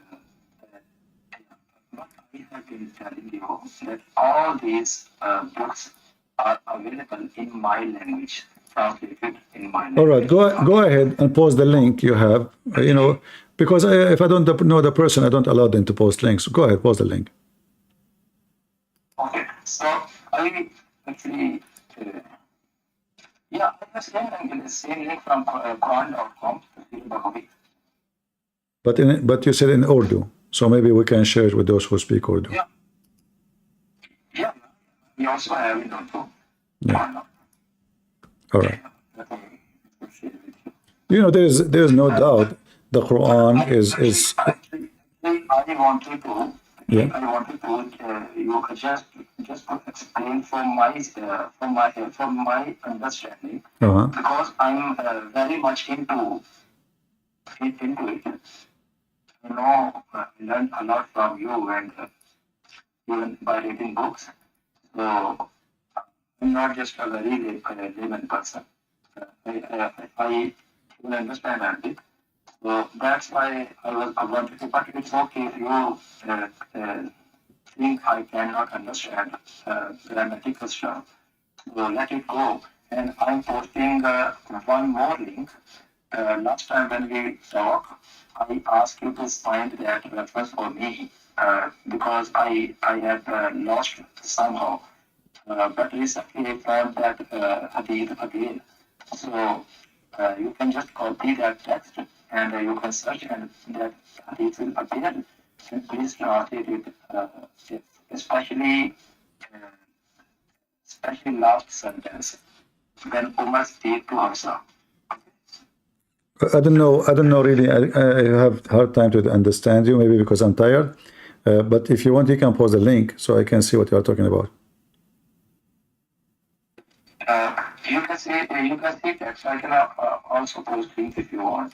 what I have been telling you that all these books are available in my language, translated in my language. All right, go ahead and post the link you have. You know, because if I don't know the person, I don't allow them to post links. Go ahead, post the link. Okay, so I actually, I have seen the same link from Quran.com. But you said in Urdu, so maybe we can share it with those who speak Urdu. Yeah. We also have it Urdu. Yeah. All right. You know, there is no doubt the Quran is. Actually, I wanted to. Yeah. I wanted to you just to explain from my understanding, because I'm very much into it. You know, I learned a lot from you and even by reading books. So I'm not just a very layman person. I will understand a bit. So that's why I wanted to, but it's okay if you think I cannot understand grammatical stuff. So let it go. And I'm posting one more link. Last time when we talked, I asked you to find that reference for me because I had lost somehow. But recently I found that hadith again. So you can just copy that text and you can search and that hadith will appear. And please translate it, especially last sentence when Umar speak to Hamza. I don't know really. I have hard time to understand you, maybe because I'm tired. But if you want, you can post the link so I can see what you are talking about. You can see text. I can also post link if you want.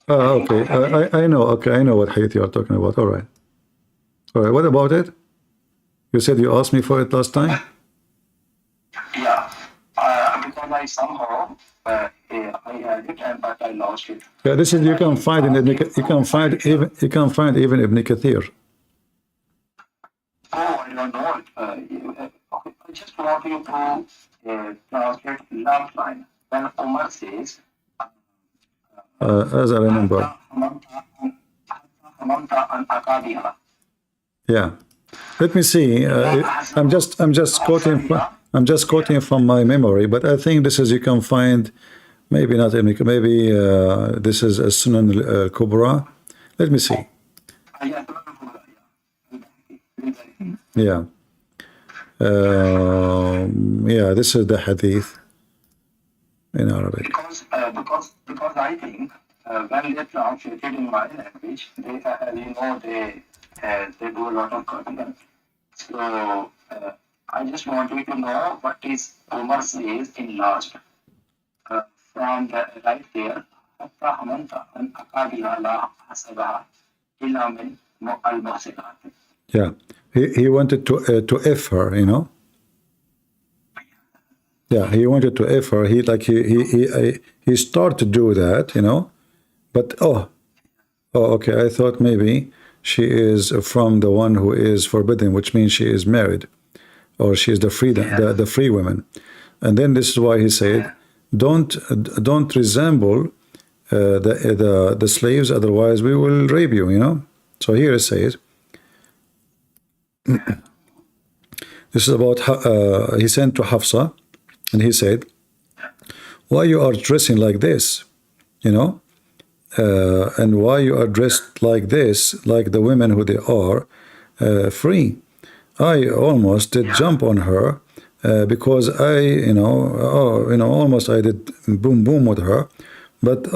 Okay. I know. Okay, I know what hadith you are talking about. All right. All right. What about it? You said you asked me for it last time. Yeah. Because I somehow I had it, but I lost it. Yeah, this is you can find in you can find even Ibn Kathir. Oh, I don't know it. Okay. I just want you to translate last line. When Umar says, As I remember. Yeah. Let me see. I'm just quoting from my memory, but I think this is you can find maybe not maybe this is a Sunan al-Kubra. Let me see. Yeah. Yeah, this is the hadith in Arabic. Because I think when they translated in my language, they they do a lot of cutting. So I just want you to know what is Umar says in last from the right there. Yeah, he wanted to F her, you know. Yeah, he wanted to F her. He started to do that, you know. But okay. I thought maybe she is from the one who is forbidden, which means she is married, or she is the free women. And then this is why he said, don't resemble the slaves, otherwise we will rape you, you know. So here it says, this is about he sent to Hafsa, and he said, why you are dressing like this, you know, and why you are dressed like this, like the women who they are free. I almost did jump on her because I, almost I did boom boom with her, but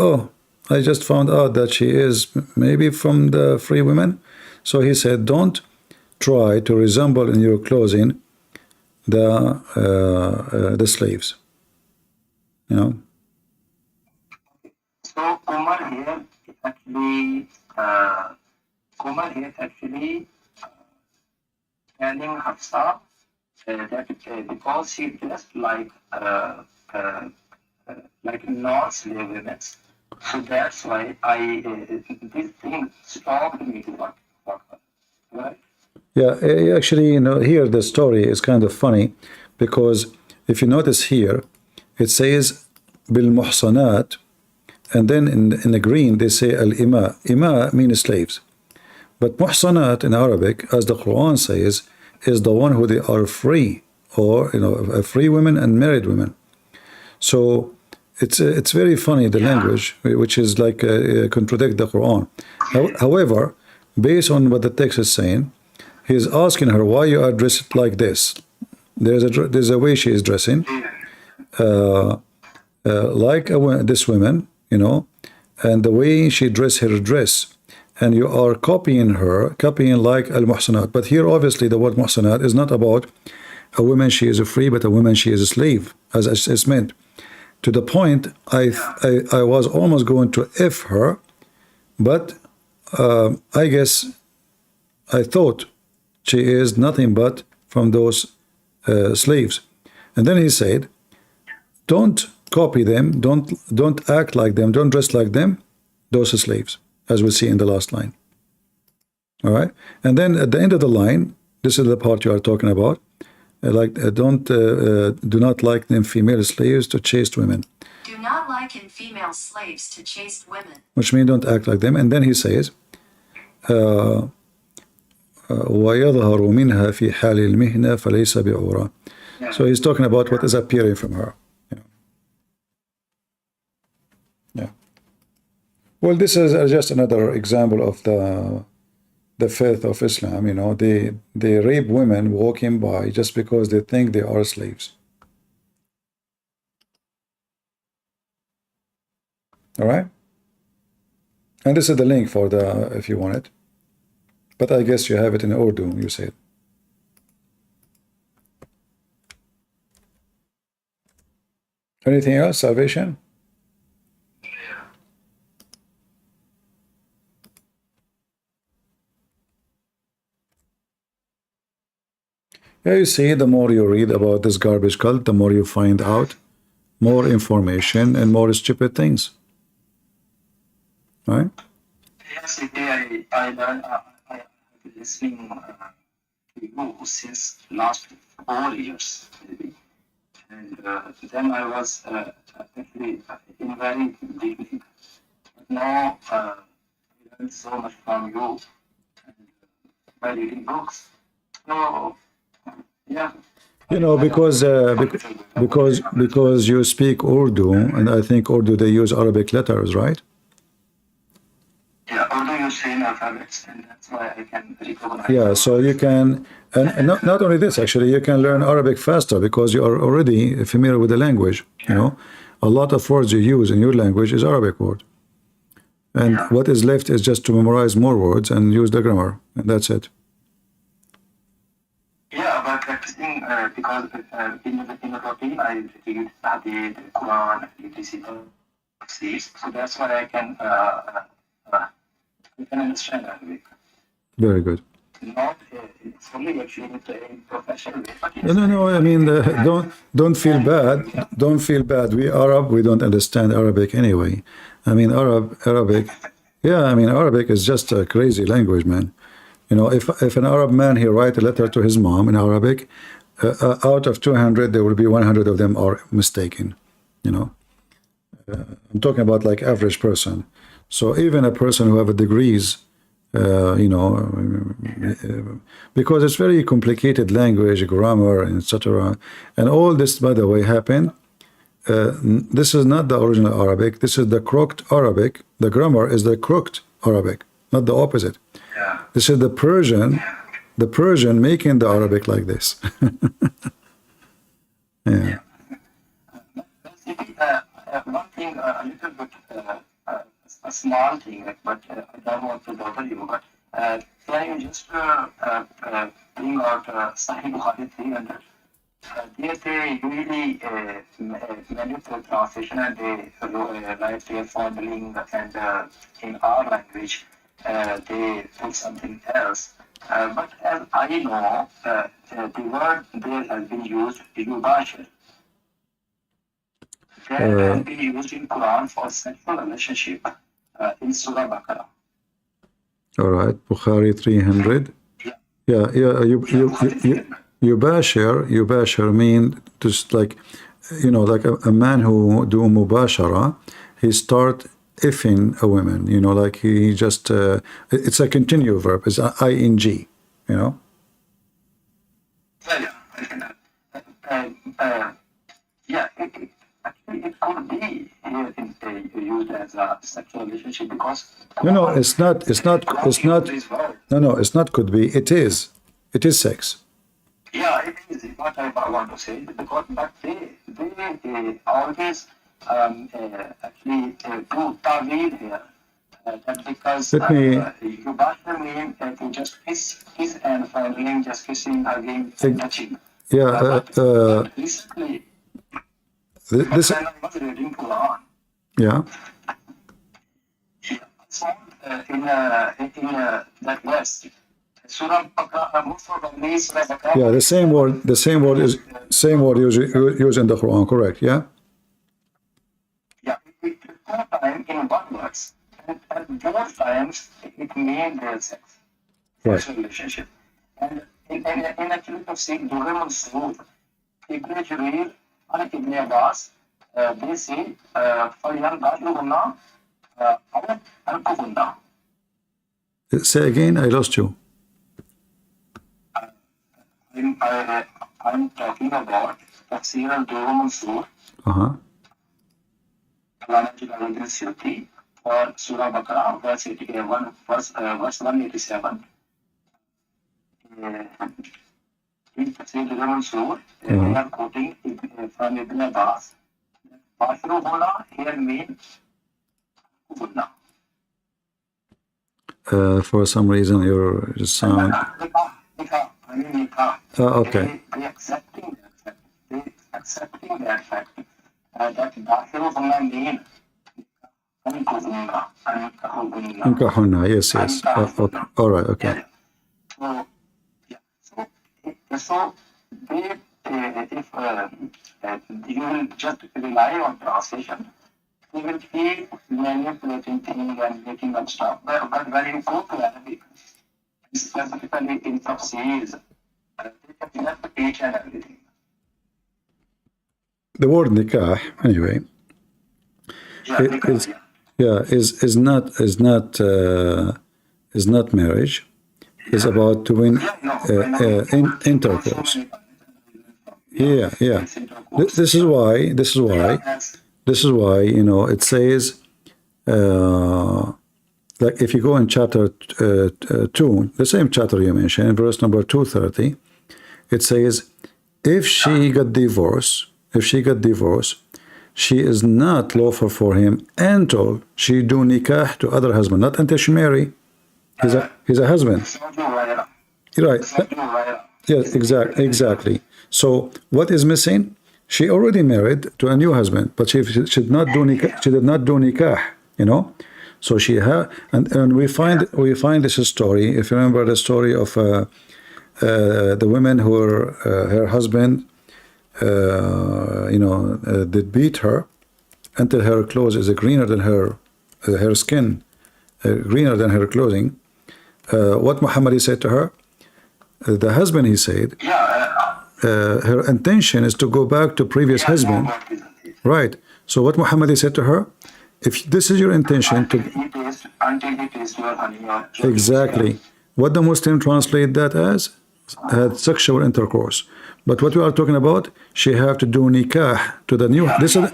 I just found out that she is maybe from the free women. So he said, don't try to resemble in your clothing the slaves, you know. So Umar here actually telling Hafsa that because she dressed like non-slave women, so that's why this thing stopped me to work right? Yeah, actually, you know, here the story is kind of funny because if you notice here, it says bil muhsanat, and then in the green they say al ima. Ima means slaves, but muhsanat in Arabic, as the Quran says, is the one who they are free, or free women and married women. So it's very funny, the language, which is like contradict the Quran. However, based on what the text is saying, he's asking her why you are dressed like this. There's a way she is dressing, like this woman, you know, and the way she dress her dress, and you are copying like al-muhsanat. But here, obviously, the word muhsanat is not about a woman she is free, but a woman she is a slave, as it's meant. To the point, I was almost going to F her, but I guess I thought she is nothing but from those slaves. And then he said, don't copy them, don't act like them, don't dress like them, those are slaves, as we'll see in the last line. All right. And then at the end of the line, this is the part you are talking about, do not like them female slaves to chaste women. Do not liken female slaves to chaste women. Which means don't act like them. And then he says, وَيَظْهَرُ مِنْهَا فِي حَالِ الْمِهْنَةِ فَلَيْسَ بِعُورًا. So he's talking about what is appearing from her. Yeah. Well, this is just another example of the faith of Islam. You know, they rape women walking by just because they think they are slaves. All right. And this is the link for the, if you want it. But I guess you have it in Urdu, you said. Anything else? Salvation? Yeah, you see, the more you read about this garbage cult, the more you find out more information and more stupid things. Right? Yes, I learned, I have been listening to you since last 4 years, maybe. And then I was actually in very beginning. But now I learned so much from you and, by reading books. So, yeah. You know, because you speak Urdu, and I think Urdu they use Arabic letters, right? Yeah, Urdu you say in alphabets, and that's why I can recognize. Yeah, so you can, and not only this, actually, you can learn Arabic faster because you are already familiar with the language. You know, a lot of words you use in your language is Arabic word, and what is left is just to memorize more words and use the grammar, and that's it. Yeah, but practicing because in the routine I read Hadith, the Quran, etc. So that's why I can understand Arabic. Very good. Not it's only actually with a professional way, but No. I mean, don't feel bad. Don't feel bad. We Arab, we don't understand Arabic anyway. I mean, Arabic. Yeah, I mean, Arabic is just a crazy language, man. You know, if an Arab man he write a letter to his mom in Arabic, out of 200, there will be 100 of them are mistaken. You know, I'm talking about like average person. So even a person who have a degrees, you know, because it's very complicated language, grammar, etc. And all this, by the way, happened. This is not the original Arabic. This is the crooked Arabic. The grammar is the crooked Arabic, not the opposite. This is the Persian making the Arabic like this. Yeah. One thing, a little bit, a small thing, but I don't want to bother you, but can you just bring out Sahih Bukhari 300? They really manipulate translation and they write their formuling and in our language they put something else. But as I know, the word there has been used yubashir. That has been used in Quran for sexual relationship in Surah Baqarah. All right, Bukhari 300. Yeah. Yubashir mean just like, you know, like a man who do mubashara, he start ifing a woman, you know, like he just, it's a continuous verb, it's ing, you know. Yeah, actually it could be used as a sexual relationship because No, it's not could be, it is sex. Yeah, it is what I want to say because but they always actually do tawil here that because you bashar mean to just kiss and finally just kissing again and touching. Yeah, Recently, this. when I was reading Quran, Yeah. I found in that verse. Yeah, the same word is used in the Quran, correct? Yeah. Yeah, it two times in one verse, and both times it means their sex, sexual relationship. And in actually to see Dure Masood, Ibn Jarir and Ibn Abbas, they say Fariyan Gadlugunna or Alkugunna. Say again, I lost you. I'm talking about Tafsir al-Dawah Mansur. For Surah Baqarah, verse 81, verse 187. In Tafsir al-Dawah Mansur, they are quoting from Ibn Abbas. Bashru Huna here means For some reason, your sound. Okay. They accepting that fact that Dahil mean Nkahuna, yes, yes. Okay. All right, okay. So, yeah. So they, if you will just rely on translation, you will keep manipulating things and making up stuff. But when you go to Arabic, specifically in tafsirs, they have to teach and everything. The word nikah, anyway, is not marriage. It's about doing intercourse. Yeah. This is why it says like if you go in chapter 2, the same chapter you mentioned, verse number 230, it says if she got divorced, she is not lawful for him until she do nikah to other husband, not until she marry. He's a husband. Right. Yes, exactly. So what is missing? She already married to a new husband, but she did not do nikah. She did not do nikah. So she had, and we find this story. If you remember the story of the women who were her husband, did beat her until her clothes is greener than her skin, greener than her clothing. What Muhammad said to her? The husband, he said, her intention is to go back to previous husband. Right. So what Muhammad said to her? If this is your intention to... Exactly. What the Muslim translate that as? Had sexual intercourse. But what we are talking about, she have to do nikah to the new... This is...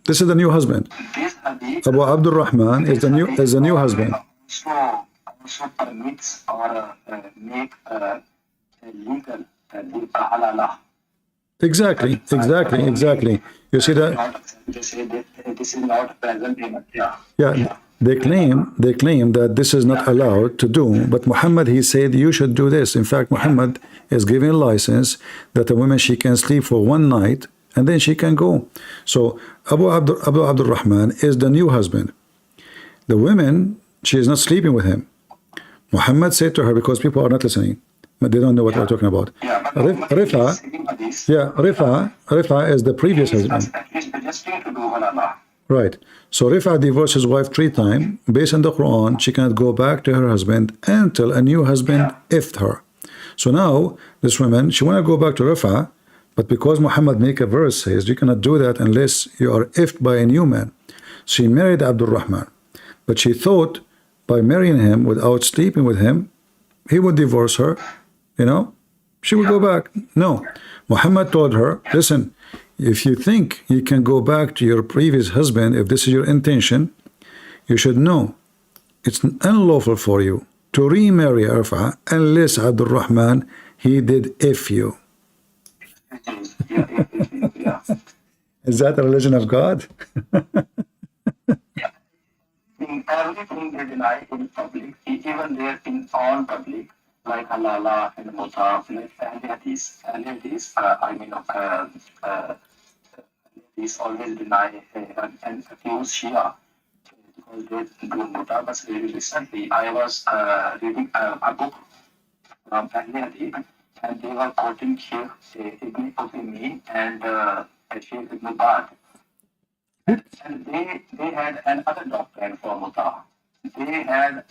This is the new husband. Abu Abdul Rahman is the new husband. Also permits or make legal halal. Exactly. You see that? This is not present in They claim that this is not allowed to do, but Muhammad, he said you should do this. In fact, Muhammad is giving license that a woman, she can sleep for one night and then she can go. So Abu Abdul Rahman is the new husband. The woman, she is not sleeping with him. Muhammad said to her, because people are not listening, but they don't know what we're talking about. Rifa is the previous husband. Right. So Rifa divorced his wife 3 times. Based on the Quran, she cannot go back to her husband until a new husband ifed her. So now this woman, she want to go back to Rifa, but because Muhammad make a verse says you cannot do that unless you are ifed by a new man. She married Abdul Rahman, but she thought by marrying him without sleeping with him, he would divorce her, she would go back. No. Muhammad told her, listen, if you think you can go back to your previous husband, if this is your intention, you should know it's unlawful for you to remarry Arfa unless Abdul Rahman, he did if you. Is that the religion of God? Everything they deny in public, even there in on public, like halala and mutaf, like hadiths, these always deny and accuse Shia because they do mutaf. But very recently, I was reading a book from Hadith, and they were quoting Sheikh Ibn Uthaymeen and Sheikh Ibn Baz. And they had another doctrine for mutah. They had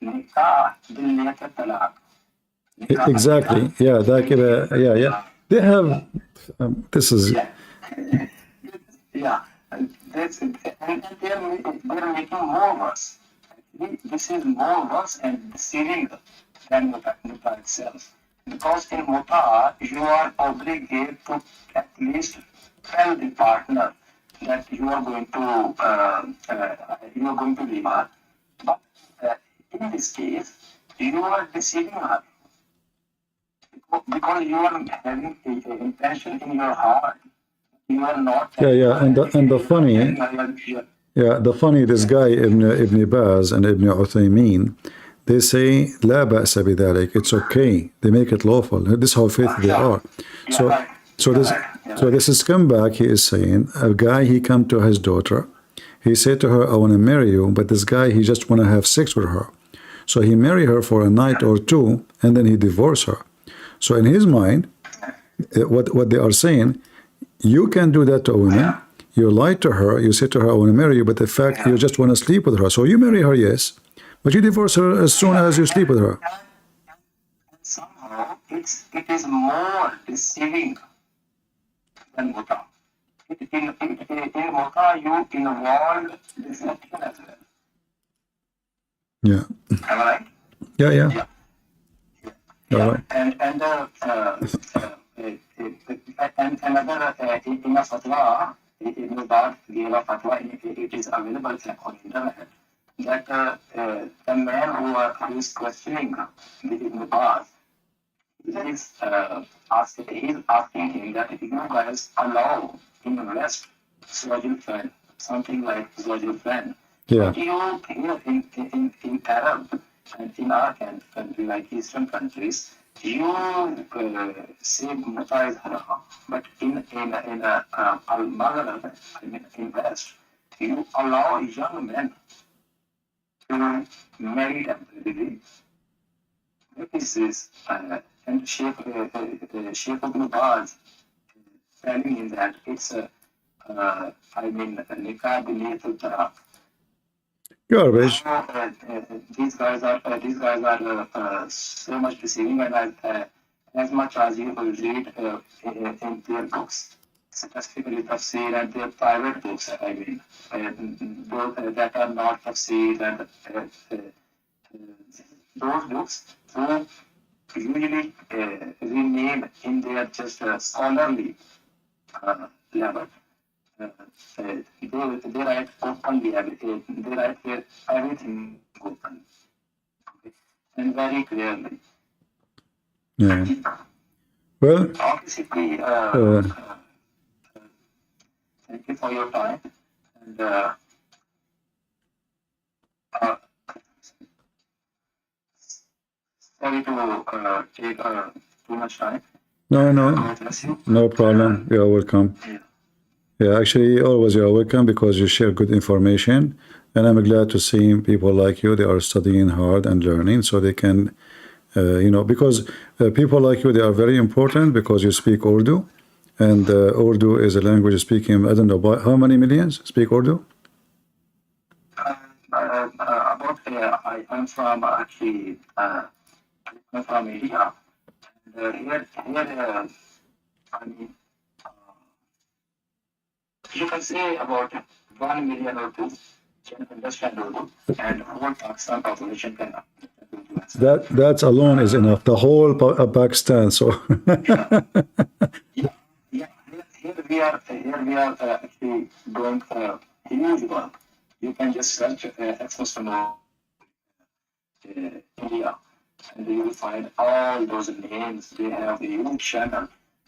nikah bil niyat talaq. Exactly. Yeah. They have. This is. And they're making more worse. This is more worse and deceiving than mutah itself. Because in mutah, you are obligated to at least tell the partner that you are going to leave her. But in this case, you are deceiving her because you are having an intention in your heart. you are not. Yeah. And the funny, this guy Ibn Baz and Ibn Uthaymeen, they say لا بأس بذلك. It's okay. They make it lawful. This is how faith they are. So this scumbag, he is saying, a guy, he come to his daughter. He said to her, I want to marry you, but this guy, he just want to have sex with her. So he marry her for a night or two, and then he divorce her. So in his mind, what they are saying, you can do that to a woman. You lie to her, you say to her, I want to marry you, but the fact you just want to sleep with her. So you marry her, yes, but you divorce her as soon as you sleep with her. Somehow it is more deceiving than muta. In muta, you involve deception as well. Yeah. Am I right? Yeah. All right. And another in a fatwa, Ibn Baz gave a fatwa. It is available on internet that the man who is questioning Ibn Baz, he's asking him that if you guys allow in the West Swajil friend, something like Swajil friend, but you in Arab and in our country, like Eastern countries, you say muta is haram, but in al-Maghrib, I mean in West, you allow young men to marry temporarily. This is and Sheikh Ibn Baz telling him that it's nikah beneath al-taraq. Garbage. These guys are so much deceiving, and as much as you will read in their books, specifically tafsir and their private books, those that are not tafsir and those books who usually remain in their just scholarly level. They write openly, they write everything open, okay? And very clearly. Yeah. Well, basically, thank you for your time. And sorry to take too much time. No problem. You are welcome. Yeah, actually, always you are welcome because you share good information, and I'm glad to see people like you. They are studying hard and learning, so they can, because people like you, they are very important because you speak Urdu, and Urdu is a language speaking. I don't know how many millions speak Urdu. I'm from I'm from India, and here you can say about 1 million or 2 can understand Urdu, and whole Pakistan population can understand Urdu. That alone is enough. The whole Pakistan. So. Here we are actually doing huge work. You can just search access to India, and you will find all those names. They have a huge channel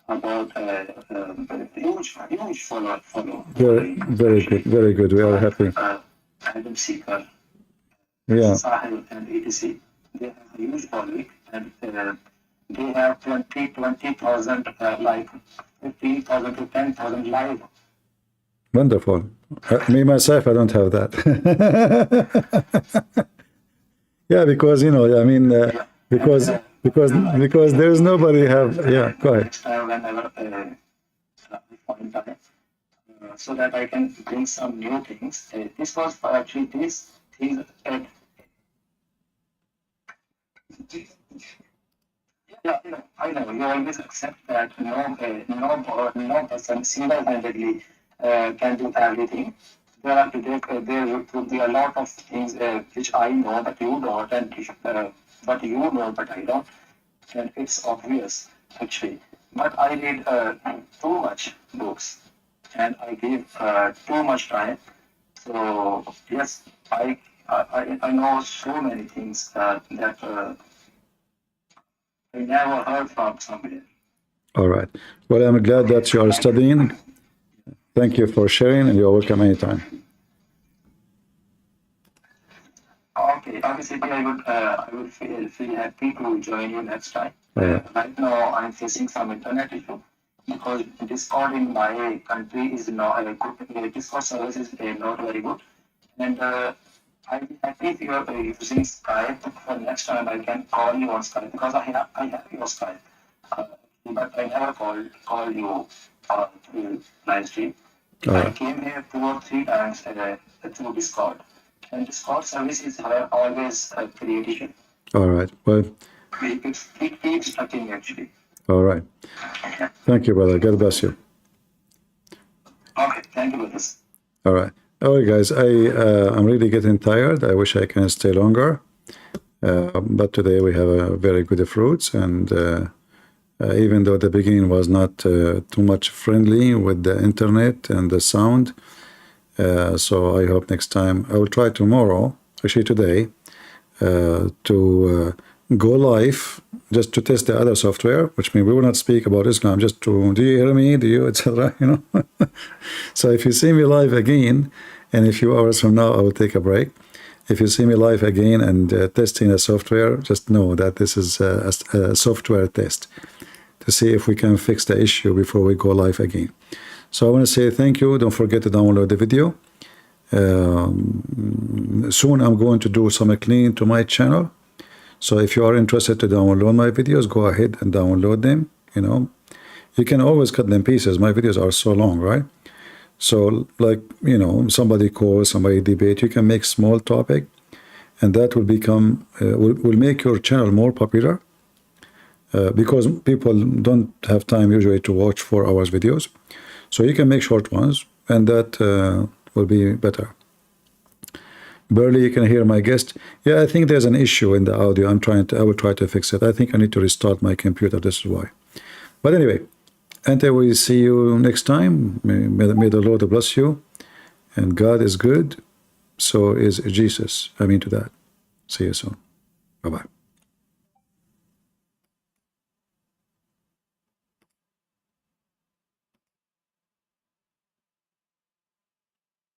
about huge follow. Very good. We are happy. Adam Seeker, Sahil, and etc. They have a huge following, and they have 20,000 like 15,000 to 10,000 live. Wonderful. Me myself, I don't have that. Yeah, because because there is nobody have. Yeah, go ahead. Whenever I find time, so that I can bring some new things. This was actually these things. I know. You always accept that no person single-handedly can do everything. There will be a lot of things which I know but you don't, and but you know but I don't, and it's obvious actually. But I read too much books, and I give too much time. So yes, I know so many things that I never heard from somebody. All right. Well, I'm glad that you are studying. Thank you for sharing, and you're welcome anytime. Okay, obviously I would feel happy to join you next time. Alright. Right now I'm facing some internet issue because Discord in my country is not good. Discord service is not very good, and I'd be happy if you are using Skype. For next time I can call you on Skype because I have your Skype, but I never call you through live stream. I came here 2 or 3 times through Discord. And Discord service is always a creation. All right. Well, it keeps stucking actually. all right. Thank you, brother. God bless you. Okay, thank you, brothers. All right. All right, guys. I'm really getting tired. I wish I can stay longer. But today we have a very good fruits, and even though the beginning was not too much friendly with the internet and the sound, so I hope next time I will try tomorrow, actually today, to go live just to test the other software, which means we will not speak about Islam, just to, do you hear me, do you, etc. You know. So if you see me live again, and a few hours from now I will take a break. If you see me live again and testing a software, just know that this is a software test to see if we can fix the issue before we go live again. So I want to say thank you. Don't forget to download the video. Soon I'm going to do some cleaning to my channel. So if you are interested to download my videos, go ahead and download them. You know, you can always cut them pieces. My videos are so long, right? So like, you know, somebody calls, somebody debate, you can make small topic, and that will become, will make your channel more popular. Because people don't have time usually to watch 4 hours videos. So you can make short ones, and that will be better. Barely you can hear my guest. Yeah, I think there's an issue in the audio. I will try to fix it. I think I need to restart my computer. This is why. But anyway, until we see you next time, may the Lord bless you. And God is good. So is Jesus. I mean to that. See you soon. Bye-bye.